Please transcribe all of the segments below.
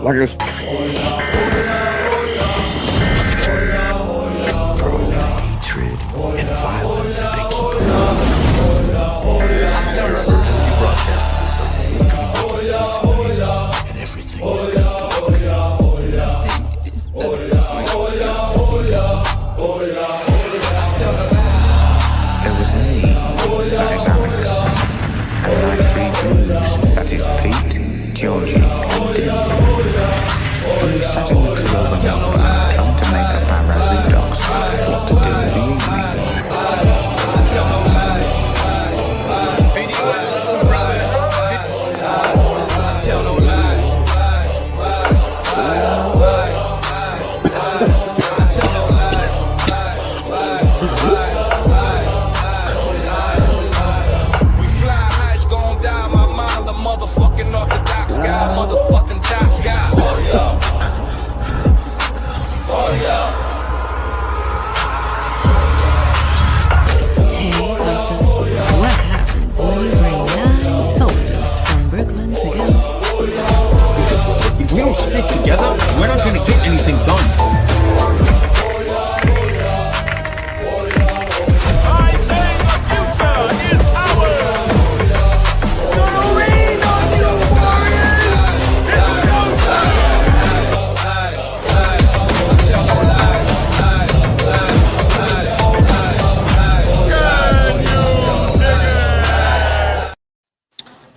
Like it's hatred and violence that they keep Our emergency broadcast system. and everything is gonna There was me, that is Alex, and my three blues, that is Pete, Georgie, and Dylan. We sat in the cool of a milk bar trying to make up our razoo dogs what to do with the evening. We fly high, it's gon' die my mind. The motherfucking Orthodox guy, motherfucking doc guy. Oh yeah. Oh yeah. Hey, what happens when you bring 9 soldiers from Brooklyn together? If we don't stick together, we're not gonna get anything done.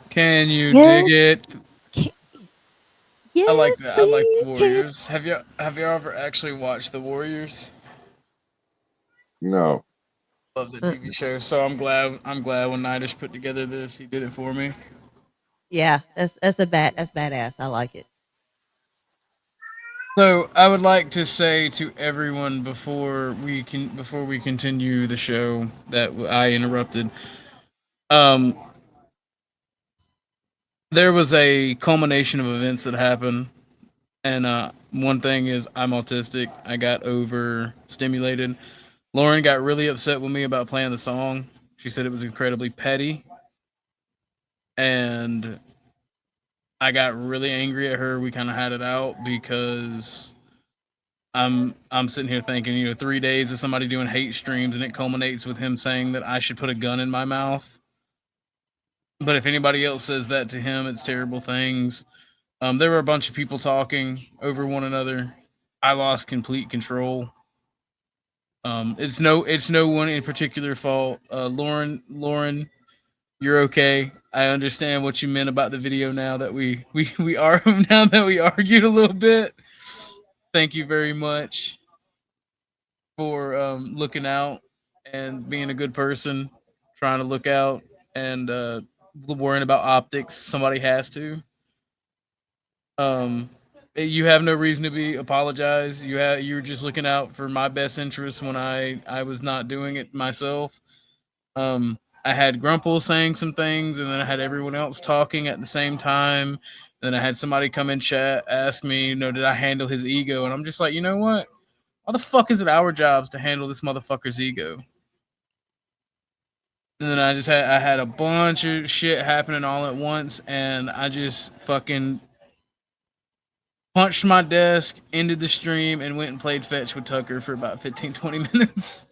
Can you Yes. dig it? Yeah, I like that. I like the Warriors. Have you ever actually watched the Warriors? no. Love the TV show. So I'm glad when Nidish put together this. He did it for me. Yeah, that's badass. I like it. So I would like to say to everyone before we continue the show that I interrupted. There was a culmination of events that happened, and one thing is I'm autistic. I got overstimulated. Lauren got really upset with me about playing the song. She said it was incredibly petty, and I got really angry at her. We kind of had it out because I'm sitting here thinking, 3 days of somebody doing hate streams, and it culminates with him saying that I should put a gun in my mouth. But if anybody else says that to him, it's terrible things. There were a bunch of people talking over one another. I lost complete control. It's no one in particular fault. Lauren, you're okay. I understand what you meant about the video now that we are now that we argued a little bit. Thank you very much for looking out and being a good person, trying to look out and worrying about optics. Somebody has to. You have no reason to be apologize. You're just looking out for my best interest when I was not doing it myself. I had Grumple saying some things, and then I had everyone else talking at the same time. Then I had somebody come in chat ask me, did I handle his ego? And I'm just like, you know what? Why the fuck is it our jobs to handle this motherfucker's ego? And then I had a bunch of shit happening all at once, and I just fucking punched my desk, ended the stream, and went and played fetch with Tucker for about 15-20 minutes.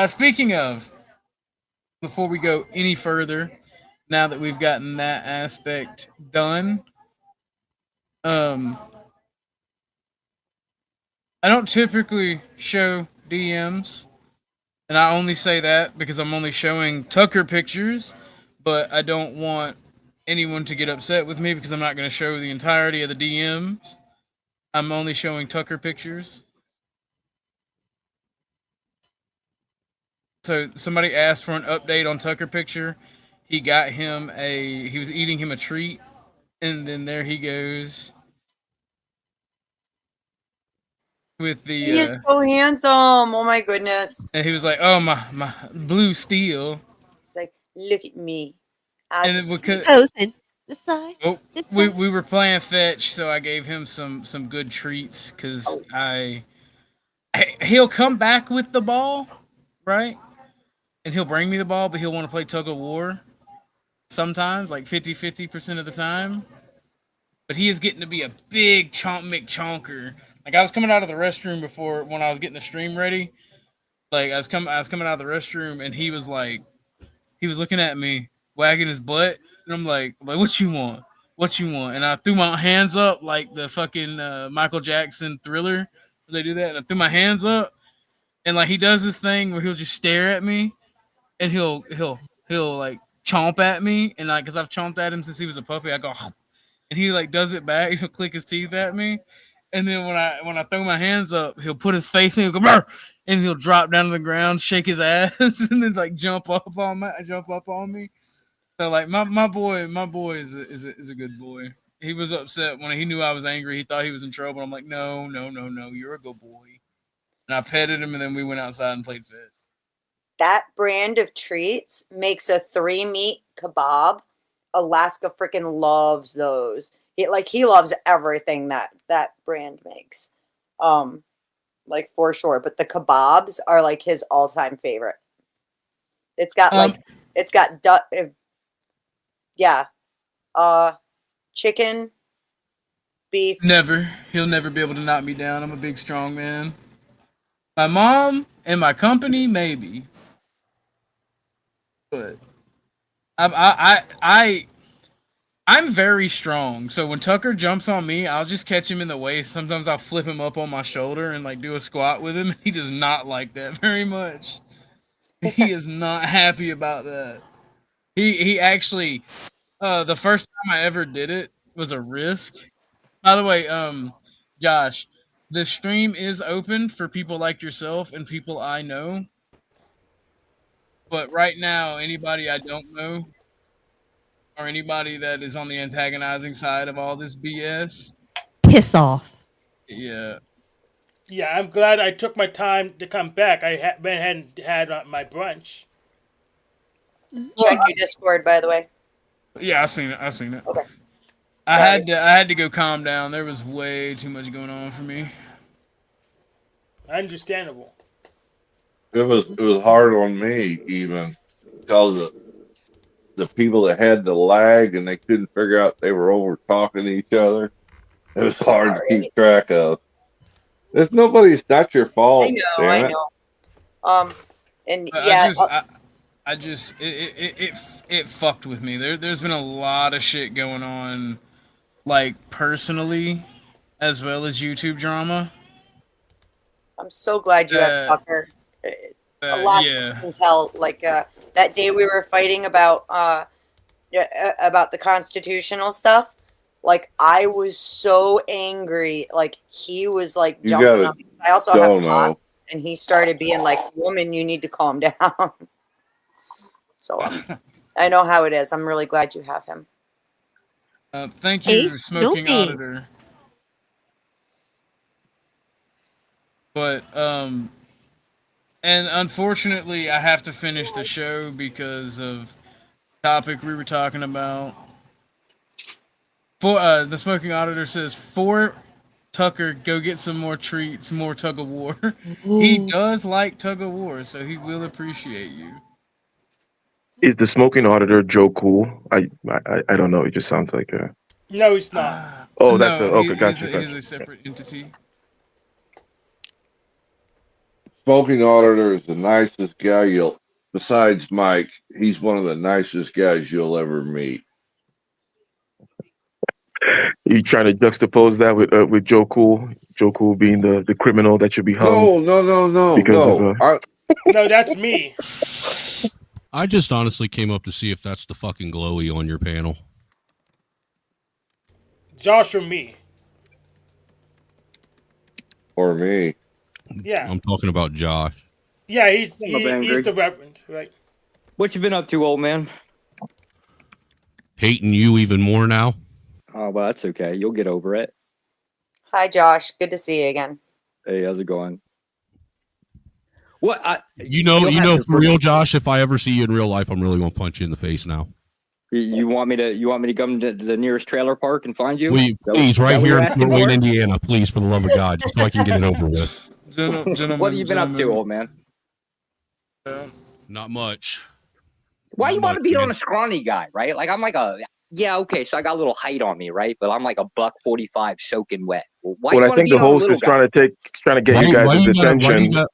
Speaking of, before we go any further, now that we've gotten that aspect done, I don't typically show DMs, and I only say that because I'm only showing Tucker pictures, but I don't want anyone to get upset with me because I'm not going to show the entirety of the DMs. I'm only showing Tucker pictures. So somebody asked for an update on Tucker picture. He was eating him a treat, and then there he goes with the He is so handsome. Oh my goodness. and he was like, "Oh, my blue steel." It's like, look at me. And then because Posting the side. we were playing fetch, so I gave him some good treats because he'll come back with the ball, right? And he'll bring me the ball, but he'll want to play tug of war sometimes, like 50% of the time. but he is getting to be a big chomp McChonker. Like I was coming out of the restroom before when I was getting the stream ready. Like I was coming out of the restroom and he was looking at me, wagging his butt, and I'm like, what you want? What you want? And I threw my hands up like the fucking Michael Jackson Thriller. They do that, and I threw my hands up, and like he does this thing where he'll just stare at me, and he'll like chomp at me, and like because I've chomped at him since he was a puppy, I go, and he like does it back. He'll click his teeth at me, and then when I throw my hands up, he'll put his face in, he'll go, Burr! And he'll drop down to the ground, shake his ass, and then like jump up on me. So like my boy is a good boy. He was upset when he knew I was angry. He thought he was in trouble. I'm like, no, you're a good boy. And I petted him, and then we went outside and played fetch. That brand of treats makes a 3-meat kebab. Alaska freaking loves those. He loves everything that brand makes. Like for sure. But the kebabs are like his all-time favorite. It's got chicken, beef. He'll never be able to knock me down. I'm a big, strong man. My mom and my company, maybe. But I'm very strong. So when Tucker jumps on me, I'll just catch him in the waist. Sometimes I'll flip him up on my shoulder and like do a squat with him. He does not like that very much. He is not happy about that. He actually, the first time I ever did it was a risk. By the way, Josh, the stream is open for people like yourself and people I know. But right now, anybody I don't know or anybody that is on the antagonizing side of all this BS, Piss off. Yeah. Yeah, I'm glad I took my time to come back. I hadn't had my brunch. Check your Discord, by the way. Yeah, I seen it. Okay. I had to go calm down. There was way too much going on for me. Understandable. It was hard on me even because the people that had the lag and they couldn't figure out they were over talking to each other. It was hard to keep track of. It's not your fault. I know. And yeah, it fucked with me. There's been a lot of shit going on, like personally, as well as YouTube drama. I'm so glad you have Tucker. A lot you can tell. Like that day we were fighting about the constitutional stuff. Like I was so angry. Like he was like jumping up. I also have bots, and he started being like, "Woman, you need to calm down." So I know how it is. I'm really glad you have him. Thank you, Smoking Auditor. But and unfortunately, I have to finish the show because of the topic we were talking about. The Smoking Auditor says, "For Tucker, go get some more treats, more tug of war." He does like tug of war, so he will appreciate you. Is the Smoking Auditor Joe Cool? I don't know. It just sounds like a. No, he's not. That's okay. Gotcha. He's a separate entity. Smoking Auditor is the nicest guy besides Mike, he's one of the nicest guys you'll ever meet. You trying to juxtapose that with Joe Cool? Joe Cool being the criminal that should be hung? No. No, that's me. I just honestly came up to see if that's the fucking glowy on your panel. Josh or me? Or me. Yeah. I'm talking about Josh. Yeah, he's the Reverend, right? What you been up to, old man? Hating you even more now? Oh, well, that's okay. You'll get over it. Hi, Josh. Good to see you again. Hey, how's it going? What? You know, for real, Josh, if I ever see you in real life, I'm really going to punch you in the face now. You want me to come to the nearest trailer park and find you? Please, right here in Fort Wayne, Indiana, please, for the love of God, just so I can get it over with. What have you been up to, old man? Not much. Why you want to be on a scrawny guy, right? Like I'm like a yeah, okay, so I got a little height on me, right? But I'm like a $145 soaking wet. Why Well, you I want to think be the on a host little is guy? trying to get you guys' attention,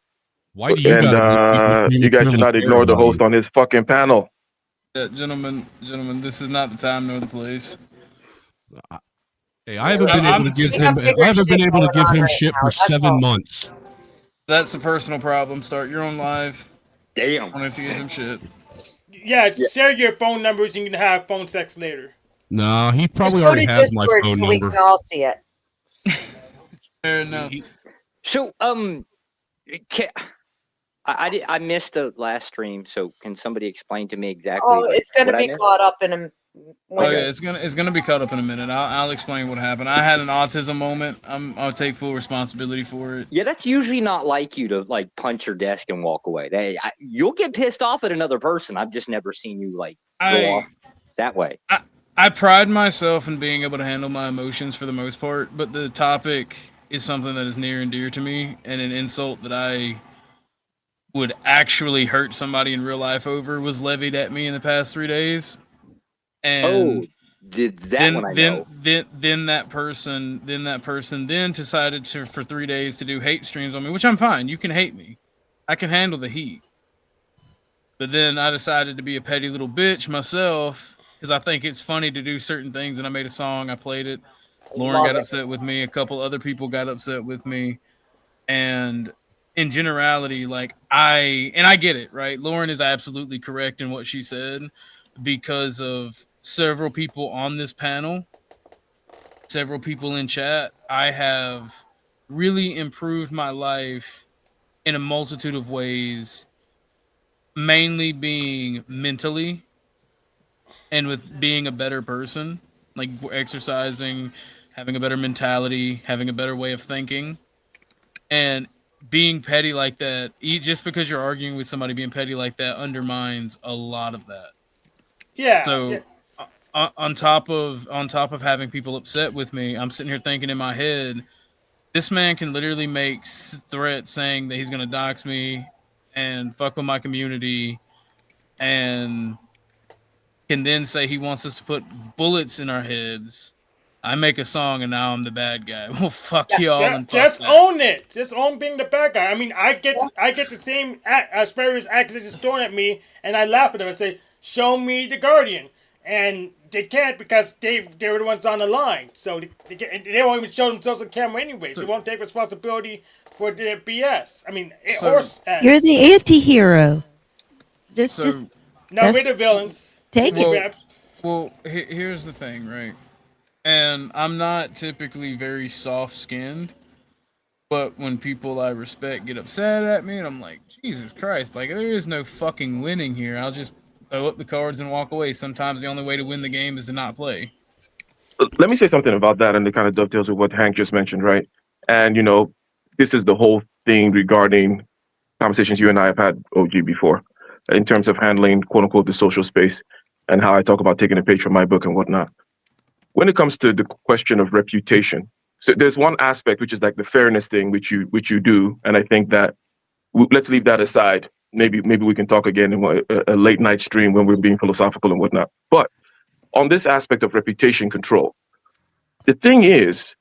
why do you and gotta be you guys should not ignore the host on his fucking panel. Gentlemen, this is not the time nor the place. Hey, I haven't been able to give him. I haven't been able to give him shit for 7 months. That's a personal problem. Start your own live. Damn. I wanted to give him shit. Yeah, share your phone numbers and you can have phone sex later. No, he probably Just go already to has my Discord phone so we number. can all see it. Fair enough. So, I missed the last stream, so can somebody explain to me exactly? Oh, it's going to what I be missed? caught up in a Oh yeah, it's gonna be caught up in a minute. I'll explain what happened. I had an autism moment. I'll take full responsibility for it. Yeah, that's usually not like you to like punch your desk and walk away. You'll get pissed off at another person. I've just never seen you like go off that way. I pride myself in being able to handle my emotions for the most part, but the topic is something that is near and dear to me, and an insult that I would actually hurt somebody in real life over was levied at me in the past 3 days. And did that then, one I then, know. then that person then decided to for 3 days to do hate streams on me, which I'm fine. You can hate me. I can handle the heat. But then I decided to be a petty little bitch myself because I think it's funny to do certain things, and I made a song. I played it. Lauren got upset with me. A couple other people got upset with me. And in generality, like I get it, right? Lauren is absolutely correct in what she said because of several people on this panel, several people in chat. I have really improved my life in a multitude of ways, mainly being mentally and with being a better person, like exercising, having a better mentality, having a better way of thinking. And being petty like that, just because you're arguing with somebody, being petty like that undermines a lot of that. Yeah. So yeah. on top of having people upset with me, I'm sitting here thinking in my head, this man can literally make threats saying that he's going to dox me and fuck with my community, and can then say he wants us to put bullets in our heads. I make a song and now I'm the bad guy. Well, fuck y'all and fuck just that. own it. Just own being the bad guy. I mean, I get the same Asperger's accusations thrown at me, and I laugh at them and say, "Show me the Guardian," and they can't because they were the ones on the line, so they won't even show themselves on camera anyway. They won't take responsibility for their BS. I mean, You're the anti-hero. Just no, we're the villains. Take it. Well, here's the thing, right? And I'm not typically very soft-skinned, but when people I respect get upset at me, and I'm like, Jesus Christ, like, there is no fucking winning here. I'll just throw up the cards and walk away. Sometimes the only way to win the game is to not play. Let me say something about that, and it kind of dovetails with what Hank just mentioned, right? And, you know, this is the whole thing regarding conversations you and I have had, OG, before, in terms of handling, quote-unquote, the social space, and how I talk about taking a page from my book and whatnot. When it comes to the question of reputation, so there's one aspect which is like the fairness thing, which you do, and I think that let's leave that aside. Maybe we can talk again in a late night stream when we're being philosophical and whatnot. But on this aspect of reputation control, the thing is,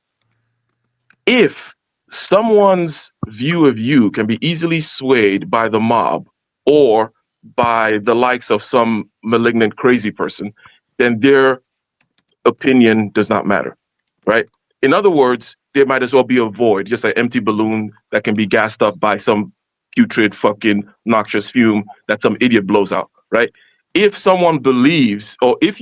if someone's view of you can be easily swayed by the mob or by the likes of some malignant crazy person, then their opinion does not matter, right? In other words, there might as well be a void, just an empty balloon that can be gassed up by some putrid fucking noxious fume that some idiot blows out, right? If someone believes, or if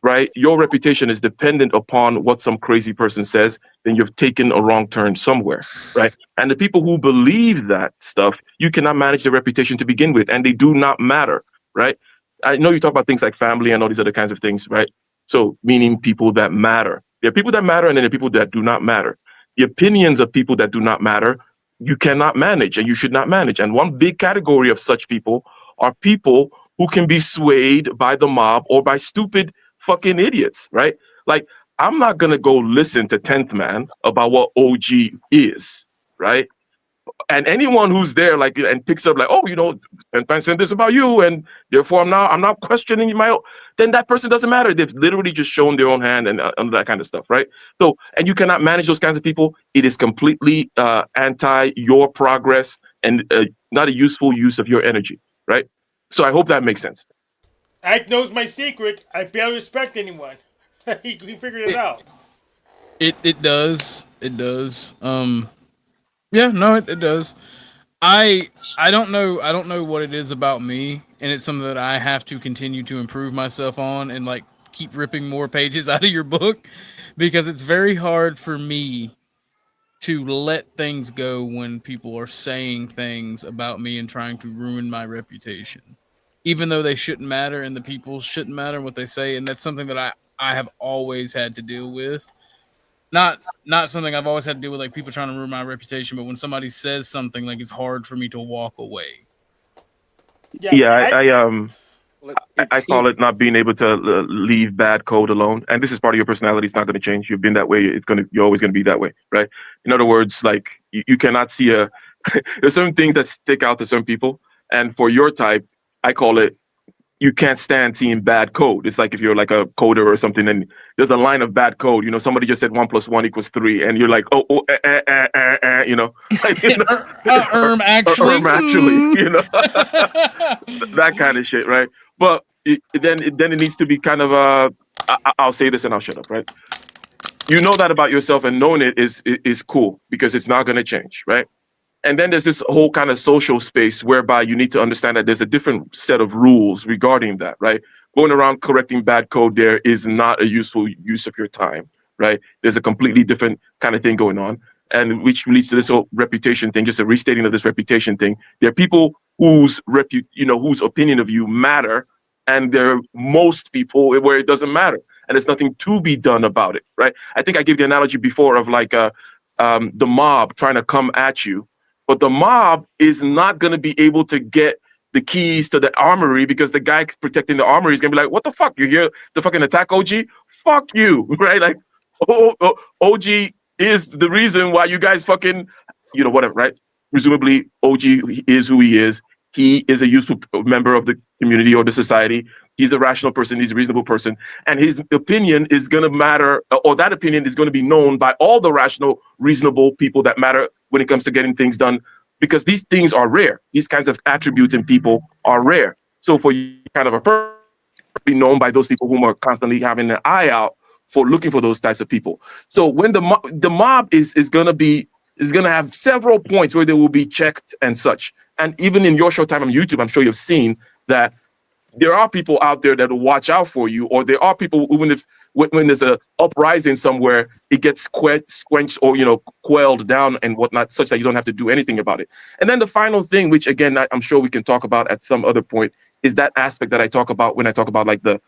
right, your reputation is dependent upon what some crazy person says, then you've taken a wrong turn somewhere, right? And the people who believe that stuff, you cannot manage their reputation to begin with, and they do not matter, right? I know you talk about things like family and all these other kinds of things, right? So meaning people that matter. There are people that matter, and then there are people that do not matter. The opinions of people that do not matter, you cannot manage, and you should not manage. And one big category of such people are people who can be swayed by the mob or by stupid fucking idiots, right? Like, I'm not gonna go listen to 10th Man about what OG is, right? and anyone who's there, like, and picks up, like, oh, and said this about you, and therefore I'm not questioning my. Then that person doesn't matter. They've literally just shown their own hand and that kind of stuff, right? So, and you cannot manage those kinds of people. It is completely anti your progress and not a useful use of your energy, right? So I hope that makes sense. Ike knows my secret. I barely respect anyone. he figured it out. It does. It does. Yeah, no, it does. I don't know what it is about me, and it's something that I have to continue to improve myself on, and like keep ripping more pages out of your book, because it's very hard for me to let things go when people are saying things about me and trying to ruin my reputation, even though they shouldn't matter and the people shouldn't matter what they say, and that's something that I have always had to deal with. Not something I've always had to deal with, like people trying to ruin my reputation, but when somebody says something, like, it's hard for me to walk away. Yeah, I call it not being able to leave bad code alone, and this is part of your personality. It's not going to change. You've been that way. You're always going to be that way, right? In other words, like you cannot see there's certain things that stick out to some people, and for your type, I call it, you can't stand seeing bad code. It's like if you're like a coder or something, and there's a line of bad code. Somebody just said 1 + 1 = 3, and you're like, actually, that kind of shit, right? But then it needs to be kind of I'll say this and I'll shut up, right? You know that about yourself, and knowing it is cool because it's not going to change, right? And then there's this whole kind of social space whereby you need to understand that there's a different set of rules regarding that, right? Going around correcting bad code there is not a useful use of your time, right? There's a completely different kind of thing going on, and which leads to this whole reputation thing, just a restating of this reputation thing. There are people whose whose opinion of you matter, and there are most people where it doesn't matter, and there's nothing to be done about it, right? I think I gave the analogy before of like the mob trying to come at you. But the mob is not going to be able to get the keys to the armory because the guy protecting the armory is going to be like, what the fuck? You're here to fucking attack OG? Fuck you, right? Like, OG is the reason why you guys fucking, whatever, right? Presumably, OG is who he is. He is a useful member of the community or the society. He's a rational person. He's a reasonable person. And his opinion is going to matter, or that opinion is going to be known by all the rational, reasonable people that matter when it comes to getting things done, because these things are rare. These kinds of attributes in people are rare. So for you, kind of a person, be known by those people who are constantly having an eye out for looking for those types of people. So when the mob is going to have several points where they will be checked and such. And even in your short time on YouTube, I'm sure you've seen that there are people out there that will watch out for you, or there are people, even if when there's a uprising somewhere, it gets quenched or quelled down and whatnot, such that you don't have to do anything about it. And then the final thing, which again I'm sure we can talk about at some other point, is that aspect that I talk about when I talk about like the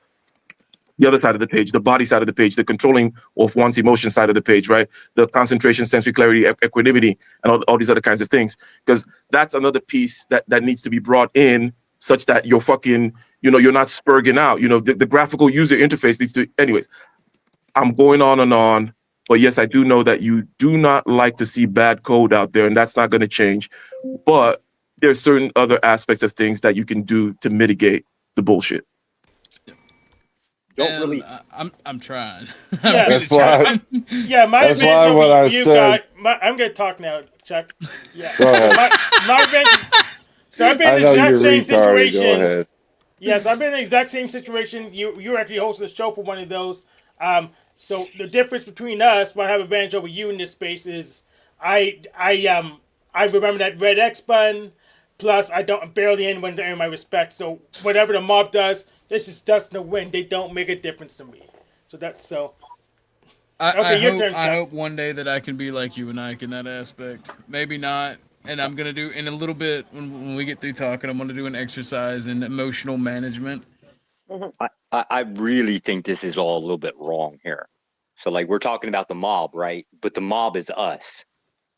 other side of the page, the body side of the page, the controlling of one's emotion side of the page, right? The concentration, sensory clarity, equanimity, and all these other kinds of things. Because that's another piece that needs to be brought in, such that you're fucking, you're not spurging out. The graphical user interface needs to, anyways. I'm going on and on, but yes, I do know that you do not like to see bad code out there, and that's not going to change. But there's certain other aspects of things that you can do to mitigate the bullshit. I'm trying. Yeah, that's why. Yeah, my that's why what I said. I'm gonna talk now, Chuck. Yeah. Go ahead. So I've been in the exact same situation. Go ahead. Yes, I've been in the exact same situation. You actually hosted a show for one of those. So the difference between us, what I have advantage over you in this space is I remember that red X button. Plus, I don't barely anyone to earn my respect. So whatever the mob does, this just doesn't win. They don't make a difference to me. So that's so. Okay, your turn. I hope one day that I can be like you and Ike in that aspect. Maybe not. And I'm gonna do in a little bit when we get through talking. I'm gonna do an exercise in emotional management. I really think this is all a little bit wrong here. So like we're talking about the mob, right? But the mob is us.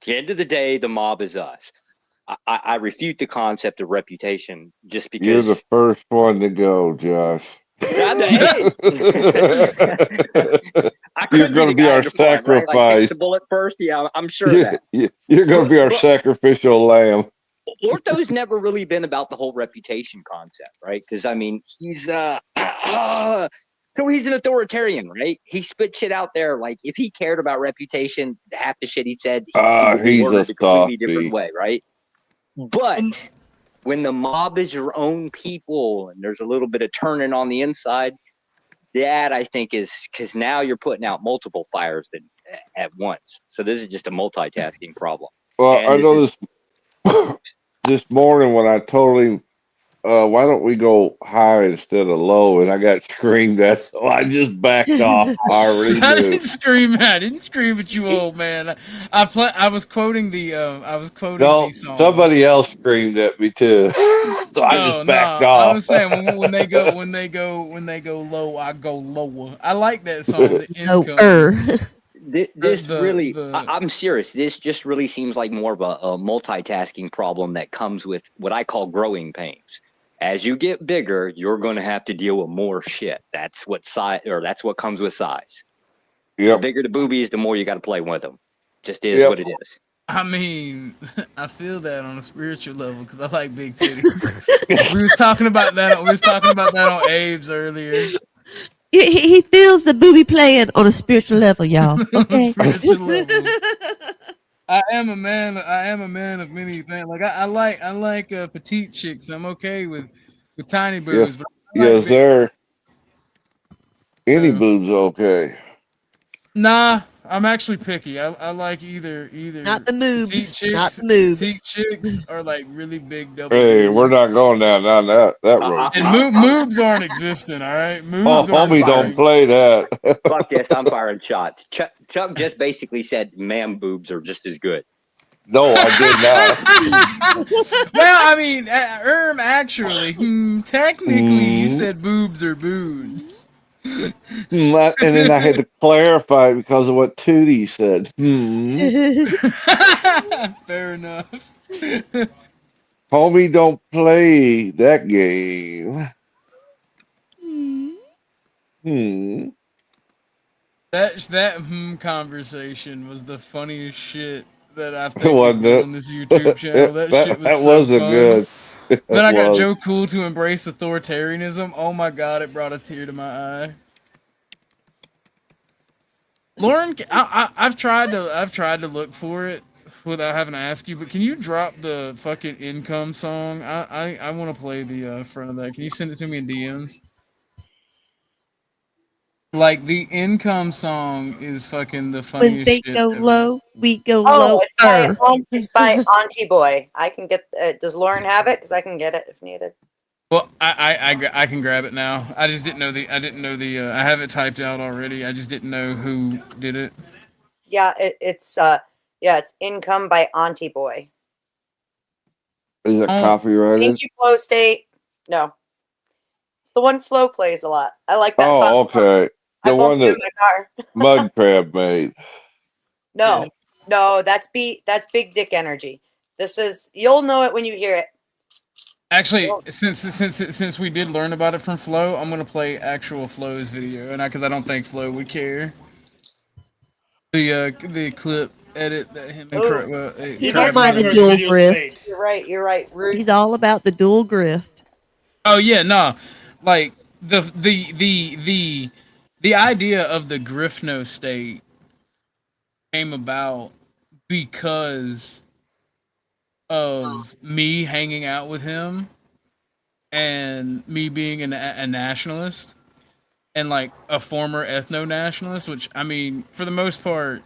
At the end of the day, the mob is us. I refute the concept of reputation just because you're the first one to go, Josh. You're going to be our sacrifice. Right? Like, fix the bullet first. Yeah, I'm sure of that. You're going to be our sacrificial lamb. Ortho's never really been about the whole reputation concept, right? Because I mean, he's so he's an authoritarian, right? He spit shit out there. Like, if he cared about reputation, half the shit he said, he he's a completely different way, right? But when the mob is your own people and there's a little bit of turning on the inside, that I think is because now you're putting out multiple fires at once. So this is just a multitasking problem. Well, I know this morning when I told him, why don't we go high instead of low? And I got screamed at, so I just backed off. I already I knew. didn't scream at you, old man. I was quoting the the song. Somebody else screamed at me too. So I just backed off. I was saying when they go low, I go lower. I like that song. The income. I'm serious. This just really seems like more of a multitasking problem that comes with what I call growing pains. As you get bigger, you're going to have to deal with more shit. That's what that's what comes with size. Yep. The bigger the boobies, the more you got to play with them. Just is what it is. I mean, I feel that on a spiritual level because I like big titties. We was talking about that on Abe's earlier. He feels the booby playing on a spiritual level, y'all. Okay. I am a man of many things. Like I like petite chicks. I'm okay with tiny boobs. But yes, sir. Any boobs okay? Nah, I'm actually picky. I like either not the moves, chicks, not the moves. Petite chicks or like really big double. Hey, we're not going down that road. And moves aren't existent. All right, moves. Homie, don't play that. Fuck this! I'm firing shots. Chuck just basically said, "Man, boobs are just as good." No, I did not. Well, I mean, actually, technically, you said boobs are boobs. And then I had to clarify because of what Tootie said. Fair enough. Homie, don't play that game. That conversation was the funniest shit that I've taken on this YouTube channel. That shit was wasn't good. Then I got Joe Cool to embrace authoritarianism. Oh my god, it brought a tear to my eye. Lauren, I've tried to look for it without having to ask you, but can you drop the fucking income song? I want to play the front of that. Can you send it to me in DMs? Like the income song is fucking the funniest when they shit go ever. Low, we go low. It's by Auntie Boy. I can get. Does Lauren have it? Because I can get it if needed. Well, I can grab it now. I just didn't know the. I have it typed out already. I just didn't know who did it. Yeah, it's Income by Auntie Boy. Is it copyrighted? Thank you, Flow State. No, it's the one Flo plays a lot. I like that song. Oh, okay. The one that Mud Crab made. No, that's Big Dick Energy. This is, you'll know it when you hear it. Actually, since we did learn about it from Flo, I'm gonna play actual Flo's video, and because I don't think Flo would care. The clip edit that him and he's all about the dual grift. You're right. Rude. He's all about the dual grift. Oh yeah, no, like the idea of the Griffno state came about because of me hanging out with him and me being a nationalist and like a former ethno-nationalist, which I mean, for the most part,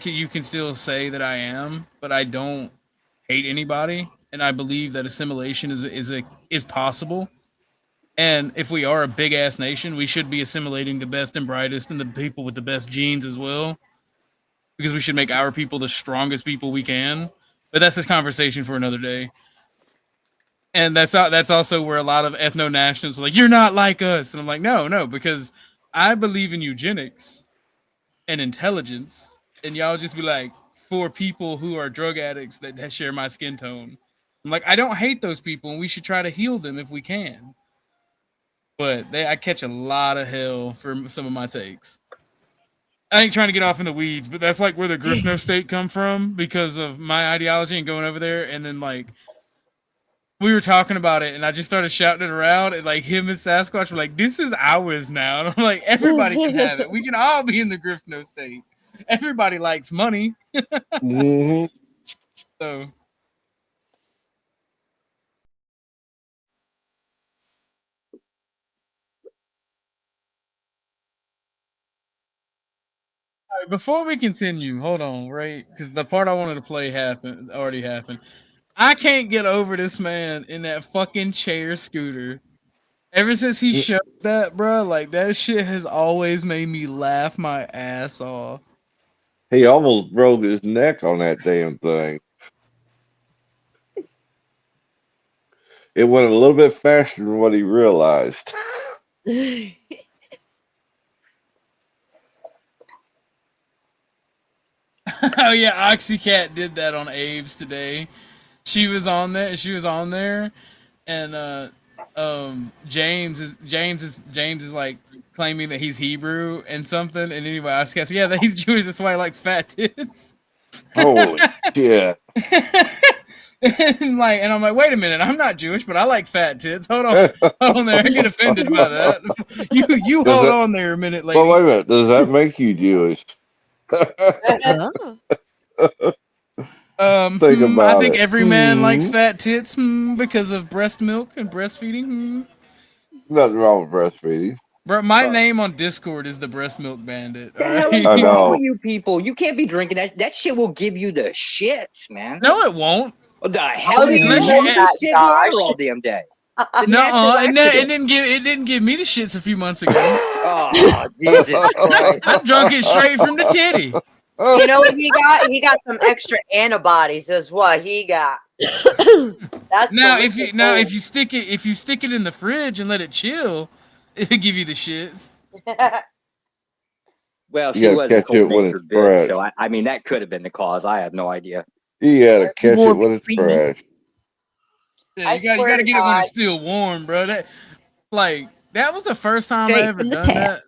you can still say that I am, but I don't hate anybody, and I believe that assimilation is possible. And if we are a big ass nation, we should be assimilating the best and brightest and the people with the best genes as well, because we should make our people the strongest people we can. But that's this conversation for another day. And that's also where a lot of ethno-nationalists are like, you're not like us. And I'm like, no, because I believe in eugenics and intelligence. And y'all just be like, for people who are drug addicts that share my skin tone. I'm like, I don't hate those people, and we should try to heal them if we can. but I catch a lot of hell for some of my takes. I ain't trying to get off in the weeds, but that's like where the Griffno state come from because of my ideology and going over there, and then like we were talking about it, and I just started shouting it around, and like him and Sasquatch were like, "This is ours now." And I'm like, "Everybody can have it. We can all be in the Griffno state. Everybody likes money." Mm-hmm. So. All right, before we continue, hold on, right? Because the part I wanted to play already happened. I can't get over this man in that fucking chair scooter. Ever since he showed that, bro, like that shit has always made me laugh my ass off. He almost broke his neck on that damn thing. It went a little bit faster than what he realized. Oh yeah, Oxycat did that on Abe's today. She was on there, and James is like claiming that he's Hebrew and something. And anyway, Oxycat said, yeah, that he's Jewish. That's why he likes fat tits. Holy shit! And I'm like, wait a minute, I'm not Jewish, but I like fat tits. Hold on there. I get offended by that. You hold on there a minute, lady. Well, wait a minute. Does that make you Jewish? Think about I think it. every man likes fat tits because of breast milk and breastfeeding. Nothing wrong with breastfeeding. Bro, my name on Discord is the Breast Milk Bandit. The hell is wrong with you people? You can't be drinking that. That shit will give you the shits, man. No, it won't. What the hell? Unless you shit water all damn day. No, it didn't give me the shits a few months ago. Oh, Jesus Christ. I drunk it straight from the titty. You know what he got? He got some extra antibodies. Is what he got. That's if you stick it in the fridge and let it chill, it'll give you the shits. Well, You she gotta was a catch it when cold-natured it's bitch, fresh. so I mean that could have been the cause. I have no idea. You gotta catch it when it's fresh. Yeah, you gotta get it when it's still warm, bro. That was the first time I ever done that.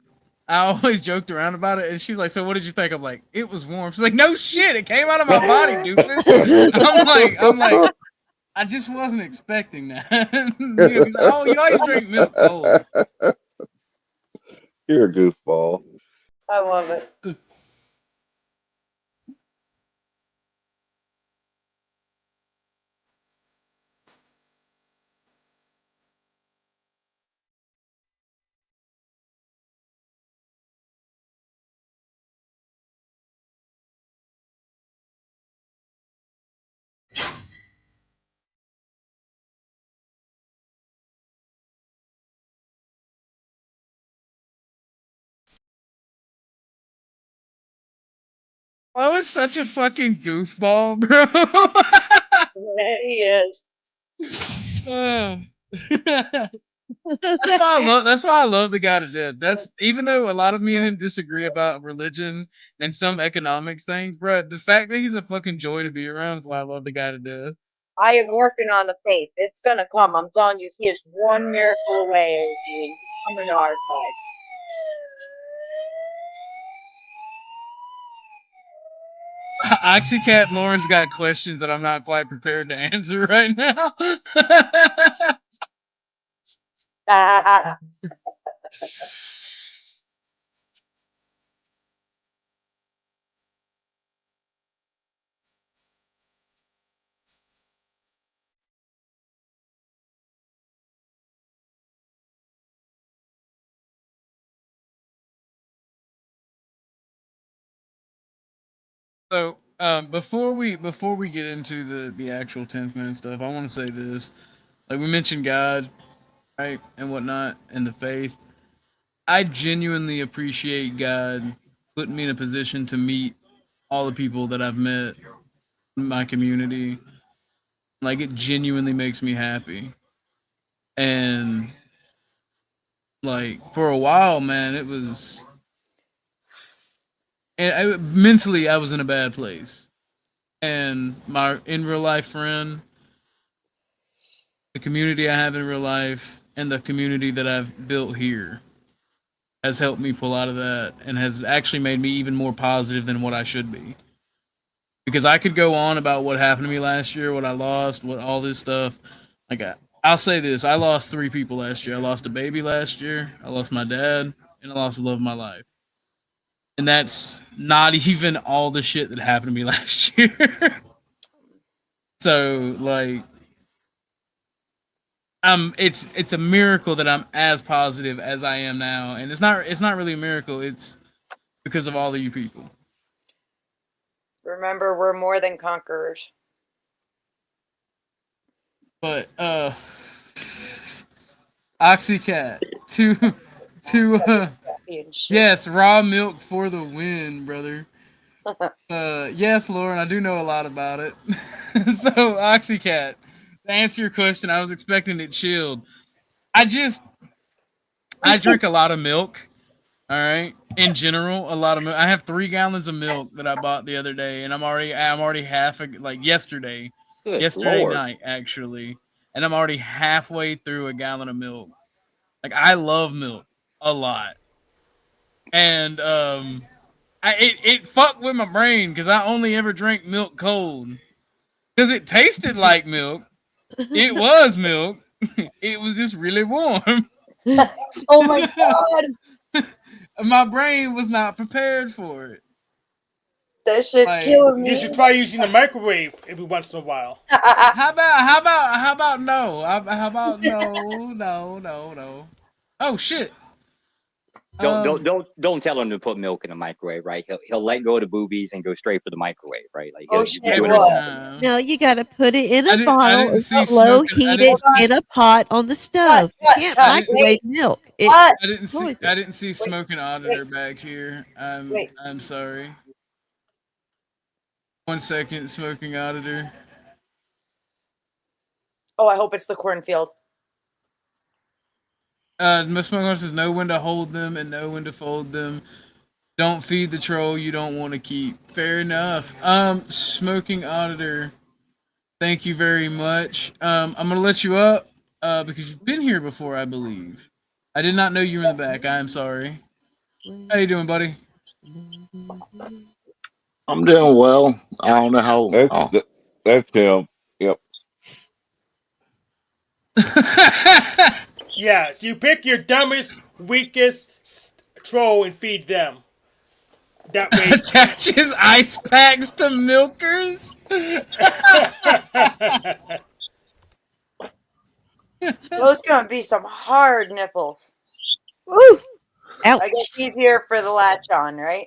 I always joked around about it, and she's like, "So what did you think?" I'm like, "It was warm." She's like, "No shit, it came out of my body, doofus." I'm like, I just wasn't expecting that. He's like, "Oh, you always drink milk cold." You're a goofball. I love it. I was such a fucking goofball, bro. He is. That's why I love the guy to death. That's even though a lot of me and him disagree about religion and some economics things, bro. The fact that he's a fucking joy to be around is why I love the guy to death. I am working on the faith. It's gonna come. I'm telling you, he is one miracle away. Coming to our side. Oxycat Lauren's got questions that I'm not quite prepared to answer right now. So before we get into the actual 10th minute stuff, I want to say this. Like we mentioned God, right, and whatnot, and the faith. I genuinely appreciate God putting me in a position to meet all the people that I've met in my community. Like it genuinely makes me happy. And like for a while, man, it was and mentally I was in a bad place. And my in real life friend, the community I have in real life, and the community that I've built here has helped me pull out of that and has actually made me even more positive than what I should be. Because I could go on about what happened to me last year, what I lost, what all this stuff. Like I'll say this: I lost 3 people last year. I lost a baby last year. I lost my dad, and I lost the love of my life. And that's not even all the shit that happened to me last year. So like, it's a miracle that I'm as positive as I am now, and it's not really a miracle. It's because of all of you people. Remember, we're more than conquerors. But Oxycat to yes, raw milk for the win, brother. Yes, Lauren, I do know a lot about it. So Oxycat, to answer your question, I was expecting it chilled. I drink a lot of milk. All right. In general, a lot of milk. I have 3 gallons of milk that I bought the other day, and I'm already half like yesterday Lord. night actually, and I'm already halfway through a gallon of milk. Like I love milk a lot, and it fucked with my brain because I only ever drank milk cold because it tasted like milk. It was milk. It was just really warm. Oh my god! My brain was not prepared for it. This shit's killing me. You should try using the microwave every once in a while. How about no? How about no? Oh shit! Don't tell him to put milk in the microwave, right? He'll let go of the boobies and go straight for the microwave, right? Like No, you got to put it in a bottle and slow heat it in a pot on the stove. You can't microwave milk. I didn't see smoking auditor back here. I'm sorry. 1 second, smoking auditor. Oh, I hope it's the cornfield. Miss Smoking says know when to hold them and know when to fold them. Don't feed the troll you don't want to keep. Fair enough. Smoking auditor, thank you very much. I'm gonna let you up because you've been here before, I believe. I did not know you were in the back. I am sorry. How you doing, buddy? I'm doing well. I don't know how. That's him. Yep. Yeah, so you pick your dumbest, weakest troll and feed them. That way. Attaches ice packs to milkers. Those gonna be some hard nipples. Woo! Ouch. I guess easier for the latch on, right?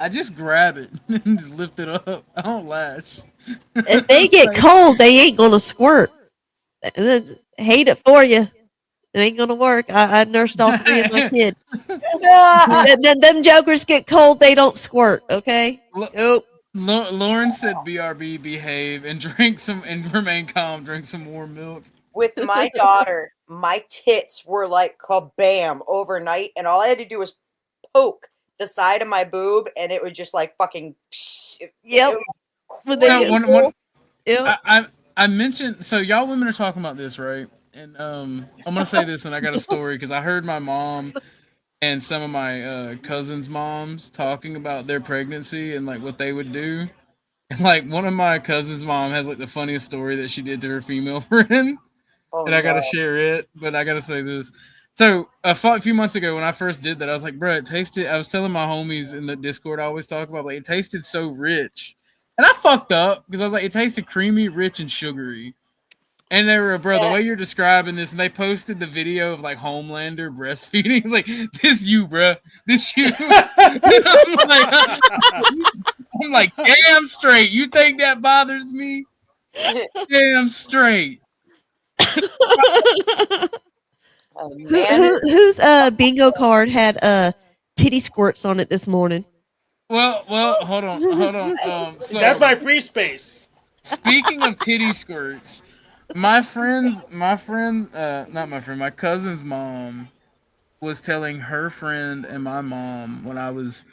I just grab it and just lift it up. I don't latch. If they get cold, they ain't gonna squirt. Hate it for you. It ain't gonna work. I nursed all 3 of my kids. Them jokers get cold, they don't squirt. Okay. Nope. Lauren said, "BRB, behave and drink some and remain calm. Drink some warm milk." With my daughter, my tits were like kabam overnight, and all I had to do was poke the side of my boob, and it was just like fucking. Yep. I mentioned, so y'all women are talking about this, right? And I'm gonna say this, and I got a story because I heard my mom and some of my cousins' moms talking about their pregnancy and like what they would do. And like one of my cousins' mom has like the funniest story that she did to her female friend. And I gotta share it, but I gotta say this. So a few months ago when I first did that, I was like, bro, it tasted, I was telling my homies in the Discord I always talk about, like, it tasted so rich. And I fucked up because I was like, it tasted creamy, rich, and sugary. And they were, bro, the way you're describing this, and they posted the video of like Homelander breastfeeding. It's like, this you, bro. This you. I'm like, damn straight. You think that bothers me? Damn straight. Whose bingo card had titty squirts on it this morning? Well, hold on. So, that's my free space. Speaking of titty squirts, my cousin's mom was telling her friend and my mom when I was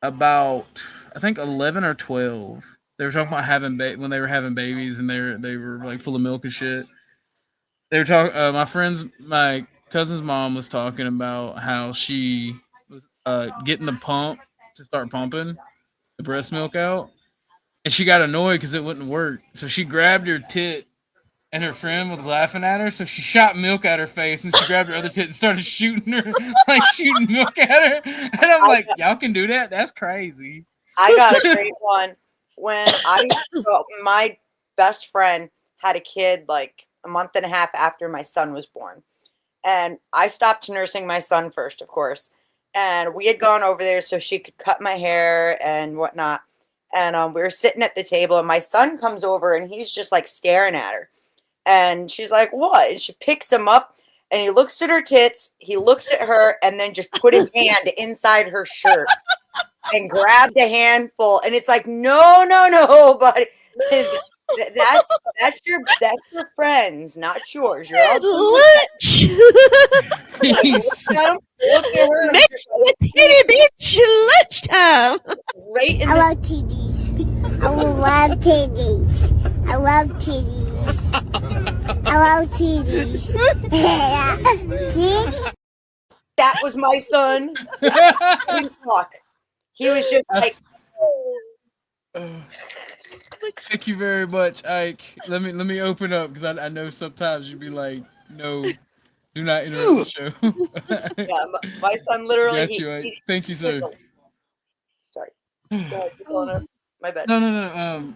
about, I think 11 or 12. They were talking about having when they were having babies and they were like full of milk and shit. they were talking. My cousin's mom was talking about how she was getting the pump to start pumping the breast milk out, and she got annoyed because it wouldn't work. So she grabbed her tit, and her friend was laughing at her. So she shot milk at her face, and she grabbed her other tit and started shooting her, like shooting milk at her. And I'm like, y'all can do that? That's crazy. I got a great one. When my best friend had a kid like a month and a half after my son was born. And I stopped nursing my son first, of course. And we had gone over there so she could cut my hair and whatnot. And we were sitting at the table, and my son comes over, and he's just like staring at her. And she's like, what? And she picks him up, and he looks at her tits, he looks at her, and then just put his hand inside her shirt and grabbed a handful. And it's like, no, buddy. That's your friends, not yours. You're all Lunch. Look at her. Make a titty bitch lunchtime. Right in I love titties. I love titties. I love titties. I love titties. Titties. That was my son. He didn't talk. He was just like. Thank you very much, Ike. Let me open up because I know sometimes you'd be like, no, do not interrupt the show. Yeah, my son literally. Got you, Ike. Thank you, sir. Sorry. Go ahead, keep going up. My bad. No.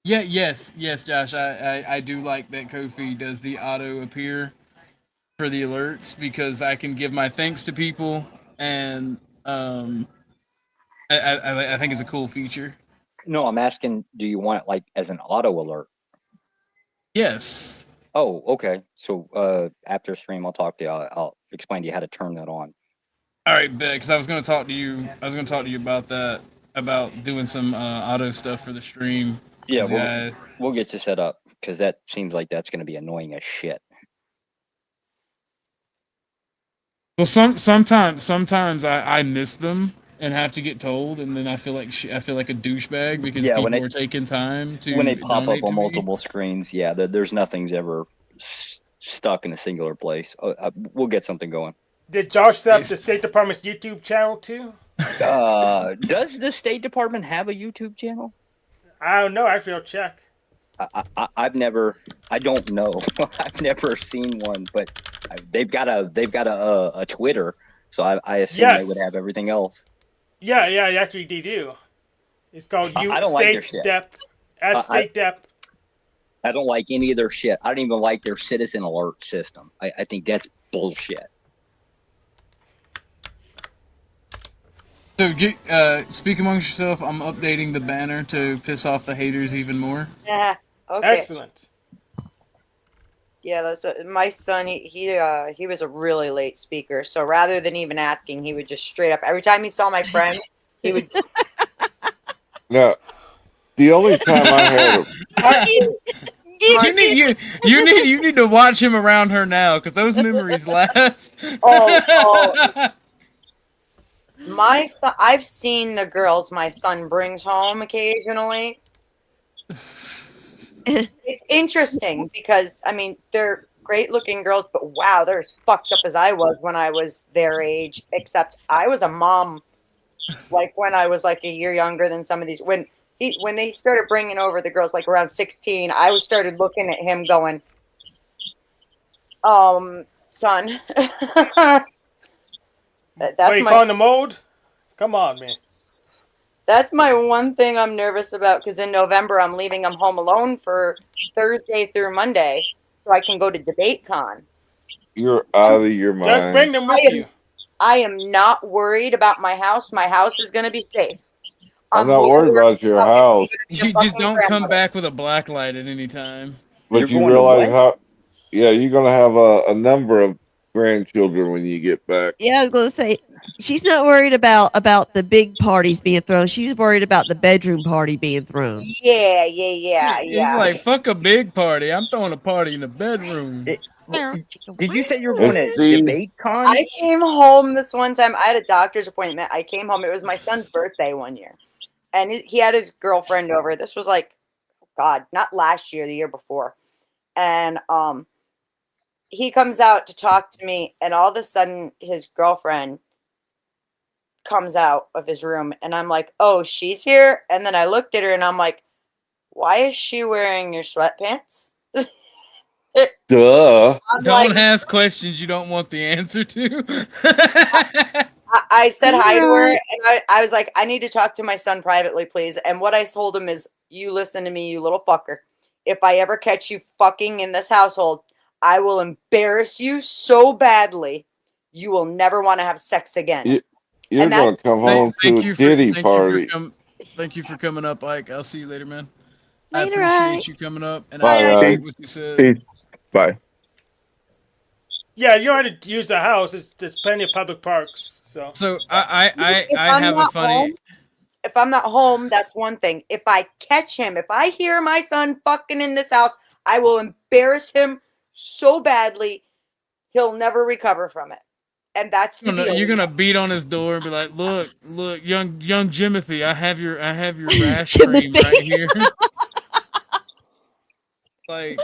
Yes, Josh. I do like that Kofi does the auto appear for the alerts because I can give my thanks to people, and I think it's a cool feature. No, I'm asking, do you want it like as an auto alert? Yes. Oh, okay. So after stream, I'll talk to you. I'll explain to you how to turn that on. All right, bet. Because I was going to talk to you. About that, about doing some auto stuff for the stream. Yeah, we'll get you set up because that seems like that's going to be annoying as shit. Well, sometimes I miss them and have to get told, and then I feel like a douchebag because people are taking time to when they pop up on me. multiple screens. Yeah, there's nothing's ever stuck in a singular place. We'll get something going. Did Josh set up the State Department's YouTube channel too? Does the State Department have a YouTube channel? I don't know. Actually, I'll check. I don't know. I've never seen one, but they've got a Twitter, so I assume they would have everything else. Yeah, actually they do. It's called I don't like their shit. State Dep. I don't like any of their shit. I don't even like their citizen alert system. I think that's bullshit. So, speak amongst yourself. I'm updating the banner to piss off the haters even more. Yeah. Okay. Excellent. Yeah, that's my son. He was a really late speaker. So rather than even asking, he would just straight up. Every time he saw my friend, he would. No, the only time I had You need to watch him around her now because those memories last. Oh. My son, I've seen the girls my son brings home occasionally. It's interesting because, I mean, they're great looking girls, but wow, they're as fucked up as I was when I was their age, except I was a mom, like when I was like a year younger than some of these. When they started bringing over the girls like around 16, I started looking at him going, son. What, you calling the mode? Come on, man. That's my one thing I'm nervous about because in November I'm leaving him home alone for Thursday through Monday so I can go to DebateCon. You're out of your mind. Just bring them with you. I am not worried about my house. My house is going to be safe. I'm not worried about your house. You just don't come back with a black light at any time. But you realize how... Yeah, you're going to have a number of grandchildren when you get back. Yeah, I was going to say, she's not worried about the big parties being thrown. She's worried about the bedroom party being thrown. Yeah. He's like, fuck a big party. I'm throwing a party in the bedroom. Did you say you were going to DebateCon? I came home this one time. I had a doctor's appointment. I came home. It was my son's birthday one year. and he had his girlfriend over. This was like, God, not last year, the year before. And he comes out to talk to me, and all of a sudden his girlfriend comes out of his room, and I'm like, oh, she's here? And then I looked at her, and I'm like, why is she wearing your sweatpants? Duh. Don't ask questions you don't want the answer to. I said hi to her, and I was like, I need to talk to my son privately, please. And what I told him is, you listen to me, you little fucker. If I ever catch you fucking in this household, I will embarrass you so badly, you will never want to have sex again. You're going to come home to a ditty party. Thank you for coming up, Ike. I'll see you later, man. Later, I appreciate Ike. you coming up, and Bye, I appreciate Ike. what you said. Peace. Bye. Yeah, you don't have to use the house. There's plenty of public parks. So I If I'm have a not funny. home- If I'm not home, that's one thing. If I catch him, if I hear my son fucking in this house, I will embarrass him so badly, he'll never recover from it. And that's the deal. You're gonna beat on his door and be like, "Look, young Jimothy, I have your rash cream right here." Like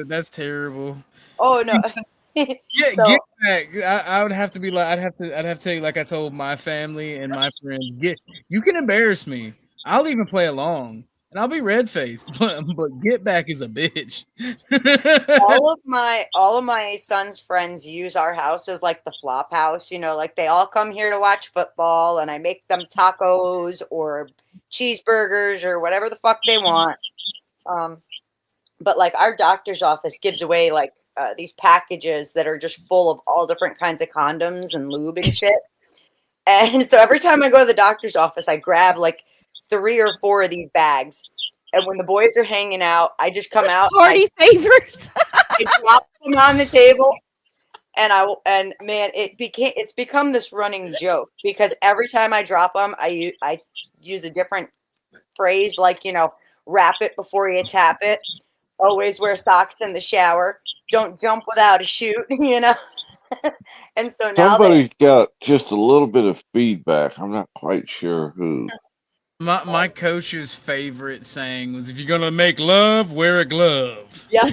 that's terrible. Oh no. Yeah, So- get back. I would have to be like, I'd have to tell you, like I told my family and my friends, you can embarrass me. I'll even play along, and I'll be red faced, but get back is a bitch. all of my son's friends use our house as like the flop house, like they all come here to watch football, and I make them tacos or cheeseburgers or whatever the fuck they want. But like our doctor's office gives away like these packages that are just full of all different kinds of condoms and lube and shit. And so every time I go to the doctor's office, I grab like 3 or 4 of these bags. And when the boys are hanging out, I just come out. Party favors. I drop them on the table. And man, it's become this running joke because every time I drop them, I use a different phrase, like, wrap it before you tap it. Always wear socks in the shower. Don't jump without a chute, And so now Somebody got just a little bit of feedback. I'm not quite sure who. My coach's favorite saying was, "If you're gonna make love, wear a glove." Yeah.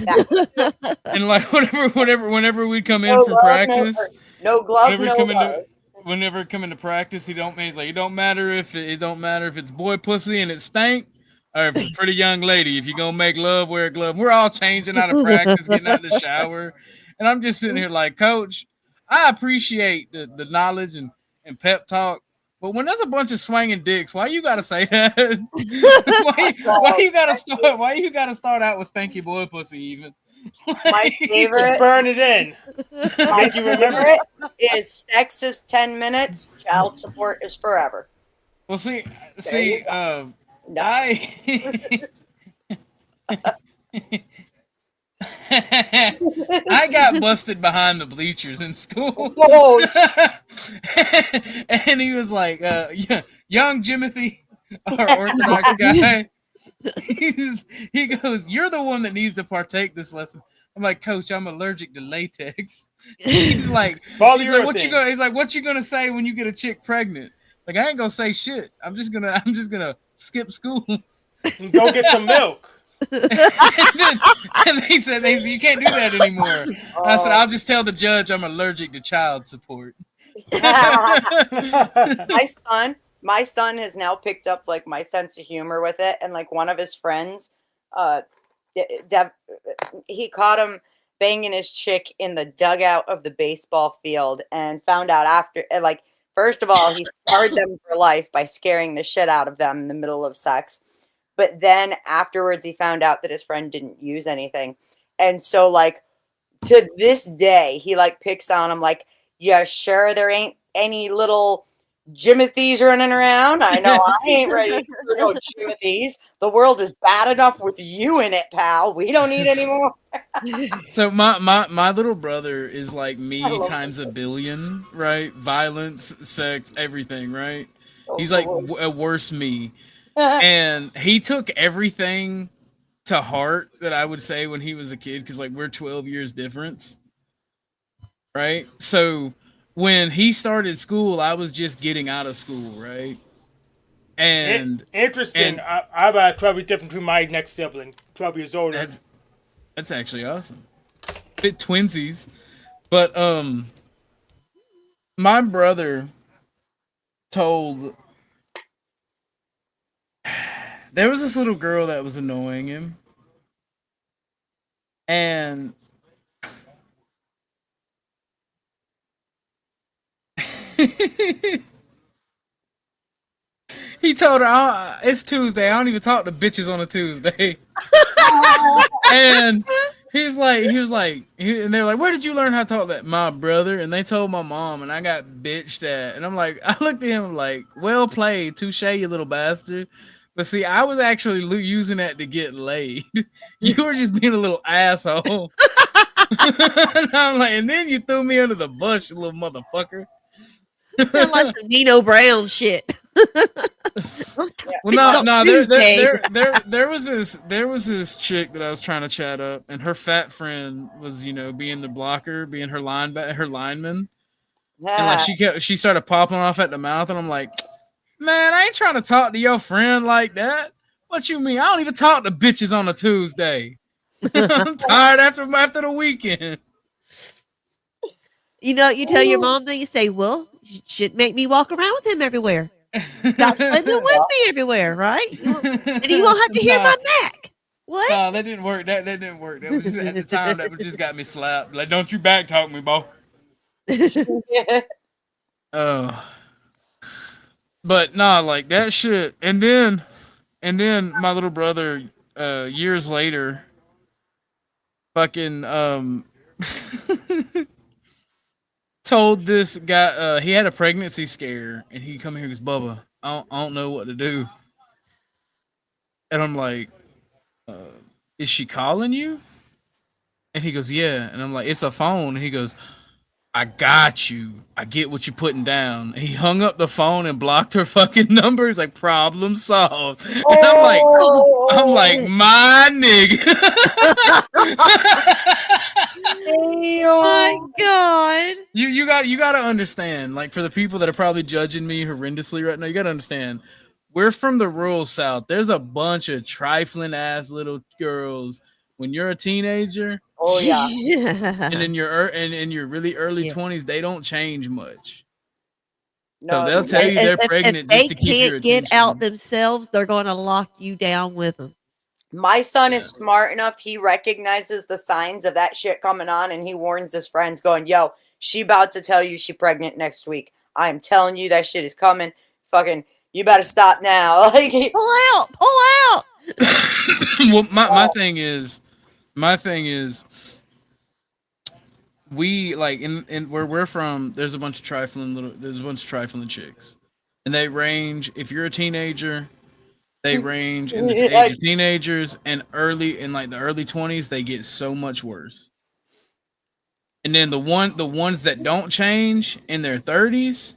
And like whenever we come in No for glove, practice, no glove, no love. whenever we come into practice, he's like, it don't matter if it's boy pussy and it stank, or if it's a pretty young lady. If you're gonna make love, wear a glove. We're all changing out of practice, getting out of the shower, and I'm just sitting here like, Coach, I appreciate the knowledge and pep talk. But when there's a bunch of swinging dicks, why you gotta say that? why you gotta start out with stanky boy pussy even? My favorite, burn it in. My favorite is sex is 10 minutes, child support is forever. Well, see, I got busted behind the bleachers in school. And he was like, young Jimothy, our Orthodox guy, he goes, "You're the one that needs to partake this lesson." I'm like, "Coach, I'm allergic to latex." He's like, "What you gonna say when you get a chick pregnant?" Like, I ain't gonna say shit. I'm just gonna skip schools and go get some milk. And they said, you can't do that anymore. And I said, I'll just tell the judge I'm allergic to child support. My son has now picked up like my sense of humor with it, and like one of his friends, he caught him banging his chick in the dugout of the baseball field, and found out after, like, first of all, he scarred them for life by scaring the shit out of them in the middle of sex. But then afterwards, he found out that his friend didn't use anything. And so, like, to this day, he, like, picks on him, like, yeah, sure, there ain't any little Jimothys running around. I know I ain't ready for no Jimothys. The world is bad enough with you in it, pal. We don't need any more. So my little brother is like me times a billion, right? Violence, sex, everything, right? He's like a worse me. And he took everything to heart that I would say when he was a kid, because like we're 12 years difference, right? So when he started school, I was just getting out of school, right? And interesting. and I'm about 12 years different between my next sibling, 12 years older. That's actually awesome. Bit twinsies, but my brother told there was this little girl that was annoying him, and he told her, "It's Tuesday. I don't even talk to bitches on a Tuesday." And and they're like, "Where did you learn how to talk that?" My brother, and they told my mom, and I got bitched at. And I'm like, I looked at him like, "Well played, touche, you little bastard." But see, I was actually using that to get laid. You were just being a little asshole. And I'm like, and then you threw me under the bus, you little motherfucker. Sound like some Nino Brown shit. Well, no, there was this chick that I was trying to chat up, and her fat friend was, being the blocker, being her lineman, and like she started popping off at the mouth, and I'm like, man, I ain't trying to talk to your friend like that. What you mean? I don't even talk to bitches on a Tuesday. I'm tired after the weekend. You tell your mom that you say, well, you shouldn't make me walk around with him everywhere. Stop sleeping with me everywhere, right? And you won't have to hear my back. What? No, that didn't work. That didn't work. That was just at the time that just got me slapped. Like, don't you back talk me, bo. But nah, like that shit. And then my little brother, years later, fucking told this guy he had a pregnancy scare, and he come here and goes, Bubba, I don't know what to do. And I'm like, is she calling you? And he goes, yeah. And I'm like, it's a phone. And he goes, I got you. I get what you're putting down. And he hung up the phone and blocked her fucking number. He's like, problem solved. And I'm like, my nigga. Oh my god. You got to understand, like, for the people that are probably judging me horrendously right now, you got to understand, we're from the rural South. There's a bunch of trifling ass little girls. When you're a teenager, oh yeah, and in your really early 20s, they don't change much. No, so they'll tell you they're pregnant just to keep your attention. attention. They can't get out themselves. They're going to lock you down with them. My son is smart enough. He recognizes the signs of that shit coming on, and he warns his friends, going, "Yo, she about to tell you she pregnant next week. I am telling you that shit is coming. Fucking, you better stop now." Like, pull out. Well, my thing is, we like in where we're from. There's a bunch of trifling chicks, and they range. If you're a teenager, they range in this age of teenagers, and the early 20s, they get so much worse. And then the ones that don't change in their 30s,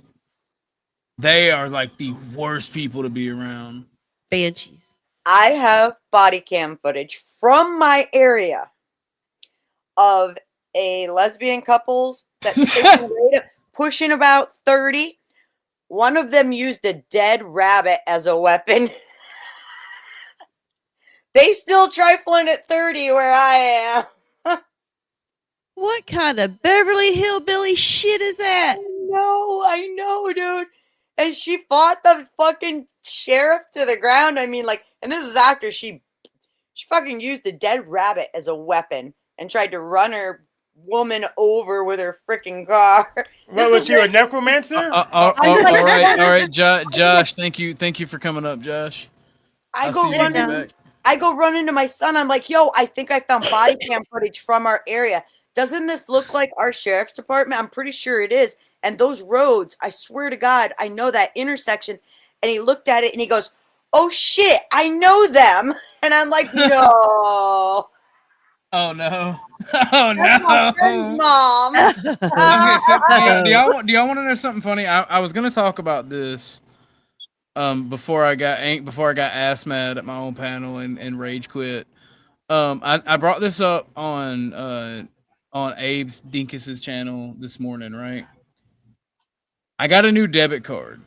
they are like the worst people to be around. Banshees. I have body cam footage from my area of a lesbian couples that pushing about 30. One of them used a dead rabbit as a weapon. They still trifling at 30 where I am. What kind of Beverly Hillbilly shit is that? I know, dude. And she fought the fucking sheriff to the ground. I mean, like, and this is after she fucking used a dead rabbit as a weapon and tried to run her woman over with her freaking car. What, was you a necromancer? All right, Josh. Thank you for coming up, Josh. I go run into my son. I'm like, yo, I think I found body cam footage from our area. Doesn't this look like our sheriff's department? I'm pretty sure it is. And those roads, I swear to God, I know that intersection. And he looked at it and he goes, oh shit, I know them. And I'm like, no. Oh no. That's my friend's mom. Okay, so, do y'all want to know something funny? I was gonna talk about this before I got ass mad at my own panel and rage quit. I brought this up on Abe's Dinkus's channel this morning, right? I got a new debit card,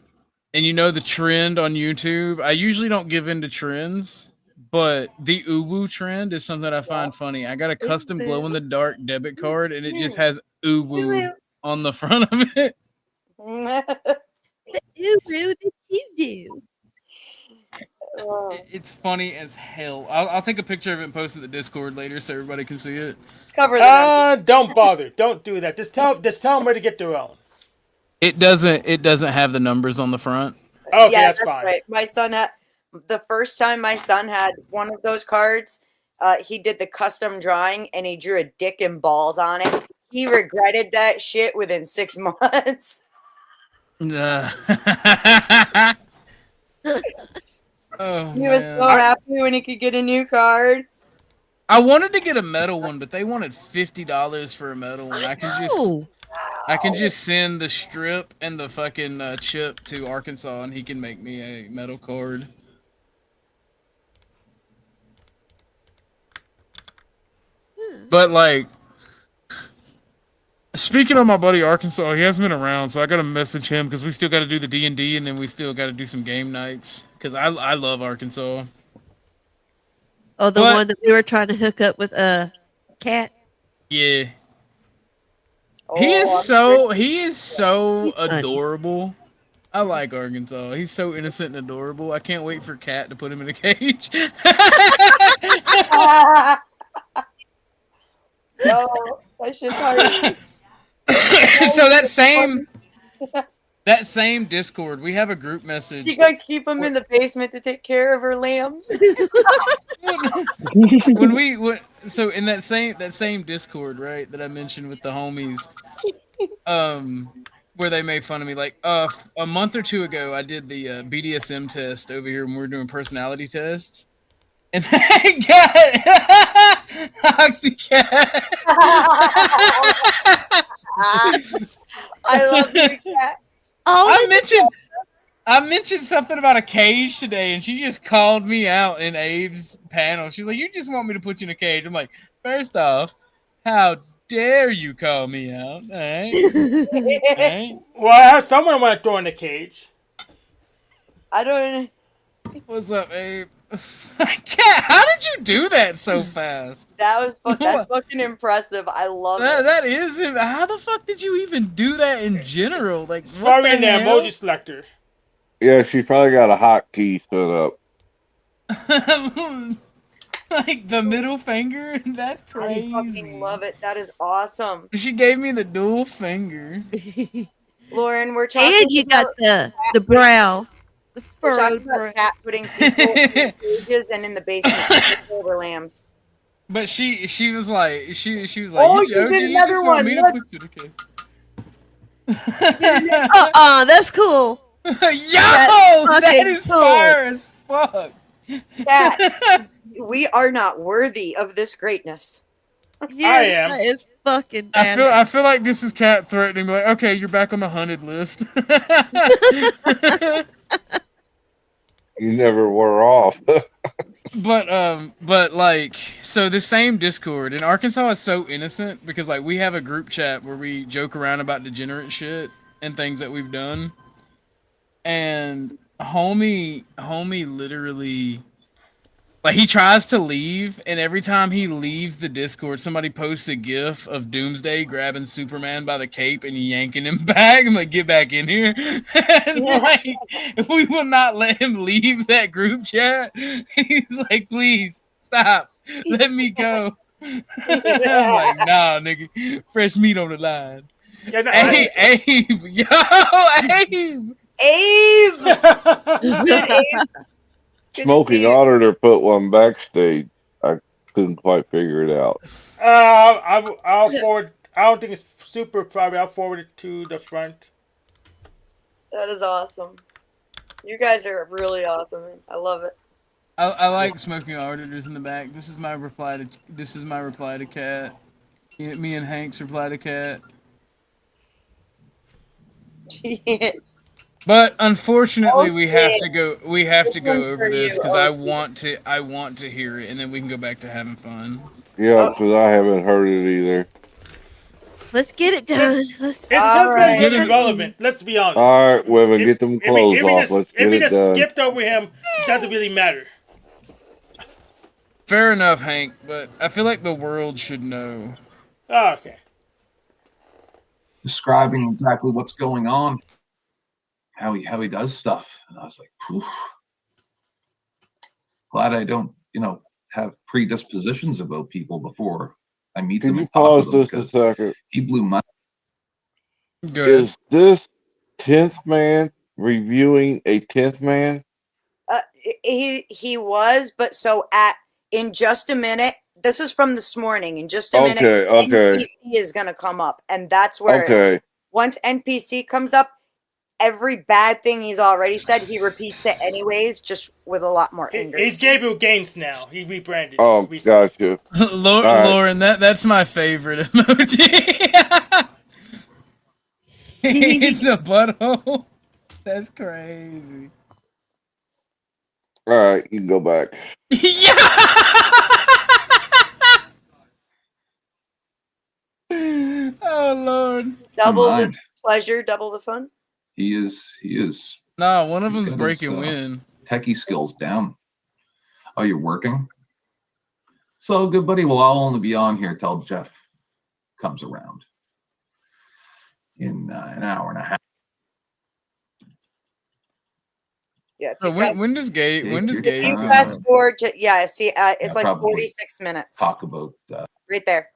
And you know the trend on YouTube? I usually don't give in to trends, but the uwu trend is something I find funny. I got a custom glow-in-the-dark debit card, and it just has uwu on the front of it. The uwu that you do. It's funny as hell. I'll take a picture of it and post it in the Discord later so everybody can see it. Cover that. Don't bother. Don't do that. Just tell them where to get their own. It doesn't have the numbers on the front. Okay, Yeah, that's fine. right. My son had the first time my son had one of those cards. He did the custom drawing and he drew a dick and balls on it. He regretted that shit within 6 months. Oh, he was so happy when he could get a new card. I wanted to get a metal one, but they wanted $50 for a metal one. I can just send the strip and the fucking chip to Arkansas, and he can make me a metal card. But like, speaking of my buddy Arkansas, he hasn't been around, so I gotta message him because we still got to do the D&D, and then we still got to do some game nights. Because I love Arkansas. Oh, the one that we were trying to hook up with Cat. Yeah. Oh, He is so adorable. I like Arkansas. He's so innocent and adorable. I can't wait for Cat to put him in a cage. Oh, that shit's hard. So that same Discord, we have a group message. You gotta keep them in the basement to take care of her lambs. So in that same Discord, right, that I mentioned with the homies, where they made fun of me, like a month or two ago, I did the BDSM test over here when we were doing personality tests, and I got Oxycat. I love you, Cat. I mentioned something about a cage today, and she just called me out in Abe's panel. She's like, "You just want me to put you in a cage?" I'm like, first off, how dare you call me out? All right. All right. Well, I have someone want to throw in a cage. I don't. What's up, Abe? Cat, how did you do that so fast? That's fucking impressive. I love it. That is. How the fuck did you even do that in general? Like, it's probably in the emoji selector. Yeah, she probably got a hotkey set up. Like the middle finger? That's crazy. I fucking love it. That is awesome. She gave me the dual finger. Lauren, we're talking And you got the brow. The furrowed brow. Cat putting people in cages and in the basement with silver lambs. But she was like, she was like, oh, you did another one. That's cool. Yo, that is cool. Fire as fuck. Cat, we are not worthy of this greatness. Yeah, I am. That is fucking bad. I feel like this is Cat threatening me. Like, okay, you're back on the hunted list. You never wore off. But like, so the same Discord in Arkansas is so innocent because like we have a group chat where we joke around about degenerate shit and things that we've done. And homie literally, like, he tries to leave, and every time he leaves the Discord, somebody posts a gif of Doomsday grabbing Superman by the cape and yanking him back. I'm like, get back in here. And like, we will not let him leave that group chat. He's like, please stop, let me go. I'm like, nah, nigga, fresh meat on the line. Yeah, no, Abe, yo, Abe. Smoking Auditor put one backstage. I couldn't quite figure it out. I'll forward. I don't think it's super private. I'll forward it to the front. That is awesome. You guys are really awesome. I love it. I like smoking auditors in the back. This is my reply to Cat. Me and Hank's reply to Cat. But unfortunately, we have to go. We have to go over this because I want to hear it, and then we can go back to having fun. Yeah, because I haven't heard it either. Let's get it done. It's just right. not irrelevant. Let's be honest. All right, women, get them clothes off. Let's get it done. Skipped over him, it doesn't really matter. Fair enough, Hank, but I feel like the world should know. Oh, okay. Describing exactly what's going on, how he does stuff, and I was like, phew. Glad I don't, have predispositions about people before I meet them. Can you pause just a second? He blew my. Is this 10th man reviewing a 10th man? He was, but in just a minute. This is from this morning. In just a minute, okay. NPC is gonna come up, and that's where once NPC comes up, every bad thing he's already said, he repeats it anyways, just with a lot more anger. He's Gabriel Gaines now. He rebranded. Oh, gotcha. Lauren, that's my favorite emoji. It's a butthole. That's crazy. All right, you can go back. Oh Lord! Double the pleasure, double the fun. He is. Nah, one of them's breaking wind. Techie skills down. Oh, you're working? So good, buddy. Well, I'll only be on here till Jeff comes around in an hour and a half. Yeah. So when does Gabe? You fast forward to it's like 46 minutes. Talk about right there.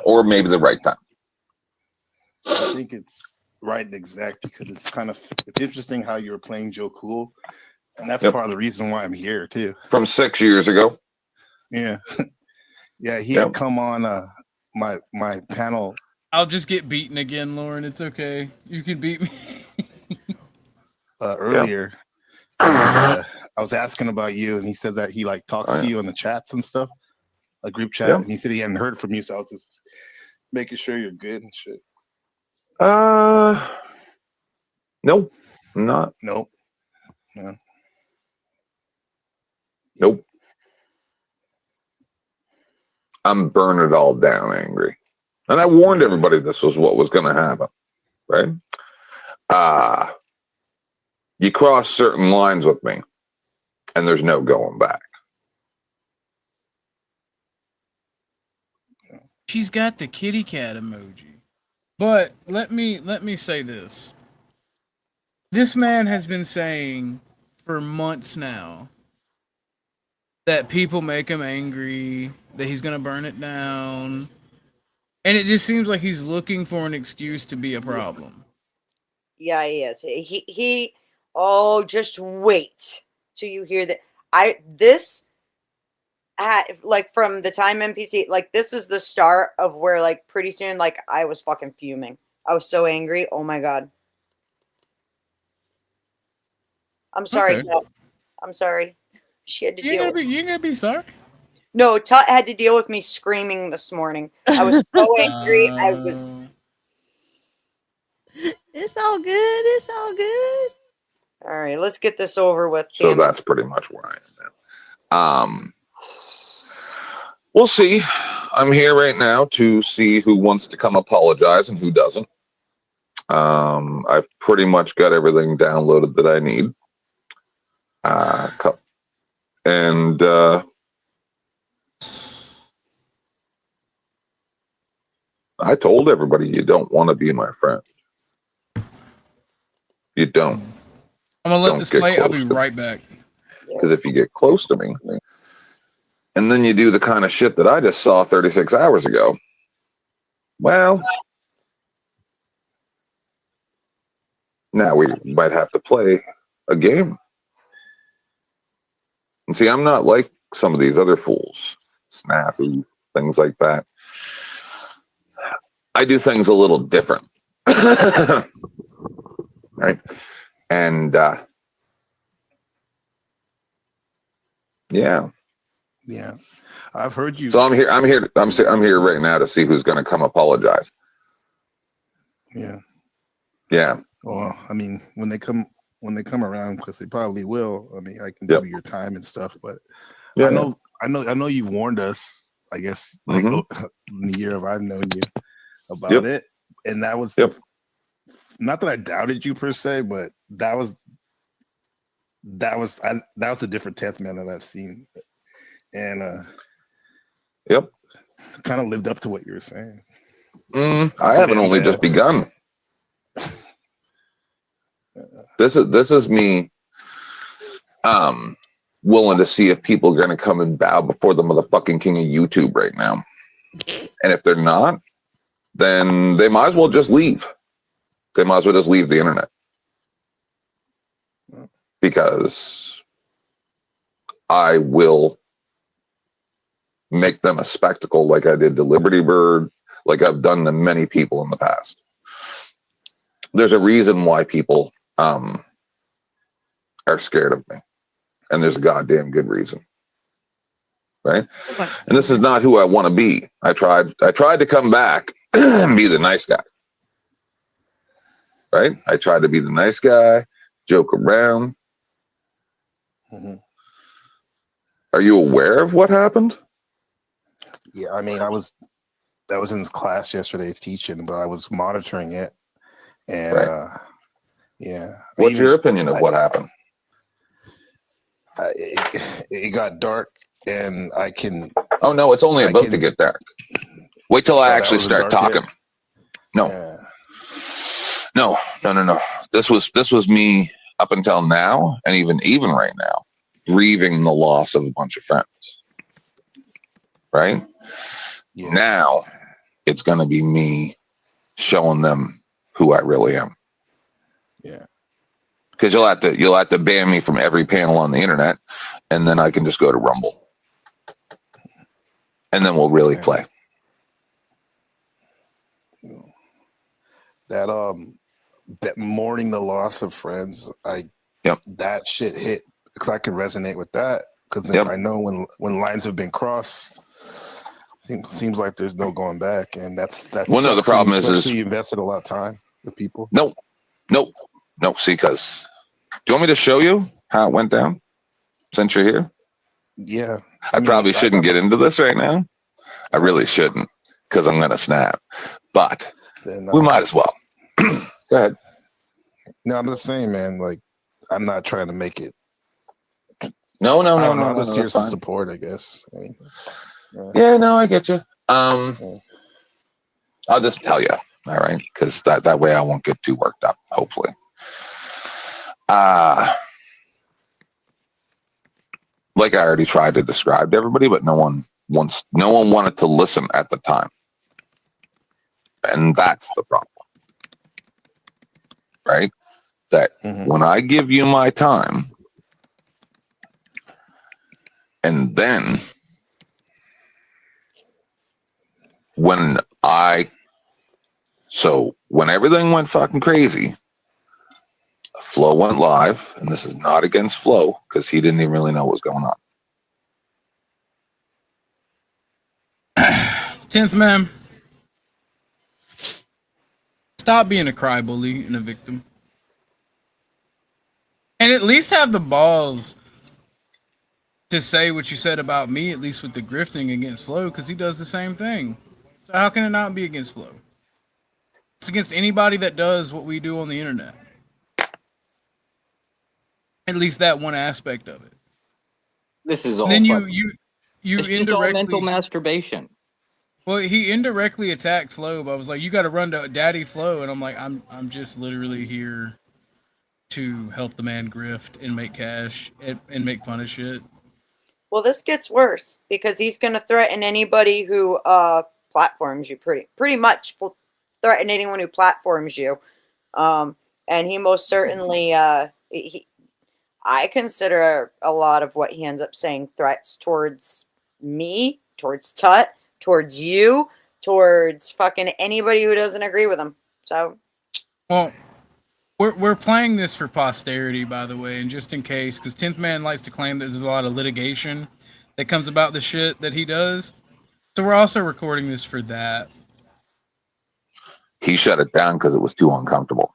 Or maybe the right time. I think it's right and exact because it's interesting how you were playing Joe Cool, and that's part of the reason why I'm here too. From 6 years ago. Yeah, yeah. He had come on my panel. I'll just get beaten again, Lauren. It's okay. You can beat me. Earlier, I was asking about you, and he said that he talks to you in the chats and stuff, a group chat, and he said he hadn't heard from you, so I was just making sure you're good and shit. Nope, I'm not. Nope. Yeah. Nope. I'm burning it all down angry. And I warned everybody this was what was going to happen, right? You cross certain lines with me, and there's no going back. She's got the kitty cat emoji. But let me say this. This man has been saying for months now that people make him angry, that he's going to burn it down. And it just seems like he's looking for an excuse to be a problem. Yeah, he is. He just wait till you hear that. From the time NPC, this is the start of where, pretty soon, I was fucking fuming. I was so angry. Oh my God. I'm sorry, Tut. I'm sorry. She had to deal with You're gonna be sorry? No, Tut had to deal with me screaming this morning. I was so angry. It's all good. It's all good. All right, let's get this over with. So that's pretty much where I am now. We'll see. I'm here right now to see who wants to come apologize and who doesn't. I've pretty much got everything downloaded that I need. I told everybody you don't want to be my friend. You don't. I'm gonna let this play. I'll be right back. Because if you get close to me, and then you do the kind of shit that I just saw 36 hours ago, well, now we might have to play a game. And see, I'm not like some of these other fools, Snappy, things like that. I do things a little different. Right? And yeah. I've heard you. So I'm here right now to see who's going to come apologize. Yeah. Well, I mean, when they come around, because they probably will. I mean, I can give you your time and stuff, but I I know you've warned us. I guess like in the year of I've known you about it, and that was not that I doubted you per se, but that was a different 10th man that I've seen, and kind of lived up to what you were saying. I haven't only just begun. This is me willing to see if people are going to come and bow before the motherfucking king of YouTube right now. And if they're not, then they might as well just leave. They might as well just leave the internet. Because I will make them a spectacle like I did to Liberty Bird, like I've done to many people in the past. There's a reason why people are scared of me. And there's a goddamn good reason. Right? And this is not who I want to be. I tried to come back and be the nice guy. Right? I tried to be the nice guy, joke around. Are you aware of what happened? Yeah, I mean, I was in his class yesterday teaching, but I was monitoring it. And yeah. What's your opinion of what happened? It got dark, and I can. Oh no, it's only about to get dark. Wait till I actually start talking. No. No. This was me up until now, and even right now, grieving the loss of a bunch of friends. Right? Yeah. Now, it's going to be me showing them who I really am. Yeah. Because you'll have to ban me from every panel on the internet, and then I can just go to Rumble, and then we'll really play. That mourning the loss of friends, that shit hit because I can resonate with that because I know when lines have been crossed, seems like there's no going back, and that's. Well, no, the problem is you invested a lot of time with people. No. See, because do you want me to show you how it went down? Since you're here, yeah. I probably shouldn't get into this right now. I really shouldn't because I'm gonna snap. But we might as well. Go ahead. No, I'm just saying, man. Like, I'm not trying to make it. No. I'm just here to support, I guess. Yeah, no, I get you. I'll just tell you, all right, because that way I won't get too worked up. Hopefully. Like I already tried to describe to everybody, but no one wanted to listen at the time, and that's the problem, right? That when I give you my time, and then when everything went fucking crazy, Flo went live, and this is not against Flo because he didn't even really know what was going on. 10th man, stop being a crybaby and a victim, and at least have the balls to say what you said about me, at least with the grifting against Flo, because he does the same thing. So how can it not be against Flo? It's against anybody that does what we do on the internet. At least that one aspect of it. This is all. And then you it's just all mental masturbation. Well, he indirectly attacked Flo, but I was like, "You got to run to Daddy Flo," and I'm like, "I'm just literally here to help the man grift and make cash and make fun of shit." Well, this gets worse because he's going to threaten anybody who platforms you. Pretty much threaten anyone who platforms you, and he most certainly I consider a lot of what he ends up saying threats towards me, towards Tut, towards you, towards fucking anybody who doesn't agree with him. So, well, we're playing this for posterity, by the way, and just in case, because 10th Man likes to claim that there's a lot of litigation that comes about the shit that he does. So we're also recording this for that. He shut it down because it was too uncomfortable.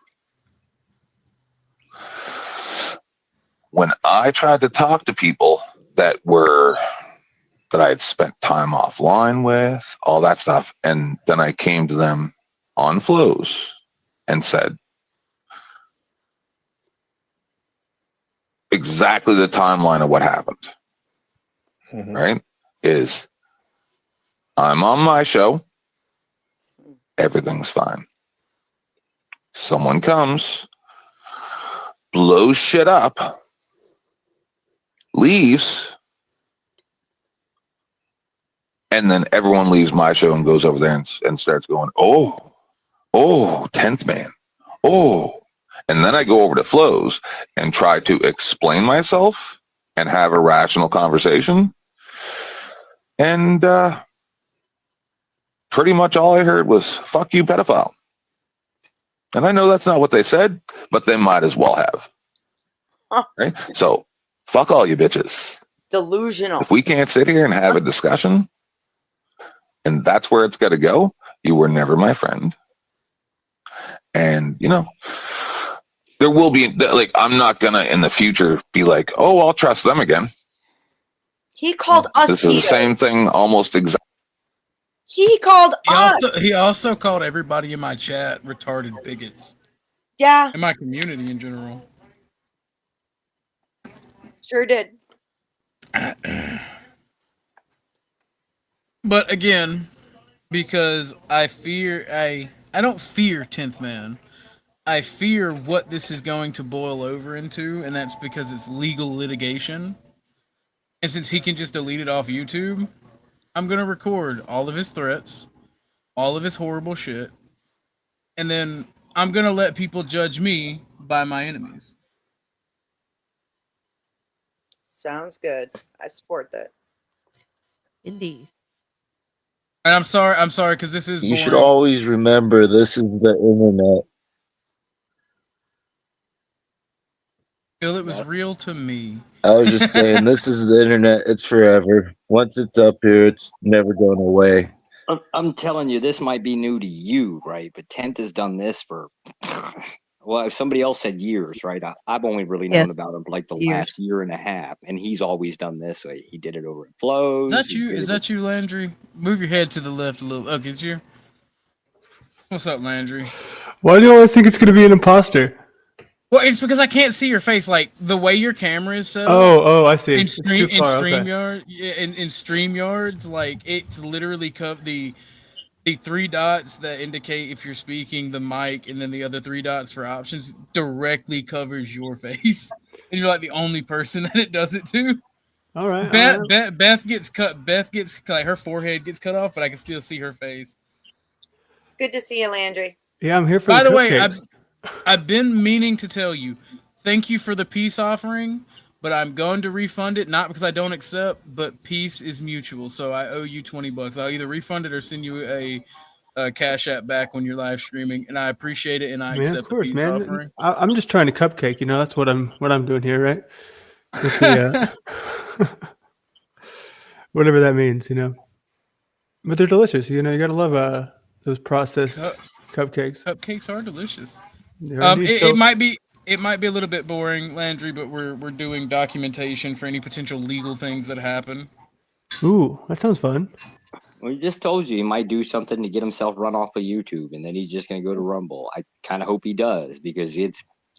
When I tried to talk to people that were that I had spent time offline with, all that stuff. And then I came to them on flows and said exactly the timeline of what happened. Right? Is I'm on my show, everything's fine. Someone comes, blows shit up, leaves, and then everyone leaves my show and goes over there and starts going, oh, 10th man, oh. And then I go over to Flows and try to explain myself and have a rational conversation. And pretty much all I heard was, fuck you, pedophile. And I know that's not what they said, but they might as well have. Right? So, fuck all you bitches. Delusional. If we can't sit here and have a discussion, and that's where it's got to go, you were never my friend. And, you know, there will be, like, I'm not going to in the future be like, oh, I'll trust them again. He called us This is the same thing almost exactly. He called us. He also called everybody in my chat retarded bigots. Yeah. In my community in general. Sure did. But again, because I don't fear 10th Man. I fear what this is going to boil over into, and that's because it's legal litigation. And since he can just delete it off YouTube, I'm going to record all of his threats, all of his horrible shit, and then I'm going to let people judge me by my enemies. Sounds good. I support that. Indeed. And I'm sorry, because this is You boring. should always remember this is the internet. Phil, it was real to me. I was just saying, this is the internet. It's forever. Once it's up here, it's never going away. I'm telling you, this might be new to you, right? But 10th has done this for, well, somebody else said years, right? I've only really known about him for like the last year and a half, and he's always done this. He did it over at Flows. Is that you, Landry? Move your head to the left a little. Okay, it's you. What's up, Landry? Why do you always think it's going to be an imposter? Well, it's because I can't see your face. Like the way your camera is set up. Oh, I see. In It's too far, okay. StreamYards, like it's literally the three dots that indicate if you're speaking, the mic, and then the other three dots for options directly covers your face, and you're like the only person that it does it to. All right. Beth gets cut. Beth gets like her forehead gets cut off, but I can still see her face. It's good to see you, Landry. Yeah, I'm here for By the the way, cupcakes. I've been meaning to tell you, thank you for the peace offering, but I'm going to refund it, not because I don't accept, but peace is mutual, so I owe you $20. I'll either refund it or send you a Cash App back when you're live streaming, and I appreciate it, and I accept of course, the peace man. offering. I'm just trying to cupcake. You know, that's what I'm doing here, right? With the, whatever that means, you know. But they're delicious. You know, you gotta love those processed cupcakes. Cupcakes are delicious. It It might be a little bit boring, Landry, but we're doing documentation for any potential legal things that happen. Ooh, that sounds fun. Well, he just told you he might do something to get himself run off of YouTube, and then he's just going to go to Rumble. I kind of hope he does, because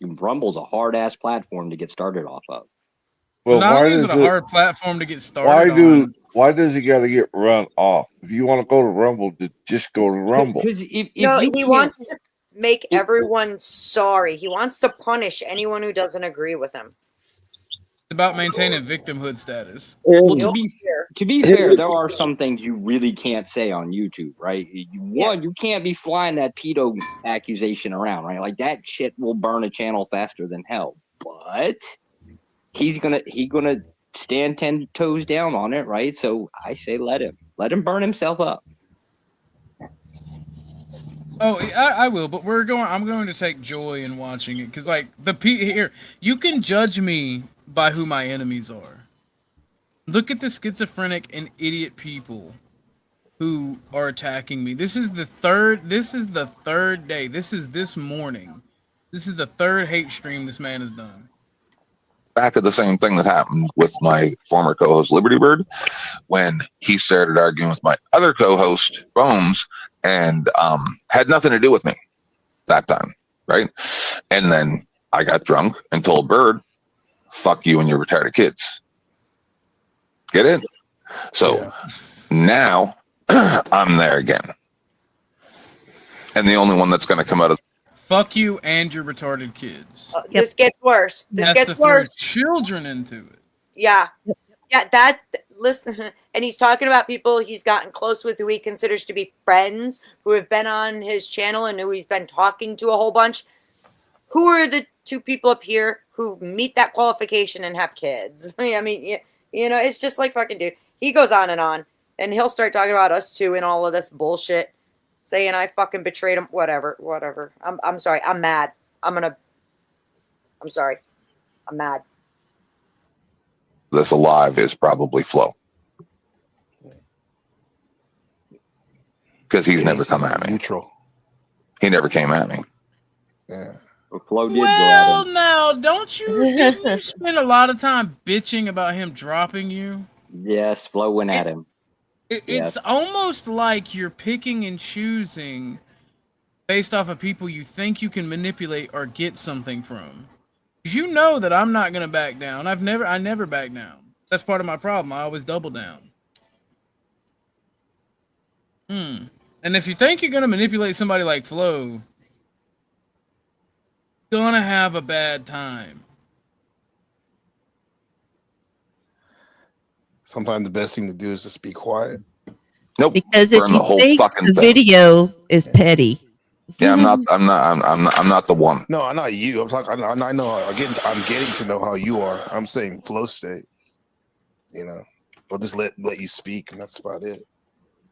Rumble's a hard ass platform to get started off of. Well, not only is it a hard platform to get started Why does he got to get run off? If you want to go to Rumble, just go to Rumble. He wants to make everyone sorry. He wants to punish anyone who doesn't agree with him. It's about maintaining victimhood status. Well, to be fair, there are some things you really can't say on YouTube, right? One, you can't be flying that pedo accusation around, right? Like that shit will burn a channel faster than hell. But he's gonna stand 10 toes down on it, right? So I say let him burn himself up. Oh, I will, but I'm going to take joy in watching it, because like here, you can judge me by who my enemies are. Look at the schizophrenic and idiot people who are attacking me. This is the third day. This is this morning. This is the third hate stream this man has done. back to the same thing that happened with my former co-host Liberty Bird when he started arguing with my other co-host Bones, and had nothing to do with me that time, right? And then I got drunk and told Bird, "Fuck you and your retarded kids." Get it? So now I'm there again, and the only one that's going to come out of fuck you and your retarded kids. This gets worse. This That's to gets throw worse. children into it. Yeah. Yeah, that, listen, and he's talking about people he's gotten close with who he considers to be friends, who have been on his channel and who he's been talking to a whole bunch. Who are the two people up here who meet that qualification and have kids? I mean, you know, it's just like fucking dude. He goes on, and he'll start talking about us too and all of this bullshit, saying I fucking betrayed him. Whatever. I'm sorry. I'm mad. I'm sorry. I'm mad. this alive is probably Flo, because he's never come at me. Neutral. He never came at me. Yeah. Flo did Well, go at him. now, didn't you spend a lot of time bitching about him dropping you? Yes, Flo went at him. It's almost like you're picking and choosing based off of people you think you can manipulate or get something from. You know that I'm not gonna back down. I never back down. That's part of my problem. I always double down. And if you think you're gonna manipulate somebody like Flo, you're gonna have a bad time. Sometimes the best thing to do is just be quiet. Nope. Because if Burn the you whole think fucking the thing. video is petty. Yeah, I'm not the one. No, not you. I'm talking. I know. I'm getting to know how you are. I'm saying flow state. You know, I'll just let you speak, and that's about it.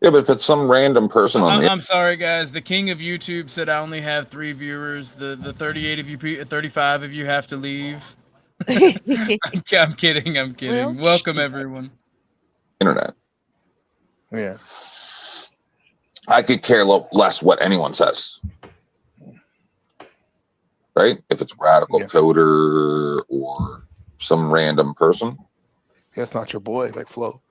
Yeah, but if it's some random person on the I'm sorry, guys. The king of YouTube said I only have 3 viewers. The 38 of you, 35 of you have to leave. I'm kidding. Well, Welcome, everyone. internet, Yeah. I could care less what anyone says. Right? If it's radical coder or some random person. That's not your boy, like Flo.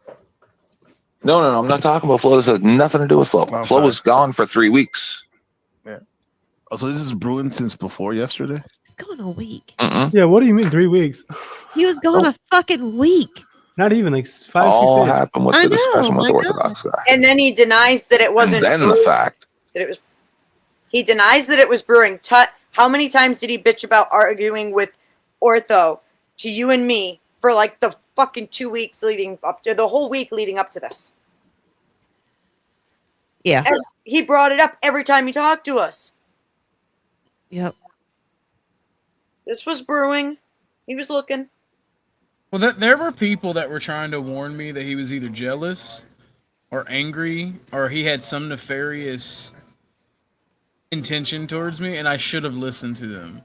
No, I'm not talking about Flo. This has nothing to do with Flo. I'm Flo sorry. was gone for 3 weeks. Yeah. Oh, so this is brewing since before yesterday? It's gone a week. Yeah, what do you mean 3 weeks? He was gone a fucking week. Not even like 5, All 6 days. happened with the discussion with the Orthodox guy. And then he denies that it wasn't. And then the fact that it was. He denies that it was brewing. How many times did he bitch about arguing with Ortho to you and me for like the fucking 2 weeks leading up to the whole week leading up to this? Yeah. And he brought it up every time he talked to us. Yep. This was brewing. He was looking. Well, there were people that were trying to warn me that he was either jealous or angry or he had some nefarious intention towards me, and I should have listened to them.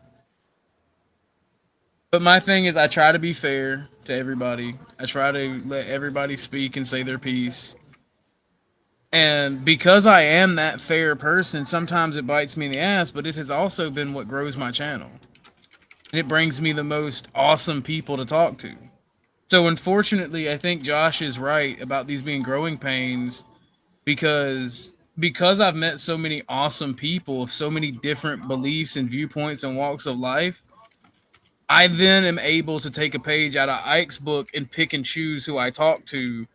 But my thing is, I try to be fair to everybody. I try to let everybody speak and say their piece. And because I am that fair person, sometimes it bites me in the ass, but it has also been what grows my channel. And it brings me the most awesome people to talk to. So unfortunately, I think Josh is right about these being growing pains because I've met so many awesome people of so many different beliefs and viewpoints and walks of life. I then am able to take a page out of Ike's book and pick and choose who I talk to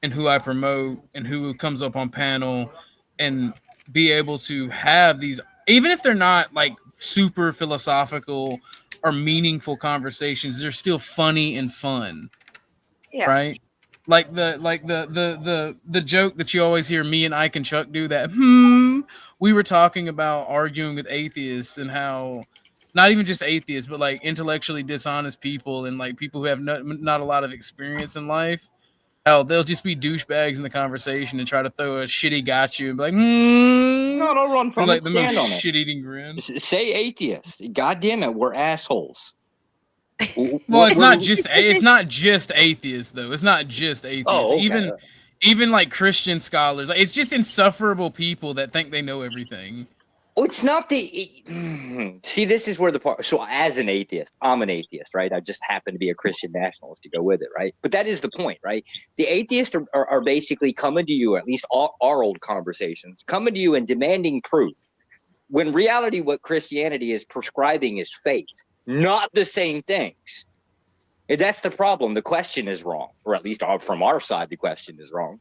and who I promote and who comes up on panel and be able to have these, even if they're not like super philosophical or meaningful conversations, they're still funny and fun. Yeah. Right? Like the joke that you always hear me and Ike and Chuck do that, we were talking about arguing with atheists and how not even just atheists, but like intellectually dishonest people and like people who have not a lot of experience in life. How they'll just be douchebags in the conversation and try to throw a shitty gotcha and be like, No, don't run from like it. the most Stand on it. shit-eating grin. Say atheist. God damn it, we're assholes. Well, it's not just atheists though. It's not just atheists. Oh, okay. Even like Christian scholars. Like, it's just insufferable people that think they know everything. it's not the. See, this is where the part. So, as an atheist, I'm an atheist, right? I just happen to be a Christian nationalist to go with it, right? But that is the point, right? The atheists are basically coming to you, at least our old conversations, coming to you and demanding proof. When reality, what Christianity is prescribing is faith, not the same things. And that's the problem. The question is wrong, or at least from our side, the question is wrong.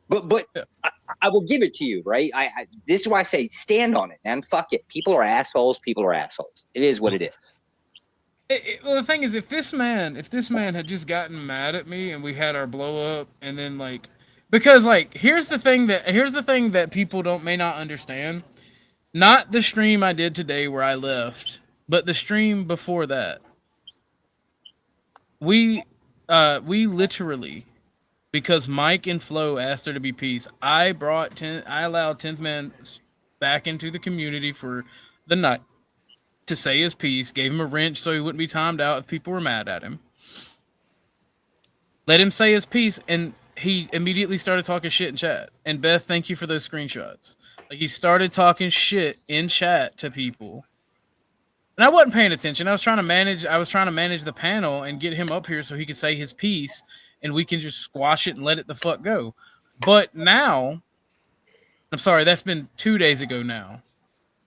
But I will give it to you, right? This is why I say stand on it, man. Fuck it. People are assholes. People are assholes. It is what it is. Well, the thing is, if this man had just gotten mad at me and we had our blow up, and then because here's the thing that people may not understand. Not the stream I did today where I left, but the stream before that. We literally, because Mike and Flo asked there to be peace, I allowed 10th Man back into the community for the night to say his piece, gave him a wrench so he wouldn't be timed out if people were mad at him. Let him say his piece, and he immediately started talking shit in chat. And Beth, thank you for those screenshots. He started talking shit in chat to people. And I wasn't paying attention. I was trying to manage the panel and get him up here so he could say his piece and we can just squash it and let it the fuck go. But now, I'm sorry, that's been 2 days ago now.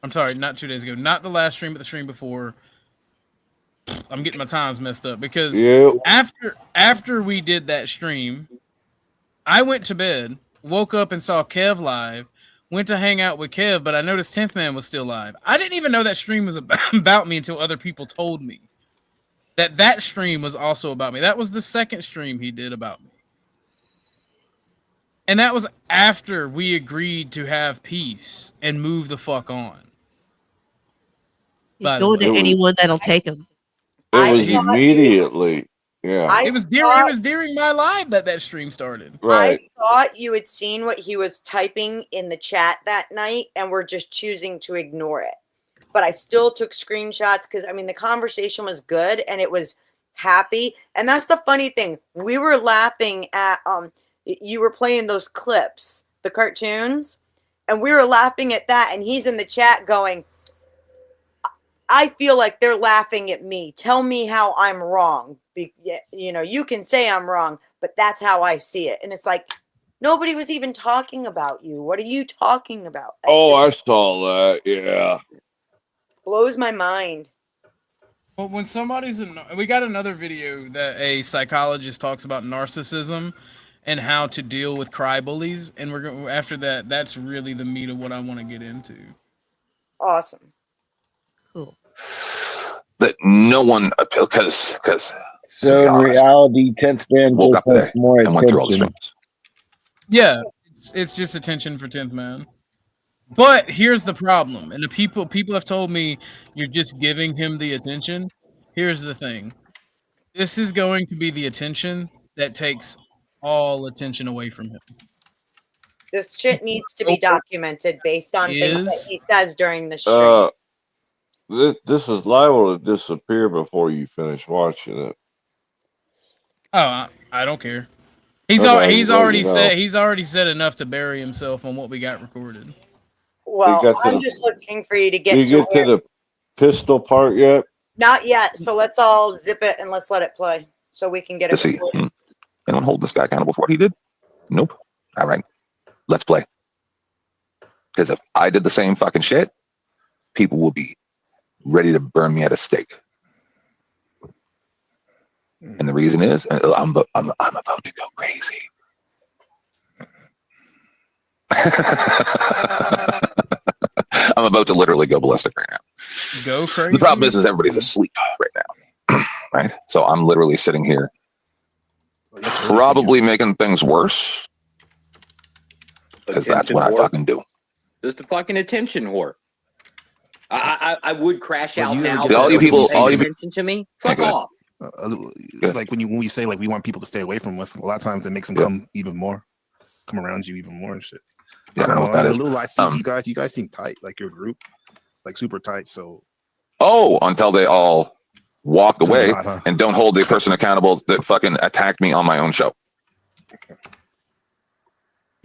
I'm sorry, not 2 days ago. Not the last stream, but the stream before. I'm getting my times messed up because after we did that stream, I went to bed, woke up and saw Kev live, went to hang out with Kev, but I noticed 10th Man was still live. I didn't even know that stream was about me until other people told me that stream was also about me. That was the second stream he did about me. And that was after we agreed to have peace and move the fuck on. He's going to anyone that'll take him. It was immediately. Yeah. It was during my live that stream started. Right. I thought you had seen what he was typing in the chat that night and were just choosing to ignore it. But I still took screenshots because, I mean, the conversation was good and it was happy. And that's the funny thing. We were laughing at, you were playing those clips, the cartoons, and we were laughing at that. And he's in the chat going, I feel like they're laughing at me. Tell me how I'm wrong. You know, you can say I'm wrong, but that's how I see it. And it's like, nobody was even talking about you. What are you talking about? Oh, I saw that. Yeah. Blows my mind. Well, when somebody's we got another video that a psychologist talks about narcissism and how to deal with cry bullies, and we're going after that. That's really the meat of what I want to get into. Awesome. Cool. That no one because so in reality, 10th Man woke up there more and went through all the attention. streams. Yeah, it's just attention for 10th Man. But here's the problem, and the people have told me you're just giving him the attention. Here's the thing: this is going to be the attention that takes all attention away from him. This shit needs to be documented based on things that he says during the stream. This is liable to disappear before you finish watching it. Oh, I don't care. He's already said enough to bury himself on what we got recorded. Well, I'm just looking for you to get to the pistol part yet? Not yet. So let's all zip it and let's let it play so we can get it. Anyone hold this guy accountable for what he did? Nope. All right, let's play. Because if I did the same fucking shit, people will be ready to burn me at a stake. And the reason is, I'm about to go crazy. I'm about to literally go ballistic right now. Go crazy. The problem is everybody's asleep right now, right? So I'm literally sitting here, probably making things worse, because that's what I fucking do. Just a fucking attention whore. I would crash out now. All you people, attention to me. Fuck off. Like when we say like we want people to stay away from us, a lot of times it makes them come around you even more and shit. Yeah, I don't know what that is. Little I see you guys seem tight, like your group, like super tight. So until they all walk away and don't hold the person accountable that fucking attacked me on my own show.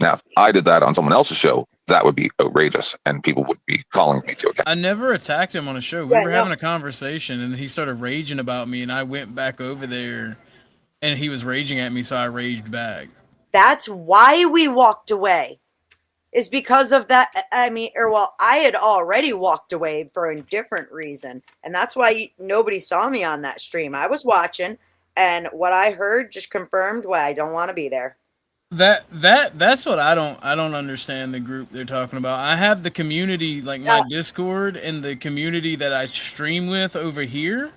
Now, if I did that on someone else's show, that would be outrageous, and people would be calling me to account. I never attacked him on a show. We were having a conversation, and he started raging about me, and I went back over there, and he was raging at me, so I raged back. That's why we walked away. Is because of that. I mean, I had already walked away for a different reason, and that's why nobody saw me on that stream. I was watching, and what I heard just confirmed why I don't want to be there. That's what I don't understand the group they're talking about. I have the community, like my Discord and the community that I stream with over here.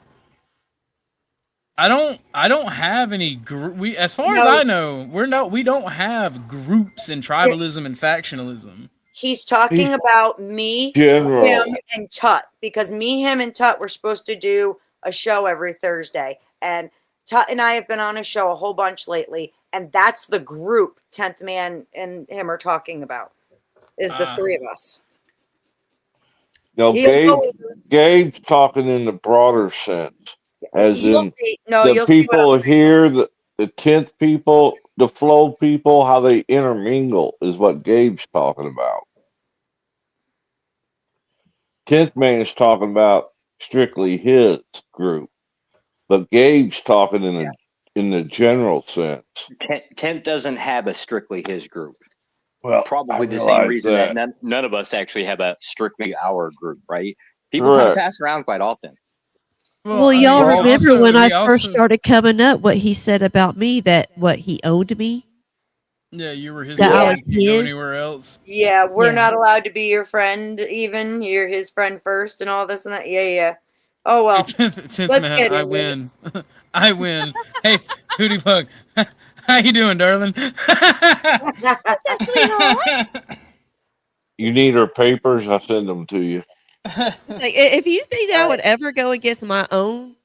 I don't have any group. As far as I know, we don't have groups in tribalism and factionalism. He's talking about me, General. him, and Tut, because me, him, and Tut were supposed to do a show every Thursday, and Tut and I have been on a show a whole bunch lately, and that's the group 10th Man and him are talking about, is the three of us. No, Gabe's talking in the broader sense, as in the people here, the 10th people, the flow people, how they intermingle is what Gabe's talking about. 10th Man is talking about strictly his group, but Gabe's talking in the general sense. 10th doesn't have a strictly his group. Well, probably the same reason that none of us actually have a strictly our group, right? People kind of pass around quite often. Well, y'all remember when I first started coming up, what he said about me, that what he owed me? Yeah, you were his That I friend. was You go his? anywhere else? Yeah, we're not allowed to be your friend even. You're his friend first and all this and that. Yeah. Oh, well. Let's man, I win. I win. Hey, Tootie Bug. How you doing, darling? You need her papers? I'll send them to you. Like, if you think that I would ever go against my own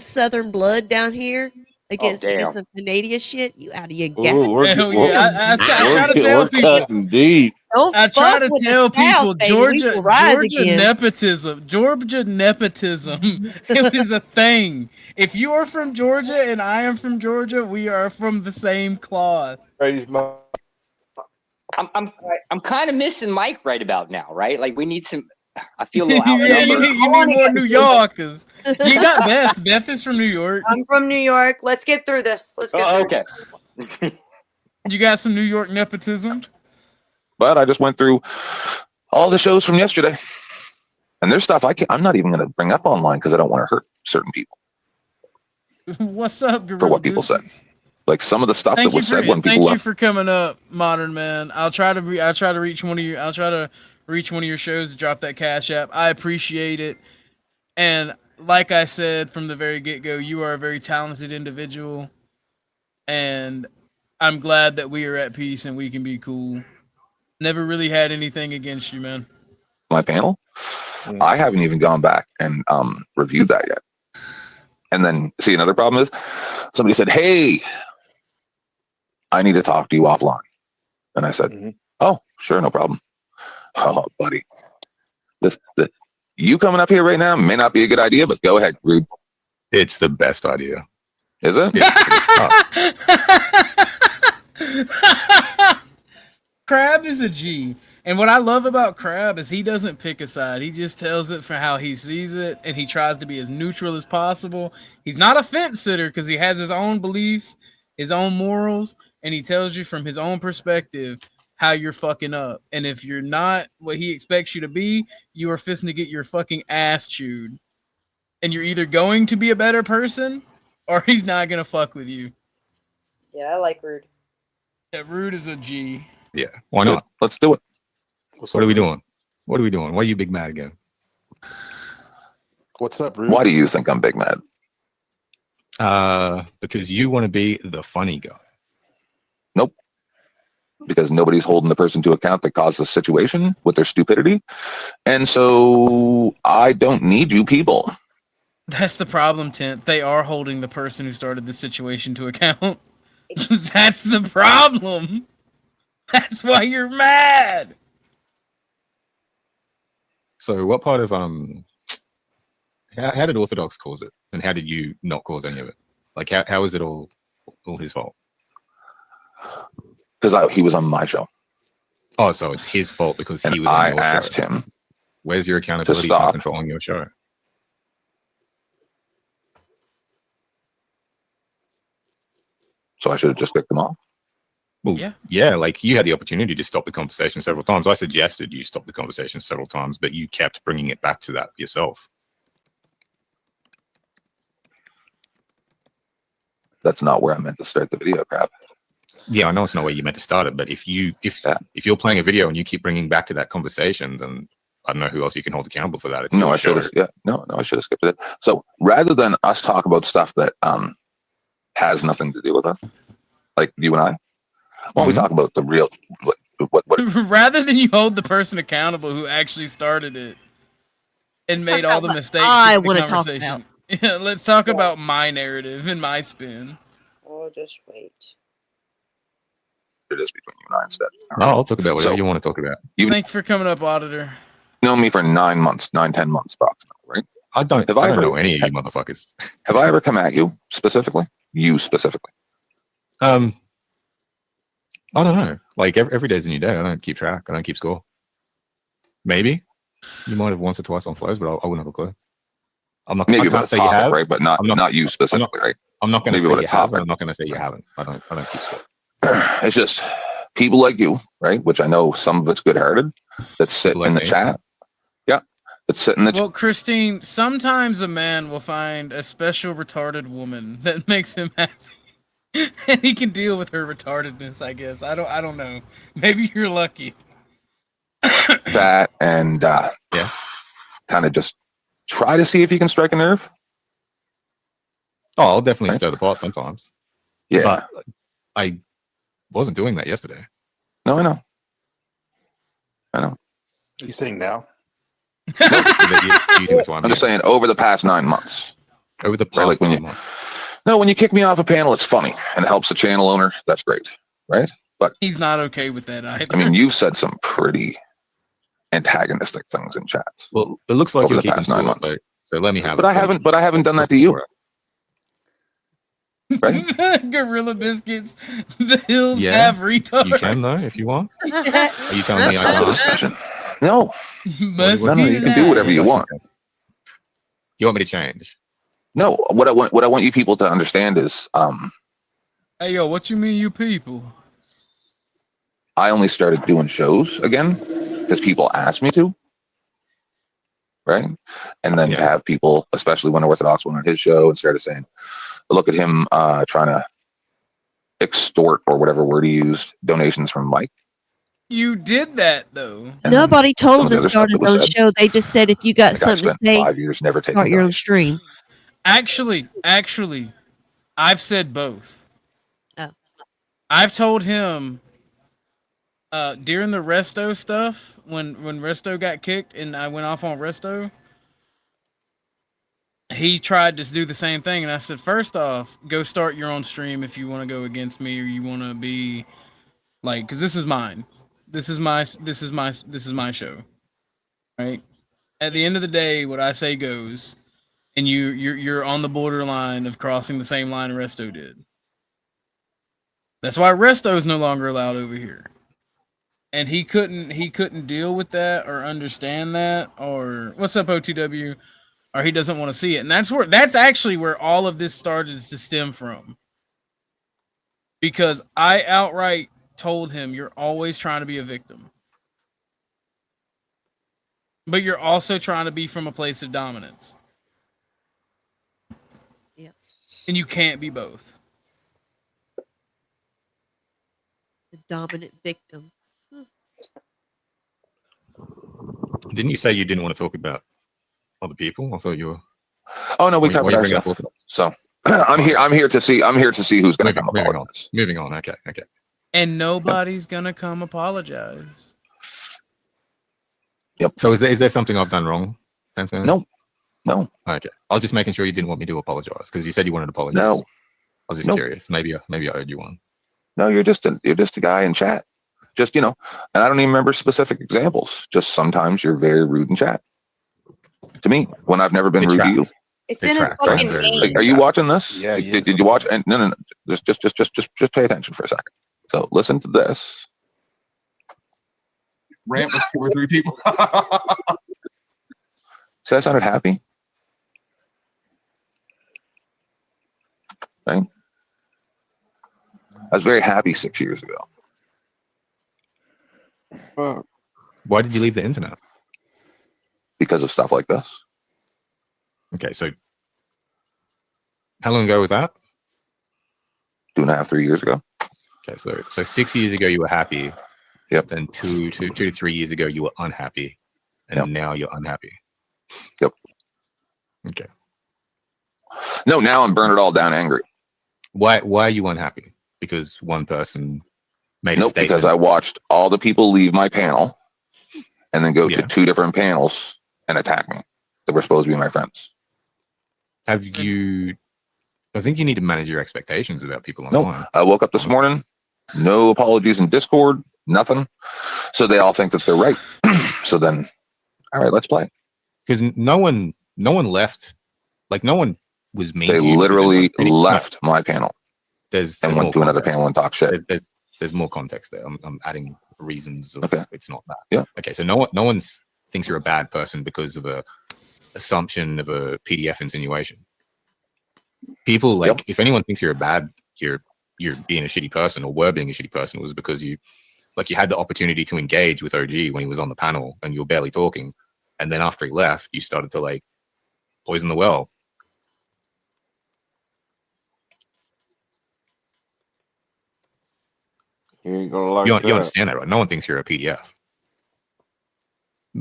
Southern blood down here against some Canadian shit, you out of your Ooh, I try to tell people. Cutting deep. I try to tell people Georgia again. nepotism. Georgia nepotism. It was a thing. If you are from Georgia and I am from Georgia, we are from the same cloth. I'm kind of missing Mike right about now, right? Like we need some. I feel a little outnumbered. Yeah, you need more New Yorkers. You got Beth. Beth is from New York. I'm from New York. Let's get through this. Let's get through okay. You got some New York nepotism? But I just went through all the shows from yesterday, and there's stuff I'm not even going to bring up online because I don't want to hurt certain people. What's up, Gorilla for what people said? Like some of the stuff that was said when people Thank you left. for coming up, Modern Man. I'll try to reach one of you. I'll try to reach one of your shows to drop that Cash App. I appreciate it. And like I said from the very get-go, you are a very talented individual. And I'm glad that we are at peace and we can be cool. Never really had anything against you, man. My panel, I haven't even gone back and reviewed that yet. And then, see, another problem is somebody said, hey, I need to talk to you offline. And I said, oh, sure, no problem. Oh, buddy, you coming up here right now may not be a good idea, but go ahead, Rude. It's the best idea. Is it? Crab is a G. And what I love about Crab is he doesn't pick a side. He just tells it for how he sees it, and he tries to be as neutral as possible. He's not a fence sitter because he has his own beliefs, his own morals, and he tells you from his own perspective how you're fucking up. And if you're not what he expects you to be, you are fisting to get your fucking ass chewed. And you're either going to be a better person or he's not going to fuck with you. Yeah, I like Rude. Yeah, Rude is a G. Yeah, why not? Let's do it. What are we doing? What are we doing? Why are you big mad again? What's up, Rude? Why do you think I'm big mad? Because you want to be the funny guy. Nope. Because nobody's holding the person to account that caused the situation with their stupidity. And so I don't need you people. That's the problem, Tent. They are holding the person who started the situation to account. That's the problem. That's why you're mad. So what part of how did Orthodox cause it, and how did you not cause any of it? Like how is it all his fault? Because he was on my show. Oh, so it's his fault because he was on I your asked show. him. Where's your accountability for controlling your show? So I should have just picked them off. Well, yeah, like you had the opportunity to stop the conversation several times. I suggested you stop the conversation several times, but you kept bringing it back to that yourself. That's not where I meant to start the video, crap. Yeah, I know it's not where you meant to start it, but if you're playing a video and you keep bringing back to that conversation, then I don't know who else you can hold accountable for that. It's No, I should have. Yeah, no, I should have skipped it. So rather than us talk about stuff that has nothing to do with us, like you and I, why don't we talk about the real what Rather than you hold the person accountable who actually started it and made all the mistakes. I in the wanna talk conversation. Yeah, let's talk about my narrative and my spin. Oh, just wait. it is between you and I instead. No, I'll talk about whatever you want to talk about. Thanks for coming up, Auditor. Known me for 9 months, 10 months approximately, right? I don't know any of you motherfuckers. Have I ever come at you specifically? You specifically? I don't know. Like every day's a new day. I don't keep track. I don't keep score. Maybe you might have once or twice on flows, but I wouldn't have a clue. I'm not. Maybe I can't say you have, right? But not you specifically, right? I'm not going to Maybe say you have. topic. I'm not going to say you haven't. I don't keep score. It's just people like you, right? Which I know some of it's good-hearted that sit in the chat. Yeah, that sit in the. Well, Christine, sometimes a man will find a special retarded woman that makes him happy. And he can deal with her retardedness, I guess. I don't know. Maybe you're lucky. That and kind of just try to see if you can strike a nerve. Oh, I'll definitely stir the pot sometimes. Yeah, but I wasn't doing that yesterday. No, I know. Are you saying now? I'm just saying over the past 9 months. Over the past 9 months. No, when you kick me off a panel, it's funny and it helps the channel owner. That's great, right? But he's not okay with that either. I mean, you've said some pretty antagonistic things in chats. Well, it looks like over you're the keeping past 9 months. So let me have but it. I haven't done that to you. Right? Gorilla Biscuits. The hills have retards. You can though if you want. Are you telling me I can't? Discussion. No. You can do whatever you want. You want me to change? No. What I want you people to understand is hey yo, what you mean you people? I only started doing shows again because people asked me to. Right? And then to have people, especially when Orthodox went on his show and started saying, look at him trying to extort, or whatever word he used, donations from Mike. You did that though. Nobody told him to start his own show. They just said if you got Like, I something to spent say, 5 years never taking start your own stream. Actually, I've said both. Oh. I've told him during the Resto stuff, when Resto got kicked and I went off on Resto, he tried to do the same thing, and I said, first off, go start your own stream if you want to go against me, or you want to be like, because this is mine. This is my show. Right? At the end of the day, what I say goes, and you're on the borderline of crossing the same line Resto did. That's why Resto is no longer allowed over here. And he couldn't deal with that or understand that, or what's up, OTW? Or he doesn't want to see it. And that's actually where all of this started to stem from. Because I outright told him, you're always trying to be a victim. But you're also trying to be from a place of dominance. Yeah. And you can't be both. The dominant victim. Didn't you say you didn't want to talk about other people? I thought you were. Oh no, we covered our stuff. So I'm here to see who's going to come apologize. Moving on. Okay. And nobody's gonna come apologize. Yep. So is there something I've done wrong? No. Okay. I was just making sure you didn't want me to apologize because you said you wanted to apologize. No. I was just curious. Maybe I owed you one. No, you're just a guy in chat. Just, and I don't even remember specific examples. Just sometimes you're very rude in chat. To me, when I've never been rude to you. It's in his fucking name. Are you watching this? Yeah. Did you watch? And no. Just pay attention for a second. So listen to this. Rant with 2 or 3 people. See, I sounded happy. Right? I was very happy 6 years ago. Why did you leave the internet? Because of stuff like this. Okay, so how long ago was that? 2.5, 3 years ago. Okay, so 6 years ago you were happy. Yep. Then 2 to 3 years ago you were unhappy, and now you're unhappy. Yep. Okay. No, now I'm burn it all down angry. Why are you unhappy? Because one person made a statement. Because I watched all the people leave my panel and then go to 2 different panels and attack me that were supposed to be my friends. Have you? I think you need to manage your expectations about people online. No, I woke up this morning, no apologies in Discord, nothing. So they all think that they're right. So then, all right, let's play. Because no one left. Like no one was mean. They literally left my panel. There's and went to another panel and talk shit. There's more context there. I'm adding reasons of it's not that. Yeah. Okay, so no one thinks you're a bad person because of a assumption of a PDF insinuation. People like if anyone thinks you're being a shitty person or were being a shitty person, it was because you had the opportunity to engage with OG when he was on the panel and you were barely talking, and then after he left, you started to like poison the well. You understand that, right? No one thinks you're a PDF.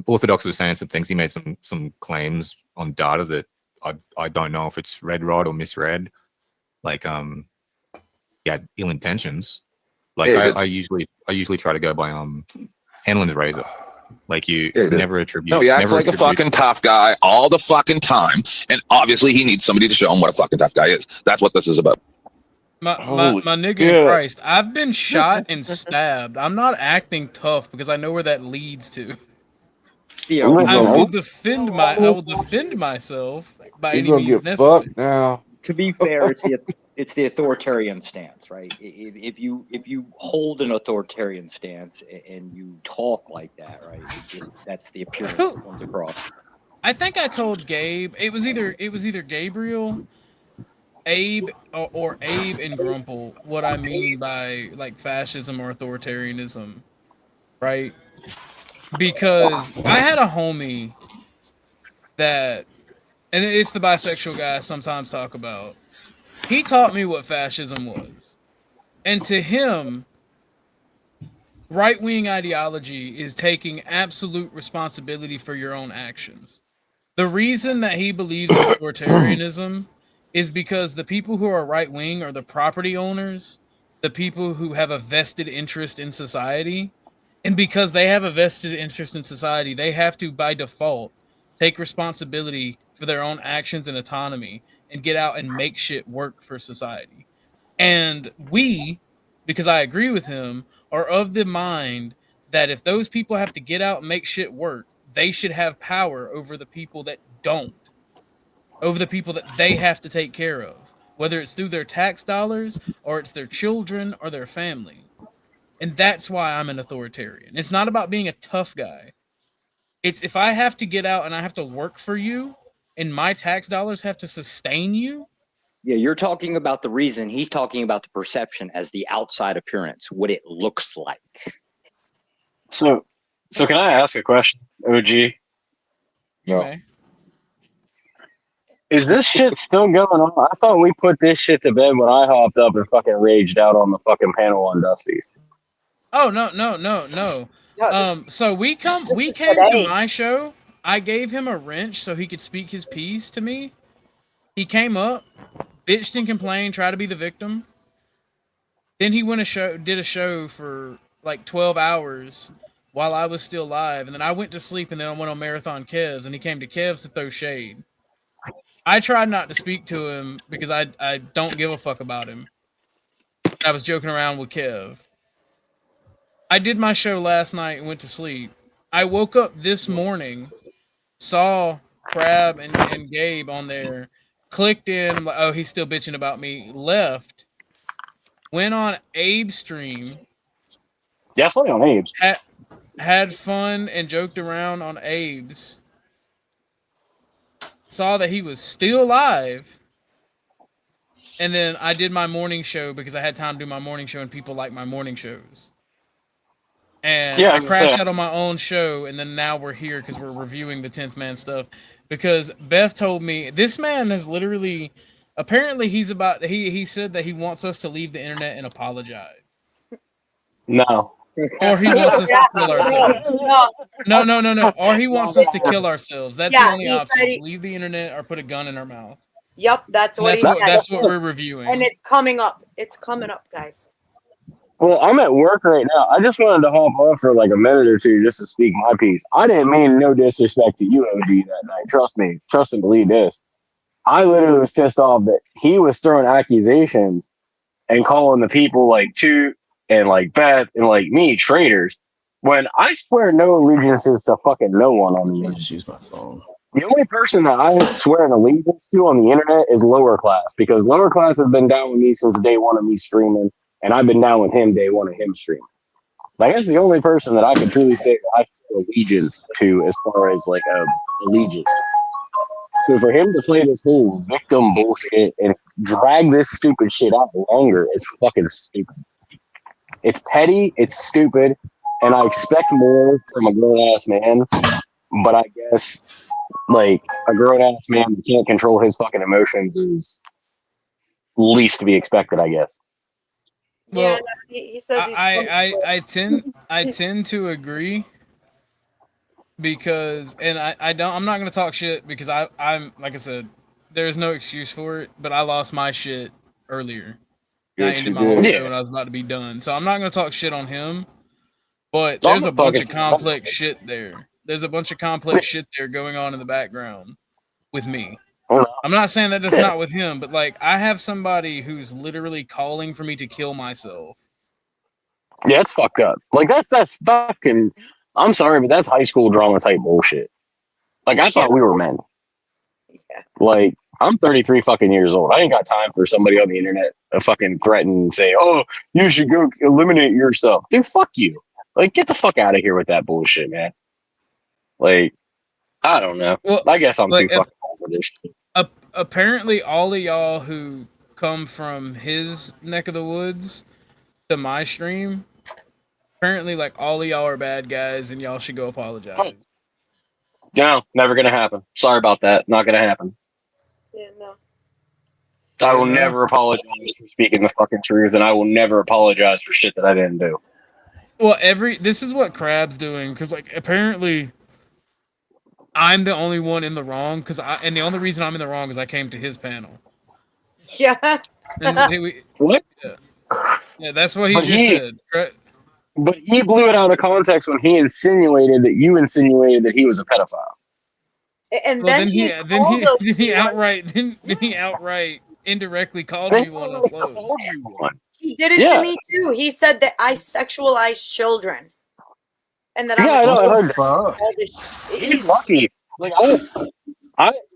Orthodox was saying some things. He made some claims on data that I don't know if it's read right or misread. Like he had ill intentions. Like I usually try to go by Hanlon's razor. Like you never attribute. No, he acts like a fucking tough guy all the fucking time, and obviously he needs somebody to show him what a fucking tough guy is. That's what this is about. My nigga in Christ, I've been shot and stabbed. I'm not acting tough because I know where that leads to. I will defend myself by any means necessary. Now, to be fair, it's the authoritarian stance, right? If you hold an authoritarian stance and you talk like that, right? That's the appearance that comes across. I think I told Gabe it was either Gabriel, Abe, or Abe and Grumple what I mean by like fascism or authoritarianism, right? Because I had a homie that, and it's the bisexual guy I sometimes talk about. He taught me what fascism was. And to him, right-wing ideology is taking absolute responsibility for your own actions. The reason that he believes in authoritarianism is because the people who are right-wing are the property owners, the people who have a vested interest in society. And because they have a vested interest in society, they have to, by default, take responsibility for their own actions and autonomy and get out and make shit work for society. And we, because I agree with him, are of the mind that if those people have to get out and make shit work, they should have power over the people that don't, over the people that they have to take care of, whether it's through their tax dollars or it's their children or their family. And that's why I'm an authoritarian. It's not about being a tough guy. It's if I have to get out and I have to work for you and my tax dollars have to sustain you. Yeah, you're talking about the reason. He's talking about the perception as the outside appearance, what it looks like. So can I ask a question, OG? No. Is this shit still going on? I thought we put this shit to bed when I hopped up and fucking raged out on the fucking panel on Dusty's. Oh no. So we came to my show. I gave him a wrench so he could speak his piece to me. He came up, bitched and complained, tried to be the victim. Then he did a show for like 12 hours while I was still live, and then I went to sleep, and then I went on Marathon Kev's, and he came to Kev's to throw shade. I tried not to speak to him because I don't give a fuck about him. I was joking around with Kev. I did my show last night and went to sleep. I woke up this morning, saw Crab and Gabe on there, clicked in, I'm like, oh, he's still bitching about me, left. went on Abe's stream. Yeah, it's only on Abe's. Had fun and joked around on Abe's. Saw that he was still alive. And then I did my morning show because I had time to do my morning show and people like my morning shows. And Yeah, I crashed out on my own show, and then now we're here because we're reviewing the 10th Man stuff. Because Beth told me this man is literally, apparently he said that he wants us to leave the internet and apologize. No. Or he wants us to kill ourselves. No. Or he wants us to kill ourselves. That's the only option. Leave the internet or put a gun in our mouth. Yep, that's what he said. That's what we're reviewing. And it's coming up. It's coming up, guys. Well, I'm at work right now. I just wanted to hop off for like a minute or two just to speak my piece. I didn't mean no disrespect to you, OG, that night. Trust me. Trust and believe this. I literally was pissed off that he was throwing accusations and calling the people like Toot and like Beth and like me traitors when I swear no allegiances to fucking no one on the internet. Just use my phone. The only person that I swear an allegiance to on the internet is lower class, because lower class has been down with me since day one of me streaming, and I've been down with him day one of him streaming. Like, that's the only person that I can truly say that I feel allegiance to as far as like a allegiance. So for him to play this whole victim bullshit and drag this stupid shit out longer is fucking stupid. It's petty, it's stupid, and I expect more from a grown-ass man, but I guess, like, a grown-ass man who can't control his fucking emotions is least to be expected, I guess. Well, he says he's I tend to agree because, and I'm not gonna talk shit because I'm like I said, there's no excuse for it, but I lost my shit earlier. I ended my whole show when I was about to be done, so I'm not gonna talk shit on him. But there's a bunch of complex shit there. There's a bunch of complex shit there going on in the background with me. I'm not saying that that's not with him, but like I have somebody who's literally calling for me to kill myself. Yeah, it's fucked up. Like that's fucking. I'm sorry, but that's high school drama type bullshit. Like I thought we were men. Like I'm 33 fucking years old. I ain't got time for somebody on the internet to fucking threaten and say, "Oh, you should go eliminate yourself." Dude, fuck you. Like get the fuck out of here with that bullshit, man. Like I don't know. Well, I guess I'm too fucking old for this shit. Apparently, all of y'all who come from his neck of the woods to my stream, apparently, like all of y'all are bad guys, and y'all should go apologize. No, never gonna happen. Sorry about that. Not gonna happen. Yeah, no. I will never apologize for speaking the fucking truth, and I will never apologize for shit that I didn't do. Well, this is what Crab's doing, because like apparently I'm the only one in the wrong, and the only reason I'm in the wrong is I came to his panel. Yeah. What? Yeah, that's what he just said. Right? But he blew it out of context when he insinuated that you insinuated that he was a pedophile. And well, then he outright indirectly called me one of those. He did it to me too. He said that I sexualize children. And then I heard that. He's lucky. Like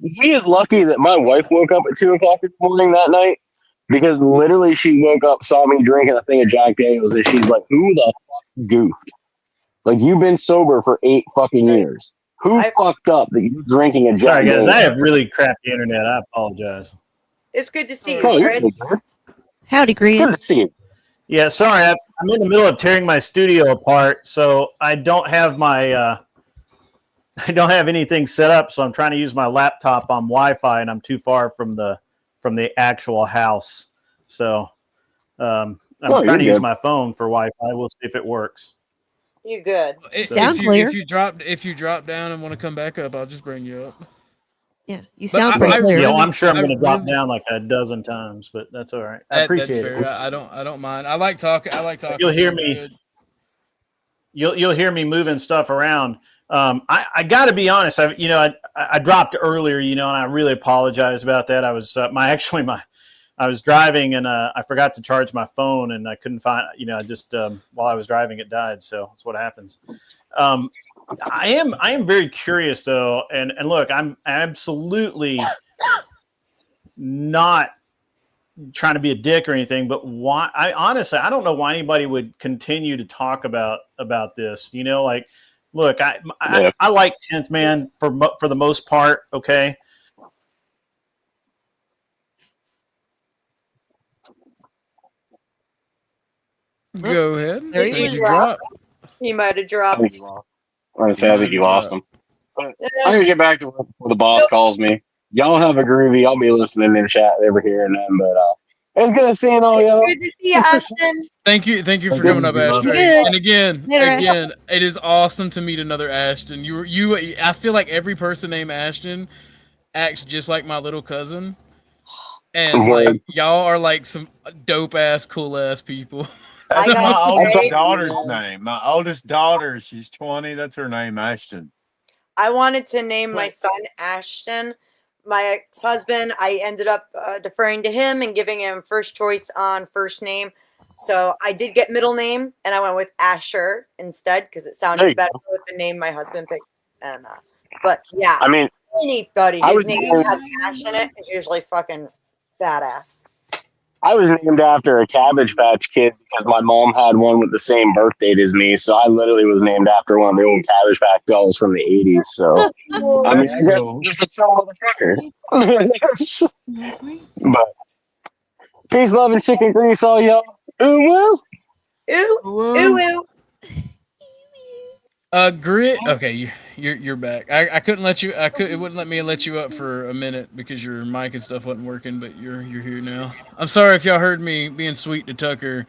he is lucky that my wife woke up at 2:00 in the morning that night, because literally she woke up, saw me drinking a thing of Jack Daniels, and she's like, "Who the fuck goofed? Like you've been sober for 8 fucking years. Who fucked up that you're drinking a Jack Sorry, guys, Daniels?" I have really crappy internet. I apologize. It's good to see Oh, you, you're Fred. good. Howdy, Grant. Good to see you. Yeah, sorry, I'm in the middle of tearing my studio apart, so I don't have my I don't have anything set up. So I'm trying to use my laptop on Wi-Fi, and I'm too far from the actual house. So I'm trying to use my phone for Wi-Fi. We'll see if it works. You good? If you drop down and want to come back up, I'll just bring you up. Yeah, you sound pretty clear. Yeah, well, I'm sure I'm going to drop down like a dozen times, but that's all right. I appreciate it. I don't mind. I like talking. You'll hear me. You'll hear me moving stuff around. I got to be honest. I dropped earlier, and I really apologize about that. I was I was driving and I forgot to charge my phone, and I couldn't find. I just while I was driving, it died. So that's what happens. I am very curious though, and look, I'm absolutely not trying to be a dick or anything, but why? I honestly, I don't know why anybody would continue to talk about this. You know, like, look, I like 10th Man for the most part. Okay. Go ahead. There Did he you drop? He might have dropped. I think you lost him. But I'm gonna get back to work before the boss calls me. Y'all have a groovy. I'll be listening in chat every here and then. But it's good seeing all y'all. Good to see you, Ashton. Thank you for Good coming to up, see you, Ashton. brother. And again, Later, Ashton. it is awesome to meet another Ashton. I feel like every person named Ashton acts just like my little cousin, and like y'all are like some dope ass, cool ass people. That's my oldest daughter's name. My oldest daughter, she's 20. That's her name, Ashton. I wanted to name my son Ashton. My ex-husband, I ended up deferring to him and giving him first choice on first name. So I did get middle name, and I went with Asher instead because it sounded better with the name my husband picked. And but yeah, I mean, anybody I whose was name named- has Ash in it is usually fucking badass. I was named after a Cabbage Patch Kid because my mom had one with the same birth date as me. So I literally was named after one of the old Cabbage Patch dolls from the 80s. So I mean, I guess just a chill motherfucker. But peace, love, and chicken grease, all y'all. Ooh woo. Ooh woo. Grit. Okay, you're back. I couldn't let you. It wouldn't let me let you up for a minute because your mic and stuff wasn't working. But you're here now. I'm sorry if y'all heard me being sweet to Tucker.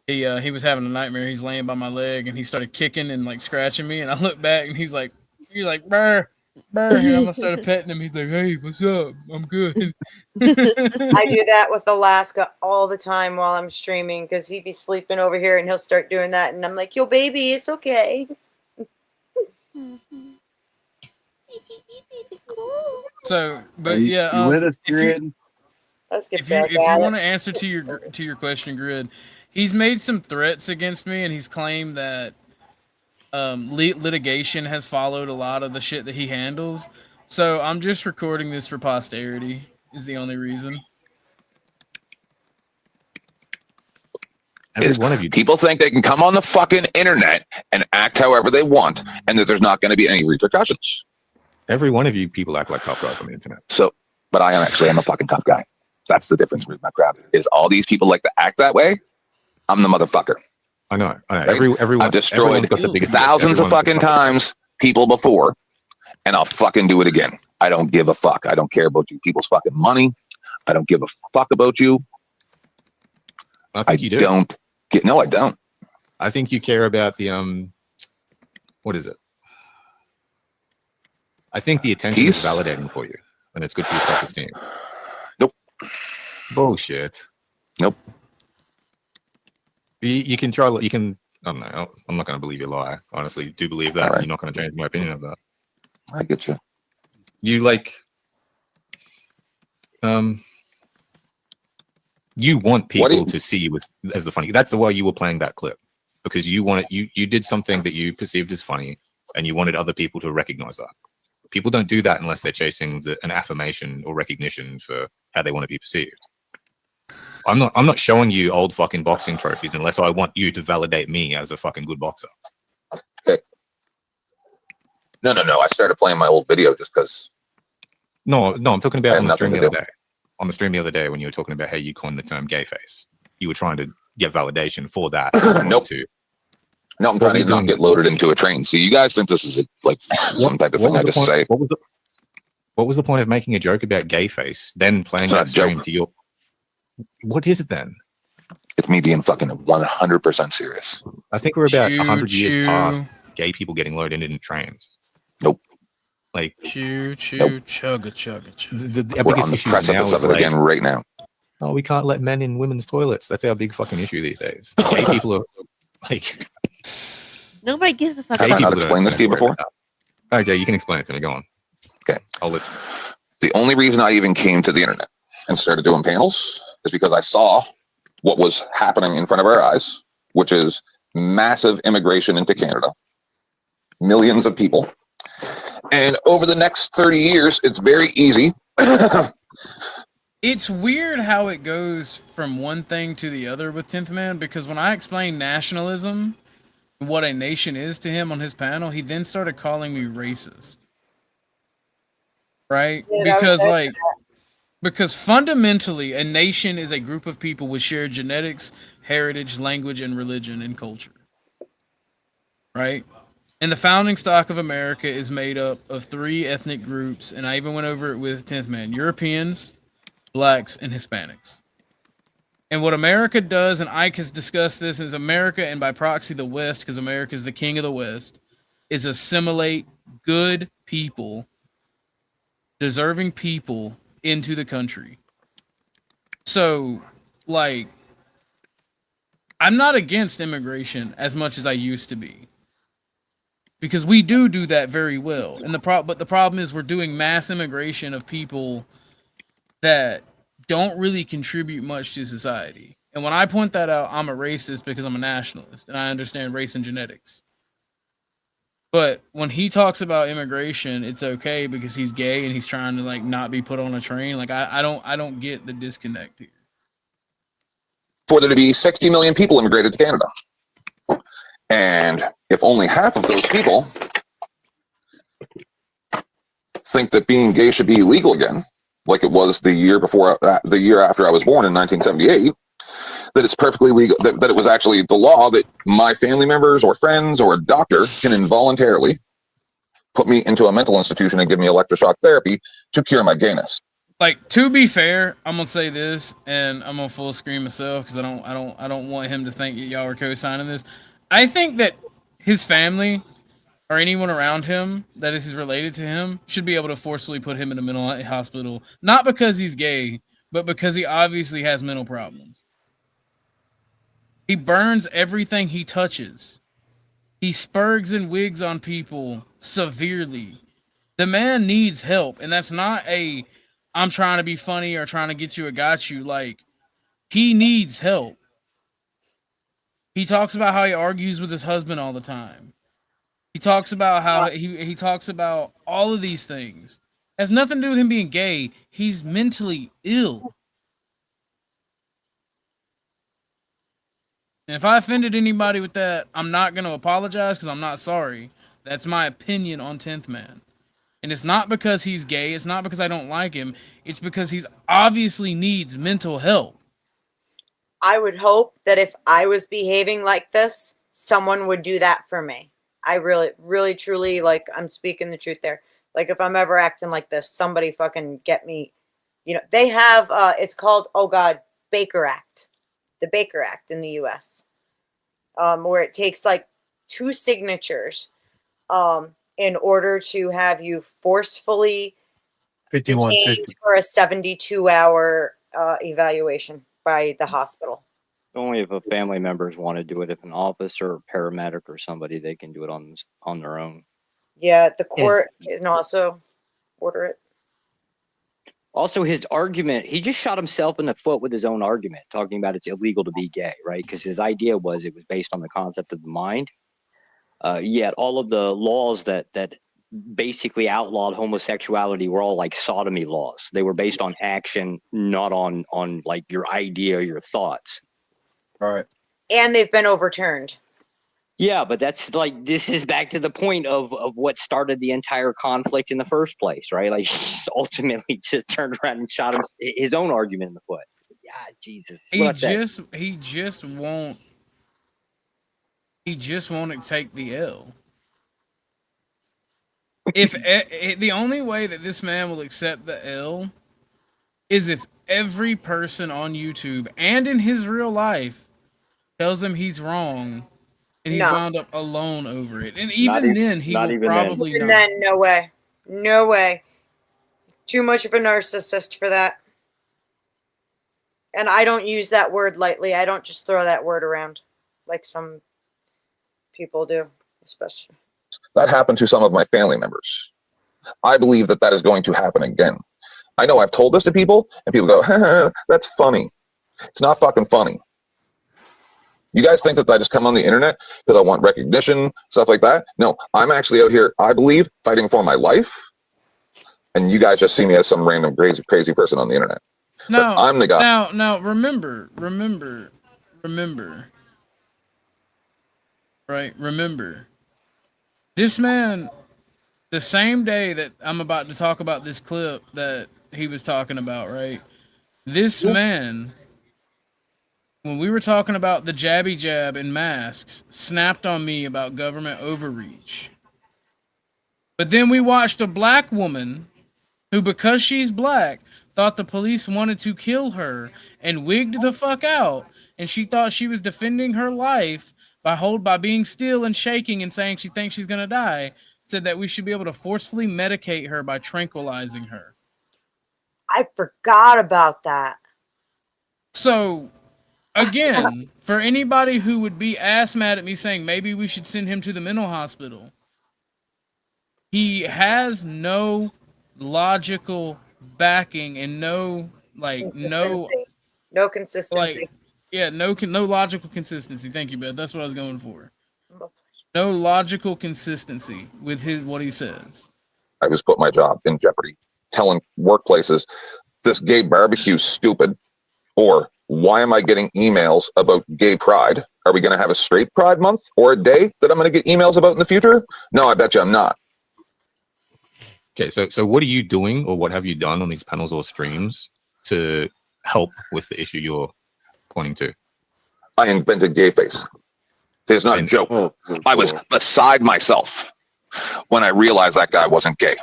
He was having a nightmare. He's laying by my leg and he started kicking and like scratching me. And I looked back and he's like brr, brr. And I started petting him. He's like, hey, what's up? I'm good. I do that with Alaska all the time while I'm streaming because he'd be sleeping over here and he'll start doing that. And I'm like, yo, baby, it's okay. So, but You yeah, with us, Grid? if you want to answer to your question, Grid, he's made some threats against me, and he's claimed that litigation has followed a lot of the shit that he handles. So I'm just recording this for posterity. Is the only reason. Is people think they can come on the fucking internet and act however they want, and that there's not going to be any repercussions. Every one of you people act like tough guys on the internet. So, but I'm a fucking tough guy. That's the difference with my crowd. Is all these people like to act that way? I'm the motherfucker. I know. Right? Everyone. I've destroyed got the biggest thousands of fucking times people before, and I'll fucking do it again. I don't give a fuck. I don't care about you people's fucking money. I don't give a fuck about you. I think you do. No, I don't. I think you care about the what is it? I think the attention is validating for you, and it's good for your self-esteem. Nope. Bullshit. Nope. You can try. You can. I don't know. I'm not going to believe you lie. Honestly, do believe that. Right. You're not going to change my opinion of that. I get you. You like. You want people to see you as the funny. That's the why you were playing that clip, because you wanted you did something that you perceived as funny, and you wanted other people to recognize that. People don't do that unless they're chasing an affirmation or recognition for how they want to be perceived. I'm not showing you old fucking boxing trophies unless I want you to validate me as a fucking good boxer. Okay. No. I started playing my old video just because. No, I'm talking about on the stream the other day. On the stream the other day when you were talking about how you coined the term gay face. You were trying to get validation for that. Nope. No, I'm trying to not get loaded into a train. So you guys think this is like some type of thing I just say? What was the point of making a joke about gay face, then playing that stream to your... What is it then? It's me being fucking 100% serious. I think we're about 100 years past gay people getting loaded into trains. Nope. Like chugga chugga. The we're biggest on the issue precipice now is of it again right now. Oh, we can't let men in women's toilets. That's our big fucking issue these days. Gay people are like... Nobody gives a fuck. Have I not explained this to you before? Okay, you can explain it to me. Go on. Okay. I'll listen. The only reason I even came to the internet and started doing panels is because I saw what was happening in front of our eyes, which is massive immigration into Canada, millions of people. And over the next 30 years, it's very easy It's weird how it goes from one thing to the other with 10th Man, because when I explained nationalism, what a nation is to him on his panel, he then started calling me racist. Right? Dude, Because fundamentally, a nation is a group of people with shared genetics, heritage, language, and religion and culture. Right? And the founding stock of America is made up of 3 ethnic groups, and I even went over it with 10th Man: Europeans, blacks, and Hispanics. And what America does, and Ike has discussed this, is America, and by proxy the West, because America is the king of the West, is assimilate good people, deserving people into the country. So, like, I'm not against immigration as much as I used to be, because we do that very well. And but the problem is we're doing mass immigration of people that don't really contribute much to society. And when I point that out, I'm a racist because I'm a nationalist and I understand race and genetics. But when he talks about immigration, it's okay because he's gay and he's trying to like not be put on a train. Like I don't get the disconnect here. For there to be 60 million people immigrated to Canada. And if only half of those people think that being gay should be illegal again, like it was the year after I was born in 1978, that it's perfectly legal, that it was actually the law that my family members or friends or a doctor can involuntarily put me into a mental institution and give me electroshock therapy to cure my gayness. Like, to be fair, I'm gonna say this, and I'm gonna full screen myself because I don't want him to think that y'all are co-signing this. I think that his family or anyone around him that is related to him should be able to forcefully put him in a mental hospital, not because he's gay, but because he obviously has mental problems. He burns everything he touches. He spurgs and wigs on people severely. The man needs help, and that's not a I'm trying to be funny or trying to get you or got you. Like, he needs help. He talks about how he argues with his husband all the time. He talks about how he talks about all of these things. It has nothing to do with him being gay. He's mentally ill. And if I offended anybody with that, I'm not going to apologize because I'm not sorry. That's my opinion on 10th Man. And it's not because he's gay. It's not because I don't like him. It's because he's obviously needs mental help. I would hope that if I was behaving like this, someone would do that for me. I really, really, truly, like, I'm speaking the truth there. Like, if I'm ever acting like this, somebody fucking get me. You know, they have, it's called, oh God, Baker Act. The Baker Act in the U.S. Where it takes like 2 signatures in order to have you forcefully detained for a 72-hour evaluation by the hospital. Only if a family members want to do it. If an officer or paramedic or somebody, they can do it on their own. Yeah, the court can also order it. Also, his argument, he just shot himself in the foot with his own argument, talking about it's illegal to be gay, right? Because his idea was it was based on the concept of the mind. Yet all of the laws that basically outlawed homosexuality were all like sodomy laws. They were based on action, not on like your idea or your thoughts. All right. And they've been overturned. Yeah, but that's like, this is back to the point of what started the entire conflict in the first place, right? Like, ultimately just turned around and shot his own argument in the foot. So, yeah, Jesus. He just won't take the L. If the only way that this man will accept the L is if every person on YouTube and in his real life tells him he's wrong. And he's wound up alone over it. And even then, he will probably not. Even then, no way. No way. Too much of a narcissist for that. And I don't use that word lightly. I don't just throw that word around like some people do, especially. That happened to some of my family members. I believe that that is going to happen again. I know I've told this to people, and people go, that's funny. It's not fucking funny. You guys think that I just come on the internet because I want recognition, stuff like that? No, I'm actually out here, I believe, fighting for my life. And you guys just see me as some random crazy person on the internet. But I'm the guy. Now, remember. Right, remember. This man, the same day that I'm about to talk about this clip that he was talking about, right? This man, when we were talking about the jabby jab and masks, snapped on me about government overreach. But then we watched a black woman who, because she's black, thought the police wanted to kill her and wigged the fuck out, and she thought she was defending her life by being still and shaking and saying she thinks she's gonna die, said that we should be able to forcefully medicate her by tranquilizing her. I forgot about that. So, again, for anybody who would be ass mad at me saying maybe we should send him to the mental hospital, he has no logical backing and no consistency. no logical consistency. Thank you, Beth. That's what I was going for. No logical consistency with what he says. I just put my job in jeopardy, telling workplaces this gay barbecue's stupid, or why am I getting emails about gay pride? Are we going to have a straight pride month or a day that I'm going to get emails about in the future? No, I bet you I'm not. Okay, so what are you doing, or what have you done on these panels or streams to help with the issue you're pointing to? I invented gay face. It's not a joke. I was beside myself when I realized that guy wasn't gay.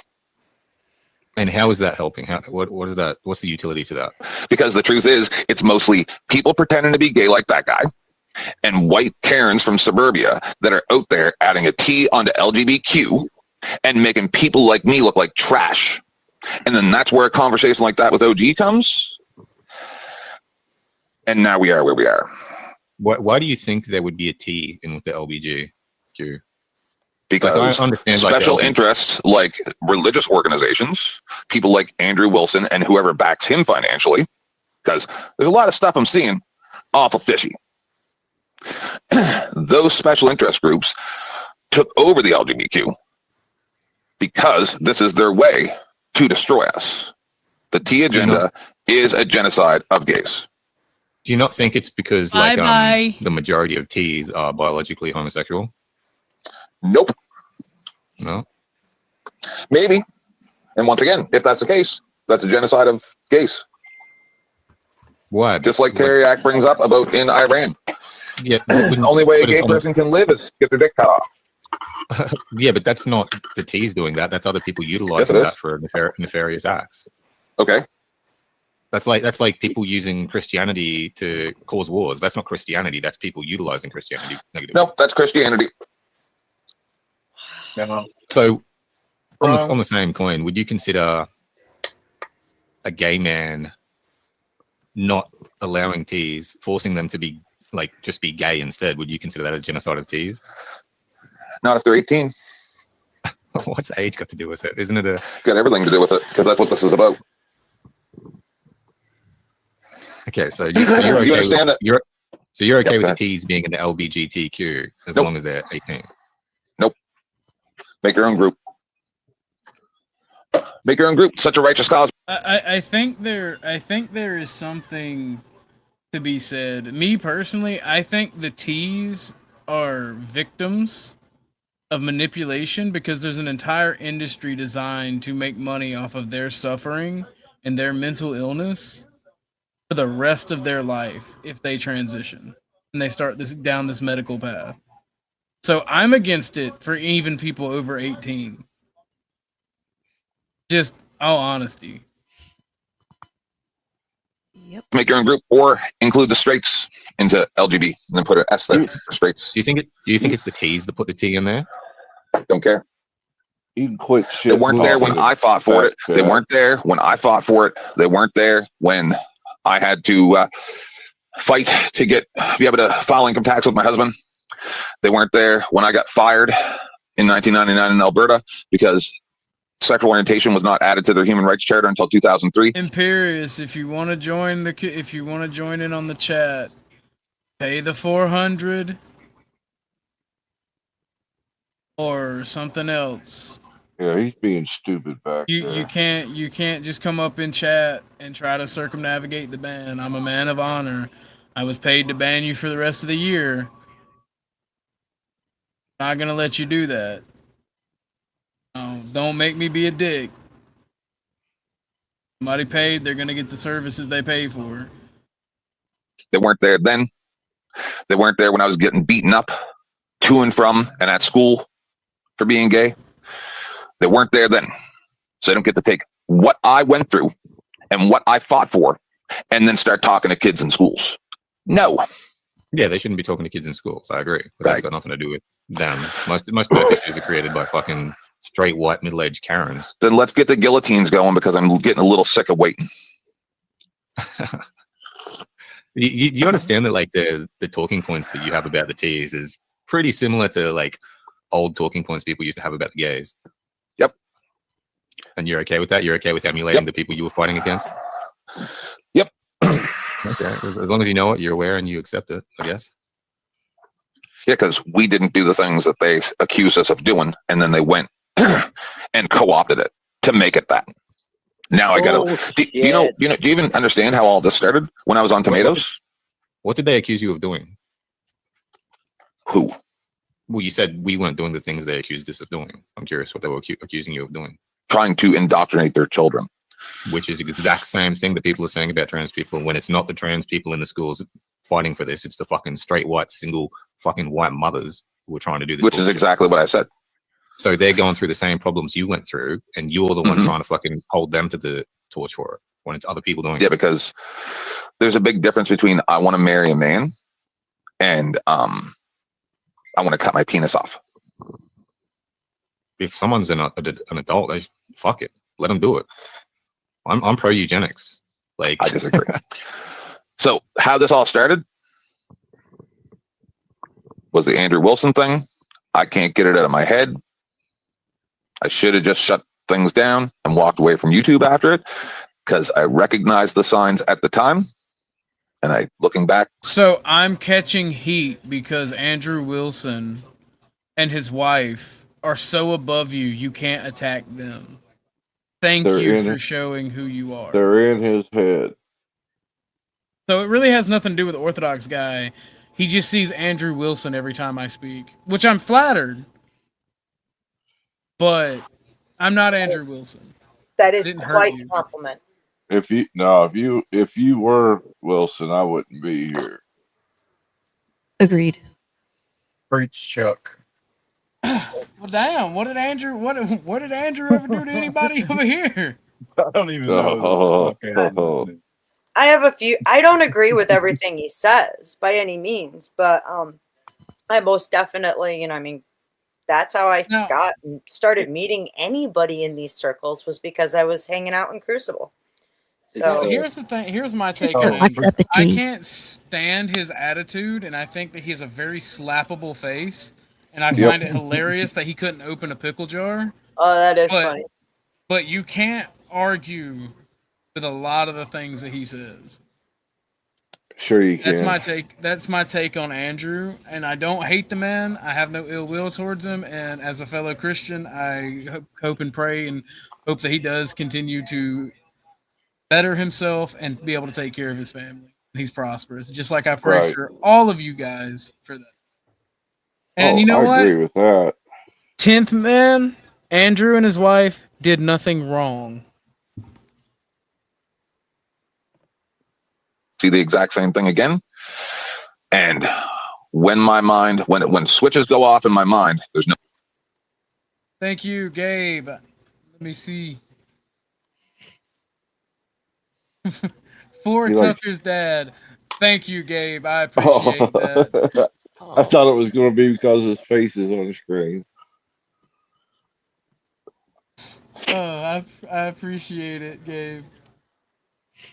And how is that helping? What is that? What's the utility to that? Because the truth is, it's mostly people pretending to be gay like that guy, and white Karens from suburbia that are out there adding a T onto LGBTQ and making people like me look like trash. And then that's where a conversation like that with OG comes. And now we are where we are. Why do you think there would be a T in with the LBGQ? Because special interests like religious organizations, people like Andrew Wilson and whoever backs him financially, because there's a lot of stuff I'm seeing awful fishy. Those special interest groups took over the LGBTQ because this is their way to destroy us. The T agenda is a genocide of gays. Do you not think it's because the majority of Ts are biologically homosexual? Nope. No? Maybe. And once again, if that's the case, that's a genocide of gays. Why? Just like Teriak brings up about in Iran. Yeah. The only way a gay person can live is get their dick cut off. Yeah, but that's not the T's doing that. That's other people utilizing that for nefarious acts. Okay. That's like people using Christianity to cause wars. That's not Christianity. That's people utilizing Christianity negatively. No, that's Christianity. So, on the same coin, would you consider a gay man not allowing T's, forcing them to be just be gay instead? Would you consider that a genocide of T's? Not if they're 18. What's age got to do with it? Isn't it got everything to do with it, because that's what this is about. Okay, so you're okay. You understand that? You're okay with the T's being in the LGBTQ as long as they're 18. Nope. Make your own group. Make your own group. Such a righteous cause. I think there is something to be said. Me personally, I think the T's are victims of manipulation because there's an entire industry designed to make money off of their suffering and their mental illness for the rest of their life if they transition and they start down this medical path. So I'm against it for even people over 18. Just all honesty. Yep. Make your own group, or include the straights into LGB, and then put an S there for straights. Do you think it's the T's that put the T in there? Don't care. You can quit shit. They weren't there when I fought for it. They weren't there when I fought for it. They weren't there when I had to fight to be able to file income tax with my husband. They weren't there when I got fired in 1999 in Alberta because sexual orientation was not added to their human rights charter until 2003. Imperious, if you want to join in on the chat, pay the 400 or something else. Yeah, he's being stupid back You there. you can't just come up in chat and try to circumnavigate the ban. I'm a man of honor. I was paid to ban you for the rest of the year. Not gonna let you do that. Don't make me be a dick. Somebody paid, they're gonna get the services they pay for. They weren't there then. They weren't there when I was getting beaten up to and from and at school for being gay. They weren't there then. So they don't get to take what I went through and what I fought for and then start talking to kids in schools. No. Yeah, they shouldn't be talking to kids in schools. I agree. But that's got nothing to do with them. Most birth issues are created by fucking straight white middle-aged Karens. Then let's get the guillotines going because I'm getting a little sick of waiting. You understand that like the talking points that you have about the T's is pretty similar to like old talking points people used to have about the gays. Yep. And you're okay with that? You're okay with emulating the people you were fighting against? Yep. Okay. As long as you know it, you're aware and you accept it, I guess. Yeah, because we didn't do the things that they accused us of doing, and then they went and co-opted it to make it that. Now I gotta. Do you even understand how all this started when I was on Tomatoes? What did they accuse you of doing? Who? Well, you said we weren't doing the things they accused us of doing. I'm curious what they were accusing you of doing. Trying to indoctrinate their children. Which is the exact same thing that people are saying about trans people when it's not the trans people in the schools fighting for this. It's the fucking straight white, single fucking white mothers who are trying to do this. Which is exactly what I said. So they're going through the same problems you went through, and you're the one trying to fucking hold them to the torch for it when it's other people doing it. Yeah, because there's a big difference between I want to marry a man and I want to cut my penis off. If someone's an adult, fuck it, let them do it. I'm pro eugenics. Like I disagree. So how this all started was the Andrew Wilson thing. I can't get it out of my head. I should have just shut things down and walked away from YouTube after it because I recognized the signs at the time. And I, looking back. So I'm catching heat because Andrew Wilson and his wife are so above you, you can't attack them. Thank you for showing who you are. They're in his head. So it really has nothing to do with Orthodox Guy. He just sees Andrew Wilson every time I speak, which I'm flattered. But I'm not Andrew Wilson. That is quite a compliment. If you were Wilson, I wouldn't be here. Agreed. Preach, Chuck. Well, damn! What did Andrew ever do to anybody over here? I don't even know. I have a few. I don't agree with everything he says by any means, but I most definitely, I mean, that's how I started meeting anybody in these circles was because I was hanging out in Crucible. So here's the thing. Here's my take on Andrew. I can't stand his attitude, and I think that he has a very slappable face. And I find it hilarious that he couldn't open a pickle jar. Oh, that is funny. But you can't argue with a lot of the things that he says. Sure you can. That's my take on Andrew. And I don't hate the man. I have no ill will towards him. And as a fellow Christian, I hope and pray and hope that he does continue to better himself and be able to take care of his family. He's prosperous. Just like I pray for all of you guys for that. And you know what? I agree with that. 10th man, Andrew and his wife did nothing wrong. See the exact same thing again. And when when switches go off in my mind, there's no. Thank you, Gabe. Let me see. For Tucker's dad. Thank you, Gabe. I appreciate that. I thought it was going to be because his face is on the screen. Oh, I appreciate it, Gabe.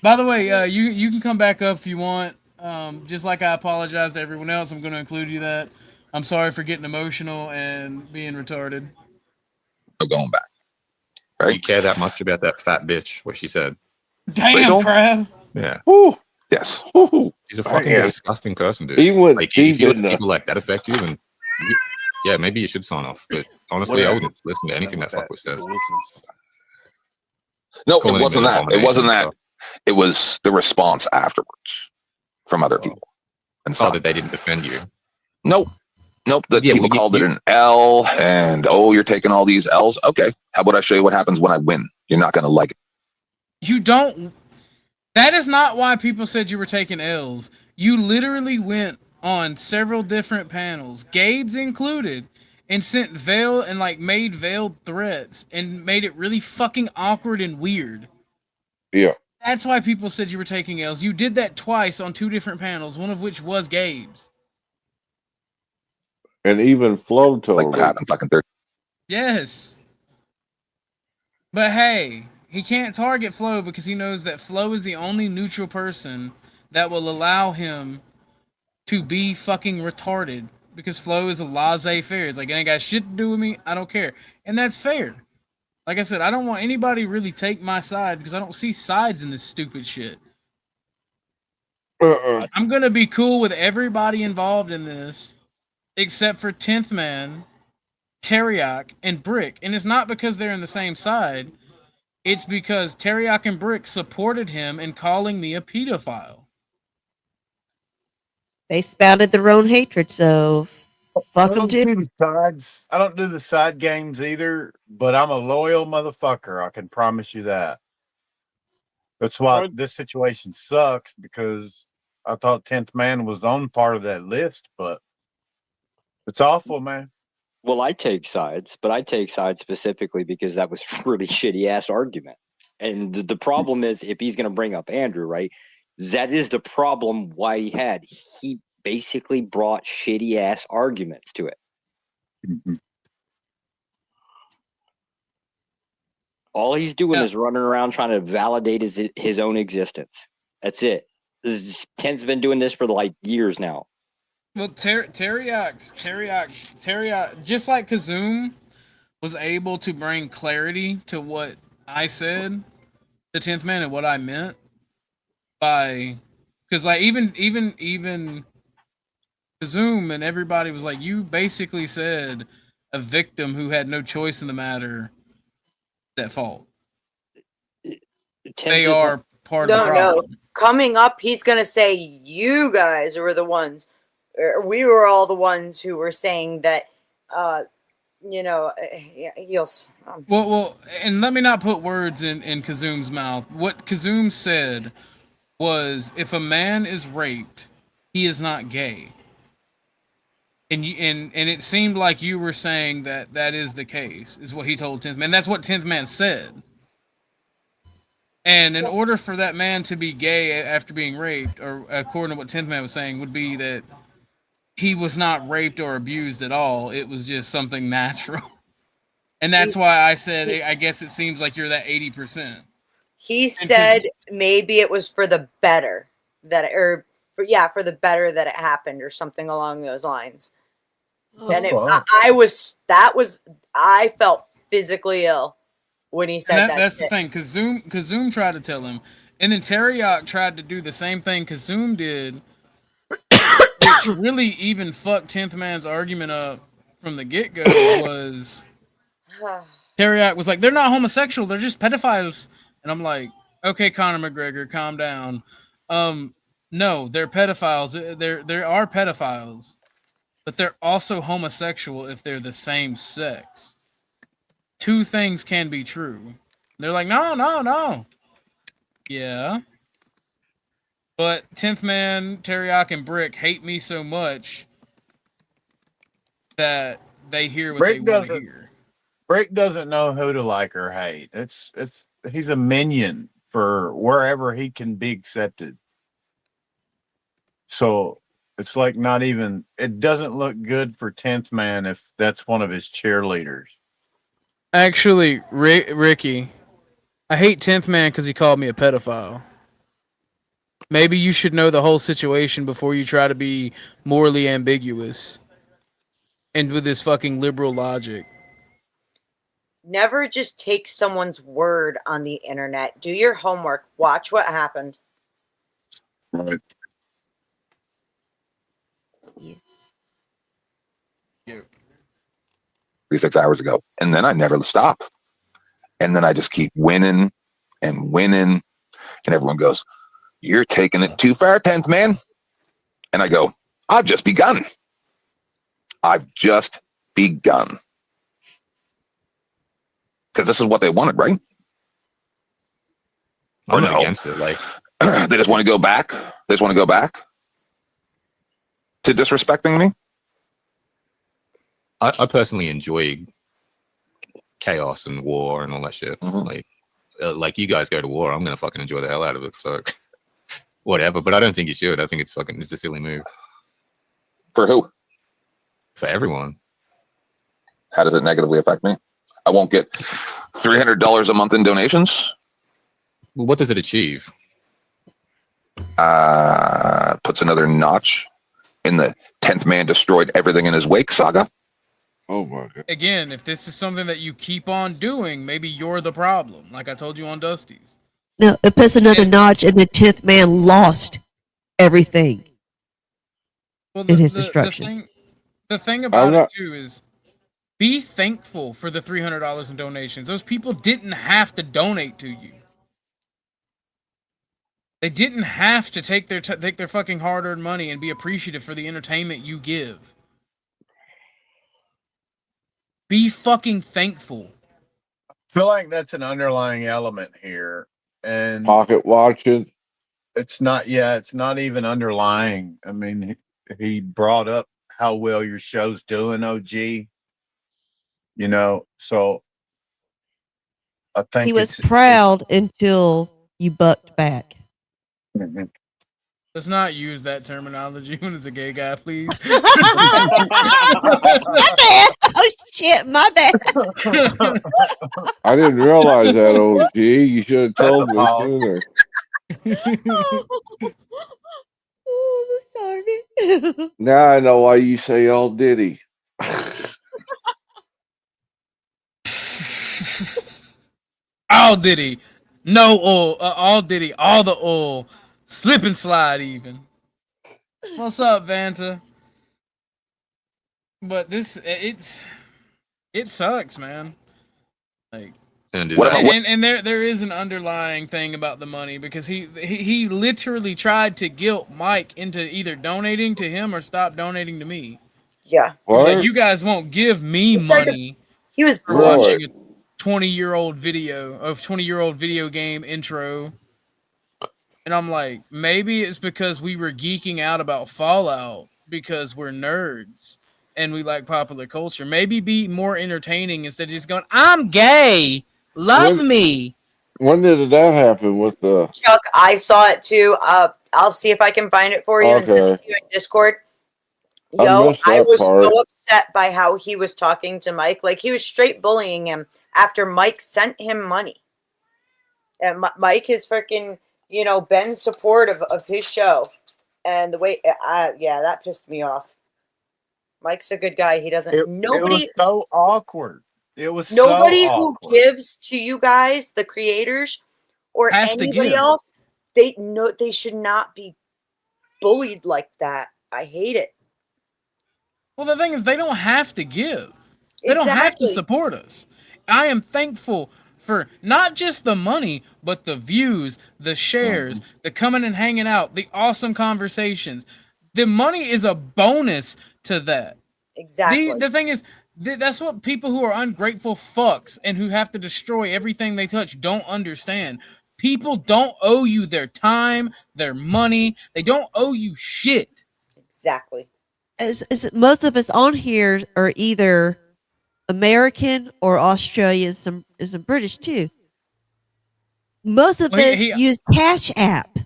By the way, you can come back up if you want. Just like I apologize to everyone else, I'm going to include you that. I'm sorry for getting emotional and being retarded. No going back. Right? You care that much about that fat bitch? What she said? Damn, crab. Yeah. Woo. Yes. Woo. She's a fucking disgusting person, dude. He went like, deep if you let in the- people like that affect you, then Yeah, maybe you should sign off. But honestly, I wouldn't listen to anything that fuckwit says. No, Calling it wasn't him an that. It abomination wasn't and that. stuff. It was the response afterwards from other people. And Oh, that they didn't defend you. Nope. Nope. That Yeah, people well, called it an L, and oh, you're taking all these L's. Okay. How about I show you what happens when I win? You're not going to like it. You don't. That is not why people said you were taking L's. You literally went on several different panels, Gabe's included, and sent veiled and like made veiled threats and made it really fucking awkward and weird. Yeah. That's why people said you were taking L's. You did that twice on 2 different panels, one of which was Gabe's. And even Flo told like what happened fucking 30. Yes. But hey, he can't target Flo because he knows that Flo is the only neutral person that will allow him to be fucking retarded. Because Flo is a laissez-faire. It's like, it ain't got shit to do with me. I don't care. And that's fair. Like I said, I don't want anybody to really take my side because I don't see sides in this stupid shit. I'm going to be cool with everybody involved in this except for 10th Man, Teriak, and Brick. And it's not because they're in the same side. It's because Teriak and Brick supported him in calling me a pedophile. They spouted their own hatred, so fuck I them don't too. do the sides. I don't do the side games either, but I'm a loyal motherfucker. I can promise you that. That's why this situation sucks, because I thought 10th Man was on part of that list, but it's awful, man. Well, I take sides, but I take sides specifically because that was a really shitty ass argument. And the problem is, if he's going to bring up Andrew, right? That is the problem why he basically brought shitty ass arguments to it. All he's doing is running around trying to validate his own existence. That's it. Ken's been doing this for like years now. Well, Teriak, just like Kazoom was able to bring clarity to what I said, the 10th Man, and what I meant by, because like even Kazoom and everybody was like, you basically said a victim who had no choice in the matter at fault. They are part of the problem. No. Coming up, he's going to say, you guys were the ones, or we were all the ones who were saying that, Well, and let me not put words in Kazoom's mouth. What Kazoom said was, if a man is raped, he is not gay. And it seemed like you were saying that is the case, is what he told 10th Man. That's what 10th Man said. And in order for that man to be gay after being raped, or according to what 10th Man was saying, would be that he was not raped or abused at all. It was just something natural. And that's why I said, I guess it seems like you're that 80%. He said maybe it was for the better for the better that it happened, or something along those lines. And I felt physically ill when he said that. That's the thing. Kazoom tried to tell him, and then Teriak tried to do the same thing Kazoom did, which really even fucked 10th Man's argument up from the get-go. Was Teriak was like, they're not homosexual, they're just pedophiles. And I'm like, okay, Conor McGregor, calm down. No, they're pedophiles. There are pedophiles, but they're also homosexual if they're the same sex. 2 things can be true. They're like, no. Yeah. But 10th Man, Teriak, and Brick hate me so much that they hear what they want to hear. Brick doesn't know who to like or hate. He's a minion for wherever he can be accepted. So it's like it doesn't look good for 10th Man if that's one of his cheerleaders. Actually, Ricky, I hate 10th Man because he called me a pedophile. Maybe you should know the whole situation before you try to be morally ambiguous and with this fucking liberal logic. Never just take someone's word on the internet. Do your homework. Watch what happened. Right. Yes. Yeah. 36 hours ago. And then I never stop. And then I just keep winning and winning. And everyone goes, "You're taking it too far, 10th man." And I go, "I've just begun. I've just begun." Because this is what they wanted, right? I'm not against it. Like they just want to go back. They just want to go back to disrespecting me. I personally enjoy chaos and war and all that shit. Like you guys go to war, I'm gonna fucking enjoy the hell out of it. So whatever. But I don't think you should. I think it's a silly move. For who? For everyone. How does it negatively affect me? I won't get $300 a month in donations. Well, what does it achieve? Puts another notch in the 10th man destroyed everything in his wake saga. Oh my god. Again, if this is something that you keep on doing, maybe you're the problem. Like I told you on Dusty's. No, it puts another notch, and the 10th man lost everything in his destruction. The thing about it too is, be thankful for the $300 in donations. Those people didn't have to donate to you. They didn't have to take their fucking hard-earned money and be appreciative for the entertainment you give. Be fucking thankful. I feel like that's an underlying element here. And pocket watching. It's not even underlying. I mean, he brought up how well your show's doing, OG. You know, so I think he was proud until you bucked back. Let's not use that terminology when it's a gay guy, please. My bad. Oh shit, my bad. I didn't realize that, OG. You should have told me sooner. Oh, I'm sorry. Now I know why you say "All Diddy." All Diddy, no oil. All Diddy, all the oil. Slip and slide even. What's up, Vanta? But it sucks, man. Like, and there is an underlying thing about the money, because he literally tried to guilt Mike into either donating to him or stop donating to me. Yeah. He was like, you guys won't give me money. He was for watching a 20-year-old video game intro. And I'm like, maybe it's because we were geeking out about Fallout because we're nerds and we like popular culture. Maybe be more entertaining instead of just going, "I'm gay, love me." When did that happen with the Chuck? I saw it too. I'll see if I can find it for you and send it to you in Discord. Yo, I was so upset by how he was talking to Mike. Like, he was straight bullying him after Mike sent him money. And Mike is freaking, been supportive of his show. And the way, that pissed me off. Mike's a good guy. He doesn't, it was so awkward. It was nobody so who gives to you guys, the creators, or anybody else, they should not be bullied like that. I hate it. Well, the thing is, they don't have to give. They don't have to support us. I am thankful for not just the money, but the views, the shares, the coming and hanging out, the awesome conversations. The money is a bonus to that. Exactly. The thing is, that's what people who are ungrateful fucks and who have to destroy everything they touch don't understand. People don't owe you their time, their money. They don't owe you shit. Exactly. Most of us on here are either American or Australian, some British too. Most of us use Cashapp.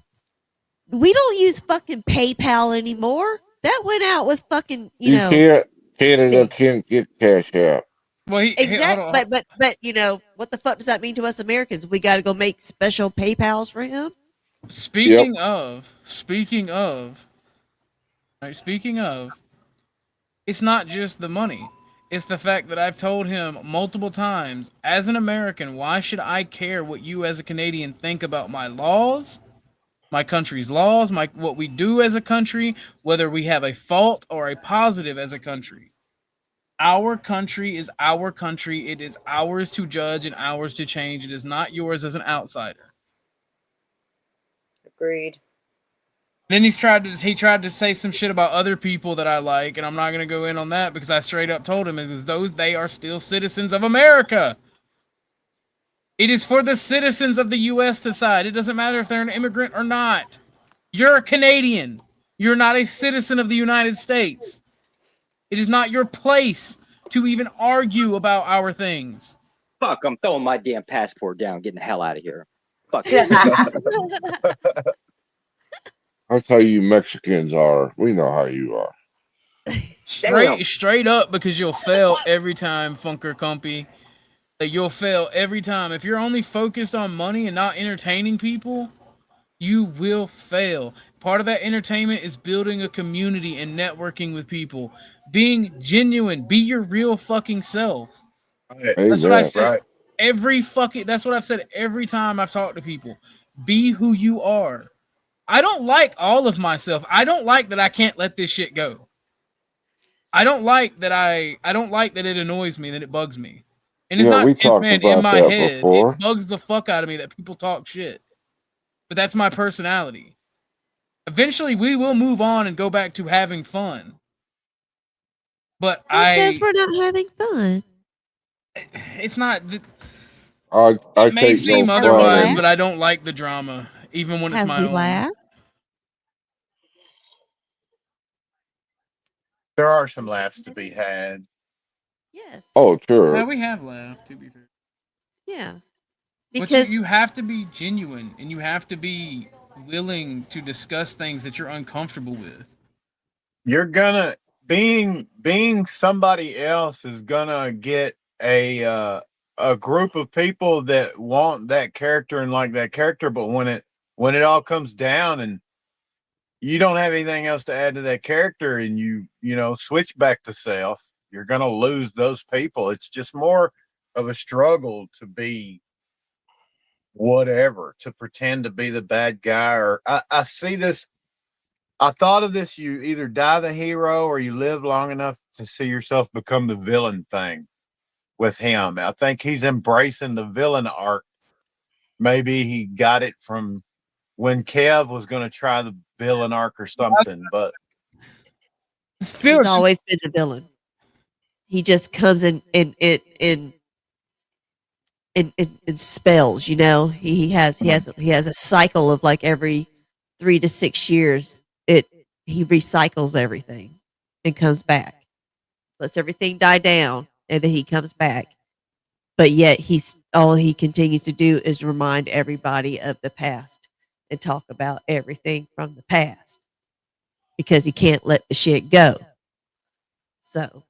We don't use fucking PayPal anymore. That went out with fucking, Canada can't get Cashapp. Well, exactly. But what the fuck does that mean to us Americans? We got to go make special PayPals for him. Speaking of, it's not just the money. It's the fact that I've told him multiple times, as an American, why should I care what you as a Canadian think about my laws, my country's laws, what we do as a country, whether we have a fault or a positive as a country? Our country is our country. It is ours to judge and ours to change. It is not yours as an outsider. Agreed. Then he tried to say some shit about other people that I like, and I'm not gonna go in on that because I straight up told him it was they are still citizens of America. It is for the citizens of the U.S. to decide. It doesn't matter if they're an immigrant or not. You're a Canadian. You're not a citizen of the United States. It is not your place to even argue about our things. Fuck, I'm throwing my damn passport down, getting the hell out of here. Fuck. That's how you Mexicans are. We know how you are. Straight up, because you'll fail every time, Funker Compy. Like, you'll fail every time. If you're only focused on money and not entertaining people, you will fail. Part of that entertainment is building a community and networking with people. Being genuine. Be your real fucking self. That's what I said. Right. That's what I've said every time I've talked to people. Be who you are. I don't like all of myself. I don't like that I can't let this shit go. I don't like that it annoys me, that it bugs me. And it's not we talked in about my that head. before. It bugs the fuck out of me that people talk shit. But that's my personality. Eventually we will move on and go back to having fun. But Who says we're not having fun? It's not. It may seem otherwise, but I don't like the drama, even when it's my own. Laughed? There are some laughs to be had. Yes. Oh, sure. Yeah, we have laughed, to be fair. Yeah. But you have to be genuine, and you have to be willing to discuss things that you're uncomfortable with. You're gonna being somebody else is gonna get a group of people that want that character and like that character, but when it all comes down and you don't have anything else to add to that character and you switch back to self, you're gonna lose those people. It's just more of a struggle to be whatever, to pretend to be the bad guy. Or I see this. I thought of this: you either die the hero or you live long enough to see yourself become the villain thing with him. I think he's embracing the villain arc. Maybe he got it from when Kev was going to try the villain arc or something, but He's always been the villain. He just comes in spells, He has a cycle of like every 3 to 6 years. He recycles everything and comes back. Lets everything die down and then he comes back. But yet all he continues to do is remind everybody of the past and talk about everything from the past because he can't let the shit go. So.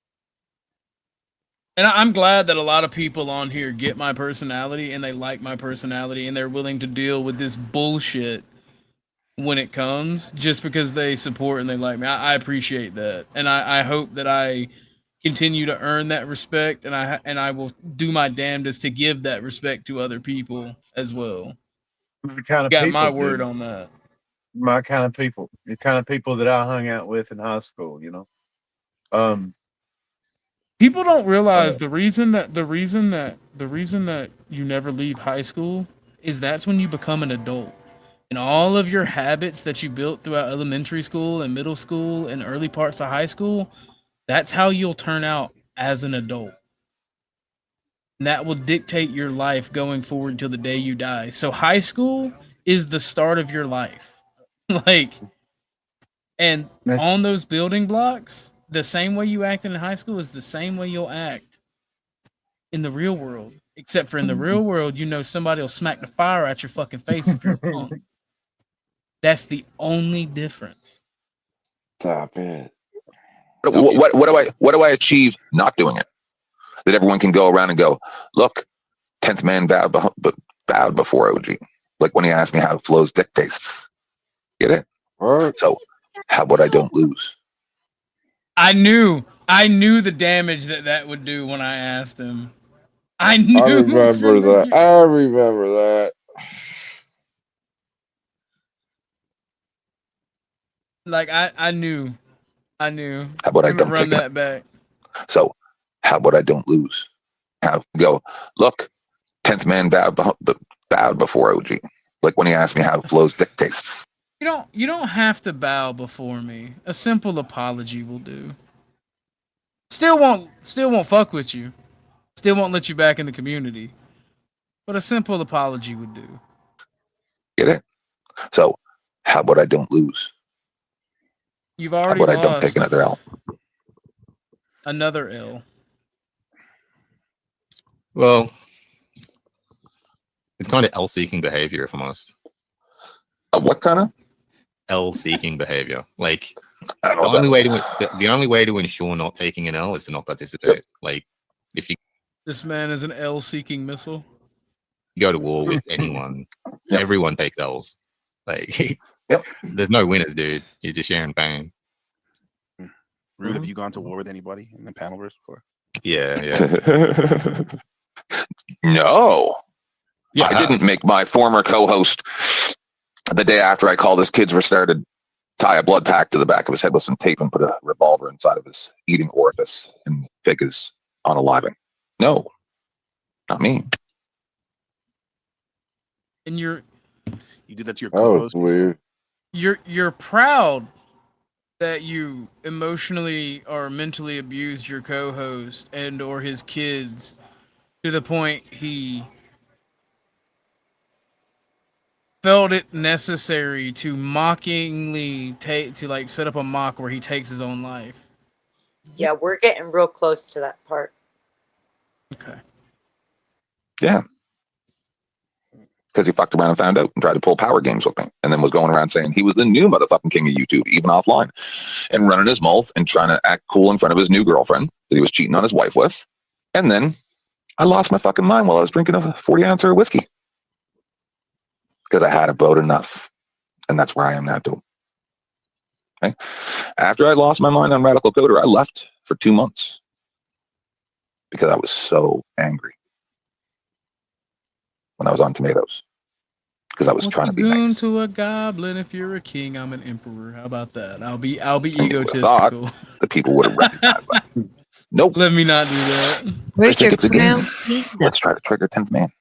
And I'm glad that a lot of people on here get my personality and they like my personality and they're willing to deal with this bullshit when it comes just because they support and they like me. I appreciate that. And I hope that I continue to earn that respect and I will do my damnedest to give that respect to other people as well. Got my word on that. My kind of people. The kind of people that I hung out with in high school, People don't realize the reason that you never leave high school is that's when you become an adult. And all of your habits that you built throughout elementary school and middle school and early parts of high school, that's how you'll turn out as an adult. And that will dictate your life going forward till the day you die. So high school is the start of your life. And on those building blocks, the same way you act in high school is the same way you'll act in the real world. Except for in the real world, somebody will smack the fire out your fucking face if you're a punk. That's the only difference. Stop it. What do I achieve not doing it? That everyone can go around and go, look, 10th man bowed before OG. Like when he asked me how Flo's dick tastes. Get it? So how about I don't lose? I knew the damage that would do when I asked him. I remember that. I remember that. Like I knew. How about I don't run take that back? So How about I don't lose? Go, look, 10th man bowed before OG. Like when he asked me how Flo's dick tastes. You don't have to bow before me. A simple apology will do. Still won't fuck with you. Still won't let you back in the community. But a simple apology would do. Get it? So, how about I don't lose? You've already How about lost. I don't take another L? Another L. Well, it's kind of L-seeking behavior, if I'm honest. What kind of? L-seeking behavior. Like, the only way to ensure not taking an L is to not participate. Like, if you This man is an L-seeking missile. go to war with anyone, everyone takes L's. Like, there's no winners, dude. You're just sharing pain. Rude, have you gone to war with anybody in the panelverse before? Yeah. No. Yeah, I didn't make my former co-host the day after I called his kids restarted tie a blood pack to the back of his head with some tape and put a revolver inside of his eating orifice and fake his unaliving. No, not me. And you did that to your co-host. Weird. You're proud that you emotionally or mentally abused your co-host and or his kids to the point he felt it necessary to mockingly set up a mock where he takes his own life. Yeah, we're getting real close to that part. Okay. Yeah. Because he fucked around and found out and tried to pull power games with me and then was going around saying he was the new motherfucking king of YouTube, even offline, and running his mouth and trying to act cool in front of his new girlfriend that he was cheating on his wife with. And then I lost my fucking mind while I was drinking a 40-ounce of whiskey because I had about enough. And that's where I am now, too. Okay. After I lost my mind on Radical Coder, I left for 2 months because I was so angry when I was on Tomatoes because I was trying to be nice. To a goblin, if you're a king, I'm an emperor. How about that? I'll be egotistical. The people would have recognized that. Nope. Let me not do that. I think it's a game. Let's try to trigger 10th man.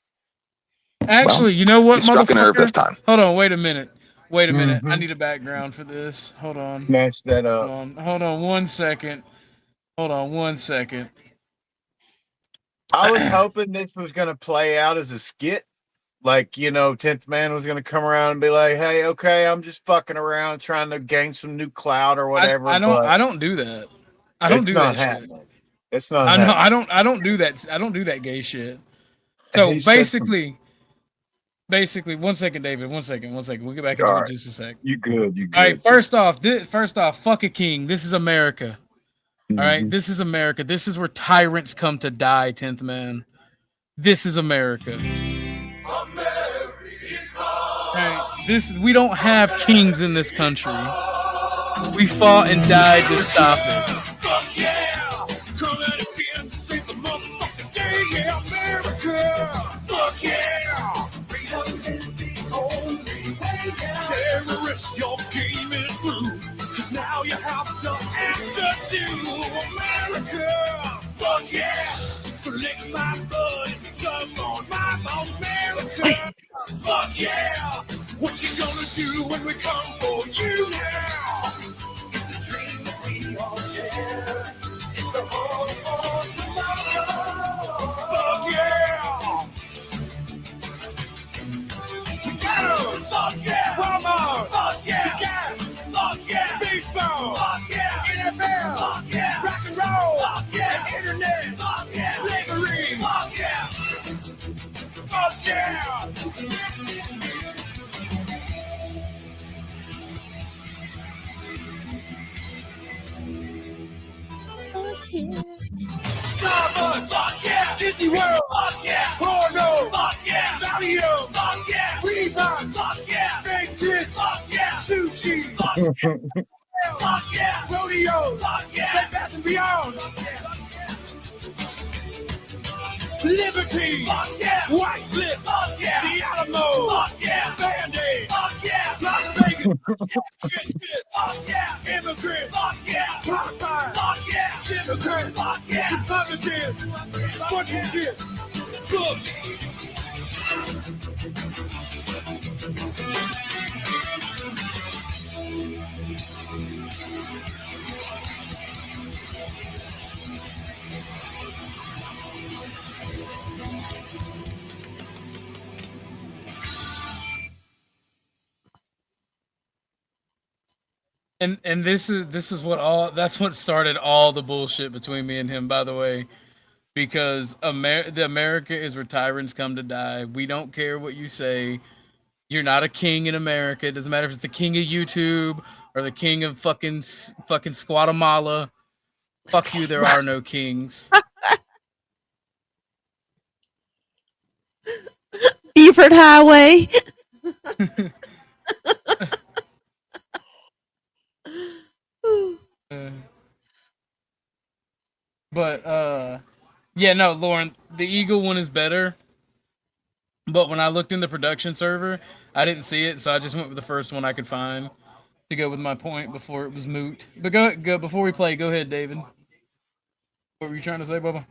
Actually, you know what, he struck a nerve this time. Hold on, wait a minute. I need a background for this. Hold on. Smash that up. Hold on 1 second. I was hoping this was going to play out as a skit. Like, 10th man was going to come around and be like, hey, okay, I'm just fucking around trying to gain some new clout or whatever. I don't do that. I don't do that shit. It's not happening. I don't do that. I don't do that gay shit. So basically, 1 second, David. 1 second. We'll get back into it in just a sec. You good. All right. First off, fuck a king. This is America. All right. This is America. This is where tyrants come to die. 10th man. This is America. We don't have kings in this country. We fought and died to stop it. Terrorists, your game is through. Cause now you have to answer to America. Fuck yeah. So lick my blood and suck on my bones, America. Fuck yeah. What you gonna do when we come for you now? It's the dream that we all share. It's the hope for tomorrow. Fuck yeah. We got us. Fuck yeah. Walmart. Fuck yeah. We got. Fuck yeah. Baseball. Fuck yeah. NFL. Fuck yeah. Rock and roll. Fuck yeah. And internet. Fuck yeah. Slavery. Fuck yeah. Fuck yeah. Starbucks, fuck yeah. Disney World, fuck yeah. Porno, fuck yeah. Valium, fuck yeah. Reeboks, fuck yeah. Fake tits, fuck yeah. Sushi, fuck yeah. Fuck yeah. Rodeo, fuck yeah. Bed Bath and Beyond, fuck yeah. Liberty, fuck yeah. White Slips, fuck yeah. The Alamo, fuck yeah. Band-Aids, fuck yeah. Las Vegas, fuck yeah. Immigrants, fuck yeah. Popeye, fuck yeah. Democrats, fuck yeah. Republicans, Swordsmanship. Books. And this is that's what started all the bullshit between me and him, by the way, because the America is where tyrants come to die. We don't care what you say. You're not a king in America. It doesn't matter if it's the king of YouTube or the king of fucking Guatemala. Fuck you. There are no kings. Beaufort Highway. But yeah, no, Lauren, the Eagle one is better. But when I looked in the production server, I didn't see it, so I just went with the first one I could find to go with my point before it was moot. But go before we play. Go ahead, David. What were you trying to say, Bubba?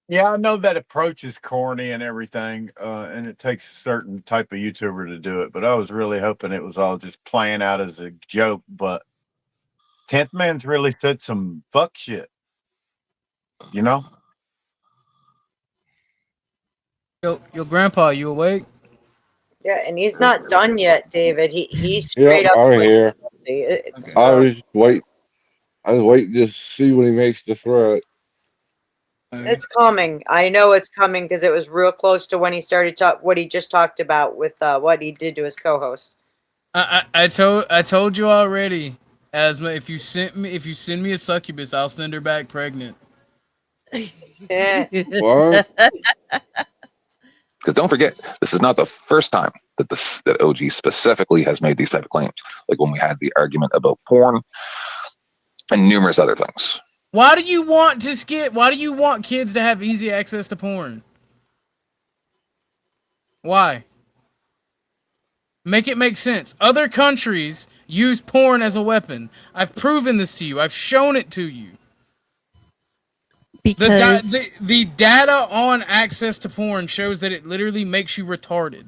Yeah, I know that approach is corny and everything, and it takes a certain type of YouTuber to do it, but I was really hoping it was all just playing out as a joke, but 10th Man's really said some fuck shit, you know? Yo, Grandpa, you awake? Yeah, and he's not done yet, David. He's Yep, straight up. I'm here. Okay. I was waiting to see when he makes the threat. It's coming. I know it's coming because it was real close to when he started what he just talked about with what he did to his co-host. I told you already, Asma. If you send me a succubus, I'll send her back pregnant. What? Because don't forget, this is not the first time that OG specifically has made these type of claims. Like when we had the argument about porn and numerous other things. Why do you want kids to have easy access to porn? Why? Make it make sense. Other countries use porn as a weapon. I've proven this to you. I've shown it to you. Because the data on access to porn shows that it literally makes you retarded.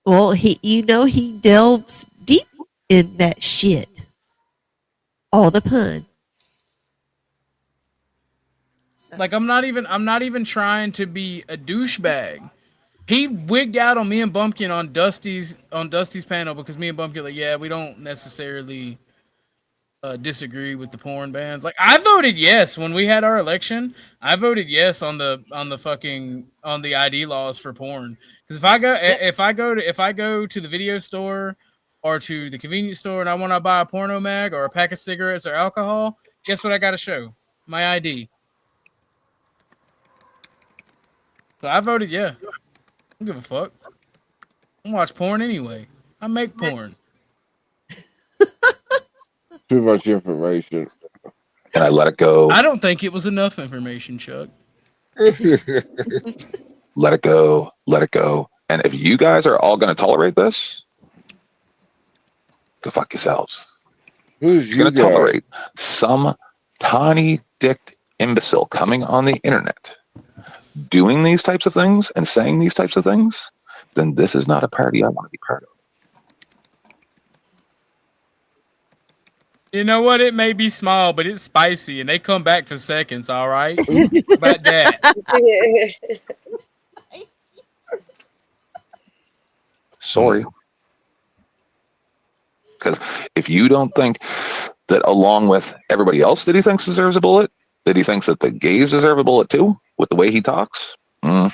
well, he delves deep in that shit. All the pun. Like I'm not even trying to be a douchebag. He wigged out on me and Bumpkin on Dusty's panel because me and Bumpkin like, yeah, we don't necessarily disagree with the porn bans. Like I voted yes when we had our election. I voted yes on the ID laws for porn. Because if I go to the video store or to the convenience store and I want to buy a porno mag or a pack of cigarettes or alcohol, guess what I got to show? My ID. So I voted yeah. I don't give a fuck. I watch porn anyway. I make porn. Too much information. And I let it go. I don't think it was enough information, Chuck. Let it go. Let it go. And if you guys are all going to tolerate this, go fuck yourselves. Who's You're going to tolerate some tiny dick imbecile coming on the internet doing these types of things and saying these types of things, then this is not a party I want to be part of. You know what? It may be small, but it's spicy, and they come back for seconds. All right, about that. Sorry, because if you don't think that, along with everybody else that he thinks deserves a bullet, that he thinks that the gays deserve a bullet too, with the way he talks, that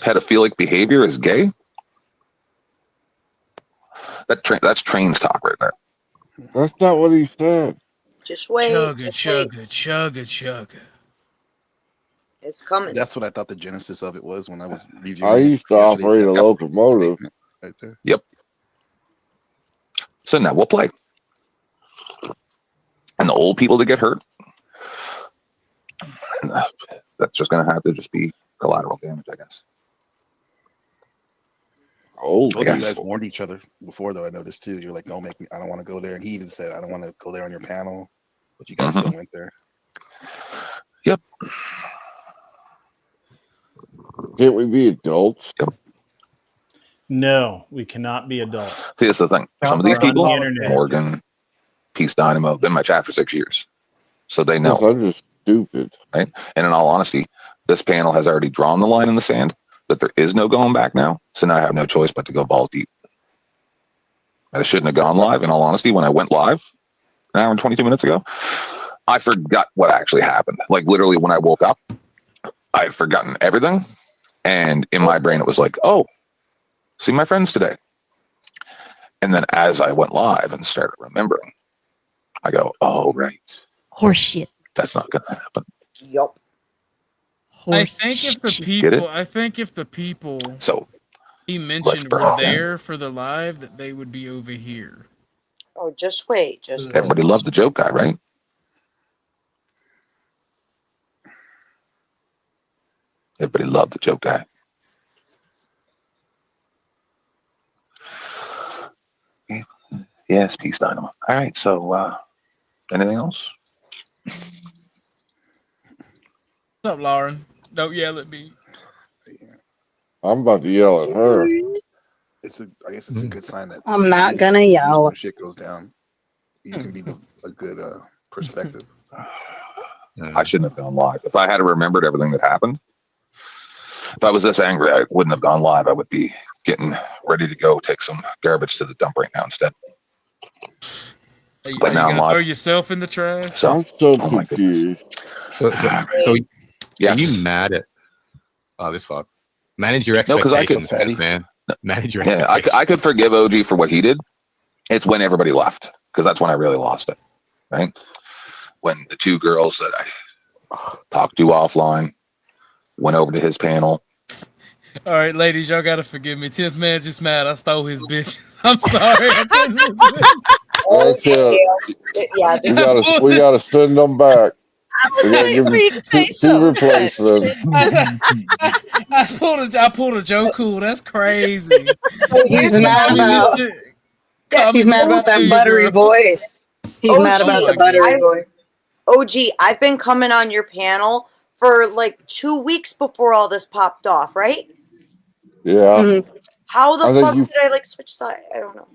pedophilic behavior is gay. That's trains talk right there. That's not what he said. Just wait. Chugga. It's coming. That's what I thought the genesis of it was when I was reviewing. I used to operate a locomotive. Right there. Yep. So now we'll play. And the old people that get hurt, that's just going to have to just be collateral damage, I guess. Oh, you guys warned each other before, though. I noticed too. You're like, "Don't make me. I don't want to go there." And he even said, "I don't want to go there on your panel." But you guys still went there. Yep. Can't we be adults? Yep. No, we cannot be adults. See, that's the thing. Some of these We're on people, the internet. Morgan, Peace Dynamo, been in my chat for 6 years. So they know. I'm just stupid. Right? And in all honesty, this panel has already drawn the line in the sand that there is no going back now. So now I have no choice but to go balls deep. I shouldn't have gone live, in all honesty. When I went live an hour and 22 minutes ago, I forgot what actually happened. Like literally when I woke up, I had forgotten everything. And in my brain, it was like, oh, see my friends today. And then as I went live and started remembering, I go, oh, right. Horseshit. That's not going to happen. Yup. I think if the people so he mentioned were there for the live, that they would be over here. Oh, just wait. Just wait. Everybody loves the joke guy, right? Everybody loved the joke guy. Yes, Peace Dynamo. All right, so anything else? What's up, Lauren? Don't yell at me. I'm about to yell at her. I guess it's a good sign that I'm not gonna yell. when shit goes down, you can be a good perspective. I shouldn't have gone live. If I had remembered everything that happened, if I was this angry, I wouldn't have gone live. I would be getting ready to go take some garbage to the dump right now instead. Are you But now I'm gonna throw live. yourself in the trash? So, I'm so oh my confused. So Yes. are you mad at this fuck? Manage your No, 'cause I could- expectations, man. Manage your Yeah, expectations. I could forgive OG for what he did. It's when everybody left, because that's when I really lost it, right? When the two girls that I talked to offline went over to his panel. All right, ladies, y'all gotta forgive me. 10th man just mad. I stole his bitches. I'm sorry. I couldn't resist. That's it. Yeah, We gotta send them back. We gotta give them two replacements. I pulled a Joe Cool. That's crazy. He's mad about that buttery voice. He's mad about the buttery voice. OG, I've been coming on your panel for like 2 weeks before all this popped off, right? Yeah. How the I think fuck you- did I like switch side? I don't know.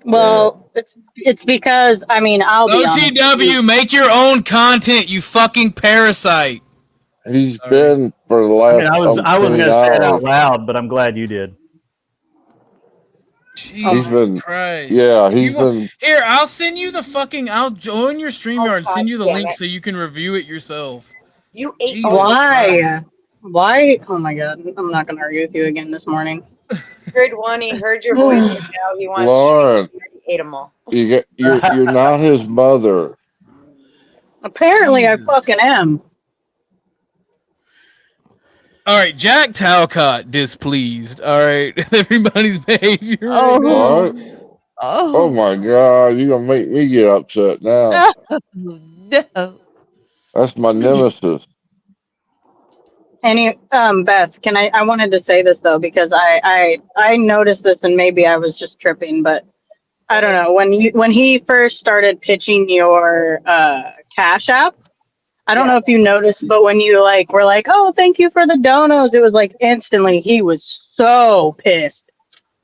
Well, it's because I'll be honest. OGW, make your own content, you fucking parasite. He's been for the last. I wasn't going to say it out hours. loud, but I'm glad you did. Jesus been- Christ. yeah, If he's you want- been- Here, I'll send you the fucking. I'll join your StreamYard and send you the damn link it. so you can review it yourself. You ate. Jesus Why? Why? Oh my god! I'm not gonna argue with you again this morning. Grid one, he heard your voice and now he wants Lauren, to ate them all. you're not his mother. Apparently, I fucking am. All right, Jack Talcott displeased. All right, everybody's behavior. What? Oh my god, you're gonna make me get upset now. No. That's my nemesis. Beth, I wanted to say this though because I noticed this and maybe I was just tripping, but I don't know when he first started pitching your Cash App. I don't know if you noticed, but when you were like, oh, thank you for the donos, it was like instantly he was so pissed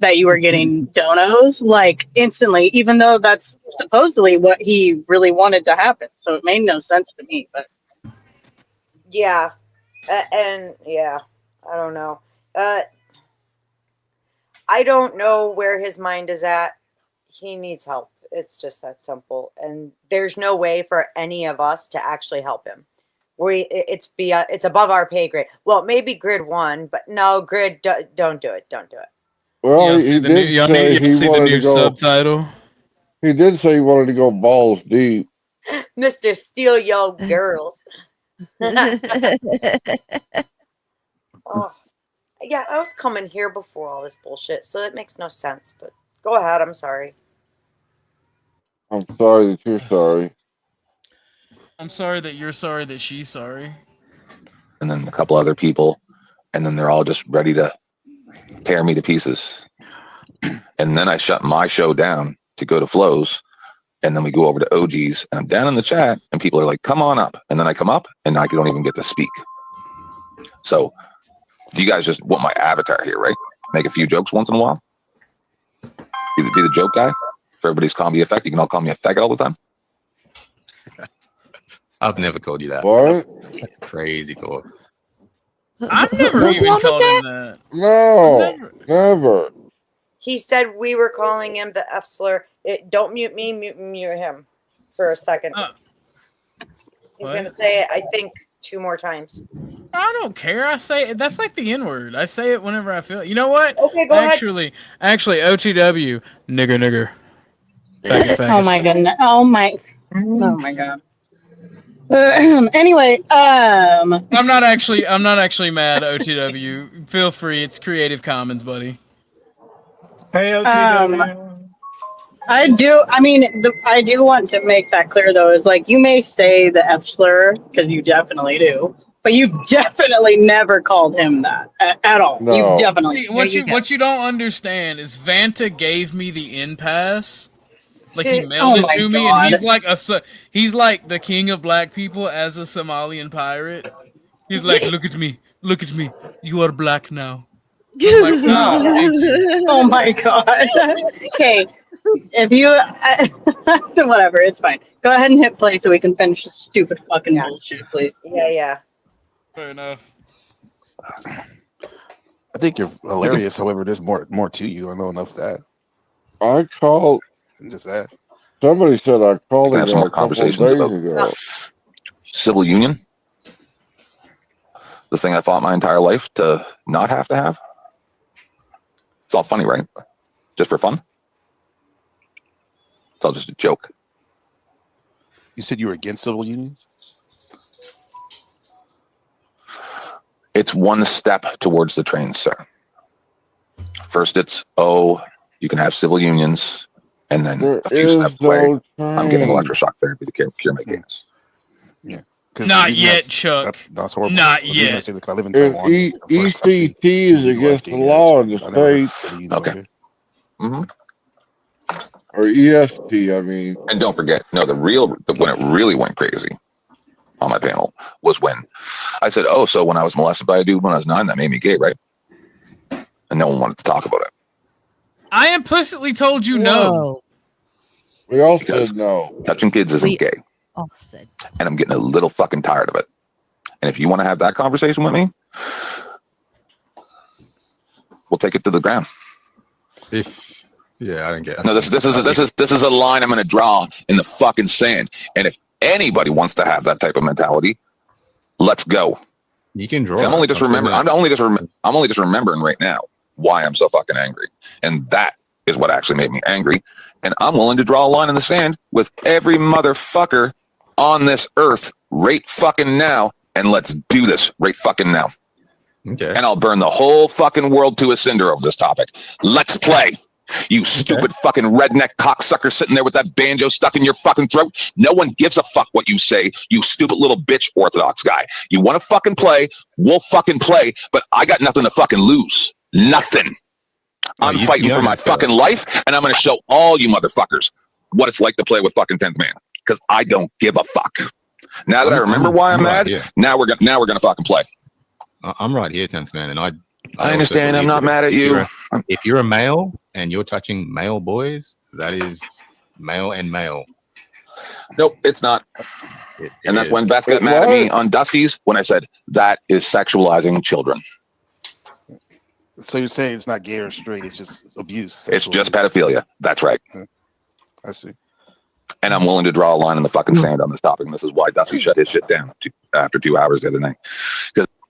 that you were getting donos, like instantly, even though that's supposedly what he really wanted to happen. So it made no sense to me, but Yeah. And yeah, I don't know. I don't know where his mind is at. He needs help. It's just that simple. And there's no way for any of us to actually help him. It's above our pay grade. Well, maybe grid one, but no, grid, don't do it. Don't do it. Well, Y'all he see the did new- y'all say need to he see the wanted new to go. subtitle. He did say he wanted to go balls deep. Mr. Steal Yo Girls. Oh, yeah, I was coming here before all this bullshit, so it makes no sense. But go ahead. I'm sorry. I'm sorry that you're sorry. I'm sorry that you're sorry that she's sorry. And then a couple other people, and then they're all just ready to tear me to pieces. And then I shut my show down to go to Flo's, And then we go over to OG's, and I'm down in the chat, and people are like, come on up. And then I come up, and I don't even get to speak. So you guys just want my avatar here, right? Make a few jokes once in a while. Be the joke guy for everybody's comedy effect. You can all call me a faggot all the time. I've never called you that. What? That's crazy talk. I've never even called him that. No, never. He said we were calling him the F slur. Don't mute me, mute him for a second. He's what? gonna say it, I think, 2 more times. I don't care. I say it. That's like the N-word. I say it whenever I feel it. You know what? Okay, go ahead. Actually, OTW, nigger. Faggot. Oh my goodness. Oh my god. Anyway, I'm not actually mad, OTW. Feel free. It's Creative Commons, buddy. Hey, OTW. I do. I mean, I do want to make that clear, though. Is like you may say the F slur because you definitely do, but you've definitely never called him that at all. No. You've definitely. See, what you don't understand is Vanta gave me the in-pass. Like he mailed it to me, and he's like the king of black people as a Somalian pirate. He's like, look at me, you are black now. I'm like, wow, thank you. Oh my god. Okay, if you whatever, it's fine. Go ahead and hit play so we can finish this stupid fucking bullshit, please. Yeah. Fair enough. I think you're hilarious. However, there's more to you. I know enough of that. I called. Just that. Somebody said I called him Have some a more couple of conversations days about ago. civil union. The thing I fought my entire life to not have to have. It's all funny, right? Just for fun. It's all just a joke. You said you were against civil unions? It's one step towards the train, sir. First, it's, you can have civil unions. And then a few steps away, I'm getting electroshock therapy to cure my gains. Yeah. Not yet, Chuck. That's horrible. Not yet. I live in Taiwan. ECT is against the law in the States. Okay. Mm-hmm. Or EST, I mean. And don't forget, when it really went crazy on my panel was when I said, so when I was molested by a dude when I was 9, that made me gay, right? And no one wanted to talk about it. I implicitly told you no. We all said no. Touching kids isn't gay. Said. And I'm getting a little fucking tired of it. And if you want to have that conversation with me, we'll take it to the ground. I don't get it. No, this is a line I'm going to draw in the fucking sand. And if anybody wants to have that type of mentality, let's go. You can draw. I'm only just remembering right now why I'm so fucking angry. And that is what actually made me angry. And I'm willing to draw a line in the sand with every motherfucker on this earth right fucking now. And let's do this right fucking now. Okay. And I'll burn the whole fucking world to a cinder over this topic. Let's play. You stupid fucking redneck cocksucker sitting there with that banjo stuck in your fucking throat. No one gives a fuck what you say, you stupid little bitch Orthodox guy. You want to fucking play, we'll fucking play, but I got nothing to fucking lose. Nothing. I'm fighting for my fucking life, and I'm going to show all you motherfuckers what it's like to play with fucking 10th man, because I don't give a fuck. Now that I remember why I'm mad, now we're gonna fucking play. I'm right here, 10th man, and I understand. I'm not mad at you. If you're a male and you're touching male boys, that is male and male. Nope, it's not. And that's when Beth got mad at me on Dusty's when I said that is sexualizing children. So you're saying it's not gay or straight, it's just abuse. It's just pedophilia. That's right. I see. And I'm willing to draw a line in the fucking sand on this topic. And this is why Dusty shut his shit down after 2 hours the other night.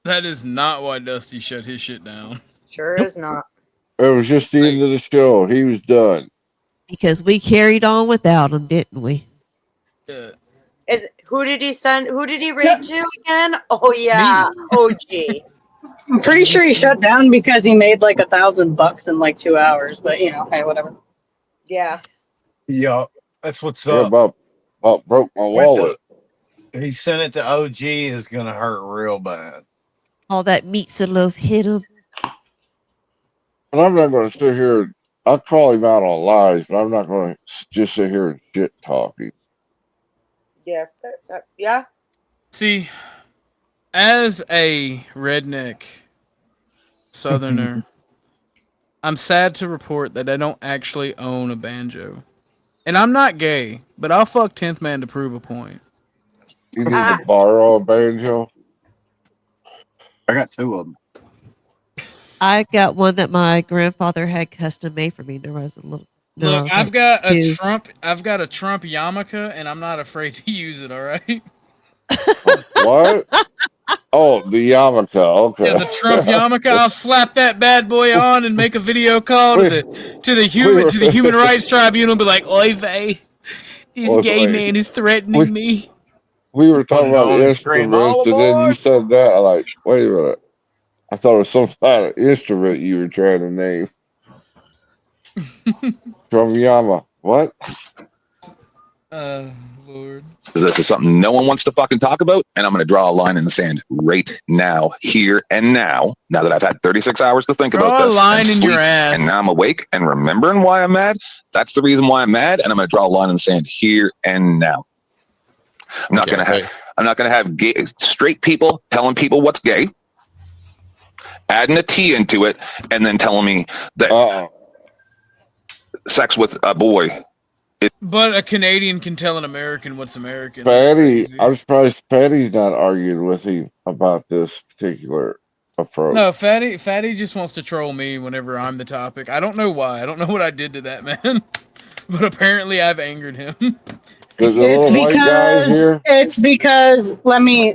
That is not why Dusty shut his shit down. Sure is not. It was just the end of the show. He was done. Because we carried on without him, didn't we? Who did he send? Who did he raid to again? Oh yeah, OG. I'm pretty sure he shut down because he made like $1,000 in like 2 hours. But hey, whatever. Yeah. Yeah, that's what's Yeah, up. about broke my wallet. He sent it to OG is gonna hurt real bad. All that meats and love hit him. And I'm not going to sit here. I'll call him out on lies, but I'm not going to just sit here and shit talking. Yeah. Yeah. See, as a redneck Southerner, I'm sad to report that I don't actually own a banjo. And I'm not gay, but I'll fuck 10th man to prove a point. You need to borrow a banjo? I got 2 of them. I got one that my grandfather had custom made for me. There was a little. Look, I've got a Trump yarmulke, and I'm not afraid to use it. All right. What? Oh, the yarmulke. Okay. Yeah, the Trump yarmulke. I'll slap that bad boy on and make a video call to the Human Rights Tribunal. And be like, "Oy vey, this gay man is threatening me." We were talking about instruments, and then you said that. I'm like, wait a minute. I thought it was some kind of instrument you were trying to name. From Yama. What? Lord. Because this is something no one wants to fucking talk about, and I'm going to draw a line in the sand right now, here and now. Now that I've had 36 hours to think about this, draw a line and in sleep, your ass, and now I'm awake and remembering why I'm mad. That's the reason why I'm mad, and I'm going to draw a line in the sand here and now. I'm not going to have gay, straight people telling people what's gay, adding a T into it, and then telling me that sex with a boy. But a Canadian can tell an American what's American. Patty, I'm surprised Patty's not arguing with him about this particular approach. No, Fatty just wants to troll me whenever I'm the topic. I don't know why. I don't know what I did to that man, but apparently I've angered him. It's because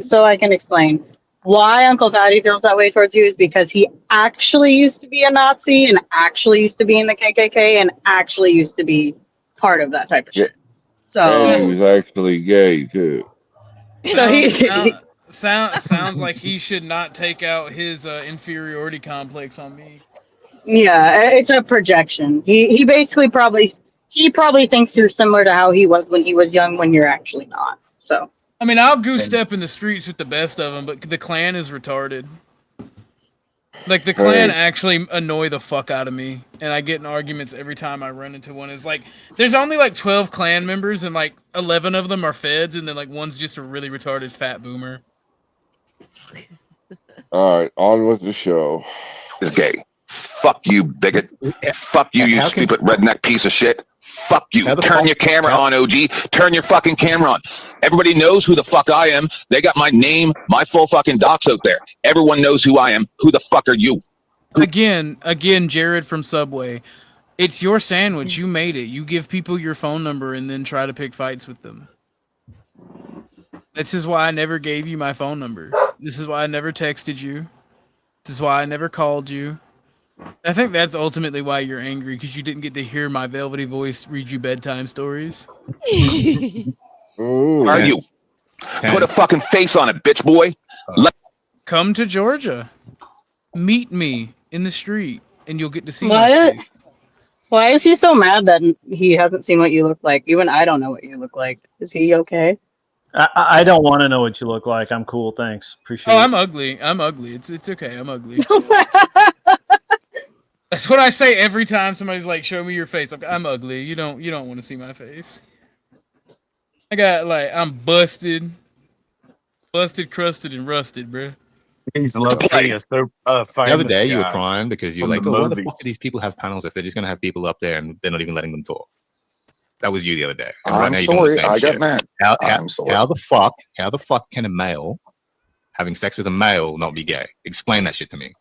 so I can explain why Uncle Fatty feels that way towards you is because he actually used to be a Nazi and actually used to be in the KKK and actually used to be part of that type of shit. So and he was actually gay too. Sounds like he should not take out his inferiority complex on me. Yeah, it's a projection. He basically probably thinks you're similar to how he was when he was young when you're actually not. So I mean, I'll goose step in the streets with the best of them, but the Klan is retarded. Like, the Klan actually annoy the fuck out of me, and I get in arguments every time I run into one. It's like, there's only like 12 Klan members, and like 11 of them are feds, and then like one's just a really retarded fat boomer. All right, on with the show. Is gay. Fuck you, bigot. Fuck you, you stupid redneck piece of shit. Fuck you. Turn your camera on, OG. Turn your fucking camera on. Everybody knows who the fuck I am. They got my name, my full fucking docs out there. Everyone knows who I am. Who the fuck are you? Again, Jared from Subway. It's your sandwich. You made it. You give people your phone number and then try to pick fights with them. This is why I never gave you my phone number. This is why I never texted you. This is why I never called you. I think that's ultimately why you're angry, because you didn't get to hear my velvety voice read you bedtime stories. Are you? Put a fucking face on it, bitch boy. Come to Georgia. Meet me in the street, and you'll get to see my face. Why is he so mad that he hasn't seen what you look like? Even I don't know what you look like. Is he okay? I don't want to know what you look like. I'm cool, thanks. Appreciate it. I'm ugly. I'm ugly. It's okay. I'm ugly. That's what I say every time somebody's like, "Show me your face." I'm ugly. You don't want to see my face. I'm busted, crusted, and rusted, bro. He's lucky. The other day you were crying because you're like, "Oh, why the fuck do these people have panels if they're just gonna have people up there and they're not even letting them talk?" That was you the other day. And right now you're doing the same shit. How the fuck can a male having sex with a male not be gay? Explain that shit to me.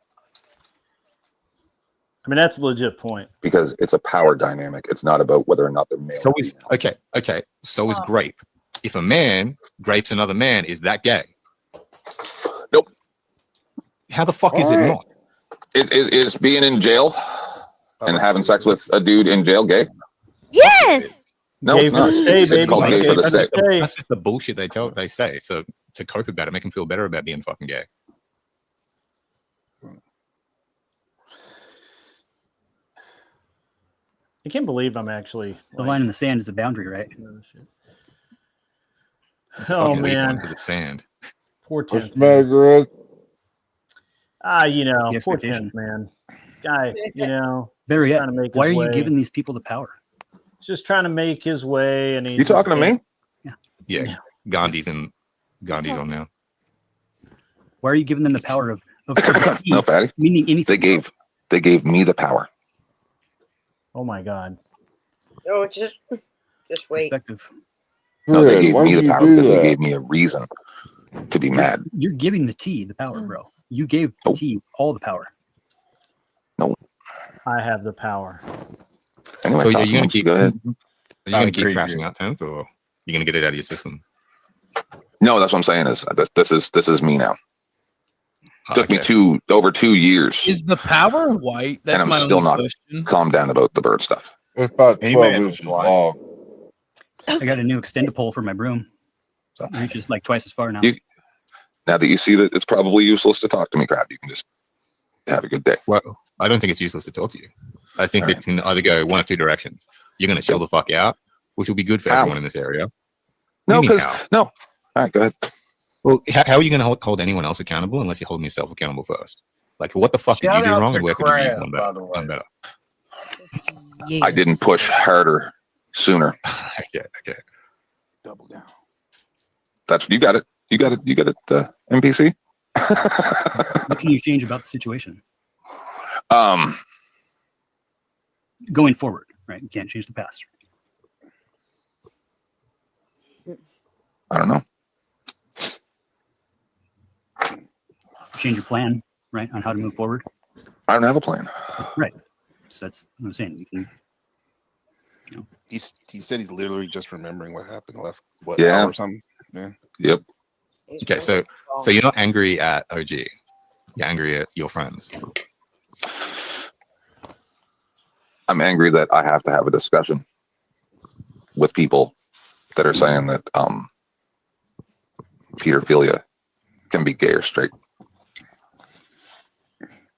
I mean, that's a legit point. Because it's a power dynamic. It's not about whether or not they're male. So is okay. So is grape. If a man grapes another man, is that gay? Nope. How the fuck is it not? Is being in jail and having sex with a dude in jail gay? Yes. No, it's not. It's called gay for the sake. That's just the bullshit they say. So to cope about it, make them feel better about being fucking gay. I can't believe I'm actually. The line in the sand is a boundary, right? Oh man, because it's sand. Poor 10th. What's the matter, Greg? Poor 10th man. Guy, Better yet, trying to make why are his you way. giving these people the power? He's just trying to make his way, and he. You talking to me? Yeah, Gandhi's on now. Why are you giving them the power of No, Fatty. meaning anything? They gave me the power. Oh my God. Oh, just wait. No, they gave why me did the you power do because they that? gave me a reason to be mad. You're giving the T the power, bro. You gave the T all the power. No. I have the power. Anyway, So are talk you going amongst to keep? you. Go ahead. Are you going to keep crashing out, Tenth, or you going to get it out of your system? No, that's what I'm saying. This is me now. Took me Okay. over 2 years, Is the power white? That's and I'm my still only not question. calmed down about the bird stuff. It's about He 12 made it inches white. long. I got a new extender pole for my broom. It reaches like twice as far now. Now that you see that it's probably useless to talk to me, crap, you can just have a good day. Well, I don't think it's useless to talk to you. I think it can either go one of two directions. You're going to chill the fuck out, which will be good for everyone in this area. No, because no. All right, go ahead. Well, how are you going to hold anyone else accountable unless you're holding yourself accountable first? Like, what the fuck did you Shout do out wrong, to and where could you Crab, have by the way. done better? I didn't push harder sooner. Okay. Double down. That's you got it. You got it. NPC. What can you change about the situation Um, going forward? Right, you can't change the past. I don't know. Change your plan, right, on how to move forward. I don't have a plan. Right. So that's what I'm saying. You can. He said he's literally just remembering what happened the last Yeah. hour or something. Yeah. Yep. Okay, so you're not angry at OG. You're angry at your friends. I'm angry that I have to have a discussion with people that are saying that pedophilia can be gay or straight.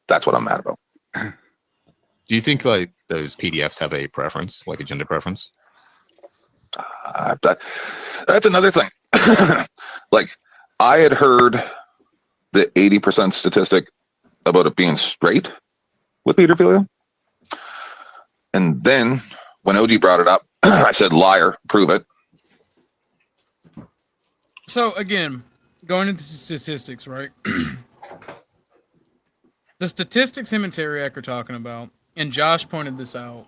That's what I'm mad about. Do you think like those PDFs have a preference, like a gender preference? That's another thing. Like, I had heard the 80% statistic about it being straight with pedophilia. And then when OG brought it up, I said, liar, prove it. So again, going into statistics, right? The statistics him and Teriak are talking about, and Josh pointed this out.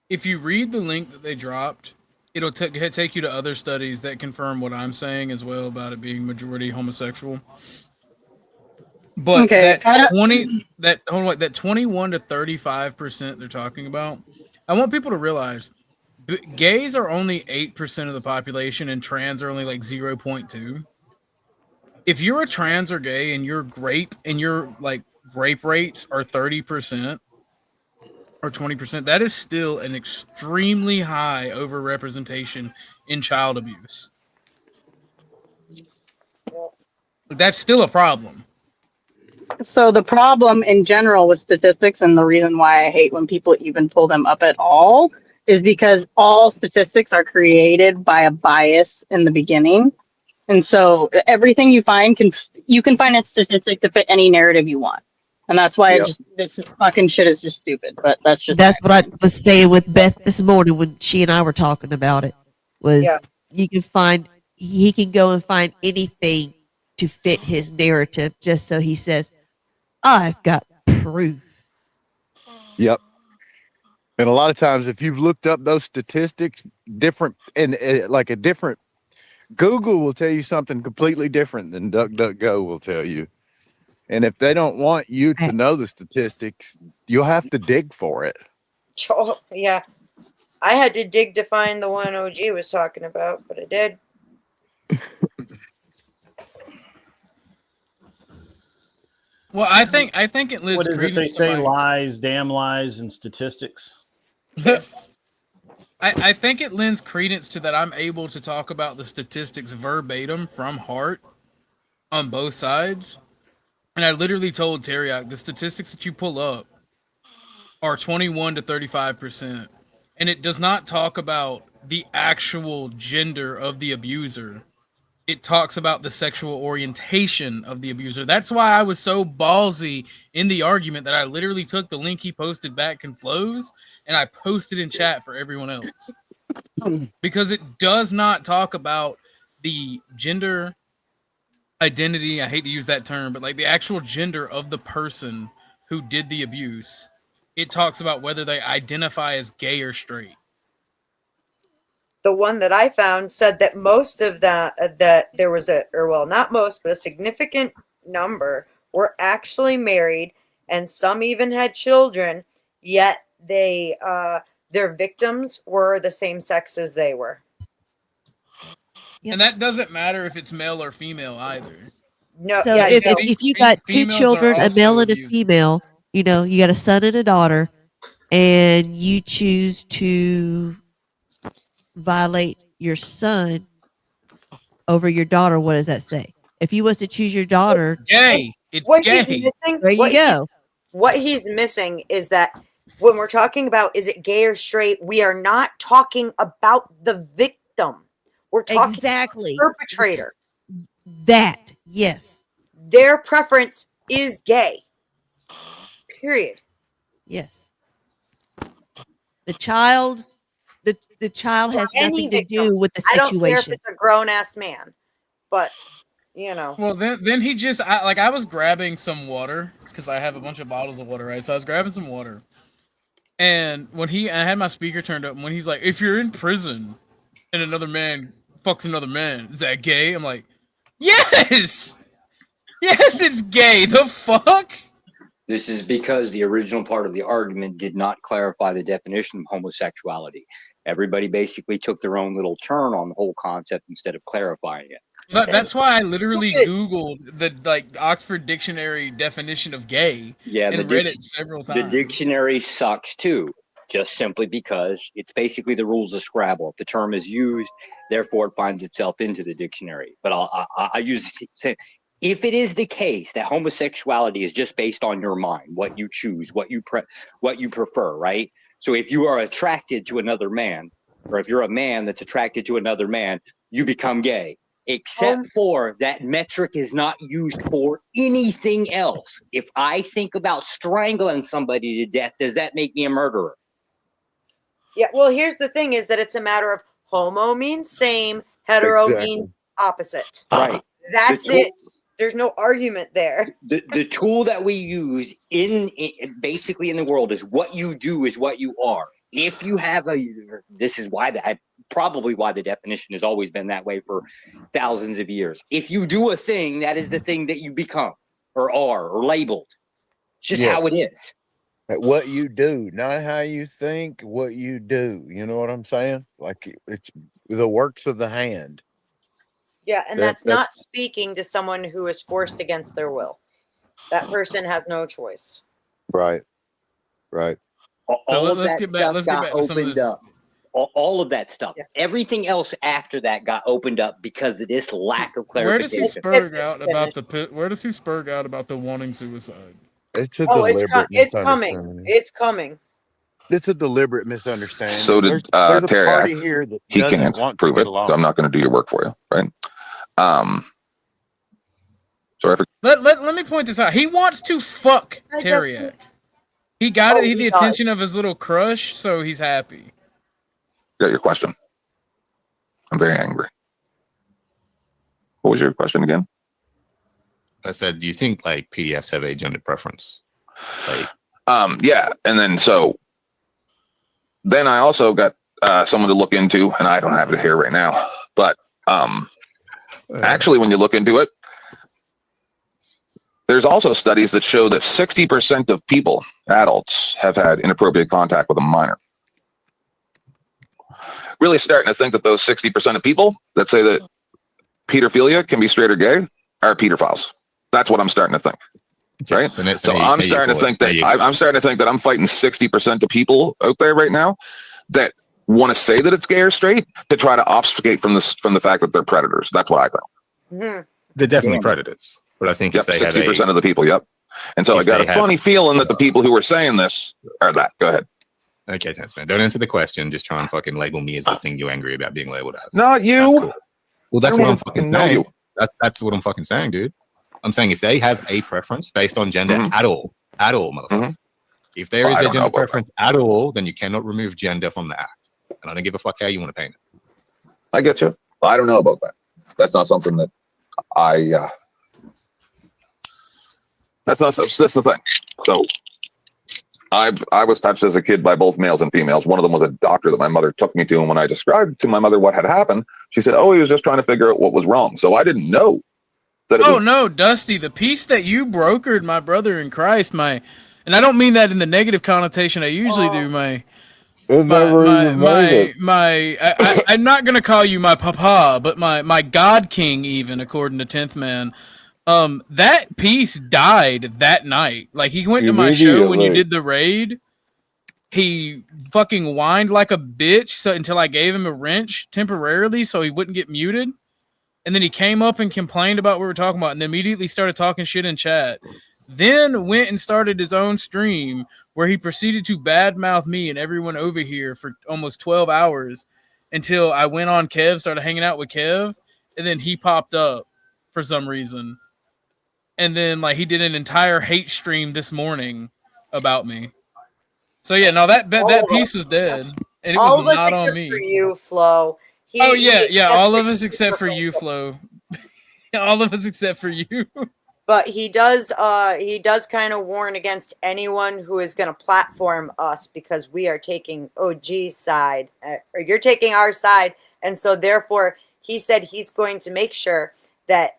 If you read the link that they dropped, it'll take you to other studies that confirm what I'm saying as well about it being majority homosexual. But Okay, that 21 to 35% they're talking about, I want people to realize gays are only 8% of the population and trans are only like 0.2. If you're a trans or gay and your rape rates are 30% or 20%, that is still an extremely high overrepresentation in child abuse. That's still a problem. So the problem in general with statistics, and the reason why I hate when people even pull them up at all, is because all statistics are created by a bias in the beginning. And so everything you find you can find a statistic to fit any narrative you want. And that's why this fucking shit is just stupid. But that's what I was saying with Beth this morning when she and I were talking about it. Was he can go and find anything to fit his narrative just so he says, I've got proof. Yep. And a lot of times, if you've looked up those statistics, Google will tell you something completely different than DuckDuckGo will tell you. And if they don't want you to know the statistics, you'll have to dig for it. Oh, yeah. I had to dig to find the one OG was talking about, but I did. Well, I think it lends What is it they credence to say? my... Lies, damn lies, and statistics. I think it lends credence to that I'm able to talk about the statistics verbatim from heart on both sides. And I literally told Teriak, the statistics that you pull up are 21 to 35%. And it does not talk about the actual gender of the abuser. it talks about the sexual orientation of the abuser. That's why I was so ballsy in the argument that I literally took the link he posted back in Flows and I posted in chat for everyone else. Because it does not talk about the gender identity. I hate to use that term, but like the actual gender of the person who did the abuse. It talks about whether they identify as gay or straight. The one that I found said that most of that there was not most, but a significant number were actually married, and some even had children. Yet their victims were the same sex as they were. And that doesn't matter if it's male or female either. No, So yeah, if you got two females are children, a also male and a abused. female, you know, you got a son and a daughter, and you choose to violate your son over your daughter, what does that say? If you was to choose your daughter, gay. It's what gay. he's missing, there you go. What he's missing is that when we're talking about is it gay or straight, we are not talking about the victim. We're talking Exactly. about the perpetrator. That, yes. Their preference is gay. Period. Yes. The child has Any nothing to victim. do with the I don't care if situation. it's a grown ass man, but you know. Well, then he just I was grabbing some water because I have a bunch of bottles of water, right? So I was grabbing some water, and when I had my speaker turned up, and when he's like, "If you're in prison and another man fucks another man, is that gay?" I'm like, "Yes, yes, it's gay." The fuck. This is because the original part of the argument did not clarify the definition of homosexuality. Everybody basically took their own little turn on the whole concept instead of clarifying it. That's why I literally Googled the Oxford Dictionary definition of gay and read it several times. The dictionary sucks too, just simply because it's basically the rules of Scrabble. If the term is used, therefore it finds itself into the dictionary. But I use if it is the case that homosexuality is just based on your mind, what you choose, what you prefer, right? So if you are attracted to another man, or if you're a man that's attracted to another man, you become gay. Except for that metric is not used for anything else. If I think about strangling somebody to death, does that make me a murderer? Yeah, well, here's the thing is that it's a matter of homo means same, hetero means opposite. Right. That's it. There's no argument there. The tool that we use in basically in the world is what you do is what you are. If you have this is why probably why the definition has always been that way for thousands of years. If you do a thing, that is the thing that you become or are or labeled. It's just how it is. What you do, not how you think, what you do. You know what I'm saying? Like it's the works of the hand. Yeah, and that's not speaking to someone who is forced against their will. That person has no choice. Right. Right. All of let's that get back. stuff Let's get got back to some of opened this. up. All of that stuff. Yeah. Everything else after that got opened up because of this lack of clarification. Where does he spurg out about the? Where does he spurg out about the wanting suicide? It's a deliberate it's coming. It's coming. It's a deliberate misunderstanding. So did there's a Terry. party here that He doesn't can't want prove to it, get along. so I'm not going to do your work for you, right? Sorry. Let me point this out. He wants to fuck Teriak. He got the attention of his little crush, so he's happy. Got your question. I'm very angry. What was your question again? I said, do you think like PDFs have a gender preference? Like, yeah, and then I also got someone to look into, and I don't have it here right now, but actually, when you look into it, there's also studies that show that 60% of people, adults, have had inappropriate contact with a minor. Really starting to think that those 60% of people that say that pedophilia can be straight or gay are pedophiles. That's what I'm starting to think. Right? So I'm starting to think that I'm fighting 60% of people out there right now that want to say that it's gay or straight to try to obfuscate from the fact that they're predators. That's what I think. Mm-hmm. They're definitely predators. But I think if they 60% of the people, yep. And so I got a funny feeling that the people who are saying this are that. Go ahead. Okay, thanks, man. Don't answer the question. Just try and fucking label me as the thing you're angry about being labeled as. Not you. That's cool. Well, that's I what don't I'm fucking know saying. you. That's what I'm fucking saying, dude. I'm saying if they have a preference based on gender at all, motherfucker. If there is a gender preference at all, then you cannot remove gender from the act. And I don't give a fuck how you want to paint it. I get you. I don't know about that. That's not something that I. That's the thing. So, I was touched as a kid by both males and females. One of them was a doctor that my mother took me to, and when I described to my mother what had happened, she said, "Oh, he was just trying to figure out what was wrong." So I didn't know that. Oh no, Dusty, the piece that you brokered, my brother in Christ, and I don't mean that in the negative connotation I usually do, I'm not gonna call you my papa, but my God King, even according to 10th Man. That piece died that night. Like, he went to my show when you did the raid. He fucking whined like a bitch until I gave him a wrench temporarily so he wouldn't get muted. And then he came up and complained about what we were talking about and then immediately started talking shit in chat. Then went and started his own stream where he proceeded to badmouth me and everyone over here for almost 12 hours until I went on Kev, started hanging out with Kev, and then he popped up for some reason. And then, like, he did an entire hate stream this morning about me. So yeah, no, that piece was dead, and it was not on me. For you, Flo. All of us except for you, Flo. All of us except for you. But he does kind of warn against anyone who is going to platform us because we are taking OG's side, or you're taking our side, and so therefore he said he's going to make sure that.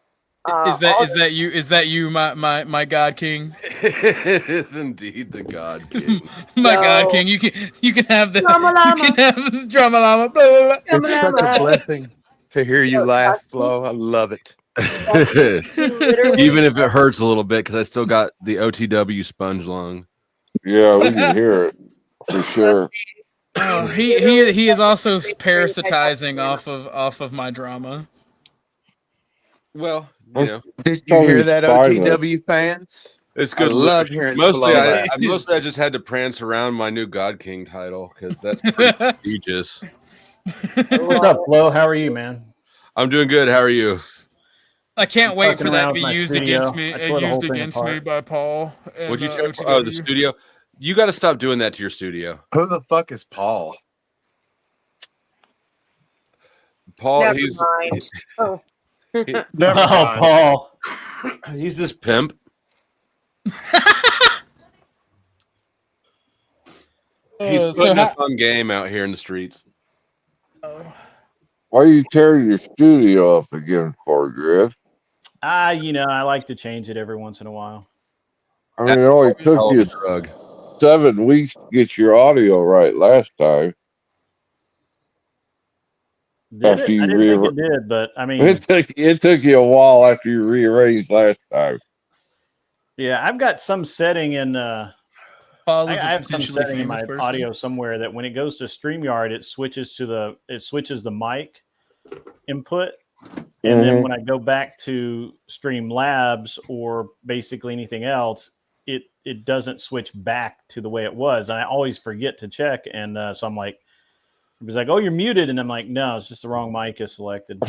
Is that you, my God King? It is indeed the God King. God King, you can have the Drama Llama. You can have the Drama Llama. Blah, blah, blah. It's such a blessing to hear you laugh, Flo. I love it. Even if it hurts a little bit, because I still got the OTW sponge lung. Yeah, we can hear it for sure. Oh, he is also parasitizing off of my drama. Well, you know. Did you hear that, OTW fans? It's good. I love hearing mostly. Flo Mostly, I just had to prance around my new God King title because that's pretty prestigious. What's up, Flo? How are you, man? I'm doing good. How are you? I can't wait for that to be my used studio. against me. Used against me by Paul. What'd you check? Oh, the studio. You got to stop doing that to your studio. Who the fuck is Paul? Paul. Never he's. mind. Oh. Paul. He's this pimp. He's putting us on game out here in the streets. Why are you tearing your studio up again for, Griff? I like to change it every once in a while. I mean, it only took you 7 weeks to get your audio right last time. I didn't think it did, but I mean, it took you a while after you rearranged last time. Yeah, I've got some setting in. I have some setting in my audio somewhere that when it goes to StreamYard, it switches the mic input, and then when I go back to Streamlabs or basically anything else, it doesn't switch back to the way it was. And I always forget to check, and so I'm like. It was like, "Oh, you're muted," and I'm like, "No, it's just the wrong mic is selected."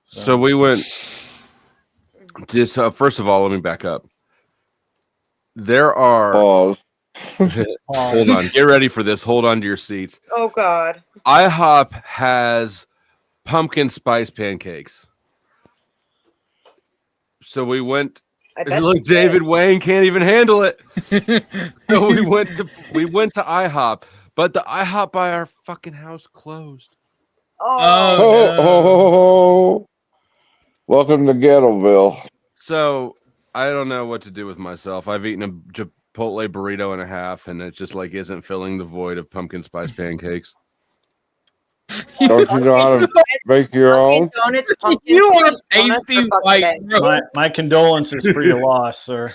So we went. First of all, let me back up. There are. Pause. Hold on. Get ready for this. Hold on to your seats. Oh God. IHOP has pumpkin spice pancakes. So we went. Look, David Wayne can't even handle it. So we went to IHOP. But the IHOP by our fucking house closed. Oh. Welcome to Ghettoville. So I don't know what to do with myself. I've eaten a Chipotle burrito and a half, and it just like isn't filling the void of pumpkin spice pancakes. Don't you know how to make your own? Donuts, you are pasty white. My condolences for your loss, sir.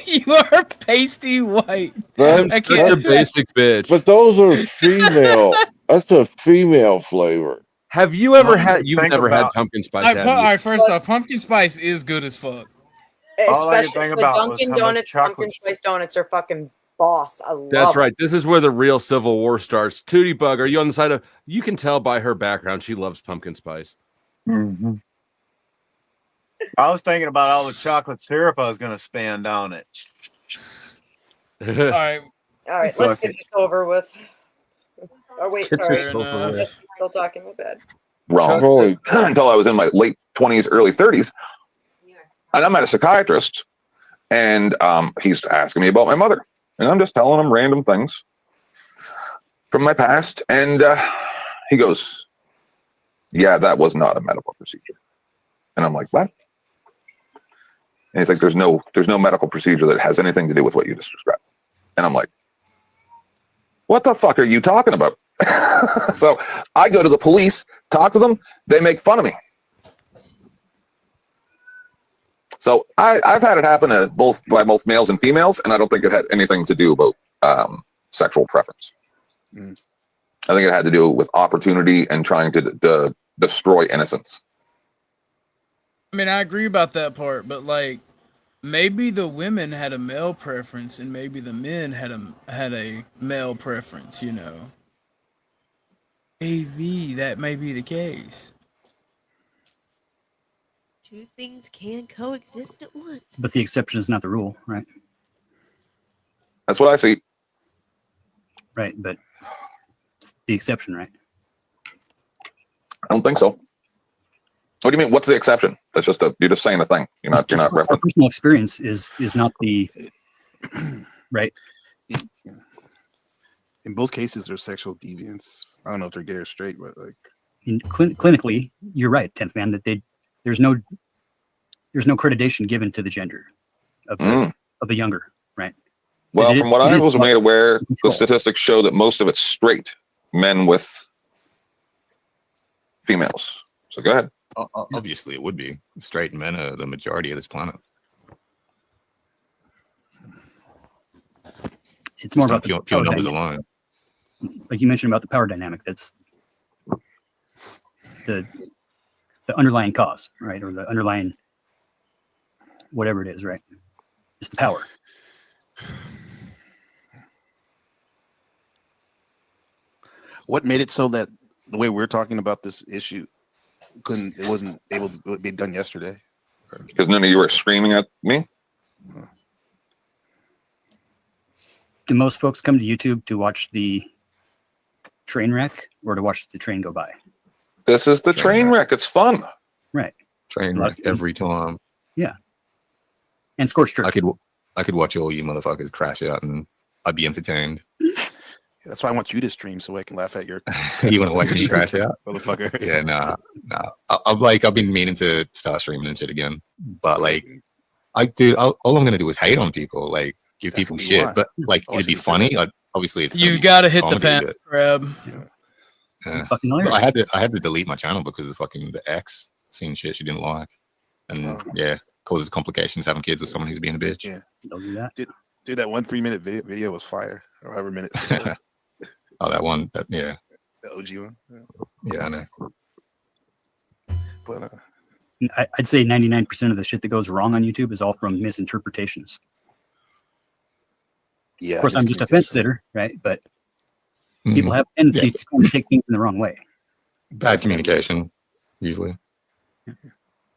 You are pasty white. That's a basic bitch. But those are female. That's a female flavor. Have you ever had? You've never had pumpkin spice. All right, first off, pumpkin spice is good as fuck. Especially the Dunkin' Donuts pumpkin spice donuts are fucking boss. I love. That's right. This is where the real civil war starts. Tootie Bug, are you on the side of? You can tell by her background she loves pumpkin spice. Mm-hmm. I was thinking about all the chocolate syrup I was going to spend on it. All right. All right, let's get this over with. Oh wait, sorry. Fair enough. Yes, still talking. My bad. Wrong. Until I was in my late 20s, early 30s. And I met a psychiatrist, and he's asking me about my mother. And I'm just telling him random things from my past. And he goes, yeah, that was not a medical procedure. And I'm like, what? And he's like, there's no medical procedure that has anything to do with what you just described. And I'm like, what the fuck are you talking about? So I go to the police, talk to them, they make fun of me. So I've had it happen by both males and females, and I don't think it had anything to do about sexual preference. I think it had to do with opportunity and trying to destroy innocence. I mean, I agree about that part, but like, maybe the women had a male preference, and maybe the men had a male preference. You know, maybe that may be the case. Two things can coexist at once. But the exception is not the rule, right? That's what I see. Right, but it's the exception, right? I don't think so. What do you mean? What's the exception? That's just you're just saying a thing. You're not referencing. Personal experience is not the right. In both cases, there's sexual deviance. I don't know if they're gay or straight, but like Clinically, you're right, 10th man. That there's no accreditation given to the gender of the younger, right? Well, from what I was made aware, the statistics show that most of it's straight men with females. So go ahead. Obviously, it would be. Straight men are the majority of this planet. It's more about the pure power numbers dynamic. alone. Like you mentioned about the power dynamic. That's the underlying cause, right? Or the underlying whatever it is, right? It's the power. what made it so that the way we're talking about this issue it wasn't able to be done yesterday? Because none of you were screaming at me. Do most folks come to YouTube to watch the train wreck or to watch the train go by? This is the train wreck. It's fun. Right. Train wreck every time. Yeah. And scorched earth. I could watch all you motherfuckers crash out and I'd be entertained. That's why I want you to stream so I can laugh at your. You want to watch me crash out, motherfucker? Yeah, nah. I've been meaning to start streaming and shit again, but like, all I'm gonna do is hate on people, like give people shit. But like, it'd be funny. Obviously, it's you gotta hit the pan grab. Yeah. But I had to delete my channel because of fucking the ex seeing shit she didn't like, and causes complications having kids with someone who's being a bitch. Yeah, don't do that. Dude, that 1 3-minute video was fire, or however minutes. Oh, that one, the OG one. Yeah, I know. But I'd say 99% of the shit that goes wrong on YouTube is all from misinterpretations. Yeah, of course, I'm just a fence sitter, right? But people have a tendency to kind of take things in the wrong way. Bad communication, usually.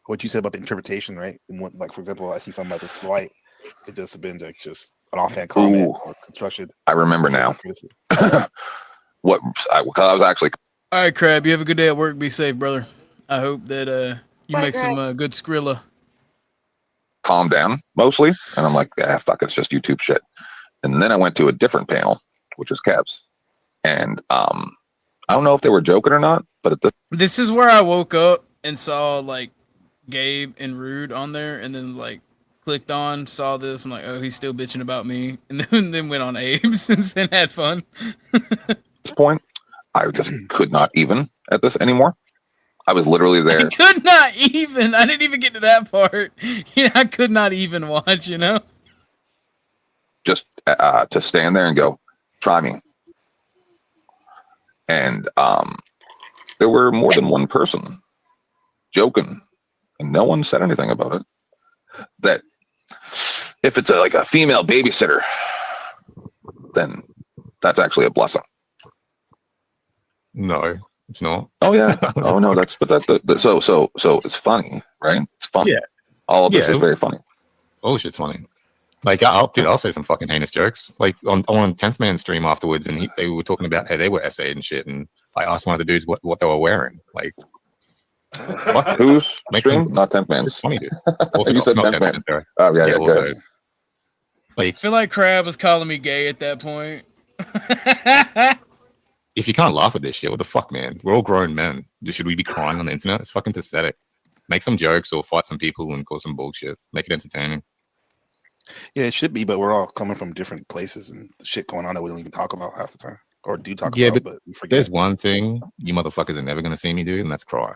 What you said about the interpretation, right? And like, for example, I see something as a slight, it just have been like just an offhand comment or construction. I remember now. I was actually. All right, Crab. You have a good day at work. Be safe, brother. I hope that you make some good Skrilla. Calm down, mostly, and I'm like, fuck, it's just YouTube shit. And then I went to a different panel, which was Cabs, and I don't know if they were joking or not, but this is where I woke up and saw like Gabe and Rude on there, and then like clicked on, saw this. I'm like, oh, he's still bitching about me, and then went on Abe's and then had fun. At this point, I just could not even at this anymore. I was literally there. I could not even. I didn't even get to that part. Yeah, I could not even watch. You know, just to stand there and go, try me. And there were more than one person joking, and no one said anything about it. That if it's like a female babysitter, then that's actually a blessing. No, It's not. Oh yeah. Oh no, that's so it's funny, right? It's funny. Yeah. All of this Yeah. is very funny. All the shit's funny. Like, I'll say some fucking heinous jokes. Like on 10th Man stream afterwards, and they were talking about how they were essayed and shit, and I asked one of the dudes what they were wearing. Like, fuck it. Who's Make stream? them- Not 10th Man's. It's funny, dude. You Orthodox, said not 10th 10th Man. Man, sorry. Oh yeah, also, good. I feel like Crab was calling me gay at that point. if you can't laugh at this shit, what the fuck, man? We're all grown men. Should we be crying on the internet? It's fucking pathetic. Make some jokes or fight some people and cause some bullshit. Make it entertaining. Yeah, it should be, but we're all coming from different places and shit going on that we don't even talk about half the time, or do talk about, but we forget. There's one thing you motherfuckers are never gonna see me do, and that's cry.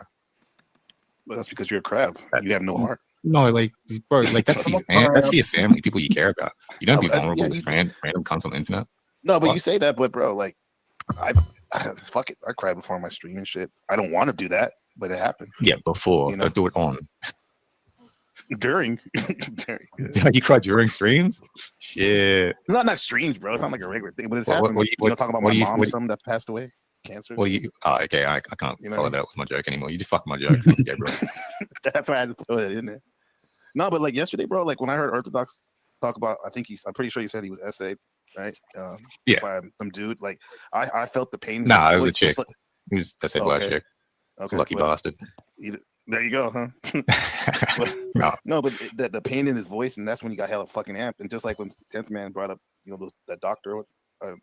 But that's because you're a crab. You have no heart. No, like, bro, like that's for your family, people you care about. You don't be vulnerable to random cunts on the internet. No, but you say that, but bro, like, I fuck it. I cried before my stream and shit. I don't want to do that, but it happened. Yeah, before. You know? Don't do it on. During. You cried during streams? Shit. Not streams, bro. It's not like a regular thing, but it's What- happened. what do you- talking about what my do you- mom what or do you- something that passed away, cancer. Well, okay, I can't You know follow what I mean? that up with my joke anymore. You just fucked my joke. Sounds gay, bro. That's why I had to throw that in there. No, but like yesterday, bro, like when I heard Orthodox talk about, I'm pretty sure he said he was essayed, right? Yeah. By some dude. Like I felt the pain. Nah, it was a It's chick. just like- It was that said last Okay. chick. Okay, Lucky well, bastard. There you go, huh? No. But the pain in his voice, and that's when he got hella fucking amped. And just like when 10th Man brought up, that doctor,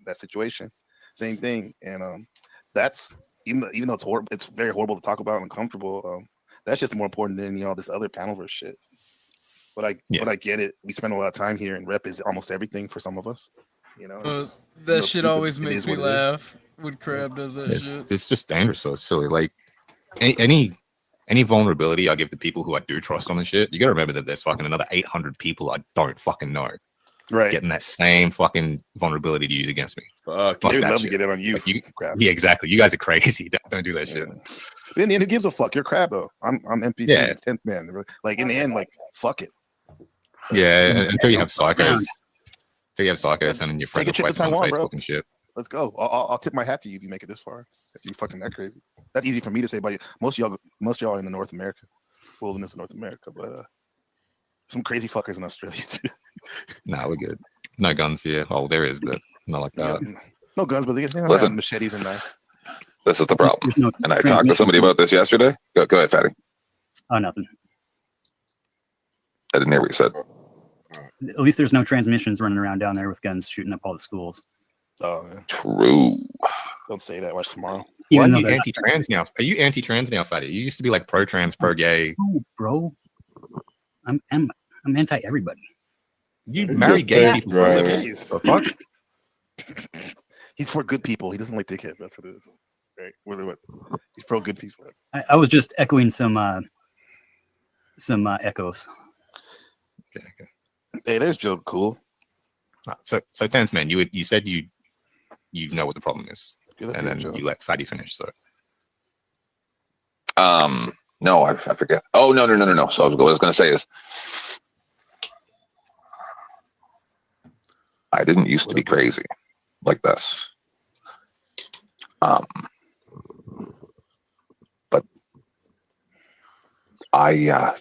that situation, same thing. And that's even though it's horrible, it's very horrible to talk about and uncomfortable. That's just more important than this other panelverse shit. But I get it. We spend a lot of time here, and rep is almost everything for some of us. That shit always It makes is me what it is. laugh when Crab does that shit. It's just dangerous. So it's silly. Like any vulnerability I give to people who I do trust on this shit, you gotta remember that there's fucking another 800 people I don't fucking know. Right. Getting that same fucking vulnerability to use against me. Fuck, Fuck they would that love to shit. get it on you. Like, Crab. yeah, exactly. You guys are crazy. Don't do that shit. But in the end, who gives a fuck? You're crab though. I'm NPC, Yeah. 10th Man. Like in the end, like fuck it. Yeah, until you have psychos. Until you have psychos sending your Take a friend trip to requests on Taiwan, Facebook bro. and shit. Let's go. I'll tip my hat to you if you make it this far. If you fucking that crazy. That's easy for me to say, but most of y'all are in the North America, wilderness of North America. But some crazy fuckers in Australia too. Nah, we're good. No guns here. Oh, there is, but not like that. No guns, but they have Listen. machetes and knives. This is the problem. no And I talked to somebody about this yesterday. Go ahead, Fatty. Oh, nothing. I didn't hear what you said. At least there's no transmissions running around down there with guns shooting up all the schools. Oh, yeah. True. Don't say that. Watch tomorrow. Why Even are though you they're anti-trans now? Are you anti-trans now, Fatty? You used to be like pro-trans, pro-gay. No, bro. I'm anti everybody. You marry gay people for a living. Gays. The fuck? He's for good people. He doesn't like dickheads. That's what it is. Right? He's pro good people. I was just echoing some echoes. Okay. Hey, there's Joe. Cool. So 10th Man, you said you know what the problem is, Good and then Joe. you let Fatty finish. So No, I forget. Oh no. So what I was going to say is, I didn't used to be crazy like this. But I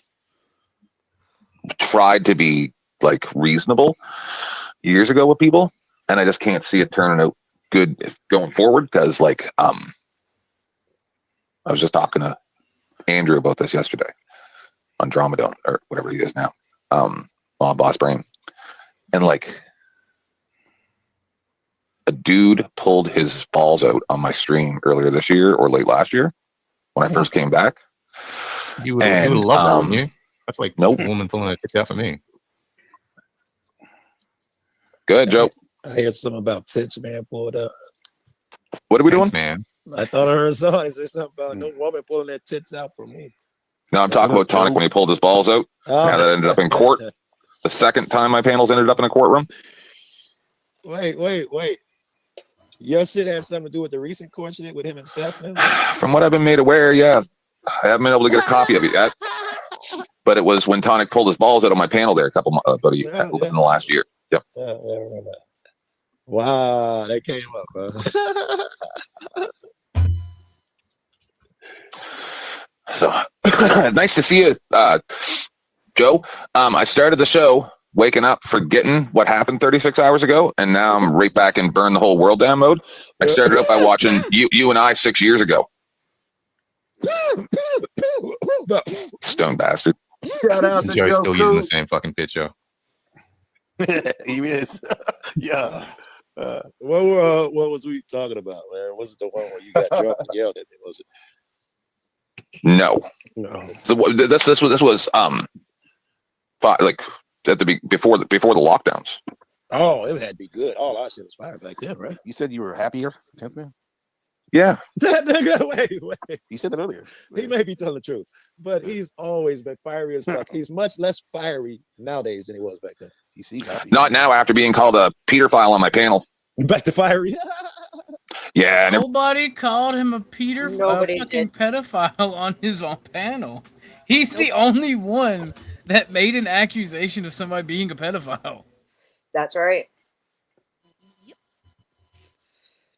tried to be like reasonable years ago with people, and I just can't see it turning out good going forward because like I was just talking to Andrew about this yesterday on Dromedone or whatever he is now, on Boss Brain, and like a dude pulled his balls out on my stream earlier this year or late last year when I first came back. you would love that, wouldn't you? That's like nope. a woman pulling a tick out for me. Good, Joe. I heard something about tits, man. Pulled up. What are we doing? Man. I thought I heard somebody say something about no woman pulling their tits out for me. No, I'm talking about Tonic when he pulled his balls out. Oh. Now that ended up in court. The second time my panels ended up in a courtroom. Wait. Your shit has something to do with the recent court shit with him and Steph? From what I've been made aware, yeah. I haven't been able to get a copy of it yet. But it was when Tonic pulled his balls out on my panel there within the last year. Yep. Yeah, I remember that. Wow, that came up, bro. So nice to see you, Joe. I started the show waking up, forgetting what happened 36 hours ago, and now I'm right back in burn the whole world down mode. I started out by watching you and I 6 years ago. Stone bastard. Shout out to Joe's Joe still using the Coop. same fucking picture. He is. Yeah. What was we talking about, man? Was it the one where you got drunk and yelled at me? Was it? No. No. So this was like at the before the lockdowns. Oh, it had to be good. All our shit was fire back then, right? You said you were happier, 10th man? Yeah. That nigga, wait. You said that earlier. He may be telling the truth, but he's always been fiery as fuck. He's much less fiery nowadays than he was back then. You see, happy. Not now after being called a pedophile on my panel. Back to fiery. Yeah. Nobody called him a Nobody fucking pedophile on his own panel. He's the only one that made an accusation of somebody being a pedophile. That's right.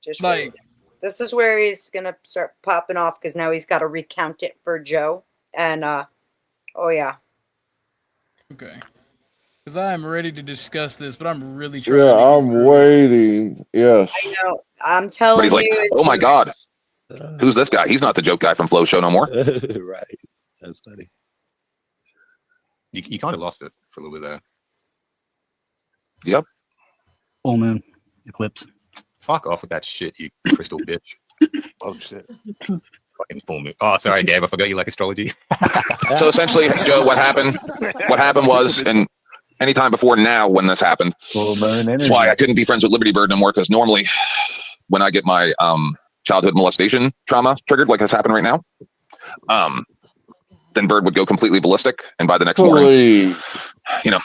Just Like, wait. This is where he's gonna start popping off because now he's got to recount it for Joe. And oh yeah. okay. Because I am ready to discuss this, but I'm really trying. Yeah, I'm waiting. Yes. I know. I'm But telling he's like, you. oh my God, who's this guy? He's not the joke guy from Flow Show no more. Right. That's funny. You kind of lost it for a little bit there. Yep. Full moon eclipse. Fuck off with that shit, you crystal bitch. Oh shit. Fucking full moon. Oh, sorry, Gabe. I forgot you like astrology. So essentially, Joe, what happened was, and anytime before now when this happened, that's why I couldn't be friends with Liberty Bird no more, because normally when I get my childhood molestation trauma triggered, like has happened right now, then Bird would go completely ballistic, and by the next morning, you know,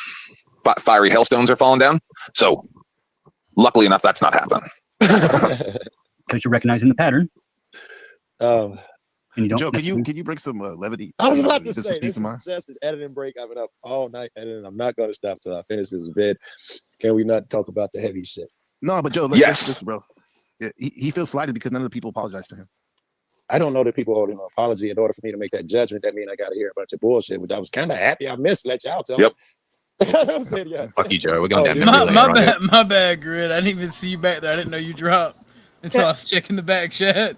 fiery hailstones are falling down. So luckily enough, that's not happening. Because you're recognizing the pattern. And you don't. Joe, can you bring some levity? I was about to Just say, peace this of is mind? just an editing break. I've been up all night editing. I'm not going to stop till I finish this bid. Can we not talk about the heavy shit? No, but Joe, listen, bro. Yeah, he feels slighted because none of the people apologize to him. I don't know that people owe him an apology. In order for me to make that judgment, that means I got to hear a bunch of bullshit, which I was kind of happy I missed. Let y'all tell me. I'm saying, yeah. Fuck you, Joe. We're going down My, memory my lane, right? bad, my bad, Grid. I didn't even see you back there. I didn't know you dropped until I was checking the back chat.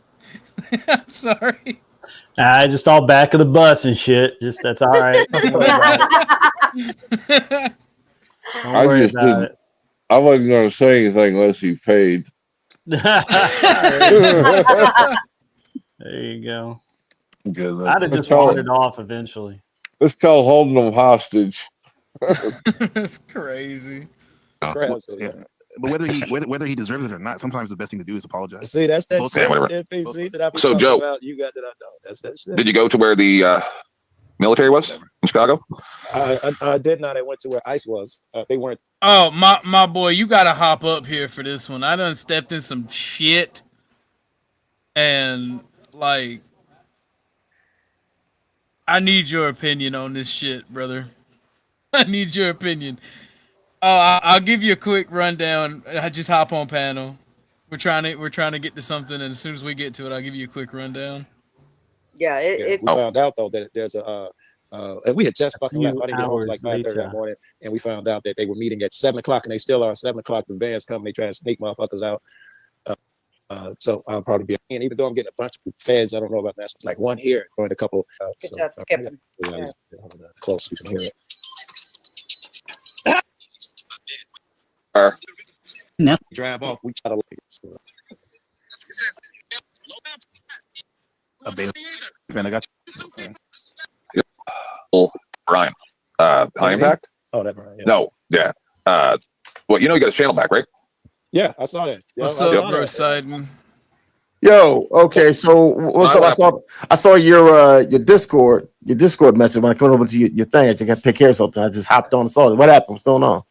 I'm sorry. Just all back of the bus and shit. Just that's all right. Don't worry about it. I wasn't going to say anything unless he paid. There you go. Good. I'd have just wandered off eventually. It's called holding them hostage. That's crazy. But whether he deserves it or not, sometimes the best thing to do is apologize. See, that's that Both shit, sides. NPC that I've been So, talking Joe, about. You got that I know. That's that shit. Did you go to where the military was in Chicago? I did not. I went to where ICE was. They weren't. Oh, my boy, you gotta hop up here for this one. I done stepped in some shit, and like, I need your opinion on this shit, brother. I need your opinion. Oh, I'll give you a quick rundown. I just hop on panel. We're trying to get to something, and as soon as we get to it, I'll give you a quick rundown. Yeah, We found out though that there's a and we had just fucking left. I didn't get home till like 5:30 that morning, and we found out that they were meeting at 7 o'clock, and they still are. 7 o'clock, the vans come, they try to sneak motherfuckers out. So I'll probably be. And even though I'm getting a bunch of feds, I don't know about that. It's like one here, going a couple. Good job, skipping. Close, we can hear it. Drive off. We try to. Man, I got you. Brian, High Impact. Oh, that Brian. Yeah. No, yeah. Well, you know, you got his channel back, right? Yeah, I saw that. Yeah, What's up, bro? Sidon. Yo, okay, so what's up? I saw your Discord message when I came over to your thing. I just got to take care of something. I just hopped on and saw it. What happened? What's going on?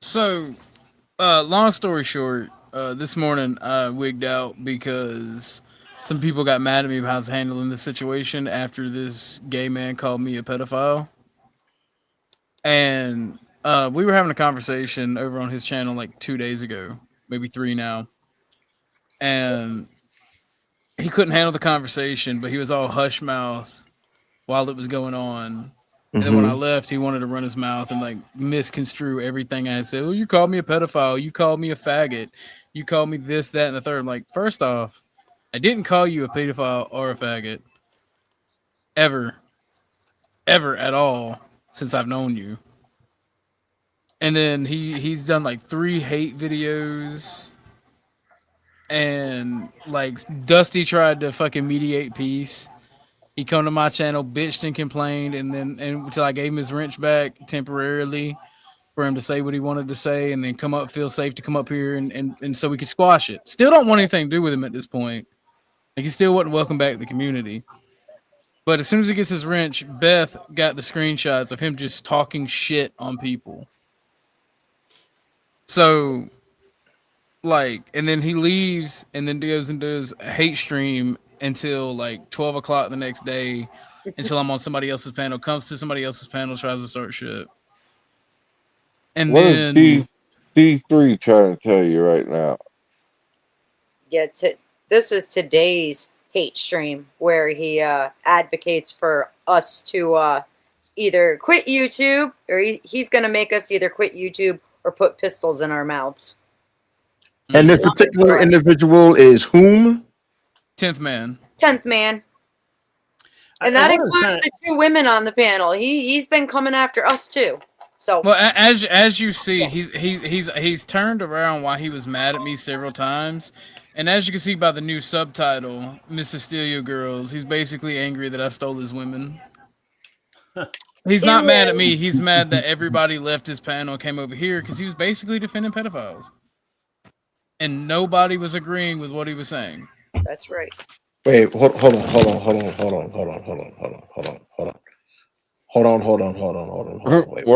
So, long story short, this morning I wigged out because some people got mad at me about how I was handling the situation after this gay man called me a pedophile. And we were having a conversation over on his channel like 2 days ago, maybe 3 now. And he couldn't handle the conversation, but he was all hush mouth while it was going on. And then when I left, he wanted to run his mouth and like misconstrue everything I said. Oh, you called me a pedophile. You called me a faggot. You called me this, that, and the third. I'm like, first off, I didn't call you a pedophile or a faggot. Ever at all since I've known you. And then he's done like 3 hate videos. And like Dusty tried to fucking mediate peace. He come to my channel, bitched and complained, and until I gave him his wrench back temporarily for him to say what he wanted to say, and then feel safe to come up here and so we could squash it. Still don't want anything to do with him at this point. Like he still wasn't welcome back to the community. But as soon as he gets his wrench, Beth got the screenshots of him just talking shit on people. So like, and then he leaves and then goes and does a hate stream until like 12 o'clock the next day until I'm on somebody else's panel, comes to somebody else's panel, tries to start shit. And what then is D3 trying to tell you right now? Yeah, this is today's hate stream where he advocates for us to either quit YouTube or he's going to make us either quit YouTube or put pistols in our mouths. And this particular individual is whom? 10th man. 10th man. And that includes the 2 women on the panel. He's been coming after us too. So well, as you see, he's turned around while he was mad at me several times. And as you can see by the new subtitle, Mrs. Steal Your Girls, he's basically angry that I stole his women. He's not mad at me. He's mad that everybody left his panel and came over here because he was basically defending pedophiles. And nobody was agreeing with what he was saying. That's right. Wait, hold on. We're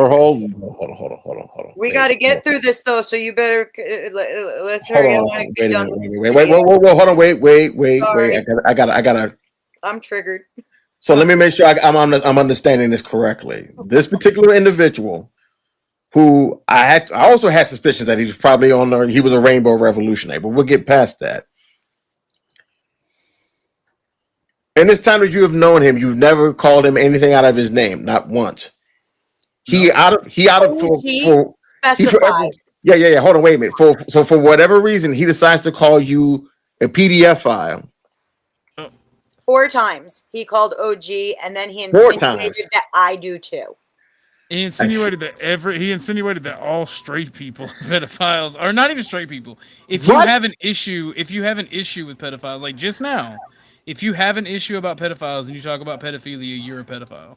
holding. Hold on. We got to get through this though, so you better let's hurry up and get done. Wait, hold on, wait. I gotta. I'm triggered. So let me make sure I'm understanding this correctly. This particular individual, who I also had suspicions that he was probably he was a Rainbow Revolutionary, but we'll get past that. In this time that you have known him, you've never called him anything out of his name, not once. Yeah. Hold on, wait a minute. So for whatever reason, he decides to call you a PDF file. 4 times he called OG, and then he insinuated that I do too. He insinuated that all straight people are pedophiles, or not even straight people. If you have an issue with pedophiles, like just now, if you have an issue about pedophiles and you talk about pedophilia, you're a pedophile.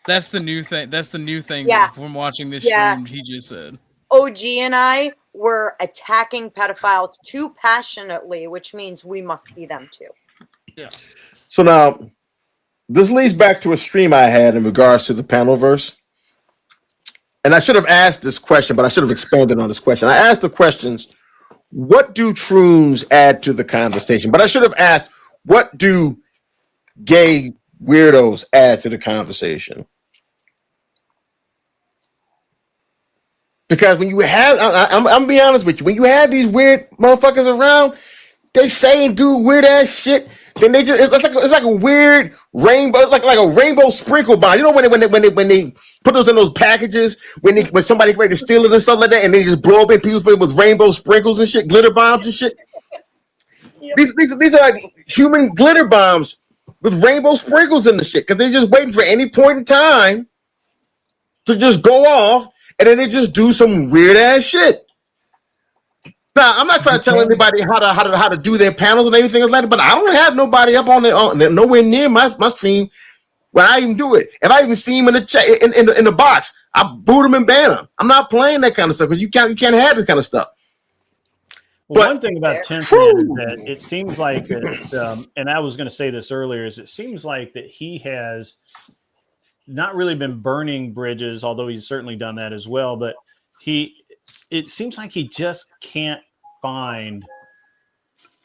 That's the new thing. From watching this stream, he just said. OG and I were attacking pedophiles too passionately, which means we must be them too. Yeah. So now, this leads back to a stream I had in regards to the panelverse. And I should have asked this question, but I should have expanded on this question. I asked the questions, what do troons add to the conversation? But I should have asked, what do gay weirdos add to the conversation? Because when you have, I'm gonna be honest with you, when you have these weird motherfuckers around, they say and do weird ass shit. Then they just it's like a weird rainbow, like a rainbow sprinkle bomb. You know when they put those in those packages when somebody ready to steal it and stuff like that, and they just blow up in people's face with rainbow sprinkles and shit, glitter bombs and shit. Yep. These are like human glitter bombs with rainbow sprinkles in the shit because they're just waiting for any point in time to just go off, and then they just do some weird ass shit. Now, I'm not trying to tell anybody how to do their panels and everything like that, but I don't have nobody up on nowhere near my stream when I even do it. If I even see him in the chat in the box, I boot him and ban him. I'm not playing that kind of stuff because you can't have this kind of stuff. Well, one thing about 10th Man is that it seems like that, and I was going to say this earlier, is it seems like that he has not really been burning bridges, although he's certainly done that as well, but it seems like he just can't find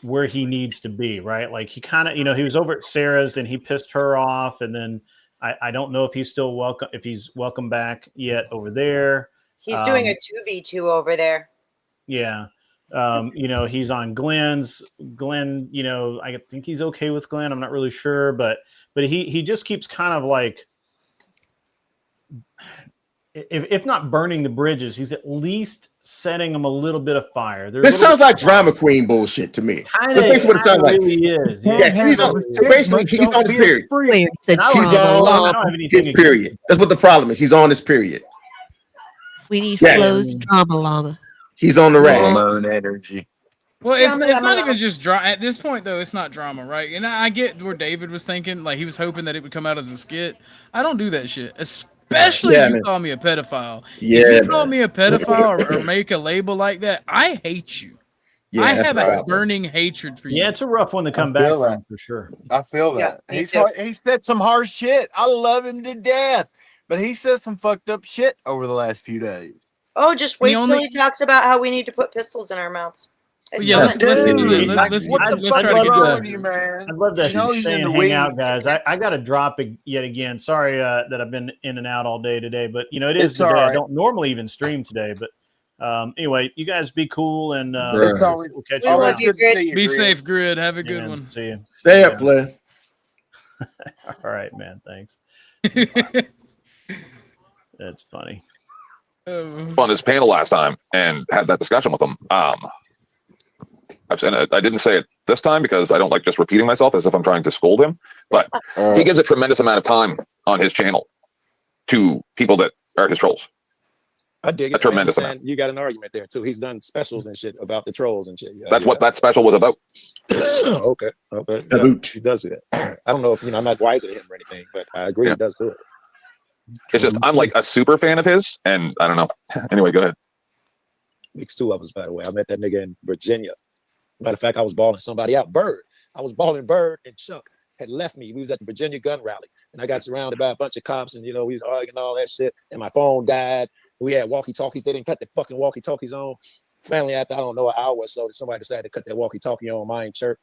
where he needs to be, right? Like he kind of, he was over at Sarah's and he pissed her off. And then I don't know if he's still welcome, if he's welcome back yet over there. He's doing a 2v2 over there. Yeah. You know, he's on Glenn's. Glenn, you know, I think he's okay with Glenn. I'm not really sure, but he just keeps kind of like, if not burning the bridges, he's at least setting them a little bit of fire. This sounds like drama queen bullshit to me. That's basically what it sounds like. Really is. Yes, he's on. Basically, he's on his period. He's on his period. That's what the problem is. He's on his period. We need Flo's drama llama. He's on the rack. Hormone energy. Well, it's not even just drama. At this point, though, it's not drama, right? And I get where David was thinking, like he was hoping that it would come out as a skit. I don't do that shit, especially if you call me a pedophile. If you call me a pedophile or make a label like that, I hate you. Yeah, I have a burning hatred for you. Yeah, it's a rough one to come back from, for sure. I feel that. He said some harsh shit. I love him to death, but he said some fucked up shit over the last few days. Oh, just wait till he talks about how we need to put pistols in our mouths. Yeah, let's try to get man. I'd love to stay and hang out, guys. I got to drop it yet again. Sorry that I've been in and out all day today, but you know, it is It's the day. all right. I don't normally even stream today, but anyway, you guys be cool and It's always- we'll catch we you. love around. you, Grid. Be safe, Grid. Have a good Yeah, one. See you. Stay up, play. All right, man. Thanks. That's funny. On his panel last time and had that discussion with him. I've said it, I didn't say it this time because I don't like just repeating myself as if I'm trying to scold him. But he gives a tremendous amount of time on his channel to people that are his trolls. I dig it. A tremendous I amount. understand. You got an argument there too. He's done specials and shit about the trolls and shit. Yeah, That's what that special was about. Okay. Yeah, he does do that. I don't know if I'm not wiser than him or anything, but I agree he does do it. It's just I'm like a super fan of his, and I don't know. Anyway, go ahead. Makes two of us, by the way. I met that nigga in Virginia. Matter of fact, I was balling somebody out. Bird. I was balling Bird, and Chuck had left me. We was at the Virginia gun rally, and I got surrounded by a bunch of cops, and we was arguing all that shit. And my phone died. We had walkie-talkies. They didn't cut the fucking walkie-talkies on. Finally, after I don't know an hour or so, somebody decided to cut that walkie-talkie on. Mine chirp.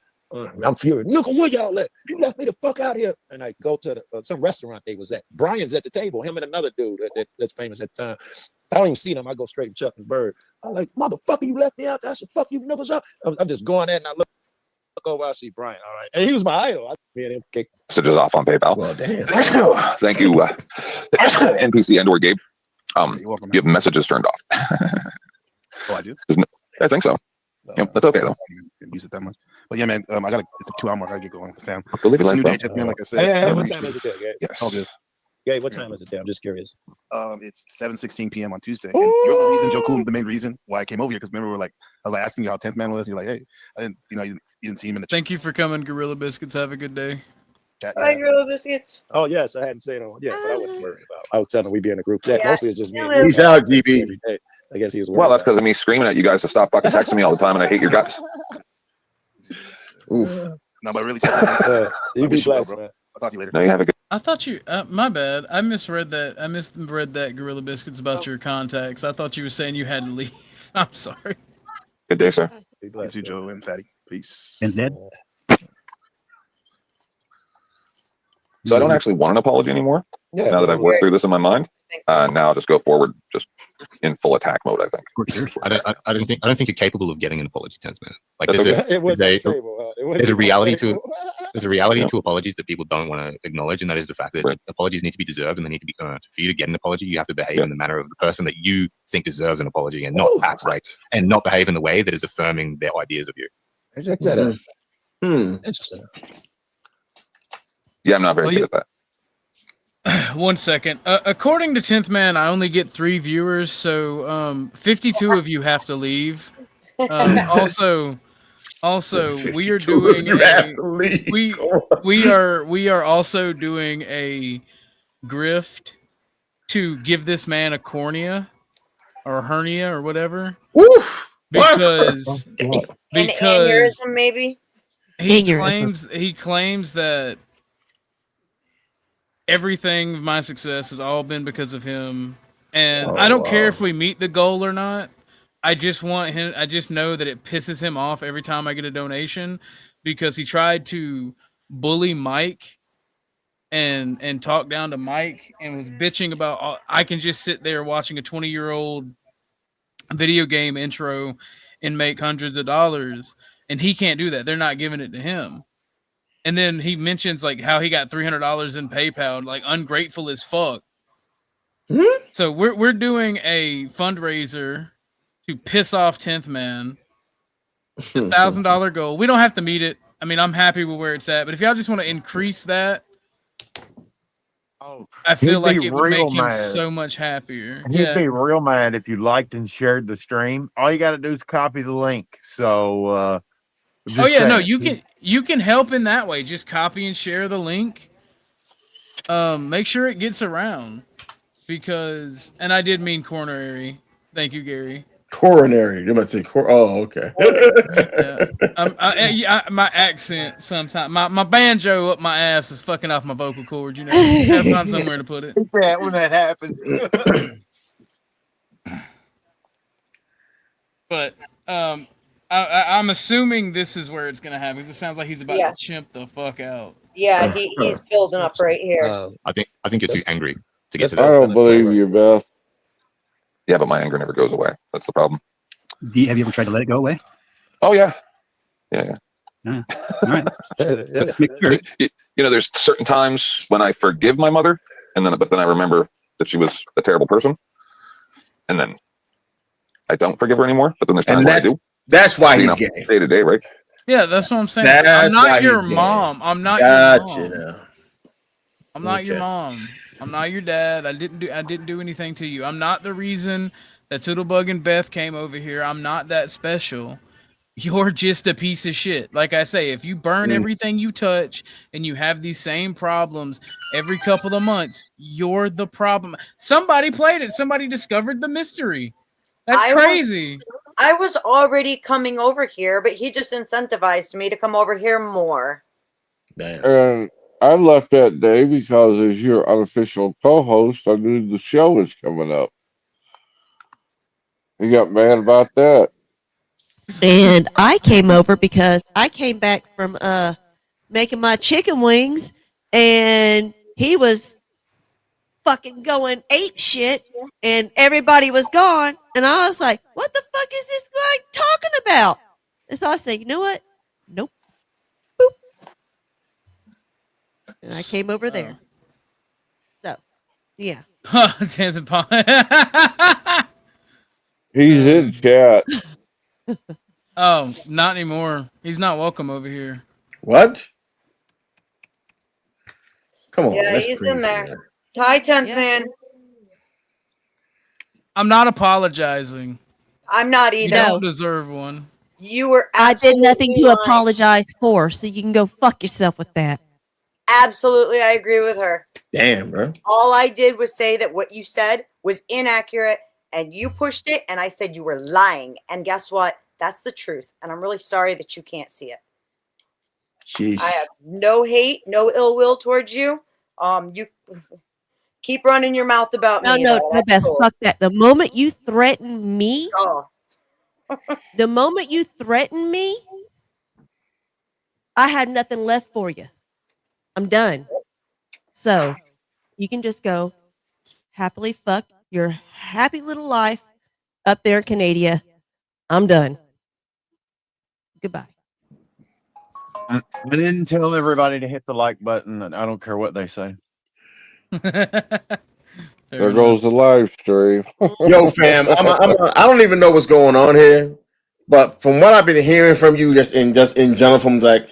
I'm furious. Look at where y'all at. You left me the fuck out here. And I go to some restaurant they was at. Brian's at the table. Him and another dude that's famous at the time. I don't even see them. I go straight to Chuck and Bird. I'm like, motherfucker, you left me out there. I said, fuck you niggas up. I'm just going there and I look over. I see Brian. All right. And he was my idol. Me and him kicked Messages off on PayPal. Well, damn. Thank you, NPC and/or Gabe. You have messages turned off. Oh, I do. I think so. Yeah, that's okay though. Didn't use it that much. But yeah, man, it's a 2 hour mark. I gotta get going with the fam. Go live your It's a life, new bro. day, man, like I said. Hey, what time is it there, Gabe? Yes. All good. Gabe, what time is it there? I'm just curious. It's 7:16 p.m. on Tuesday. And you're the reason, Joe Cool, the main reason why I came over here. Because remember, I was asking you how 10th Man was. You're like, hey, I didn't, you didn't see him in the chat. Thank you for coming, Gorilla Biscuits. Have a good day. Bye, Gorilla Biscuits. Oh, yes, I hadn't said it on. Yeah, but I wasn't worried about it. I was telling him we'd be in a group chat. Yeah. Mostly it's just me. Yeah. He's out, DB. Every day. I guess he was Well, worried. that's because of me screaming at you guys to stop fucking texting me all the time, and I hate your guts. Oof. No, but really, you be wish you well, blessed, bro. man. I'll talk to you later. No, you have a good. I thought you. My bad. I misread that. I misread that, Gorilla Biscuits, about your contacts. I thought you were saying you had to leave. I'm sorry. Good day, sir. Be Peace, blessed. you, Joe and Fatty. Peace. Ben's dead. So I don't actually want an apology anymore. Yeah, Now that I've worked through this in my mind, now I'll just go forward, just in full attack mode. I think. I don't think you're capable of getting an apology, Tense Man. Like That's there's okay. It was there's on the table. It was there's a on the reality table. there's a reality to apologies that people don't want to acknowledge, and that is the fact that apologies need to be deserved and they need to be earned. For you to get an apology, you have to behave in the manner of the person that you think deserves an apology, and not act like and not behave in the way that is affirming their ideas of you. Check that out. Interesting. Yeah, I'm not very good at that. 1 second. According to 10th Man, I only get 3 viewers, so 52 of you have to leave. Also, we are doing we are also doing a grift to give this man a cornea or hernia or whatever. Woof. Because An aneurysm, maybe. he claims that everything of my success has all been because of him, and I don't care if we meet the goal or not. I just want him. I just know that it pisses him off every time I get a donation, because he tried to bully Mike and talk down to Mike and was bitching about I can just sit there watching a 20-year-old video game intro and make hundreds of dollars, and he can't do that. They're not giving it to him. And then he mentions like how he got $300 in PayPal, like ungrateful as fuck. So we're doing a fundraiser to piss off 10th Man. $1,000 goal. We don't have to meet it. I mean, I'm happy with where it's at, but if y'all just want to increase that, I feel like it would make him so much happier. He'd be real mad if you liked and shared the stream. All you got to do is copy the link. So, no, you can help in that way. Just copy and share the link. Make sure it gets around because, and I did mean coronary. Thank you, Gary. Coronary. You might say oh, okay. My accent sometimes. My banjo up my ass is fucking off my vocal cord. You know, gotta find somewhere to put it. Yeah, when that happens. But I'm assuming this is where it's gonna happen because it sounds like he's about to chimp the fuck out. Yeah, he's building up right here. I think you're too angry to get to I that. don't believe you, Beth. Yeah, but my anger never goes away. That's the problem. Have you ever tried to let it go away? Oh yeah. Yeah. All right. So, you know, there's certain times when I forgive my mother, but then I remember that she was a terrible person, and then I don't forgive her anymore. But then there's times when I do. That's why he's gay. Day to day, right? Yeah, that's what I'm saying. That's I'm not why your he's gay. mom. I'm not Gotcha your mom. now. I'm not your mom. I'm not your dad. I didn't do anything to you. I'm not the reason that Toodlebug and Beth came over here. I'm not that special. You're just a piece of shit. Like I say, if you burn everything you touch and you have these same problems every couple of months, you're the problem. Somebody played it. Somebody discovered the mystery. That's crazy. I was already coming over here, but he just incentivized me to come over here more. And I left that day because as your unofficial co-host, I knew the show was coming up. He got mad about that. And I came over because I came back from making my chicken wings, and he was fucking going ape shit, and everybody was gone, and I was like, what the fuck is this guy talking about? And so I said, you know what? Nope. Boop. And I came over there. So, yeah. He's in chat. Oh, not anymore. He's not welcome over here. What? Come on. Yeah, that's he's crazy, in there. man. Hi, 10th Man. I'm not apologizing. I'm not You either. don't deserve one. You were I did nothing to lying. apologize for, so you can go fuck yourself with that. Absolutely, I agree with her. Damn, bro. All I did was say that what you said was inaccurate, and you pushed it, and I said you were lying. And guess what? That's the truth, and I'm really sorry that you can't see it. Sheesh. I have no hate, no ill will towards you. You keep running your mouth about me. No, though. That's Beth, cool. fuck that. The moment you threaten me, the moment you threaten me, I had nothing left for you. I'm done. So you can just go happily fuck your happy little life up there in Canada. I'm done. Goodbye. I didn't tell everybody to hit the like button, and I don't care what they say. There goes the live stream. Yo, fam, I don't even know what's going on here, but from what I've been hearing from you, just in general, from like,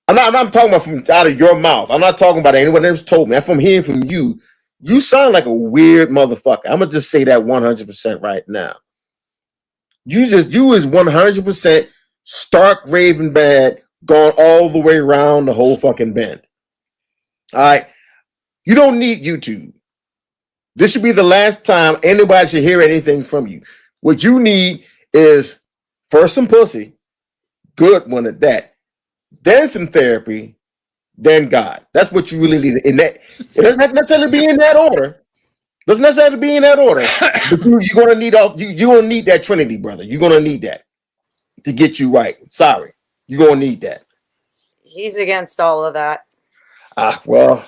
I'm not talking about from out of your mouth. I'm not talking about anyone else told me. I'm from hearing from you. You sound like a weird motherfucker. I'm gonna just say that 100% right now. You is 100% stark raving bad, gone all the way around the whole fucking bend. All right, you don't need YouTube. This should be the last time anybody should hear anything from you. What you need is first some pussy, good one at that, then some therapy, then God. That's what you really need. In that, it doesn't necessarily be in that order. Doesn't necessarily be in that order. But you're gonna need you're gonna need that Trinity, brother. You're gonna need that to get you right. Sorry, you're gonna need that. He's against all of that. Well,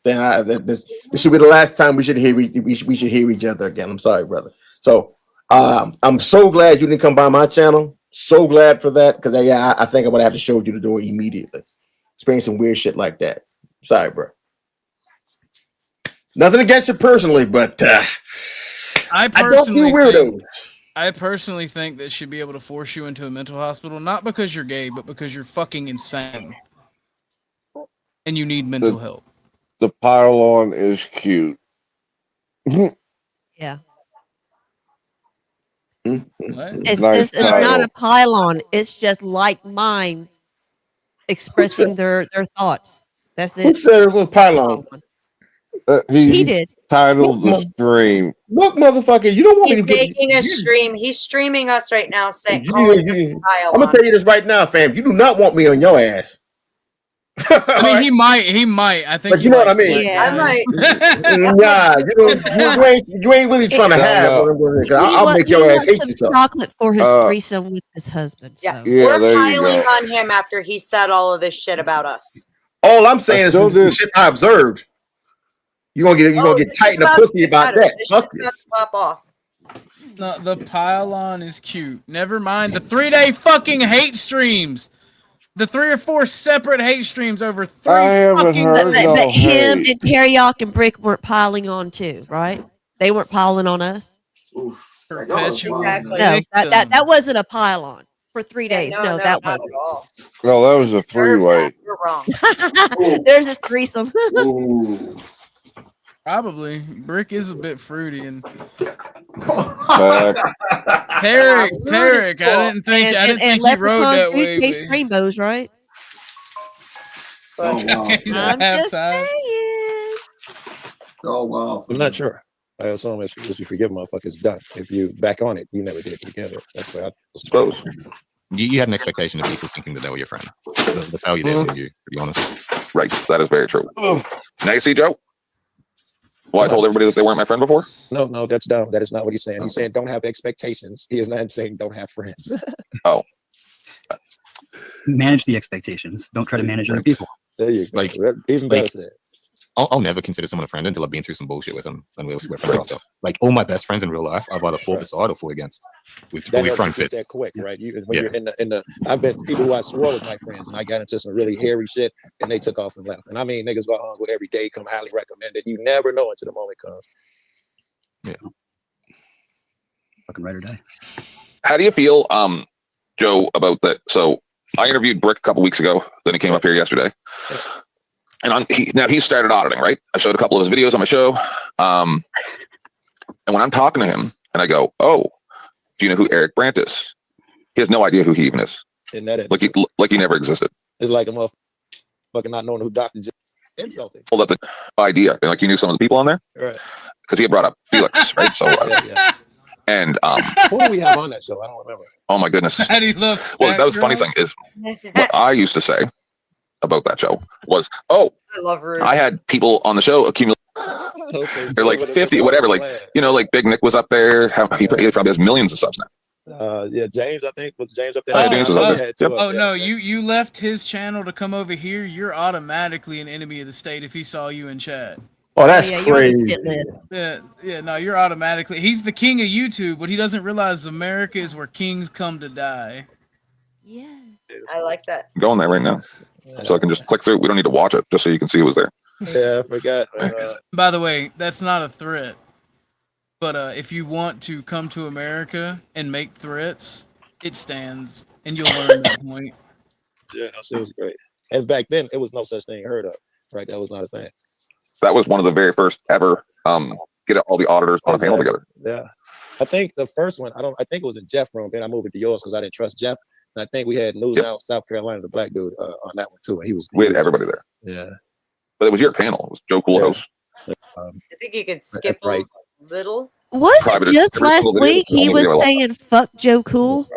then this should be the last time we should hear each other again. I'm sorry, brother. So I'm so glad you didn't come by my channel. So glad for that, because I think I'm gonna have to show you the door immediately. Experience some weird shit like that. Sorry, bro. Nothing against you personally, but I don't do personally weirdos. think, I personally think that should be able to force you into a mental hospital, not because you're gay, but because you're fucking insane and you need mental help. The pylon is cute. Yeah. What? It's not a pylon. It's just like minds expressing their thoughts. That's it. Who said it was pylon? He did. Titled the stream. Look, motherfucker, you don't want He's me to making a stream. He's streaming us right now. Saying, I'm pile gonna on. tell you this right now, fam. You do not want me on your ass. I mean, he might. I think. But you know what I mean. I might. Nah, you ain't really trying to have what I'm going to. I'll make your ass hate some yourself. chocolate for his threesome with his husband. Yeah, So. we're piling on him after he said all of this shit about us. All I'm saying is some shit I observed. You gonna get tight in the pussy about that. Fuck this. Pop off. No, the pylon is cute. Never mind the 3-day fucking hate streams. The 3 or 4 separate hate streams over 3 fucking days. But him and Teriyaki and Brick weren't piling on too, right? They weren't piling on us. Perpetual No, that wasn't a pylon for 3 days. no, No, that not wasn't. at all. No, that was a 3-way. You're wrong. There's a threesome. Probably. Brick is a bit fruity and Tarek, I didn't think you rode that do way. taste rainbows, right? I'm just saying. Oh wow! I'm not sure. I assume as you forgive motherfuckers, done. If you back on it, you never did it together. That's what I suppose. You had an expectation of people thinking that they were your friend. The failure there for you, to be honest. Right, that is very true. Now you see, Joe. Well, I told everybody that they weren't my friend before. No, that's dumb. That is not what he's saying. He's saying don't have expectations. He is not saying don't have friends. Oh. Manage the expectations. Don't try to manage other people. There you go. Like, even better said. I'll never consider someone a friend until I've been through some bullshit with them, and we're friends after. Like all my best friends in real life, I've either fought beside or fought against. We've front fist. That quick, right? When you're in the I've been people who I swore was my friends, and I got into some really hairy shit, and they took off and left. And I mean, niggas go hung with every day, come highly recommended. You never know until the moment comes. Yeah. Fucking ride or die. How do you feel, Joe, about that? So I interviewed Brick a couple weeks ago. Then he came up here yesterday. And now he started auditing, right? I showed a couple of his videos on my show. And when I'm talking to him and I go, oh, do you know who Eric Brandt is? He has no idea who he even is. And that is like he never existed. It's like a motherfucker not knowing who Dr. J insulting. Pulled up the idea. And like you knew some of the people on there? Right. Because he had brought up Felix, right? So and who do we have on that show? I don't remember. Oh my goodness. Daddy loves Well, that was the funny thing is what I used to say about that show was, oh, I love Rude. I had people on the show accumulate. They're like 50, whatever. Like, like Big Nick was up there. He probably has millions of subs now. Yeah, James, I think was James up there. Oh, James was up there. Yep. Oh no, you left his channel to come over here. You're automatically an enemy of the state if he saw you in chat. Oh, that's crazy. Yeah, no, you're automatically. He's the king of YouTube. What he doesn't realize, America is where kings come to die. Yeah, I like that. I'm going there right now, so I can just click through. We don't need to watch it, just so you can see it was there. Yeah, I forgot. By the way, that's not a threat. But if you want to come to America and make threats, it stands, and you'll learn that point. Yeah, it was great. And back then, it was no such thing heard of, right? That was not a thing. That was one of the very first ever get all the auditors on a panel together. Yeah, I think the first one. I think it was in Jeff room. Then I moved it to yours because I didn't trust Jeff. And I think we had News Now South Carolina, the black dude, on that one too. And we had everybody there. Yeah, but it was your panel. It was Joe Coolhouse. I think you could skip a little. Was it just last week he was saying "fuck Joe Cool"?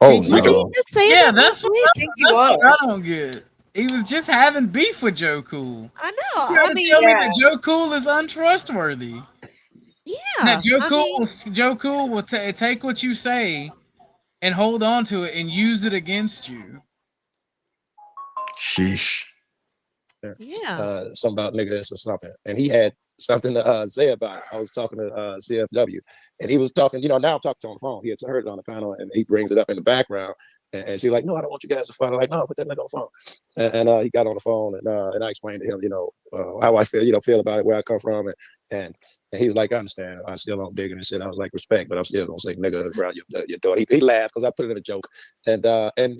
Oh, did he just say Yeah, that that's last week? what I don't get. He was just having beef with Joe Cool. I know. You gotta tell me that Joe Cool is untrustworthy. Yeah. That Joe Cool will take what you say and hold on to it and use it against you. Sheesh. Yeah. Something about nigga this or something. And he had something to say about it. I was talking to CFW, and he was talking. You know, now I'm talking to him on the phone. He had heard it on the panel, and he brings it up in the background. And she's like, "No, I don't want you guys to fight." I'm like, "No, put that nigga on the phone." And he got on the phone, and I explained to him, you know, how I feel about it, where I come from, and he was like, "I understand. I still don't dig it and shit." I was like, "Respect, but I'm still gonna say nigga around your daughter." He laughed because I put it in a joke, and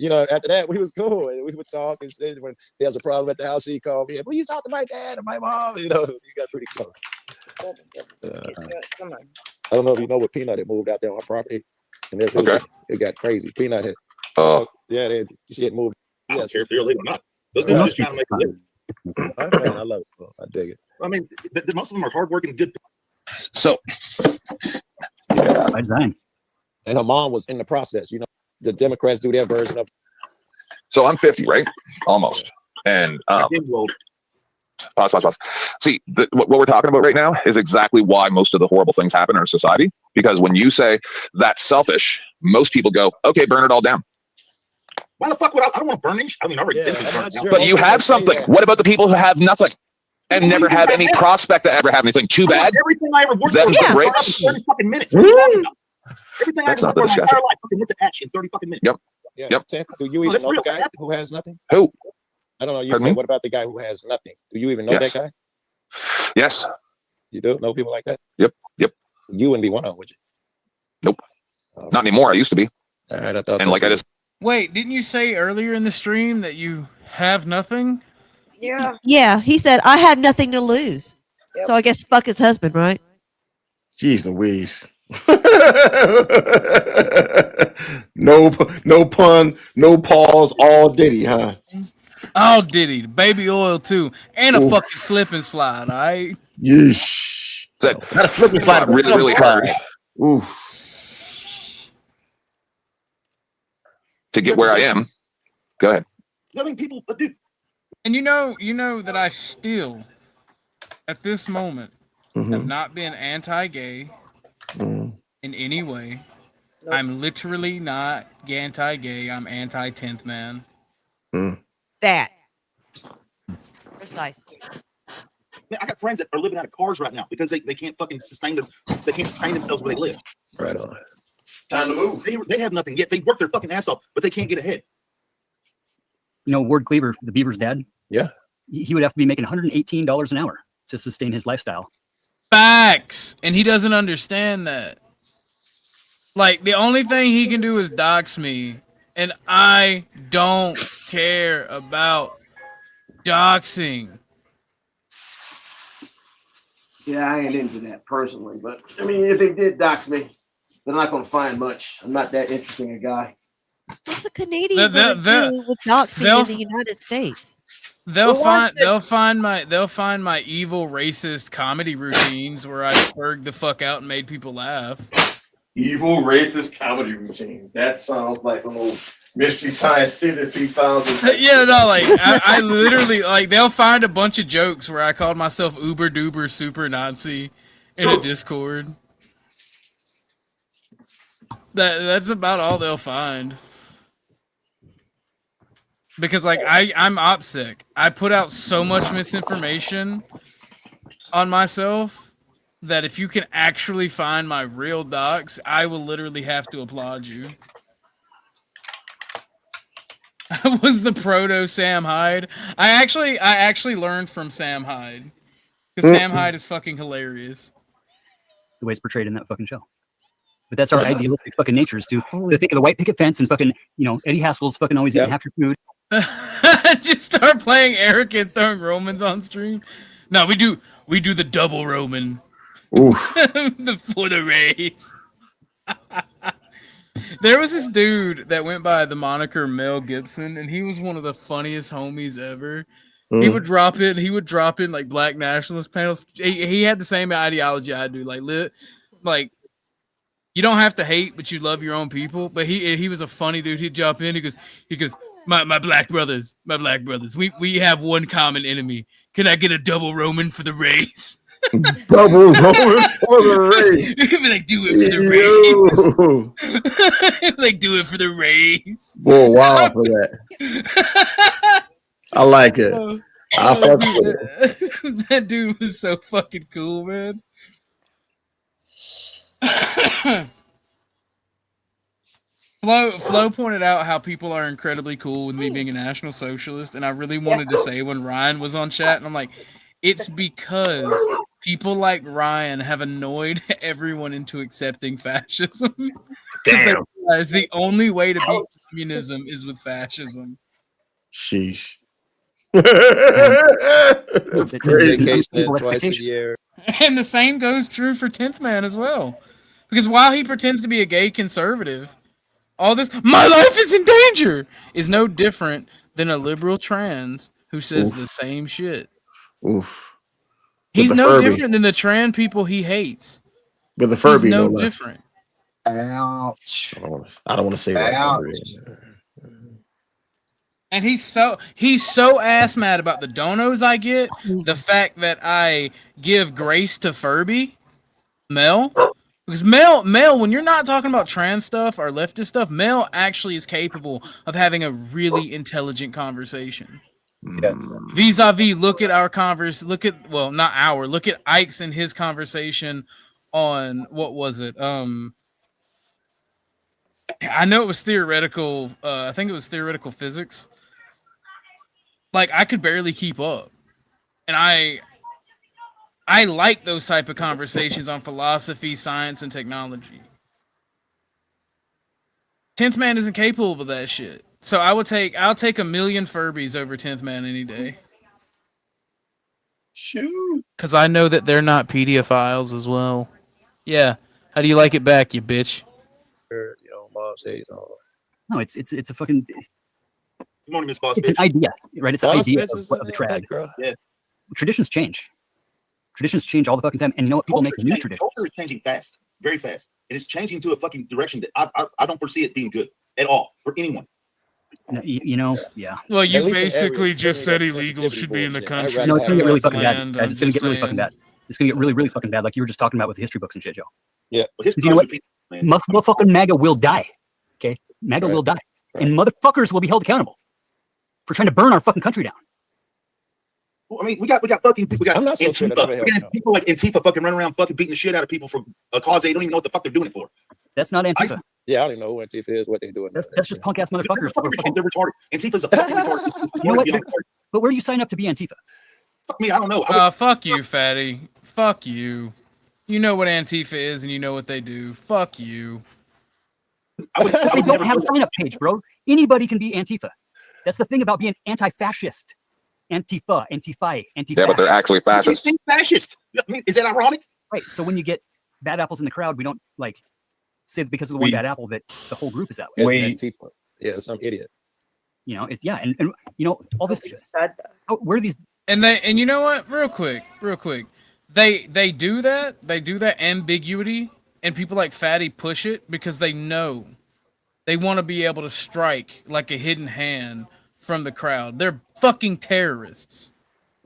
you know, after that we was cool, and we would talk. And shit. When there was a problem at the house, he called me. Well, you talk to my dad and my mom. You know, he got pretty close. Come on. I don't know if you know what Peanut had moved out there on our property, and it got crazy. Peanut had. She had moved. I don't care if you're illegal or not. Those dudes are just trying to make a living. I love it. Bro. I dig it. I mean, most of them are hardworking, good. So, by design. And her mom was in the process. You know, the Democrats do their version of. So I'm 50, right? Almost. And pause. See, what we're talking about right now is exactly why most of the horrible things happen in our society. Because when you say that's selfish, most people go, "Okay, burn it all down." Why the fuck would I don't want to burn these? I mean, I already did burn down. But you have something. What about the people who have nothing and never have any prospect to ever have anything? Too bad. Everything I ever worked Them for breaks. 30 fucking minutes. What are you talking about? Everything That's I not ever the worked for my discussion. entire life fucking went to action in 30 fucking minutes. Yep. Yeah. Yep. Tiff, do you even know the guy who has nothing? Who? I don't know. You Pardon said, me? what about the guy who has nothing? Do you even know Yes. that guy? Yes. You do know people like that? Yep. You wouldn't be one of them, would you? Nope. Not anymore. I used to be. All right, I thought. And like I just. Wait, didn't you say earlier in the stream that you have nothing? Yeah. Yeah, he said, I have nothing to lose. Yep. So I guess fuck his husband, right? Jeez Louise. no pun, no pause, all Diddy, huh? Oh, Diddy, baby oil too, and a Oof. fucking slip and slide. All right. Yeesh. That Not a slip and slide. really hard Oof. to get where I am. Go ahead. I mean, people, dude. And you know that I still, at this moment, have not been anti-gay in any way. Nope. I'm literally not anti-gay. I'm anti-10th man. That. Precise. Man, I got friends that are living out of cars right now because they can't fucking sustain themselves where they live. Right on. Time to move. They have nothing yet. They work their fucking ass off, but they can't get ahead. You know, Ward Cleaver, the Beaver's dad. Yeah. He would have to be making $118 an hour to sustain his lifestyle. Facts. And he doesn't understand that. Like, the only thing he can do is dox me. And I don't care about doxing. Yeah, I ain't into that personally, but I mean, if they did dox me, they're not going to find much. I'm not that interesting a guy. What's the Canadian going to do with doxing in the United States? They'll find my evil racist comedy routines where I spurred the fuck out and made people laugh. Evil racist comedy routine. That sounds like an old Mystery Science Theater 3000. Yeah, no, like I literally like they'll find a bunch of jokes where I called myself uber duper super Nazi in a Discord. That's about all they'll find. Because like I'm OPSEC. I put out so much misinformation on myself that if you can actually find my real docs, I will literally have to applaud you. I was the proto Sam Hyde. I actually learned from Sam Hyde. Because Sam Hyde is fucking hilarious. The way it's portrayed in that fucking show. But that's our idealistic fucking nature is to think of the white picket fence and fucking, you know, Eddie Haskell's fucking always eating half your food. Just start playing Eric and throwing Romans on stream. No, we do the double Roman. Oof. For the race. There was this dude that went by the moniker Mel Gibson, and he was one of the funniest homies ever. He would drop in like black nationalist panels. He had the same ideology I do. Like you don't have to hate, but you love your own people. But he was a funny dude. He'd jump in. He goes, my black brothers. We have one common enemy. Can I get a double Roman for the race? Double Roman for the race. Like, do it for the race. Like, do it for the race. Boy, wow for that. I like it. I fuck with it. That dude was so fucking cool, man. Flo pointed out how people are incredibly cool with me being a National Socialist, and I really wanted to say when Ryan was on chat, and I'm like, it's because people like Ryan have annoyed everyone into accepting fascism. Because they realize the only way to beat communism is with fascism. Sheesh. Vacation twice a year. And the same goes true for 10th Man as well. Because while he pretends to be a gay conservative, all this, my life is in danger, is no different than a liberal trans who says the same shit. Oof. He's no different than the trans people he hates. With the Furby, he's no less. different. Ouch. I don't want to say that. And he's so ass mad about the donos I get, the fact that I give grace to Furby, Mel. Because Mel, when you're not talking about trans stuff or leftist stuff, Mel actually is capable of having a really intelligent conversation. Vis-a-vis, look at Ike's and his conversation on, what was it? I know it was theoretical. I think it was theoretical physics. Like, I could barely keep up. And I like those type of conversations on philosophy, science, and technology. 10th Man isn't capable of that shit. So I'll take a million Furbies over 10th Man any day. Shoot. Because I know that they're not pedophiles as well. Yeah. How do you like it back, you bitch? No, it's a fucking. Good morning, Miss Boss. It's an idea, right? It's an idea of the trad. Yeah. Traditions change. Traditions change all the fucking time, and you know what? People make new traditions. Culture is changing fast, very fast, and it's changing to a fucking direction that I don't foresee it being good at all for anyone. You know, yeah. Well, you basically just said illegal should be in the country. No, it's gonna get really fucking bad, guys. It's gonna get really fucking bad. It's gonna get really, really fucking bad, like you were just talking about with the history books and shit, Joe. Yeah. You know what? Motherfucking MAGA will die. Okay, MAGA will die, and motherfuckers will be held accountable for trying to burn our fucking country down. Well, I mean, we got fucking people. We got Antifa. We got people like Antifa fucking running around fucking beating the shit out of people for a cause they don't even know what the fuck they're doing it for. That's not Antifa. Yeah, I don't even know who Antifa is, what they're doing. That's just punk ass motherfuckers. They're retarded. Antifa's a fucking retarded. You know what? But where do you sign up to be Antifa? Fuck me, I don't know. Fuck you, fatty. Fuck you. You know what Antifa is and you know what they do. Fuck you. They don't have a sign up page, bro. Anybody can be Antifa. That's the thing about being anti-fascist. Antifa, anti-fi, anti-fascist. Yeah, but they're actually fascist. Fascist. I mean, is that ironic? Right. So when you get bad apples in the crowd, we don't like say because of the one bad apple that the whole group is that way. Antifa. Yeah, some idiot. You know, it's and you know all this. Where are these? And you know what? Real quick. They do that. They do that ambiguity, and people like Fatty push it because they know they want to be able to strike like a hidden hand from the crowd. They're fucking terrorists.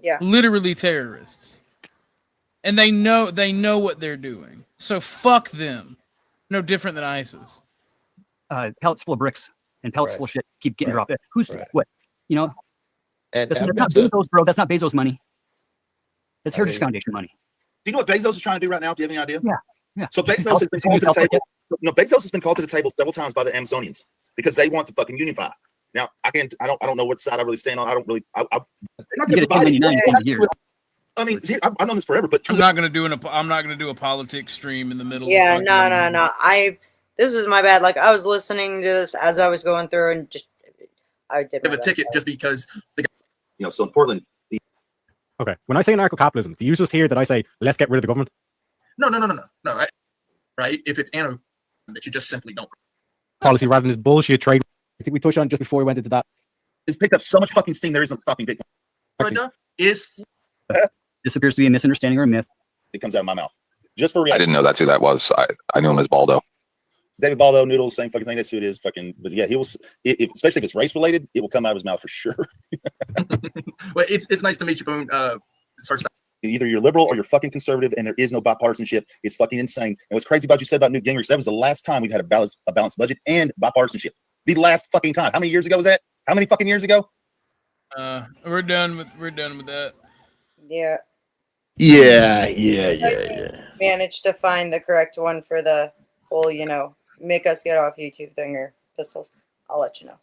Yeah. Literally terrorists. And they know what they're doing. So fuck them. No different than ISIS. Pellets full of bricks and pellets full of shit keep getting dropped. Who's what? You know? And that's not Bezos, bro. That's not Bezos money. That's Heritage Foundation money. Do you know what Bezos is trying to do right now? Do you have any idea? Yeah. So Bezos has been called to the table. No, Bezos has been called to the table several times by the Amazonians because they want to fucking unify. Now I don't know what side I really stand on. I don't really. They're not you get a 1099 a year. I mean, I've known this forever, but I'm not gonna do a politics stream in the middle. Yeah, of no. This is my bad. Like I was listening to this as I was going through, and just I did have a ticket just because so in Portland. Okay, when I say anarcho-capitalism, do you just hear that I say let's get rid of the government? No. Right? If it's anarcho, that you just simply don't. Policy rather than this bullshit trade. I think we touched on just before we went into that. It's picked up so much fucking steam. There is no stopping Bitcoin. This appears to be a misunderstanding or a myth. It comes out of my mouth. Just for I didn't know that's who that was. I knew him as Baldo. David Baldo, Noodles, same fucking thing. That's who it is. Fucking, but yeah, he will. Especially if it's race related, it will come out of his mouth for sure. Well, it's nice to meet you, Boone. First time. Either you're liberal or you're fucking conservative, and there is no bipartisanship. It's fucking insane. And what's crazy about you said about Newt Gingrich? That was the last time we've had a balanced budget and bipartisanship. The last fucking time. How many years ago was that? How many fucking years ago? We're done with that. Yeah. Yeah. Managed to find the correct one for the whole, make us get off YouTube thing or pistols. I'll let you know.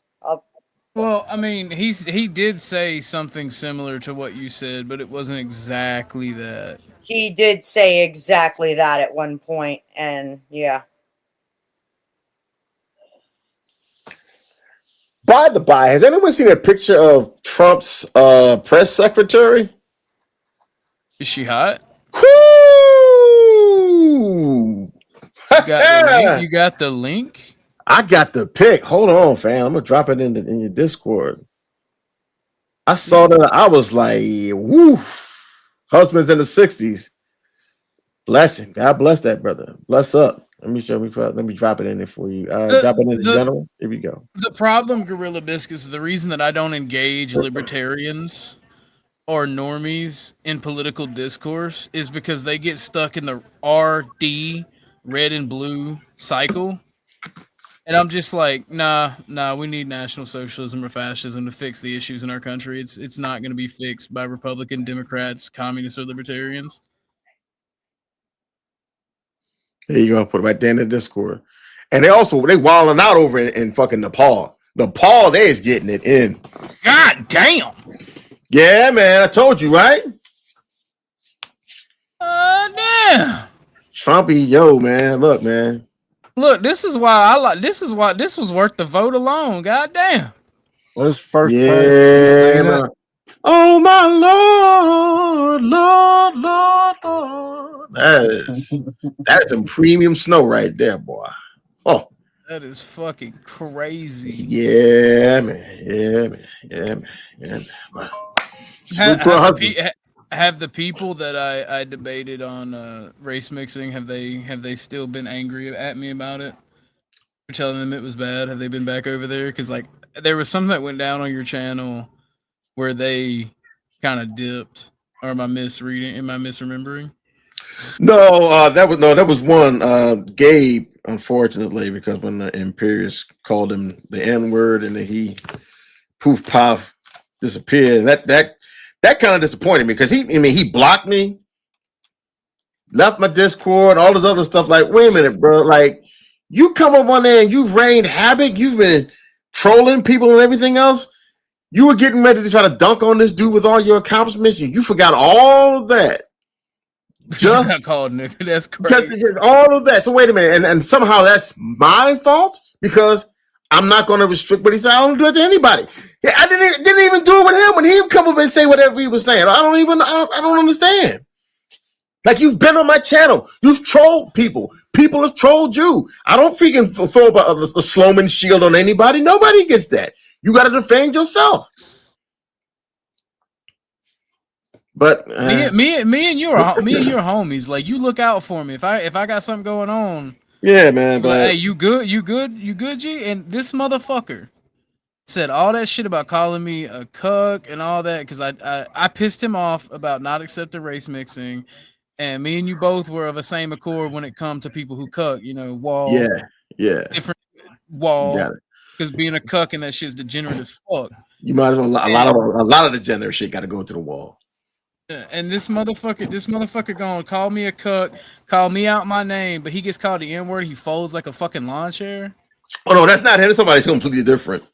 Well, I mean, he did say something similar to what you said, but it wasn't exactly that. He did say exactly that at one point, and yeah. By the by, has anyone seen a picture of Trump's press secretary? Is she hot? Woo! You got the link? I got the pic. Hold on, fam. I'm gonna drop it in your Discord. I saw that. I was like, woo. Husband's in the 60s. Bless him. God bless that brother. Bless up. Let me drop it in there for you. Drop it in the general. Here we go. The problem, Gorilla Biscuits, the reason that I don't engage libertarians or normies in political discourse is because they get stuck in the RD, red and blue cycle. And I'm just like, nah, we need National Socialism or fascism to fix the issues in our country. It's not going to be fixed by Republican, Democrats, communists, or libertarians. There you go. Put it right there in the Discord. And they wilding out over in fucking Nepal. Nepal, they is getting it in. God damn. Yeah, man. I told you, right? Damn. Trumpy, yo, man. Look, man. Look, this is why this was worth the vote alone. God damn. What is first? Yeah. Oh my Lord. That's some premium snow right there, boy. Oh. That is fucking crazy. Yeah, man. Have the people that I debated on race mixing, have they still been angry at me about it? For telling them it was bad? Have they been back over there? Because like there was something that went down on your channel where they kind of dipped. Or am I misreading? Am I misremembering? No, that was one. Gabe, unfortunately, because when the Imperius called him the N-word and then he poof puff disappeared, and that kind of disappointed me because he blocked me, left my Discord, all this other stuff. Like, wait a minute, bro. Like, you come up on there and you've rained havoc, you've been trolling people and everything else. You were getting ready to try to dunk on this dude with all your accomplishments. You forgot all of that. Just got called nigga. That's crazy. All of that. So wait a minute, and somehow that's my fault because I'm not going to restrict what he said. I don't do it to anybody. I didn't even do it with him when he would come up and say whatever he was saying. I don't understand. Like, you've been on my channel, you've trolled people. People have trolled you. I don't freaking throw a Sloman shield on anybody. Nobody gets that. You got to defend yourself. But me and you are homies. Like, you look out for me if I got something going on. Yeah, man. But hey, you good, G? And this motherfucker said all that shit about calling me a cuck and all that because I pissed him off about not accepting race mixing, and me and you both were of the same accord when it comes to people who cuck. Wall. Yeah. Different wall. Because being a cuck and that shit's degenerate as fuck. You might as well. A lot of the degenerate shit got to go to the wall. Yeah, and this motherfucker gonna call me a cuck, call me out my name, but he gets called the N-word. He folds like a fucking lawn chair. Oh no, that's not him. Somebody's completely different.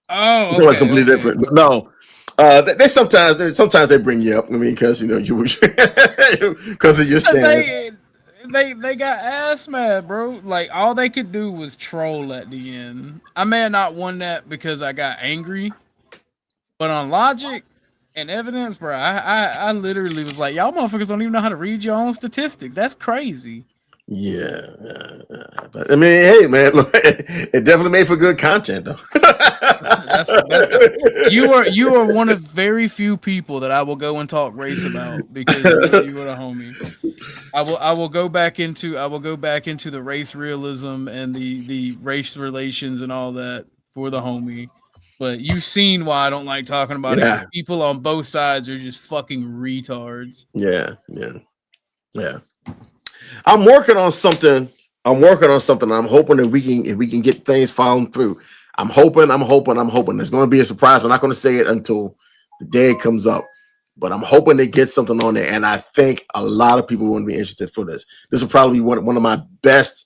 Oh, okay, somebody's completely different. But no, they sometimes they bring you up. I mean, because you because of your stand. They got ass mad, bro. Like, all they could do was troll at the end. I may have not won that because I got angry, but on logic and evidence, bro, I literally was like, y'all motherfuckers don't even know how to read your own statistics. That's crazy. Yeah. But I mean, hey, man, look, it definitely made for good content, though. You are one of very few people that I will go and talk race about because you were a homie. I will go back into the race realism and the race relations and all that for the homie. But you've seen why I don't like talking about it. 'Cause people on both sides are just fucking retards. Yeah. I'm working on something. I'm hoping that we can get things followed through. I'm hoping. There's going to be a surprise. I'm not going to say it until the day it comes up. But I'm hoping they get something on there, and I think a lot of people will be interested for this. This will probably be one of my best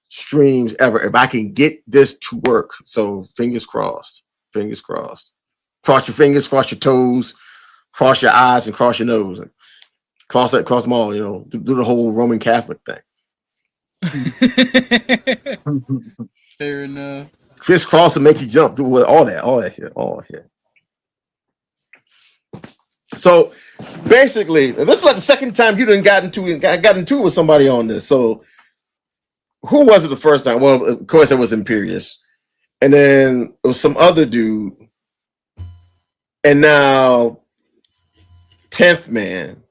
streams ever if I can get this to work. So fingers crossed. Fingers crossed. Cross your fingers, cross your toes, cross your eyes, and cross your nose. Cross them all. You know, do the whole Roman Catholic thing. Fair enough. Fist cross and make you jump. Do all that shit. So basically, this is like the second time you done got into it with somebody on this. So who was it the first time? Well, of course it was Imperious, and then it was some other dude, and now 10th Man,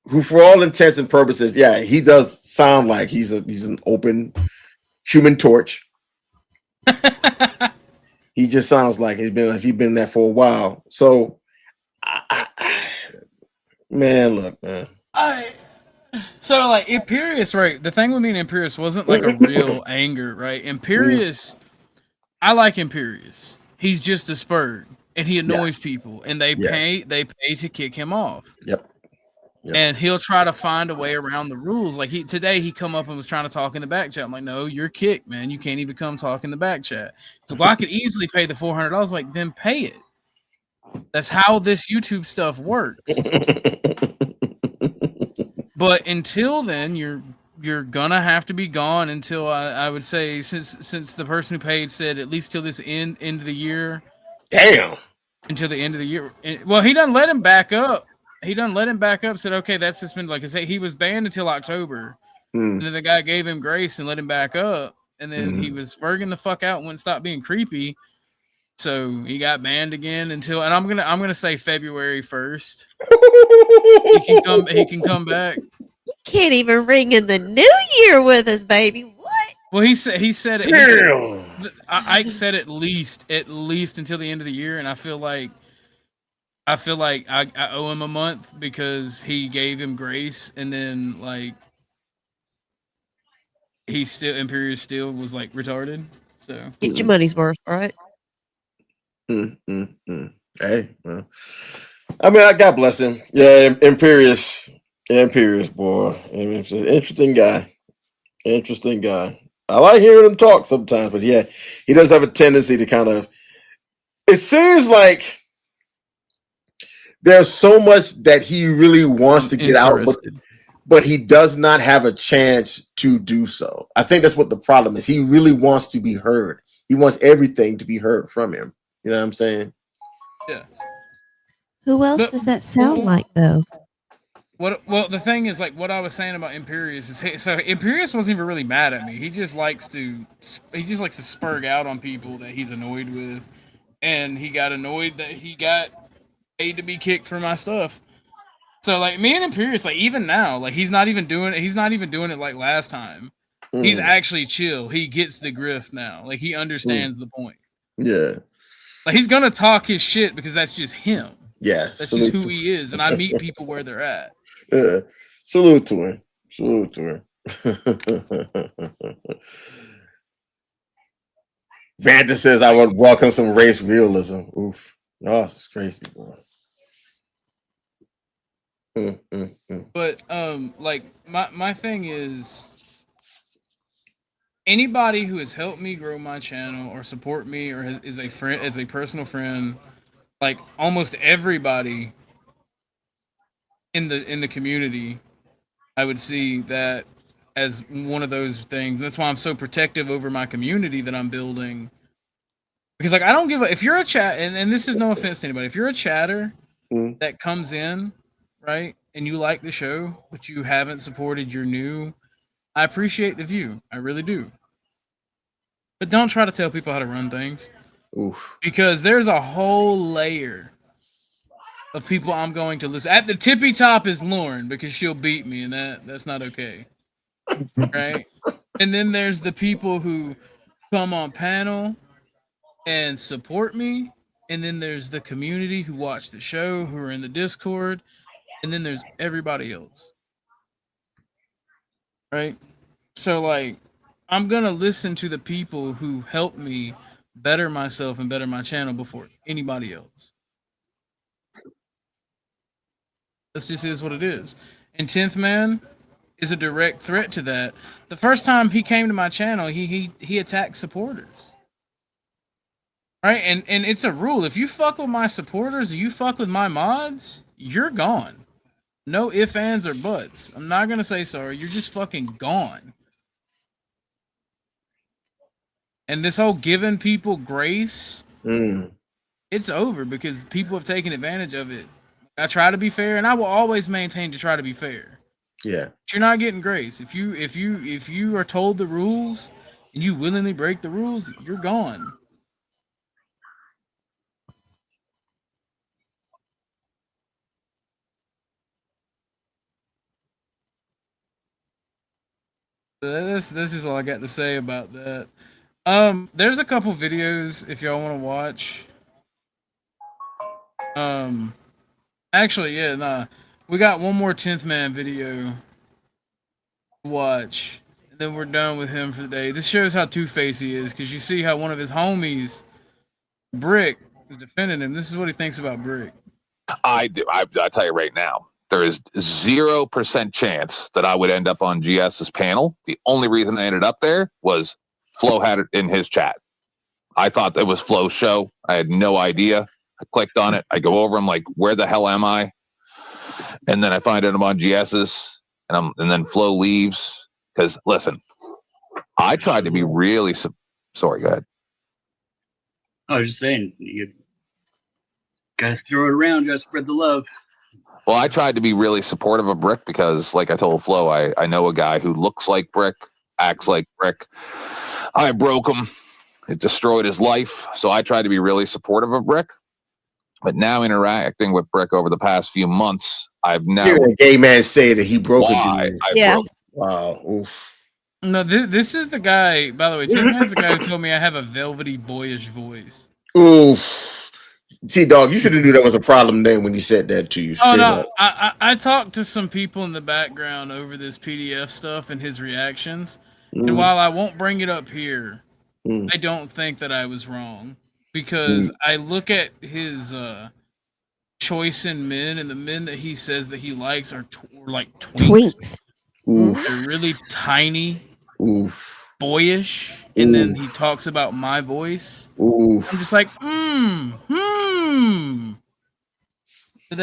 who for all intents and purposes, yeah, he does sound like he's an open human torch. He just sounds like he's been there for a while. So, man, look, man. So like Imperious, right? The thing with me and Imperious wasn't like a real anger, right? Imperious, I like Imperious. He's just a spurg, and he annoys people, and they pay to kick him off. Yep. And he'll try to find a way around the rules. Like today he come up and was trying to talk in the back chat. I'm like, no, you're kicked, man. You can't even come talk in the back chat. So well, I could easily pay the $400. Like, then pay it. That's how this YouTube stuff works. But until then, you're gonna have to be gone until I would say since the person who paid said at least till this end of the year. Damn. Until the end of the year. Well, he doesn't let him back up. Said, okay, that's suspended. Like I say, he was banned until October. And then the guy gave him grace and let him back up. And then he was spurging the fuck out and wouldn't stop being creepy. So he got banned again until, and I'm gonna say February 1st. He can come back. You can't even ring in the new year with us, baby. What? Well, he said it. Ike said at least until the end of the year, and I feel like I owe him a month because he gave him grace, and then like Imperious still was like retarded. So get your money's worth, all right? Hey, well, I mean, God bless him. Yeah, Imperious boy. I mean, it's an interesting guy. I like hearing him talk sometimes, but yeah, he does have a tendency to kind of. It seems like there's so much that he really wants to get out, but he does not have a chance to do so. I think that's what the problem is. He really wants to be heard. He wants everything to be heard from him. You know what I'm saying? Yeah. Who else does that sound like, though? Well, the thing is, like, what I was saying about Imperious is, so Imperious wasn't even really mad at me. He just likes to spurg out on people that he's annoyed with, and he got annoyed that he got paid to be kicked for my stuff. So, like, me and Imperious, like, even now, like, he's not even doing it like last time. He's actually chill. He gets the grift now. Like, he understands the point. Yeah. Like, he's gonna talk his shit because that's just him. Yeah. That's just who he is, and I meet people where they're at. Yeah. Salute to him. Vanta says I would welcome some race realism. Oof. Oh, it's crazy, boy. But like my thing is, anybody who has helped me grow my channel or support me or is a friend, as a personal friend, like almost everybody in the community, I would see that as one of those things. That's why I'm so protective over my community that I'm building. Because like I don't give a if you're a chat and this is no offense to anybody, if you're a chatter that comes in, right, and you like the show, but you haven't supported your new, I appreciate the view. I really do. But don't try to tell people how to run things. Oof. Because there's a whole layer of people I'm going to listen. At the tippy top is Lauren because she'll beat me, and that's not okay. Right? And then there's the people who come on panel and support me. And then there's the community who watch the show, who are in the Discord. And then there's everybody else. Right? So, like, I'm going to listen to the people who help me better myself and better my channel before anybody else. This just is what it is. And 10th Man is a direct threat to that. The first time he came to my channel, he attacked supporters. Right? And it's a rule. If you fuck with my supporters or you fuck with my mods, you're gone. No ifs, ands, or buts. I'm not gonna say sorry. You're just fucking gone. And this whole giving people grace, it's over because people have taken advantage of it. I try to be fair, and I will always maintain to try to be fair. Yeah. But you're not getting grace. If you are told the rules and you willingly break the rules, you're gone. This is all I got to say about that. There's a couple videos if y'all want to watch. Actually, yeah, nah. We got one more 10th Man video to watch, and then we're done with him for the day. This shows how two-faced he is, because you see how one of his homies, Brick, is defending him. This is what he thinks about Brick. I tell you right now, there is 0% chance that I would end up on GS's panel. The only reason I ended up there was Flo had it in his chat. I thought it was Flo's show. I had no idea. I clicked on it. I go over. I'm like, where the hell am I? And then I find out I'm on GS's, and then Flo leaves. Because listen, I tried to be really. Sorry, go ahead. I was just saying, you gotta throw it around. Gotta spread the love. Well, I tried to be really supportive of Brick because, like I told Flo, I know a guy who looks like Brick, acts like Brick. I broke him. It destroyed his life. So I tried to be really supportive of Brick. But now interacting with Brick over the past few months, I've never... Hearing a gay man say that he broke a dude. Yeah. Wow. Oof. No, this is the guy, by the way, 10th Man's the guy who told me I have a velvety, boyish voice. Oof. See, dog, you should have knew that was a problem then when he said that to you. Oh, no, Up. I talked to some people in the background over this PDF stuff and his reactions. And while I won't bring it up here, I don't think that I was wrong. Because I look at his choice in men, and the men that he says that he likes are like twinks. They're really tiny, boyish, and then he talks about my voice. I'm just like,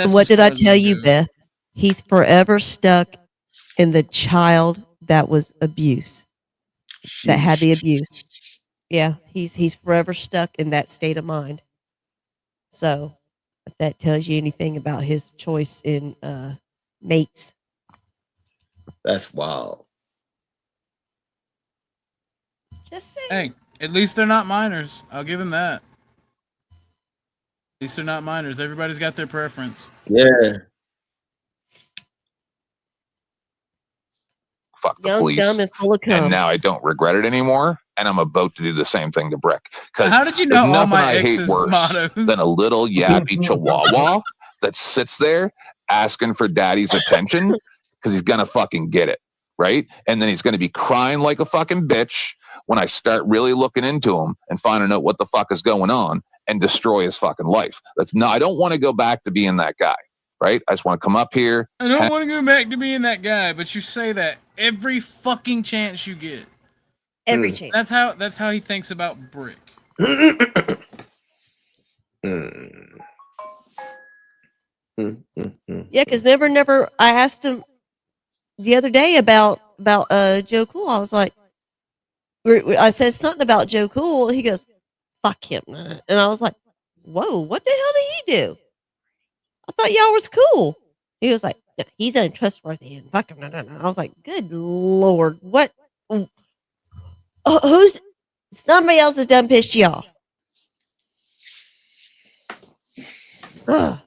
What did I tell you, Beth? He's forever stuck in the child that was abuse, that had the abuse. Yeah, he's forever stuck in that state of mind. So, if that tells you anything about his choice in mates. That's wild. Just saying. Hey, at least they're not minors. I'll give him that. At least they're not minors. Everybody's got their preference. Yeah. Fuck the Young, police. dumb, and full of cum. And now I don't regret it anymore, and I'm about to do the same thing to Brick. How did you know all my ex's mottos? Than a little yappy chihuahua that sits there asking for daddy's attention because he's gonna fucking get it, right? And then he's gonna be crying like a fucking bitch when I start really looking into him and finding out what the fuck is going on and destroy his fucking life. I don't want to go back to being that guy. Right? I just want to come up here. I don't want to go back to being that guy, but you say that every fucking chance you get. Every chance. That's how he thinks about Brick. Yeah, because remember, I asked him the other day about Joe Cool. I was like, I said something about Joe Cool. He goes, "Fuck him," and I was like, "Whoa, what the hell did he do? I thought y'all was cool." He was like, "No, he's untrustworthy and fuck him." I was like, "Good Lord, what? Who's somebody else has done pissed you off?" Ugh.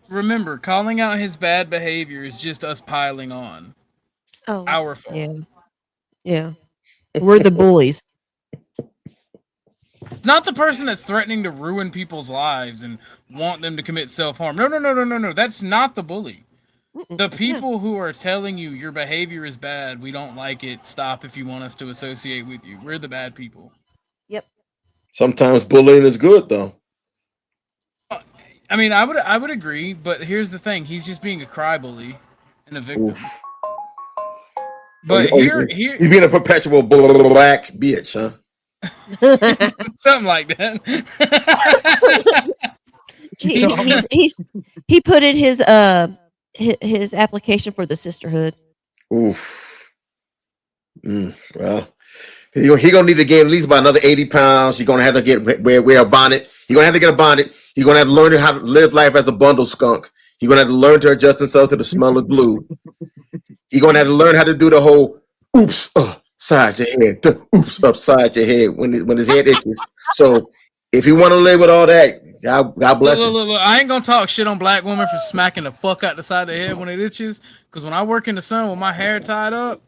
Remember, calling out his bad behavior is just us piling on. Oh, our fault. Yeah. We're the bullies. It's not the person that's threatening to ruin people's lives and want them to commit self-harm. No. That's not the bully. The people who are telling you your behavior is bad, we don't like it, stop if you want us to associate with you. We're the bad people. Yep. Sometimes bullying is good, though. I mean, I would agree, but here's the thing: he's just being a crybaby and a victim. Oof. But here, he's being a perpetual black bitch, huh? something like that. he put in his application for the sisterhood. Oof. Well, he gonna need to gain at least about another 80 pounds. He's gonna have to wear a bonnet. He's gonna have to get a bonnet. He's gonna have to learn how to live life as a bundle skunk. He's gonna have to learn to adjust himself to the smell of glue. He's gonna have to learn how to do the whole oops side your head, the oops upside your head when his head itches. So if you want to live with all that, God bless him. Look, I ain't gonna talk shit on black women for smacking the fuck out the side of the head when it itches. Because when I work in the sun with my hair tied up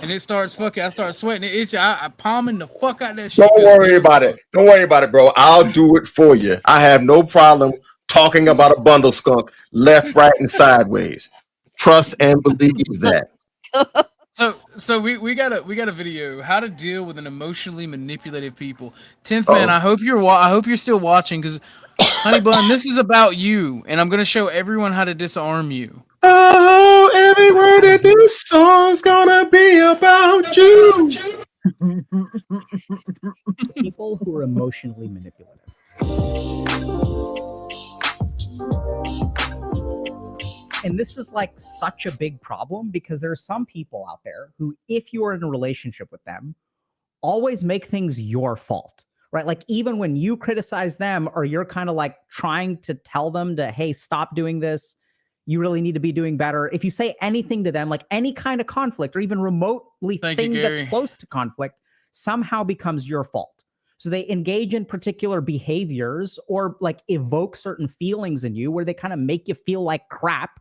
and it starts I start sweating, it itches. I palming the fuck out that shit. Don't worry about it. Don't worry about it, bro. I'll do it for you. I have no problem talking about a bundle skunk left, right, and sideways. Trust and believe that. So we got a video how to deal with an emotionally manipulative people. 10th man, I hope you're still watching because honey bun, this is about you, and I'm gonna show everyone how to disarm you. Oh, every word of this song's gonna be about you. People who are emotionally manipulative. And this is like such a big problem because there are some people out there who, if you are in a relationship with them, always make things your fault, right? Like even when you criticize them or you're kind of like trying to tell them to, hey, stop doing this. You really need to be doing better. If you say anything to them, like any kind of conflict or even remotely that's close to conflict, somehow becomes your fault. So they engage in particular behaviors or like evoke certain feelings in you where they kind of make you feel like crap.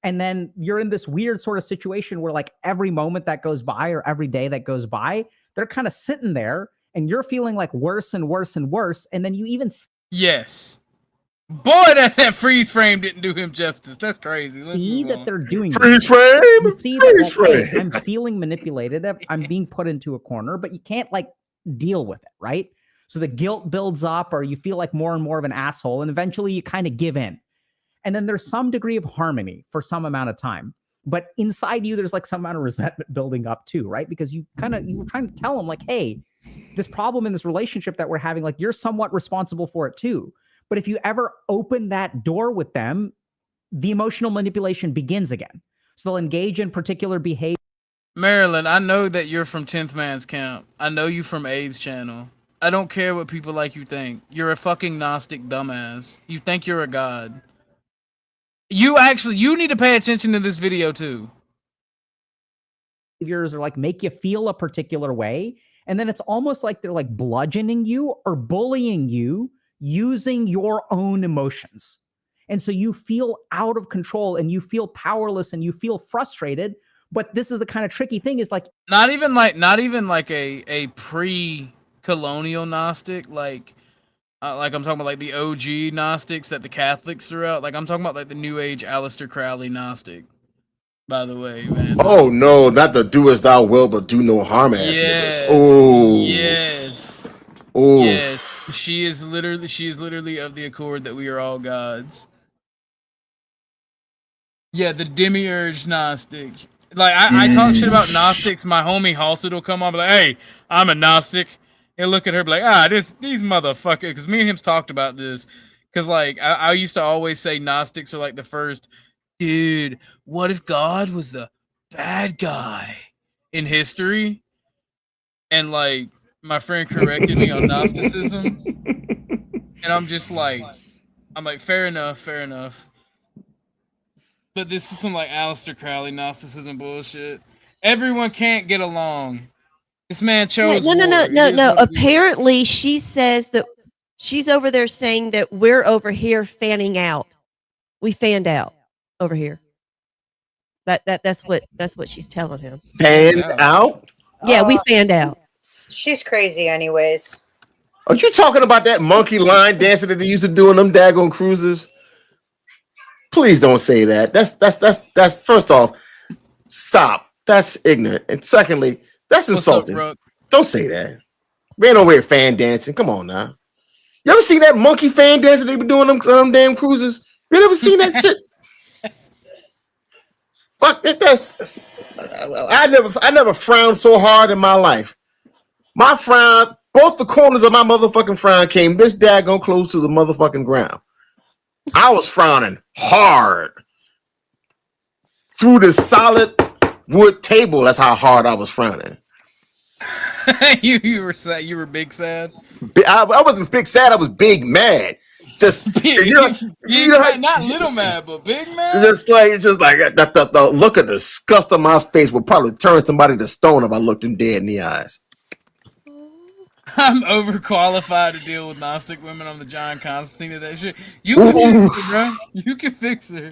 And then you're in this weird sort of situation where like every moment that goes by or every day that goes by, they're kind of sitting there and you're feeling like worse and worse and worse. And then you even... Yes. Boy, that freeze frame didn't do him justice. That's crazy. See that they're doing freeze frame. You see that like, hey, I'm feeling manipulated. I'm being put into a corner, but you can't like deal with it, right? So the guilt builds up or you feel like more and more of an asshole. And eventually you kind of give in. And then there's some degree of harmony for some amount of time. But inside you, there's like some amount of resentment building up too, right? Because you were trying to tell them like, hey, this problem in this relationship that we're having, like you're somewhat responsible for it too. But if you ever open that door with them, the emotional manipulation begins again. So they'll engage in particular behavior. Marilyn, I know that you're from 10th Man's Camp. I know you from Abe's channel. I don't care what people like you think. You're a fucking Gnostic dumbass. You think you're a god. You need to pay attention to this video too. Behaviors are like make you feel a particular way. And then it's almost like they're like bludgeoning you or bullying you using your own emotions. And so you feel out of control and you feel powerless and you feel frustrated. But this is the kind of tricky thing is like not even like a pre-colonial Gnostic, like I'm talking about like the OG Gnostics that the Catholics threw out. Like I'm talking about like the New Age Aleister Crowley Gnostic. By the way, man. Oh no, not the do as thou will, but do no harm ass niggas. Oh yes. Oh yes. She is literally of the accord that we are all gods. Yeah, the demiurge Gnostic. Like I talk shit about Gnostics. My homie Halsted will come on and be like, hey, I'm a Gnostic. And look at her, be like, these motherfuckers. Because me and him talked about this. Because like I used to always say Gnostics are like the first. Dude, what if God was the bad guy in history? And like my friend corrected me on Gnosticism, and I'm like, fair enough. But this is some like Aleister Crowley Gnosticism bullshit. Everyone can't get along. This man chose. No. Apparently, she says that she's over there saying that we're over here fanning out. We fanned out over here. That's what she's telling him. Fanned out? Yeah, we fanned out. She's crazy, anyways. Are you talking about that monkey line dancing that they used to do on them daggone cruises? Please don't say that. That's first off, stop. That's ignorant. And secondly, that's insulting. Don't say that. We ain't over here fan dancing. Come on now. You ever seen that monkey fan dancing they be doing them damn cruises? You ever seen that shit? Fuck it. I never frowned so hard in my life. My frown, both the corners of my motherfucking frown came this daggone close to the motherfucking ground. I was frowning hard through this solid wood table. That's how hard I was frowning. you were sad. You were big sad. I wasn't big sad. I was big mad. Just big, not little mad, but big mad. Just like the look of disgust on my face would probably turn somebody to stone if I looked them dead in the eyes. I'm overqualified to deal with Gnostic women. I'm the John Constantine of that shit. You can fix her, bro. You can fix her.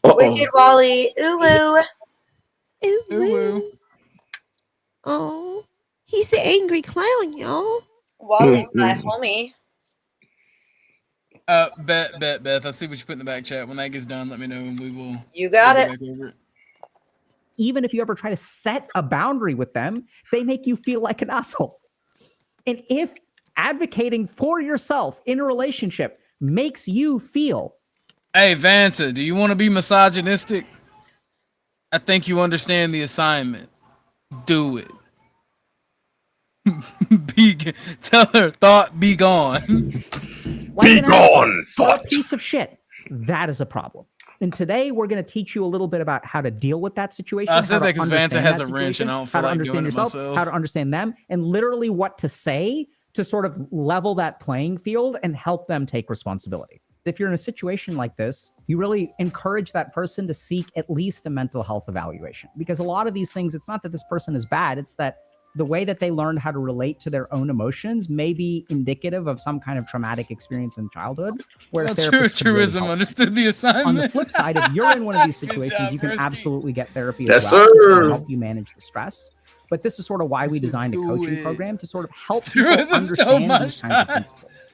Wicked Wally. Ooh woo. Ooh woo. Oh, he's the angry clown, y'all. Wally's my homie. Beth. I see what you put in the back chat. When that gets done, let me know and we will. You got it. Even if you ever try to set a boundary with them, they make you feel like an asshole. And if advocating for yourself in a relationship makes you feel. Hey, Vanta, do you want to be misogynistic? I think you understand the assignment. Do it. Tell her, thought, be gone. Be gone, thought. Piece of shit. That is a problem. And today we're going to teach you a little bit about how to deal with that situation. I said that because Vanta has a wrench and I don't feel like doing it myself. How to understand them, and literally what to say to sort of level that playing field and help them take responsibility. If you're in a situation like this, you really encourage that person to seek at least a mental health evaluation. Because a lot of these things, it's not that this person is bad, it's that the way that they learned how to relate to their own emotions may be indicative of some kind of traumatic experience in childhood. Where truism understood the assignment. On the flip side, if you're in one of these situations, you can absolutely get therapy as Yes, well sir. to help you manage the stress. But this is sort of why we designed a coaching program to sort of help people understand these kinds of principles.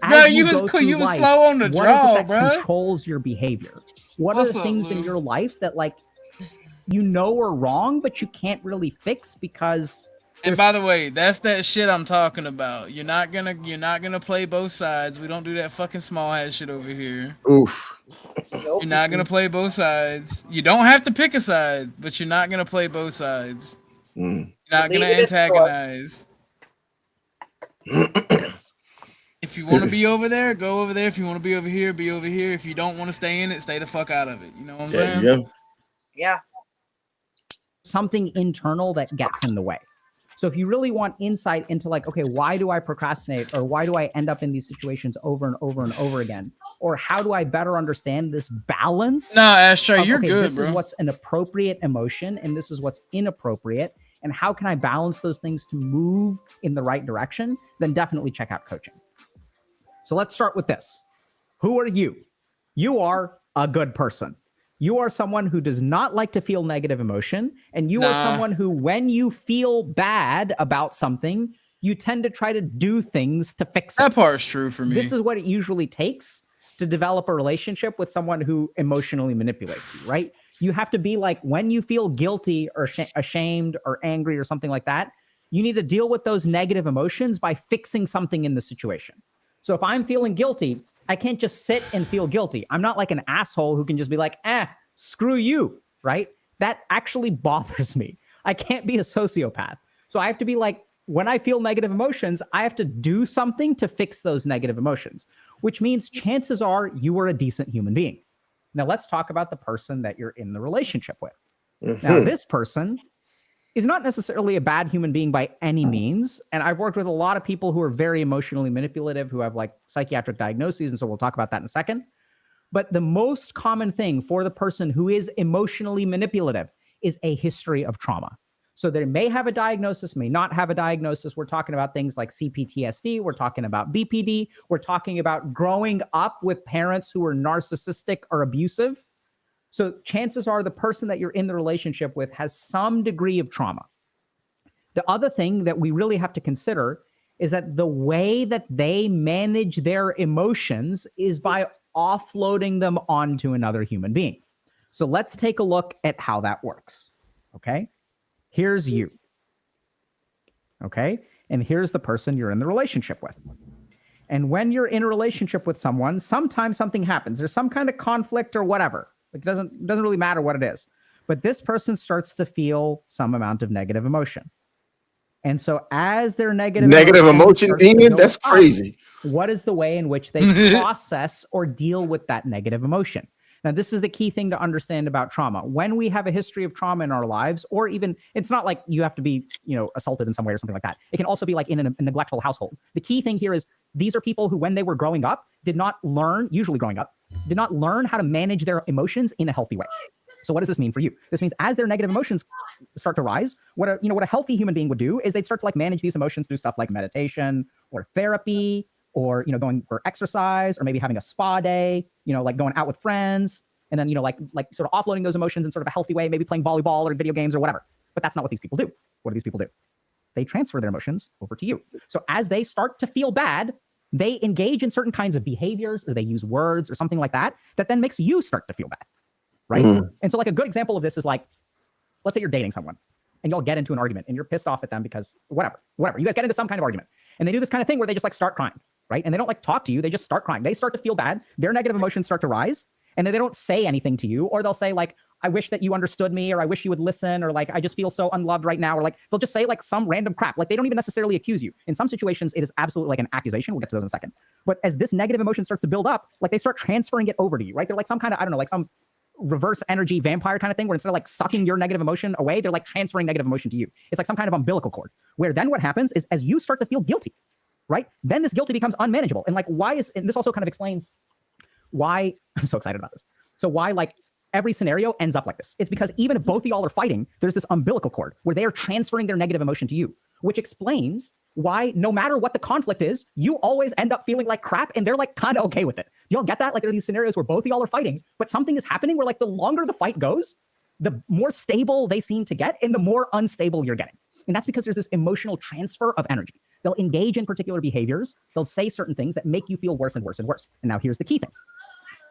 Bro, you was slow on the draw, bro. Controls your behavior. What are the things in your life that like you know are wrong, but you can't really fix because. And by the way, that's that shit I'm talking about. You're not gonna play both sides. We don't do that fucking small ass shit over here. Oof. You're not gonna play both sides. You don't have to pick a side, but you're not gonna play both sides. You're not gonna antagonize. If you want to be over there, go over there. If you want to be over here, be over here. If you don't want to stay in it, stay the fuck out of it. You know what I'm saying? Yeah. Something internal that gets in the way. So if you really want insight into like, okay, why do I procrastinate, or why do I end up in these situations over and over and over again? Or how do I better understand this balance? No, Ashtray, you're good, this bro. is what's an appropriate emotion and this is what's inappropriate. And how can I balance those things to move in the right direction? Then definitely check out coaching. So let's start with this. Who are you? You are a good person. You are someone who does not like to feel negative emotion. And you are someone who, when you feel bad about something, you tend to try to do things to fix it. That part's true for me. This is what it usually takes to develop a relationship with someone who emotionally manipulates you, right? You have to be like, when you feel guilty or ashamed or angry or something like that, you need to deal with those negative emotions by fixing something in the situation. So if I'm feeling guilty, I can't just sit and feel guilty. I'm not like an asshole who can just be like, screw you, right? That actually bothers me. I can't be a sociopath. So I have to be like, when I feel negative emotions, I have to do something to fix those negative emotions, which means chances are you are a decent human being. Now let's talk about the person that you're in the relationship with. Now this person is not necessarily a bad human being by any means. And I've worked with a lot of people who are very emotionally manipulative, who have like psychiatric diagnoses. And so we'll talk about that in a second. But the most common thing for the person who is emotionally manipulative is a history of trauma. So they may have a diagnosis, may not have a diagnosis. We're talking about things like CPTSD. We're talking about BPD. We're talking about growing up with parents who are narcissistic or abusive. So chances are the person that you're in the relationship with has some degree of trauma. The other thing that we really have to consider is that the way that they manage their emotions is by offloading them onto another human being. So let's take a look at how that works. Okay. Here's you. Okay. and here's the person you're in the relationship with. And when you're in a relationship with someone, sometimes something happens. There's some kind of conflict or whatever. It doesn't really matter what it is. But this person starts to feel some amount of negative emotion. And so as their negative emotion, starts to Ian, build that's up, crazy. what is the way in which they process or deal with that negative emotion? Now, this is the key thing to understand about trauma. When we have a history of trauma in our lives, or even, it's not like you have to be, assaulted in some way or something like that. It can also be like in a neglectful household. The key thing here is these are people who, when they were growing up, did not learn how to manage their emotions in a healthy way. So what does this mean for you? This means as their negative emotions start to rise, what a healthy human being would do is they'd start to like manage these emotions through stuff like meditation or therapy, or going for exercise, or maybe having a spa day, like going out with friends, and then like sort of offloading those emotions in sort of a healthy way, maybe playing volleyball or video games or whatever. But that's not what these people do. What do these people do? They transfer their emotions over to you. So as they start to feel bad, they engage in certain kinds of behaviors, or they use words or something like that then makes you start to feel bad, right? And so like a good example of this is like, let's say you're dating someone and y'all get into an argument and you're pissed off at them because whatever, you guys get into some kind of argument, and they do this kind of thing where they just like start crying, right? And they don't like talk to you, they just start crying. They start to feel bad, their negative emotions start to rise, and then they don't say anything to you, or they'll say like, I wish that you understood me, or I wish you would listen, or like, I just feel so unloved right now, or like they'll just say like some random crap. Like they don't even necessarily accuse you. In some situations, it is absolutely like an accusation. We'll get to those in a second. But as this negative emotion starts to build up, like they start transferring it over to you, right? They're like some kind of, I don't know, like some reverse energy vampire kind of thing, where instead of like sucking your negative emotion away, they're like transferring negative emotion to you. It's like some kind of umbilical cord, where then what happens is as you start to feel guilty, right? Then this guilty becomes unmanageable. And like, and this also kind of explains why I'm so excited about this. So why like every scenario ends up like this. It's because even if both of y'all are fighting, there's this umbilical cord where they are transferring their negative emotion to you, which explains why no matter what the conflict is, you always end up feeling like crap, and they're like kind of okay with it. Do y'all get that? Like there are these scenarios where both of y'all are fighting, but something is happening where like the longer the fight goes, the more stable they seem to get and the more unstable you're getting. And that's because there's this emotional transfer of energy. They'll engage in particular behaviors. They'll say certain things that make you feel worse and worse and worse. And now here's the key thing.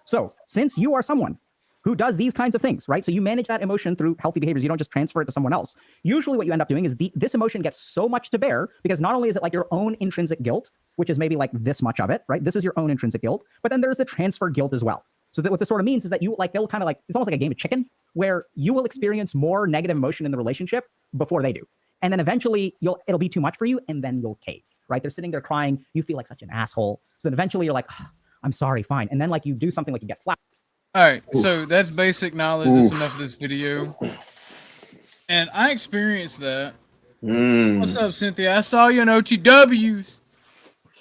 So since you are someone who does these kinds of things, right? So you manage that emotion through healthy behaviors. You don't just transfer it to someone else. Usually what you end up doing is this emotion gets so much to bear because not only is it like your own intrinsic guilt, which is maybe like this much of it, right? This is your own intrinsic guilt, but then there's the transfer guilt as well. So that what this sort of means is that you like, they'll kind of like, it's almost like a game of chicken where you will experience more negative emotion in the relationship before they do. And then eventually it'll be too much for you and then you'll cave, right? They're sitting there crying. You feel like such an asshole. So then eventually you're like, oh, I'm sorry, fine. And then like you do something like you get flat. All right, so that's basic knowledge. That's enough of this video. And I experienced that. What's up, Cynthia? I saw you in OTWs.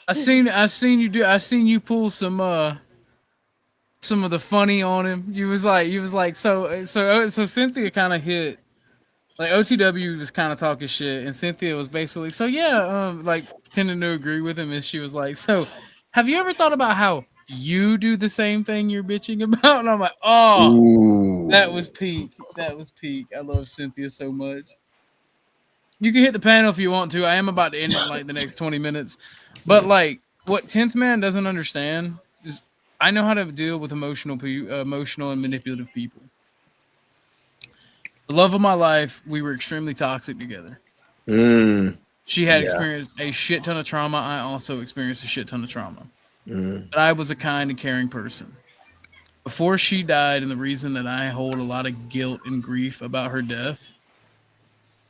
I seen you pull some of the funny on him. You was like so Cynthia kind of hit like OTW was kind of talking shit, and Cynthia was basically like tending to agree with him, and she was like, so have you ever thought about how you do the same thing you're bitching about? And I'm like, oh, that was peak. That was peak. I love Cynthia so much. You can hit the panel if you want to. I am about to end it in like the next 20 minutes. But like what 10th Man doesn't understand is I know how to deal with emotional and manipulative people. The love of my life, we were extremely toxic together. She had experienced a shit ton of trauma. I also experienced a shit ton of trauma. But I was a kind and caring person. Before she died, and the reason that I hold a lot of guilt and grief about her death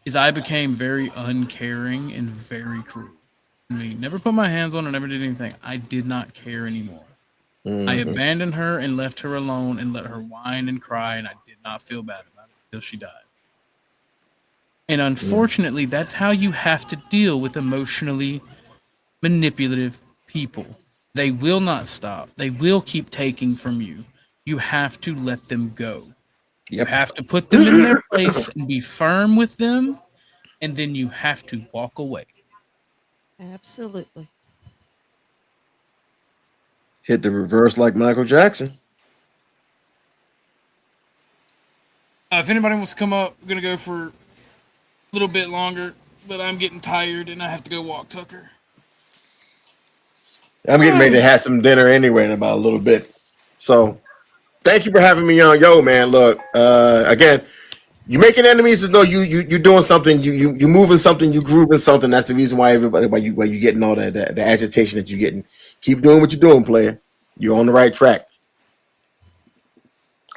is I became very uncaring and very cruel. I mean, never put my hands on her, never did anything. I did not care anymore. I abandoned her and left her alone and let her whine and cry, and I did not feel bad about it until she died. And unfortunately, that's how you have to deal with emotionally manipulative people. They will not stop. They will keep taking from you. You have to let them go. You have to put them in their place and be firm with them, and then you have to walk away. Absolutely. Hit the reverse like Michael Jackson. If anybody wants to come up, I'm going to go for a little bit longer, but I'm getting tired and I have to go walk Tucker. I'm getting ready to have some dinner anyway in about a little bit. So thank you for having me on. Yo, man, look, again, You making enemies is no, you doing something, you moving something, you grooving something. That's the reason why why you getting all that the agitation that you're getting. Keep doing what you're doing, player. You're on the right track.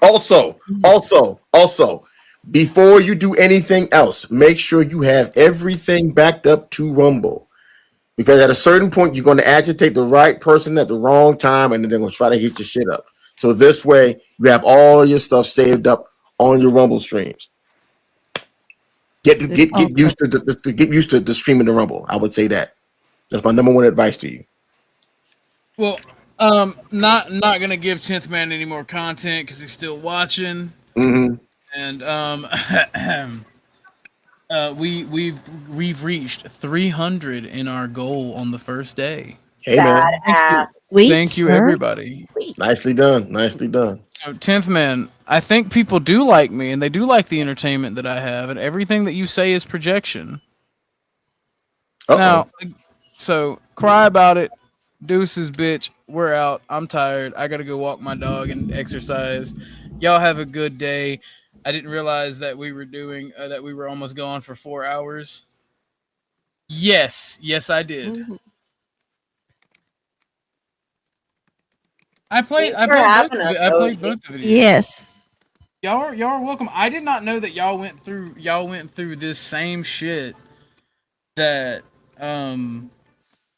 Also, before you do anything else, make sure you have everything backed up to Rumble. Because at a certain point, you're going to agitate the right person at the wrong time, and then they're going to try to hit your shit up. So this way, you have all your stuff saved up on your Rumble streams. Get used to the streaming the Rumble. I would say that. That's my number one advice to you. Well, not gonna give 10th Man any more content because he's still watching. Mm-hmm. And we've reached 300 in our goal on the first day. Hey man, Thank you everybody. Nicely done. So 10th Man, I think people do like me and they do like the entertainment that I have, and everything that you say is projection. Now, so cry about it. Deuces, bitch. We're out. I'm tired. I gotta go walk my dog and exercise. Y'all have a good day. I didn't realize that we were almost gone for 4 hours. Yes, I did. Mm-hmm. I played both of it. Yes. Y'all are welcome. I did not know that y'all went through this same shit that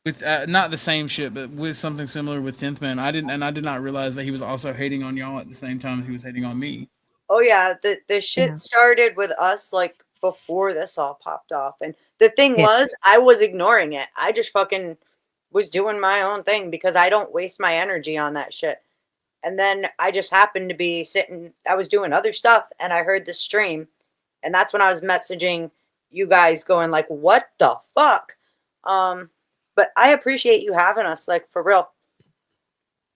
with not the same shit, but with something similar with 10th Man. I did not realize that he was also hating on y'all at the same time he was hating on me. Oh yeah, the shit started with us like before this all popped off. And the thing was, I was ignoring it. I just fucking was doing my own thing because I don't waste my energy on that shit. And then I just happened to be I was doing other stuff and I heard the stream, and that's when I was messaging you guys going like, what the fuck? But I appreciate you having us, like, for real.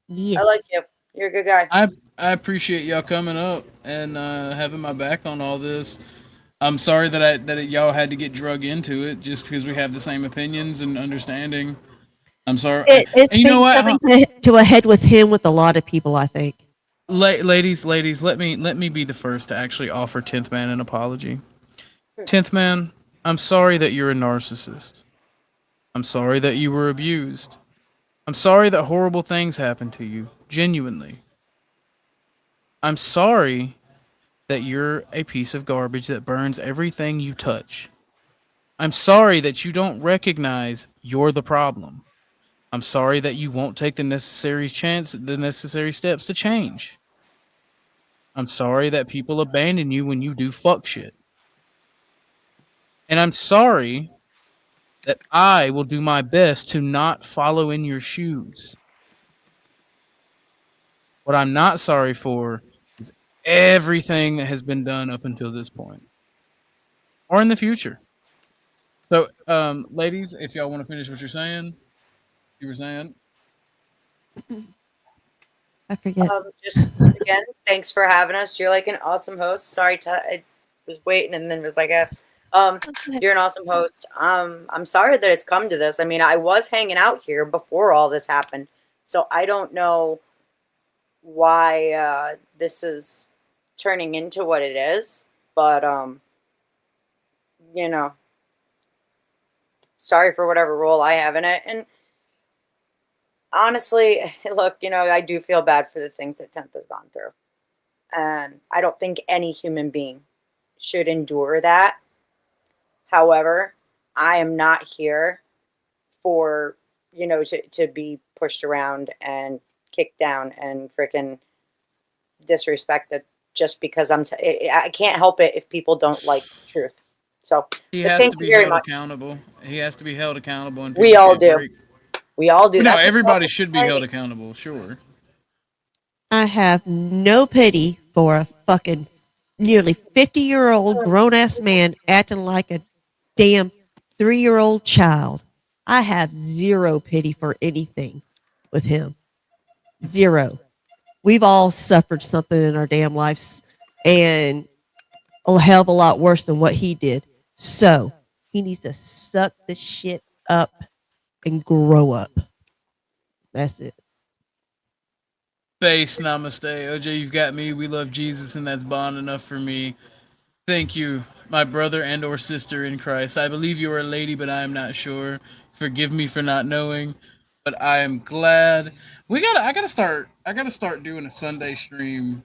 Yeah. I like you. You're a good guy. I appreciate y'all coming up and having my back on all this. I'm sorry that y'all had to get drug into it just because we have the same opinions and understanding. I'm sorry. It's been coming to a head with him with a lot of people, I think. Ladies, let me be the first to actually offer 10th Man an apology. 10th Man, I'm sorry that you're a narcissist. I'm sorry that you were abused. I'm sorry that horrible things happened to you. Genuinely. I'm sorry that you're a piece of garbage that burns everything you touch. I'm sorry that you don't recognize you're the problem. I'm sorry that you won't take the necessary steps to change. I'm sorry that people abandon you when you do fuck shit. And I'm sorry that I will do my best to not follow in your shoes. What I'm not sorry for is everything that has been done up until this point. Or in the future. So, ladies, if y'all want to finish what you were saying. I forget. Just again, thanks for having us. You're like an awesome host. Sorry, I was waiting and then was like, you're an awesome host. I'm sorry that it's come to this. I mean, I was hanging out here before all this happened, so I don't know why this is turning into what it is. But you know, sorry for whatever role I have in it. And honestly, look, you know, I do feel bad for the things that 10th has gone through. And I don't think any human being should endure that. However, I am not here for, you know, to be pushed around and kicked down and freaking disrespected just because I can't help it if people don't like truth. So he has to be held accountable. He has to be held accountable. And we all do. We all do. No, everybody should be held accountable, sure. I have no pity for a fucking nearly 50-year-old grown-ass man acting like a damn 3-year-old child. I have zero pity for anything with him. Zero. We've all suffered something in our damn lives, and a hell of a lot worse than what he did. So he needs to suck the shit up and grow up. That's it. Face namaste. OJ, you've got me. We love Jesus, and that's bond enough for me. Thank you, my brother and or sister in Christ. I believe you are a lady, but I am not sure. Forgive me for not knowing, but I am glad. I gotta start doing a Sunday stream.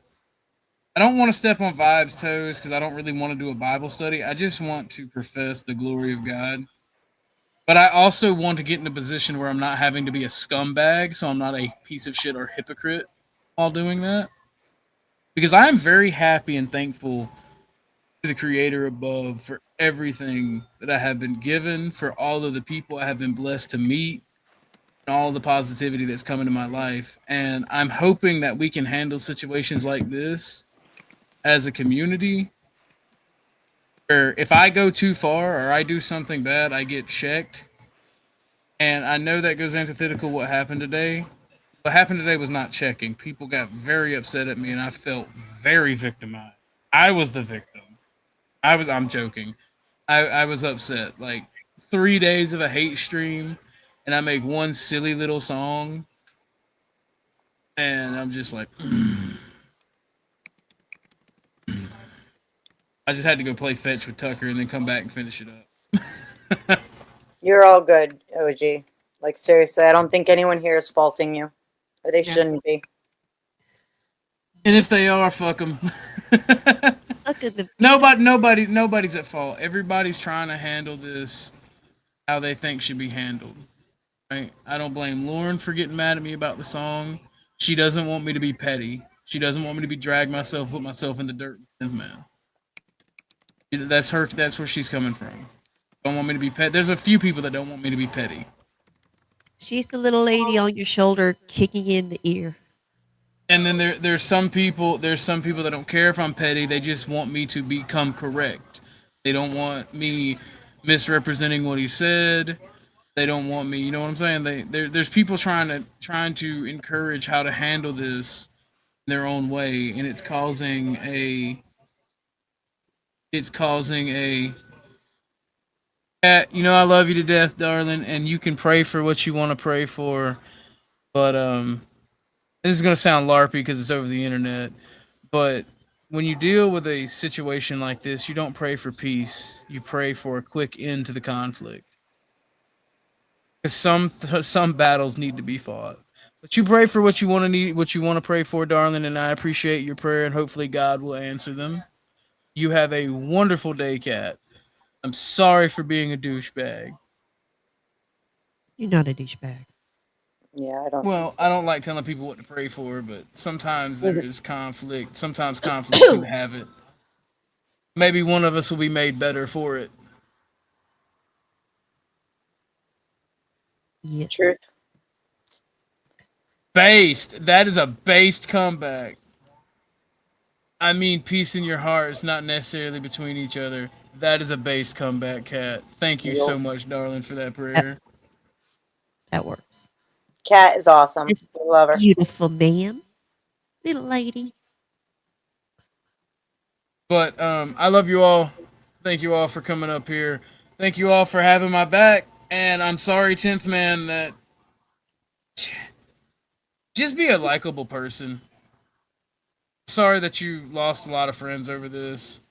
I don't want to step on Vibe's toes because I don't really want to do a Bible study. I just want to profess the glory of God. But I also want to get in a position where I'm not having to be a scumbag, so I'm not a piece of shit or hypocrite while doing that. Because I am very happy and thankful to the Creator above for everything that I have been given, for all of the people I have been blessed to meet, and all the positivity that's come into my life. And I'm hoping that we can handle situations like this as a community, where if I go too far or I do something bad, I get checked. And I know that goes antithetical what happened today. What happened today was not checking. People got very upset at me, and I felt very victimized. I was the victim. I'm joking. I was upset. Like 3 days of a hate stream, and I make one silly little song, and I'm just like, I just had to go play fetch with Tucker and then come back and finish it up. You're all good, OG. Like, seriously, I don't think anyone here is faulting you. Or they shouldn't be. And if they are, fuck them. Nobody's at fault. Everybody's trying to handle this how they think should be handled. Right? I don't blame Lauren for getting mad at me about the song. She doesn't want me to be petty. She doesn't want me to be put myself in the dirt, man. That's her. That's where she's coming from. Don't want me to be petty. There's a few people that don't want me to be petty. She's the little lady on your shoulder kicking you in the ear. And then there's some people that don't care if I'm petty. They just want me to become correct. They don't want me misrepresenting what he said. They don't want me. You know what I'm saying? There's people trying to encourage how to handle this their own way, and it's causing a you know, I love you to death, darling, and you can pray for what you want to pray for, but this is gonna sound larpy because it's over the internet, but when you deal with a situation like this, you don't pray for peace. You pray for a quick end to the conflict. Because some battles need to be fought. But you pray for what you want to pray for, darling, and I appreciate your prayer, and hopefully God will answer them. You have a wonderful day, Kat. I'm sorry for being a douchebag. You're not a douchebag. Yeah, I don't. Well, I don't like telling people what to pray for, but sometimes there is conflict. Sometimes conflicts seem to have it. Maybe one of us will be made better for it. Yeah. Truth. Based. That is a based comeback. I mean, peace in your hearts, not necessarily between each other. That is a based comeback, Kat. Thank you so much, darling, for that prayer. That works. Kat is awesome. I love her. Beautiful man. Little lady. But I love you all. Thank you all for coming up here. Thank you all for having my back. And I'm sorry, 10th man, that just be a likable person. Sorry that you lost a lot of friends over this.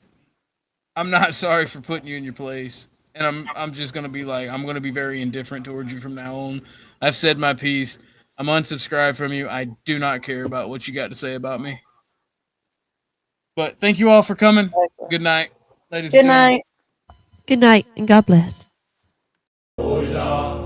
I'm not sorry for putting you in your place. And I'm just gonna be like, I'm gonna be very indifferent towards you from now on. I've said my piece. I'm unsubscribed from you. I do not care about what you got to say about me. But thank you all for coming. Good night, ladies and gentlemen. Good night. Good night, and God bless. Oh, yeah.